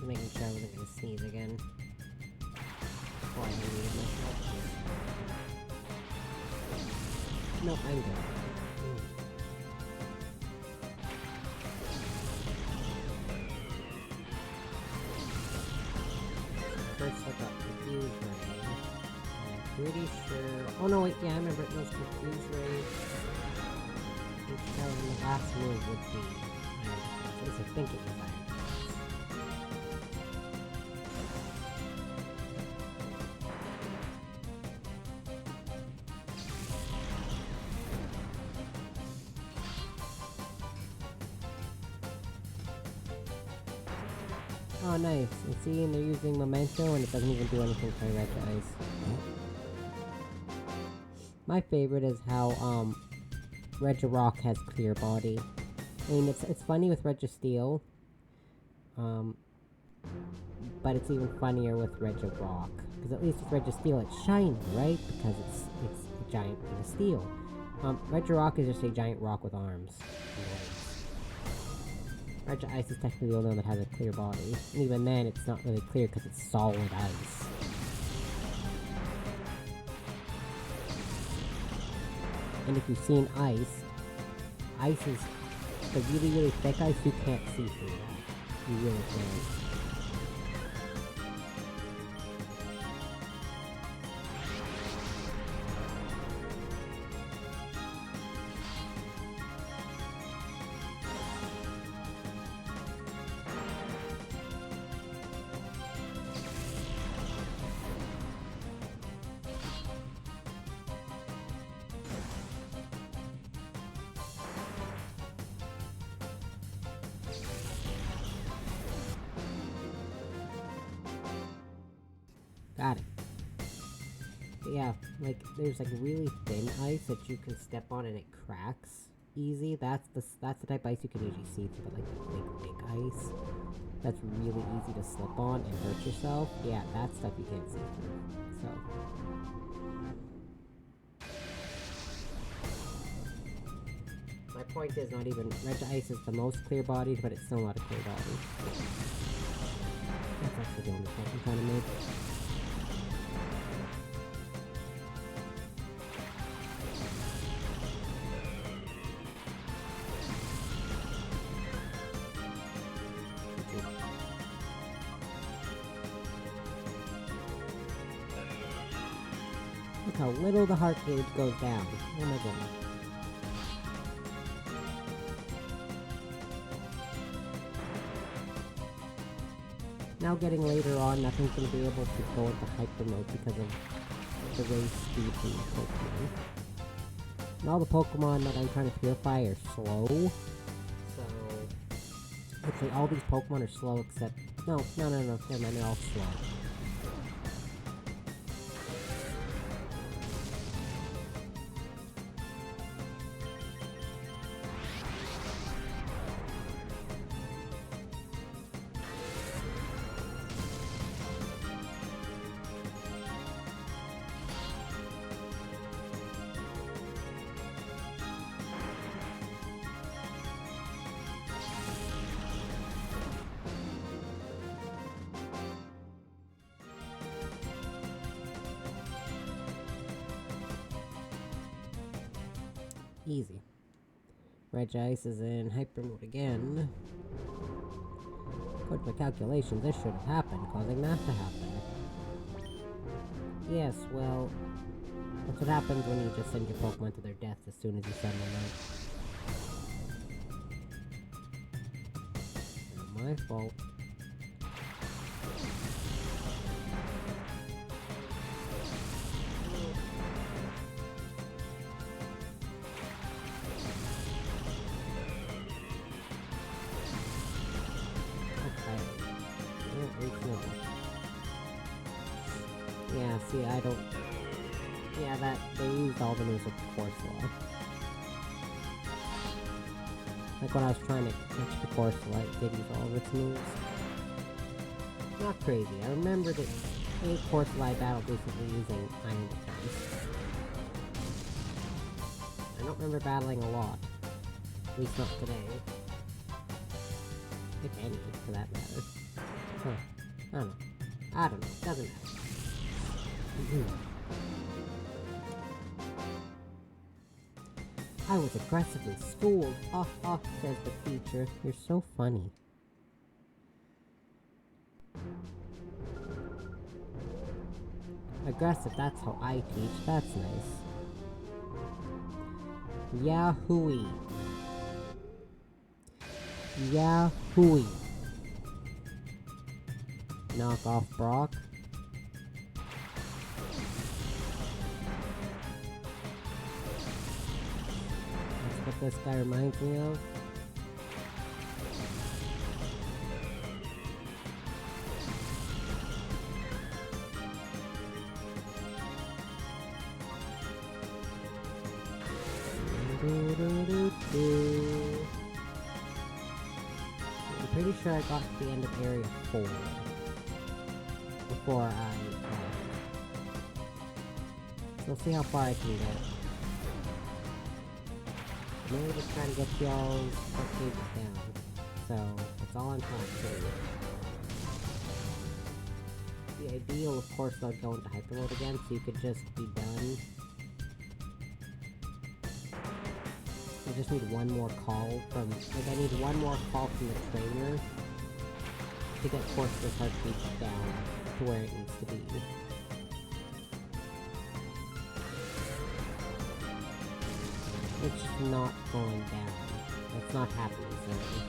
Just making sure I wasn't gonna sneeze again. Before I muted myself. Nope, I'm good. First I got Confused Ray. I'm pretty sure... Oh no, wait, yeah, I remember it was Confused Ray. Which the last move would be... At least I think it was Iron Defense. Oh, nice. And see, and they're using memento, and it doesn't even do anything for red ice. My favorite is how, Rock has clear body. I mean, it's funny with Steel. But it's even funnier with Rock. Because at least with Steel, it's shiny, right? Because it's a giant thing of steel. Rock is just a giant rock with arms. Ice is technically the only one that has a clear body. And even then, it's not really clear because it's solid ice. And if you've seen ice is the really, really thick ice, you can't see through that. You really can't. Got it. But yeah, like, there's like really thin ice that you can step on and it cracks easy. That's the type of ice you can usually see through, but like big ice. That's really easy to slip on and hurt yourself. Yeah, that stuff you can't see through. So. My point is not even, Ice is the most clear-bodied, but it's still not a clear body. That's actually the only point I'm trying to make. Look how little the heart gauge goes down. Oh my goodness. Now getting later on, nothing's going to be able to go into hyper mode because of the race speed from the Pokemon. And all the Pokemon that I'm trying to purify are slow. So, actually all these Pokemon are slow except... No, never mind, they're all slow. Easy. Ice is in hyper mode again. According to my calculations, this should have happened, causing that to happen. Yes, well, that's what happens when you just send your Pokemon to their death as soon as you send them out. Not my fault. Yeah, see, I don't... Yeah, that... They used all the moves with the Corsola. Like when I was trying to catch the Corsola, it did use all of its moves. Not crazy. I remember that a Corsola I battled recently using Iron Defense. I don't remember battling a lot. At least not today. If any, for that matter. Huh. I don't know. Doesn't matter. I was aggressively schooled. Says the teacher. You're so funny. Aggressive, that's how I teach. That's nice. Yahooey. Yahooey. Knock off Brock. That's what this guy reminds me of. I'm pretty sure I got to the end of Area 4 before I so we'll see how far I can get. Maybe just trying to get y'all's arcades down. So that's all I'm trying to do. The ideal, of course, would go into hyper mode again, so you could just be done. I just need one more call from, like, I need one more call from the trainer to get Forster's heartbeat down to where it needs to be. It's just not going down. It's not happening, sorry.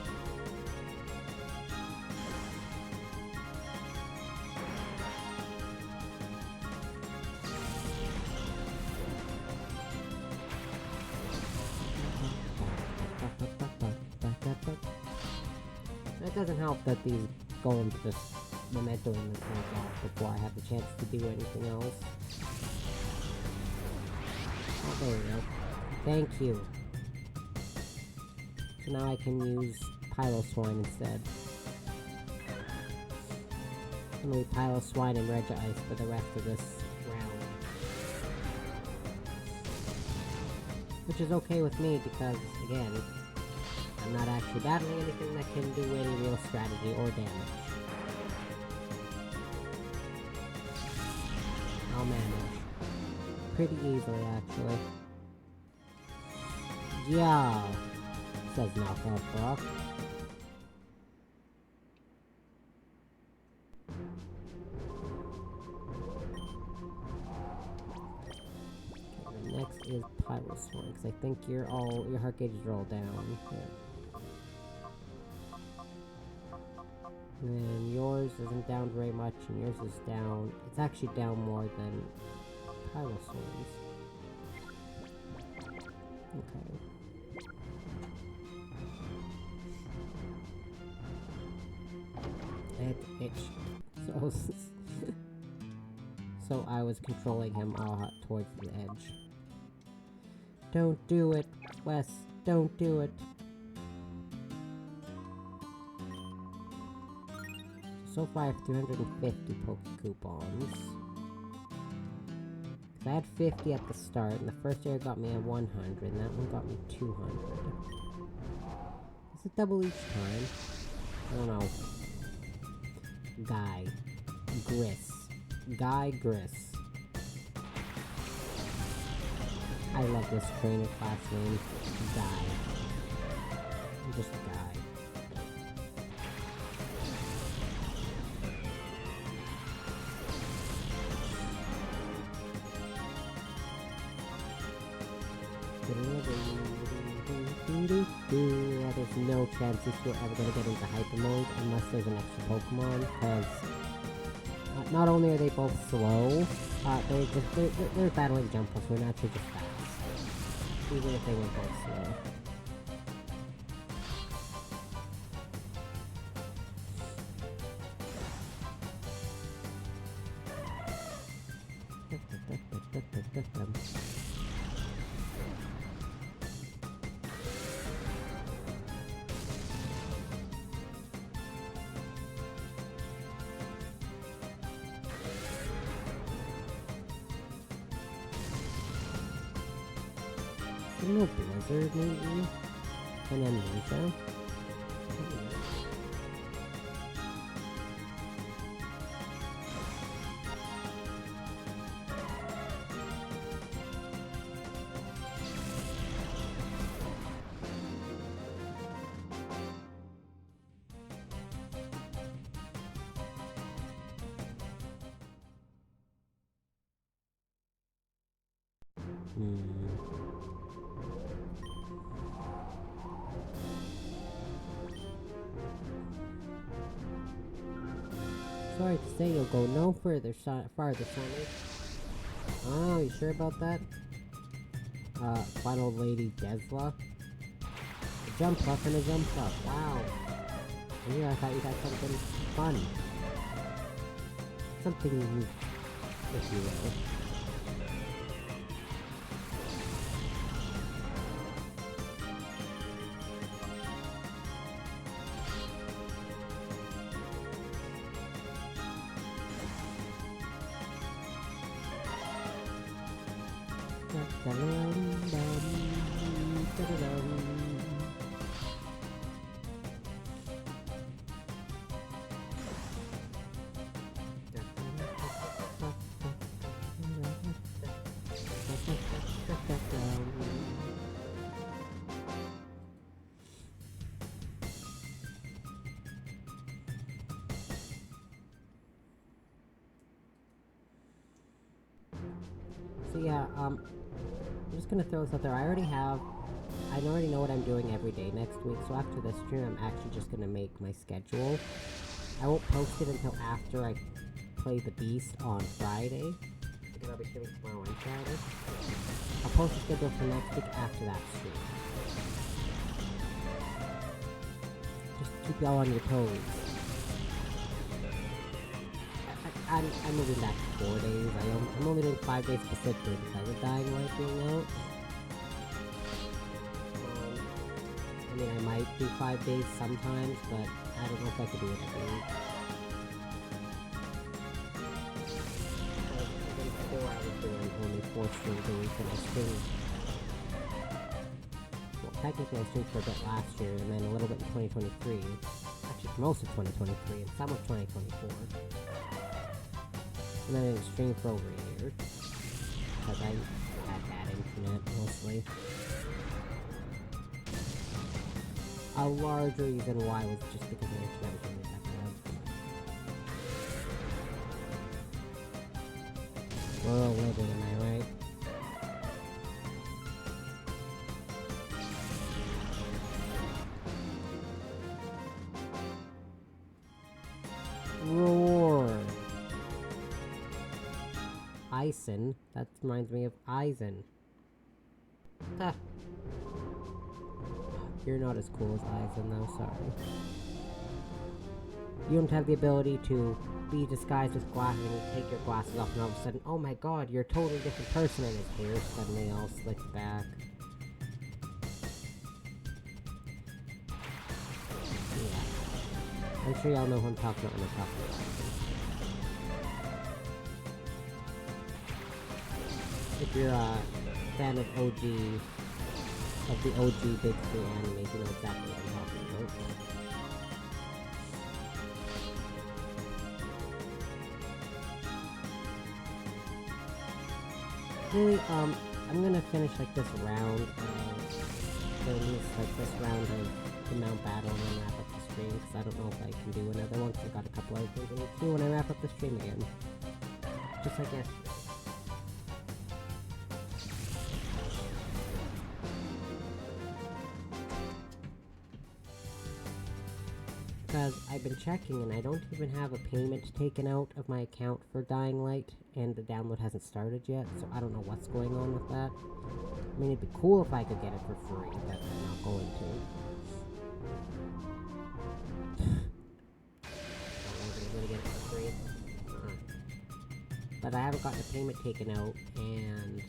It doesn't help that these golems just memento themselves off before I have the chance to do anything else. Oh, there we go. Thank you. So now I can use Pylo Swine instead. I'm gonna be Pylo Swine and Regi Ice for the rest of this round. Which is okay with me because, again, I'm not actually battling anything that can do any real strategy or damage. I'll manage. Pretty easily, actually. Yeah, says knockoff Brock. Okay, the next is Pylo Swine, because I think your heart gauges are all down. Yeah. And then yours isn't down very much, and yours is down. It's actually down more than Pylo Swine's. Okay. It itch. So I was controlling him towards the edge. Don't do it, Wes. Don't do it. So far I have 350 Poke Coupons. I had 50 at the start, and the first area got me a 100, and that one got me 200. Is it double each time? I don't know. Guy Griss. I love this trainer class name. Guy. I'm just a guy. There's no chance these two are ever going to get into hyper mode unless there's an extra Pokemon, because not only are they both slow, they're battling Jumpers who are naturally just fast, even if they were both slow. No Blizzard, maybe? And then Lisa? Sorry to say, you'll go no farther, Sonny. Oh, you sure about that? Fine old lady Desla. A jump up and a jump up. Wow. And here I thought you got something fun. Something unique, if you will. So yeah, I'm just gonna throw this out there. I already know what I'm doing every day next week, so after this stream, I'm actually just gonna make my schedule. I won't post it until after I play the Beast on Friday, because I'll be streaming tomorrow and Friday. I'll post the schedule for next week after that stream. Just to keep y'all on your toes. I'm moving back to 4 days. I'm only doing 5 days specifically because of Dying Light being out. I mean, I might do 5 days sometimes, but I don't know if I could do it every week. Before I was doing only 4 streams a week, and I streamed. Well, technically I streamed for a bit last year, and then a little bit in 2023. Actually, most of 2023, and some of 2024. And then I didn't stream for over a year. Because I had bad internet, mostly. A large reason why was just because my internet was really bad. We're all living, am I right? Roar! Eisen? That reminds me of Eisen. Ah. You're not as cool as Eisen though, sorry. You don't have the ability to be disguised with glasses and you take your glasses off and all of a sudden, oh my god, you're a totally different person, and his hair suddenly all slicked back. Yeah. I'm sure y'all know who I'm talking about when I'm talking about Eisen. If you're a fan of the OG Big 3 animes, you know exactly what I'm talking about. Really, I'm gonna finish like this round of things, like this round of the Mount Battle, and then wrap up the stream, because I don't know if I can do another one, because I got a couple other things I need to do when I wrap up the stream again. Just like yesterday. Because I've been checking and I don't even have a payment taken out of my account for Dying Light, and the download hasn't started yet, so I don't know what's going on with that. I mean, it'd be cool if I could get it for free, but I'm not going to. I'm gonna get it for free. But I haven't gotten a payment taken out, and it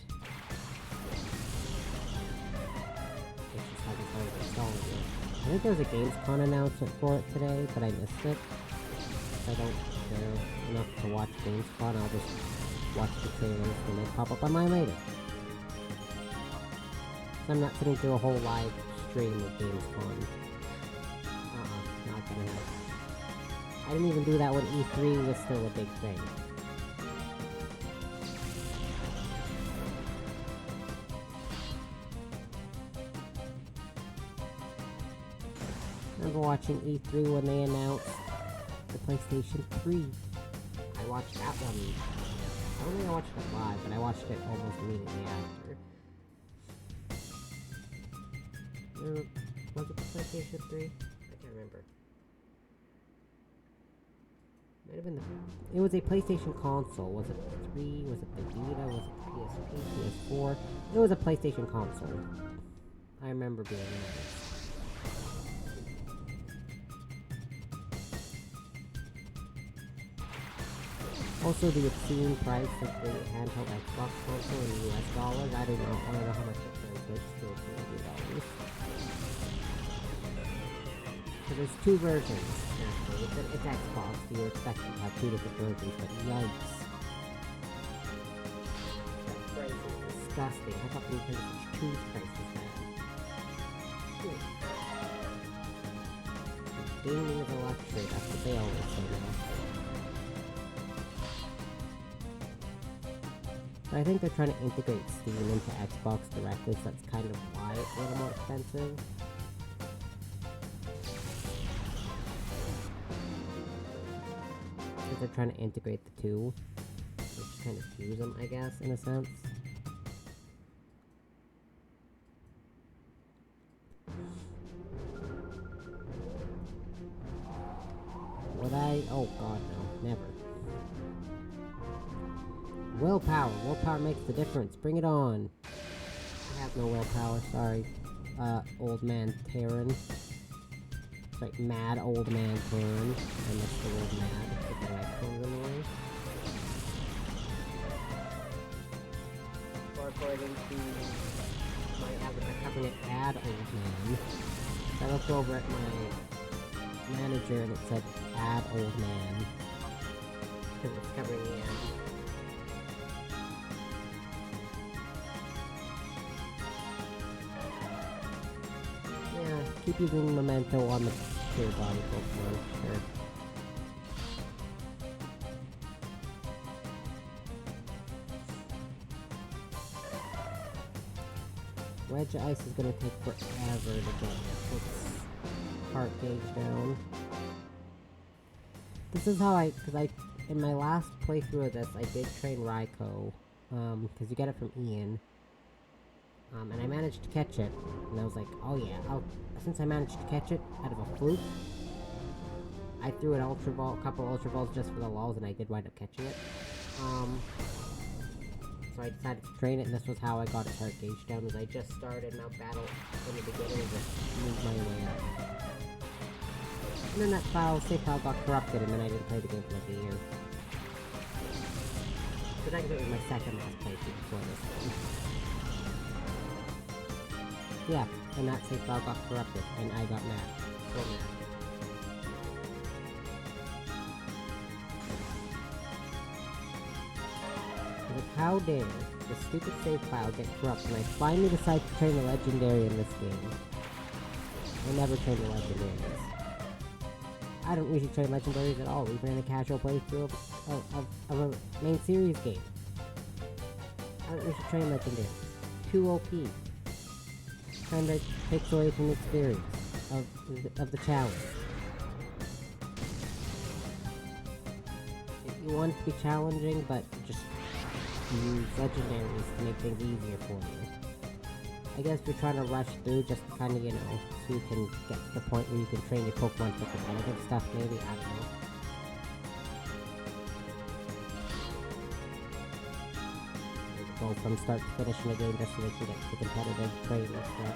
just hasn't started installing yet. I think there was a Gamescom announcement for it today, but I missed it. If I don't care enough to watch Gamescom, I'll just watch the trailers when they pop up on mine later. I'm not sitting through a whole live stream of Gamescom. Not gonna happen. I didn't even do that when E3 was still a big thing. I remember watching E3 when they announced the PlayStation 3. I watched that one. I don't think I watched it live, but I watched it almost immediately after. Was it the PlayStation 3? I can't remember. Might have been the... It was a PlayStation console. Was it the 3? Was it the Vita? Was it the PSP? PS4? It was a PlayStation console. I remember being nice. Also, the obscene price of the handheld Xbox console in US dollars. I don't know how much it translates to $200. So there's two versions, actually. It's Xbox, so you're expected to have two different versions, but yikes. That price is disgusting. I thought Nintendo Switch 2's price was bad. Gaming is a luxury, that's what they always say now. But I think they're trying to integrate Steam into Xbox directly, so that's kind of why it's a little more expensive. Because they're trying to integrate the two, which kind of fuse them, I guess, in a sense. Would I? Oh god, no. Never. Willpower. Willpower makes the difference. Bring it on. I have no willpower, sorry. Old man Terran. It's like mad old man Terran. I missed the word mad. If my microphone's in the way. Or according to my avatar covering it, add old man. I looked over at my manager and it said add old man. Because it's covering the ad. Keep using memento on the pure body Pokemon, sure. Wedge Ice is gonna take forever to get its heart gauge down. This is how in my last playthrough of this, I did train Raikou, because you get it from Ian. And I managed to catch it, and I was like, oh yeah, since I managed to catch it out of a fluke, I threw an Ultra Ball, a couple Ultra Balls just for the lulz, and I did wind up catching it. So I decided to train it, and this was how I got its heart gauge down, was I just started Mount Battle in the beginning and just moved my way up. And then that save file got corrupted, and then I didn't play the game for like a year. But I think it was my second last playthrough before this one. Yeah, and that save file got corrupted, and I got mad. So mad. Like, how dare the stupid save file get corrupted when I finally decide to train a legendary in this game? I never train the legendaries. I don't usually train legendaries at all, even in a casual playthrough of a main series game. I don't usually train legendaries. Too OP. Kind of takes away from the experience of the challenge. You want it to be challenging, but just use legendaries to make things easier for you. I guess you're trying to rush through just to kind of, you know, so you can get to the point where you can train your Pokemon for competitive stuff, maybe, I don't know. Go from start to finish in the game just so they can get to the competitive training stuff.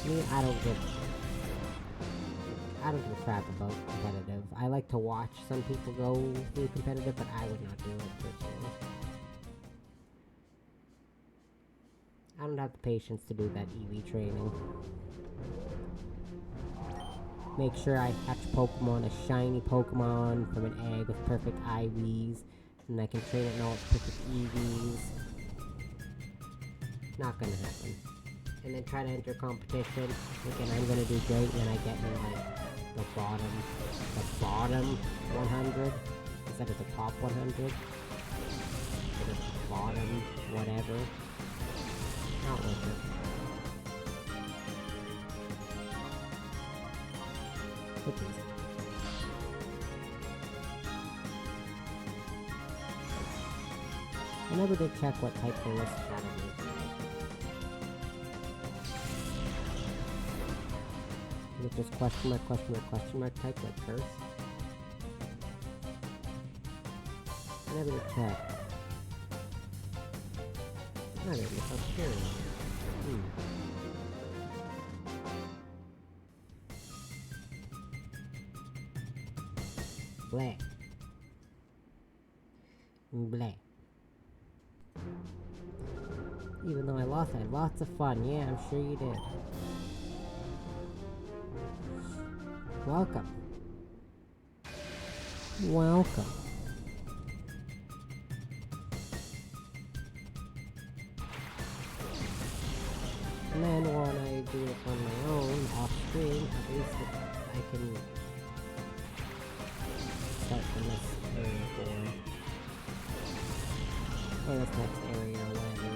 Me, I don't give a crap about competitive. I like to watch some people go through competitive, but I would not do it personally. I don't have the patience to do that EV training. Make sure I catch Pokemon, a shiny Pokemon from an egg with perfect IVs. And I can train it in all its perfect EVs. Not gonna happen. And then try to enter competition, thinking I'm gonna do great, and then I get in like the bottom 100 instead of the top 100. Or the bottom whatever. Not worth it. Cookies. I never did check what type they list Shadow Moves. With just question mark type like curse. I never did check. Not even a period. Blah. Blah. Even though I lost, I had lots of fun. Yeah, I'm sure you did. Welcome. Welcome. And then when I do it on my own, off screen, at least I can start from this area or this next area or whatever.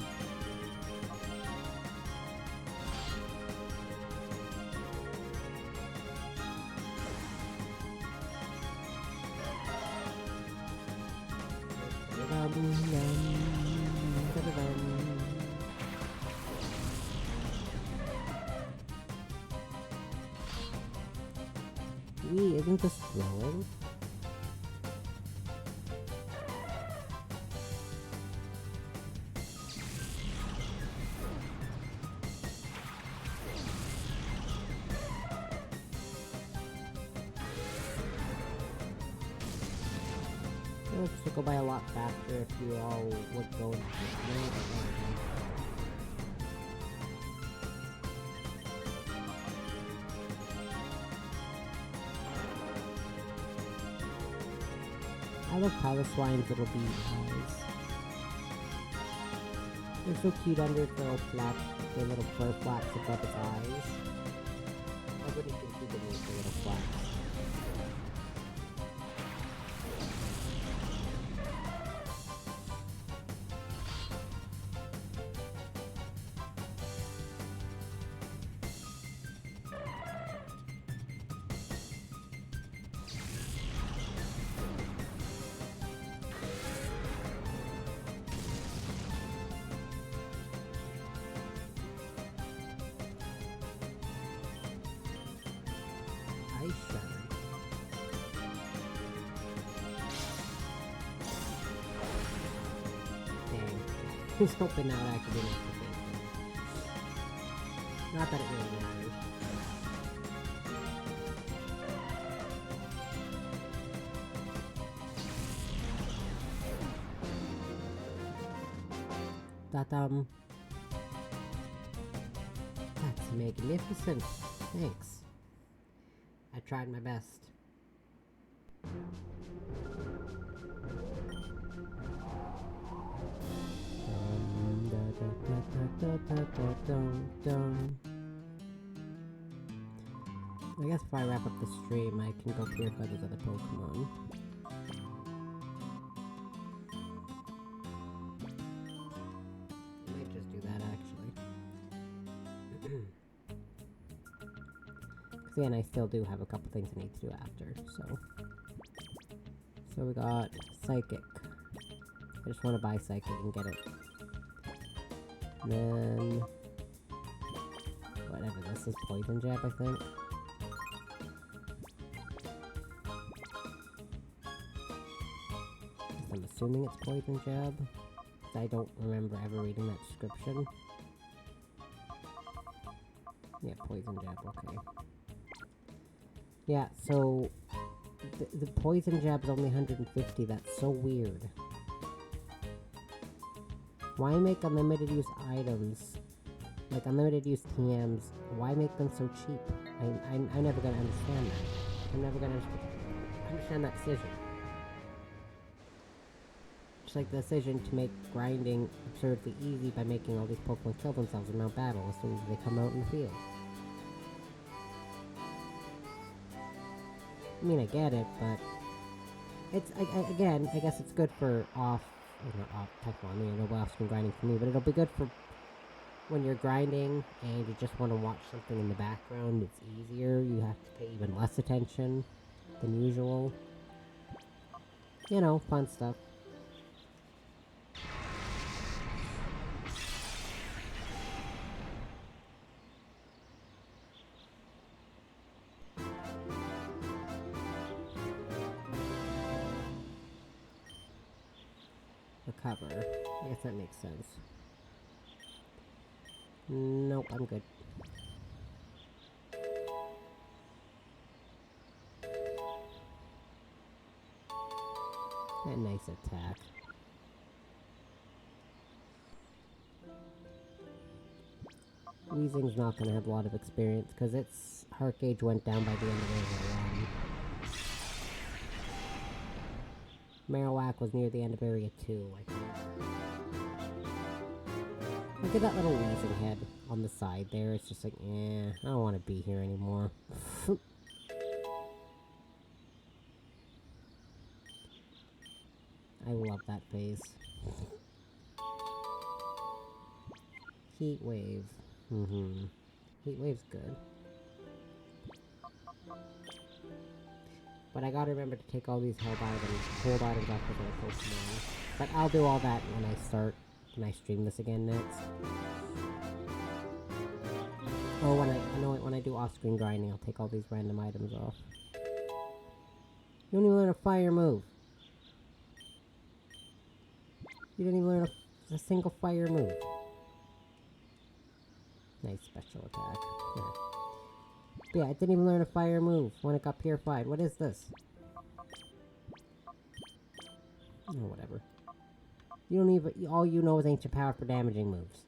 Isn't this throwing? This would go by a lot faster if you all would go into I love how the swine's little bee eyes. They're so cute under its little flap, their little fur flaps above its eyes. I wouldn't confuse them with the little flaps. I was hoping that would actually be the thing. Not that it really matters. That's magnificent. Thanks. I tried my best. I guess if I wrap up the stream, I can go purify those other Pokemon. I might just do that, actually. Because again, I still do have a couple things I need to do after, so... So we got Psychic. I just want to buy Psychic and get it. And then... whatever, this is Poison Jab, I think. I'm assuming it's Poison Jab. I don't remember ever reading that description. Yeah, Poison Jab, okay. Yeah, so... The Poison Jab's only 150, that's so weird. Why make unlimited use items, like unlimited use TMs, why make them so cheap? I'm never gonna understand that. I'm never gonna understand that decision. Just like the decision to make grinding absurdly easy by making all these Pokemon kill themselves in Mount Battle as soon as they come out in the field. I mean, I get it, but it's, again, I guess it's good for off, not off, technically, I mean, it'll be grinding for me, but it'll be good for when you're grinding and you just want to watch something in the background. It's easier, you have to pay even less attention than usual. You know, fun stuff. recover. I guess that makes sense. Nope, I'm good. A nice attack. Weezing's not gonna have a lot of experience because its heart gauge went down by the end of Area 1. Marowak was near the end of Area 2, I think. Look at that little Weezing head on the side there. It's just like, I don't want to be here anymore. I love that face. Heat Wave. Heat Wave's good. But I gotta remember to take all these hold items off of the Pokemon. But I'll do all that when I stream this again next. Or when I do off-screen grinding, I'll take all these random items off. You don't even learn a fire move. You didn't even learn a single fire move. Nice special attack. Yeah, it didn't even learn a fire move when it got purified. What is this? Oh, whatever. You don't even. All you know is ancient power for damaging moves.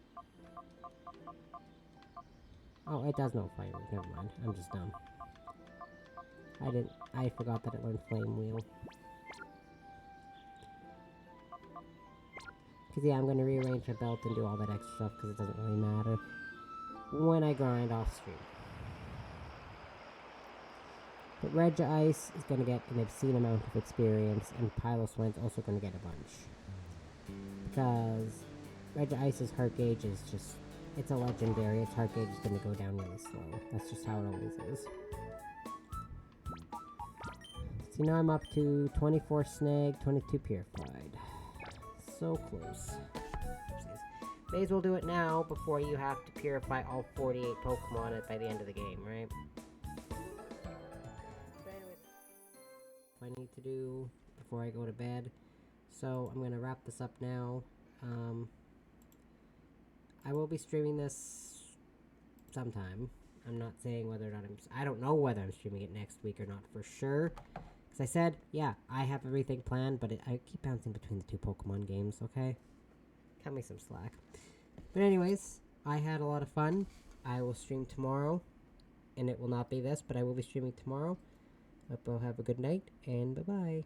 Oh, it does know fire move. Never mind. I'm just dumb. I forgot that it learned flame wheel. Because, yeah, I'm going to rearrange my belt and do all that extra stuff because it doesn't really matter when I grind off stream. But Regice is going to get an obscene amount of experience, and Piloswin's also going to get a bunch. Because Regice's heart gauge is just, it's a legendary, its heart gauge is going to go down really slow. That's just how it always is. So now I'm up to 24 snag, 22 purified. So close. May as well do it now before you have to purify all 48 Pokemon by the end of the game, right? I need to do before I go to bed. So I'm gonna wrap this up now. I will be streaming this sometime. I'm not saying whether or not I don't know whether I'm streaming it next week or not for sure. Because I said, yeah, I have everything planned, but I keep bouncing between the two Pokemon games, okay? Cut me some slack. But anyways, I had a lot of fun. I will stream tomorrow. And it will not be this, but I will be streaming tomorrow. Hope you'll have a good night, and bye-bye.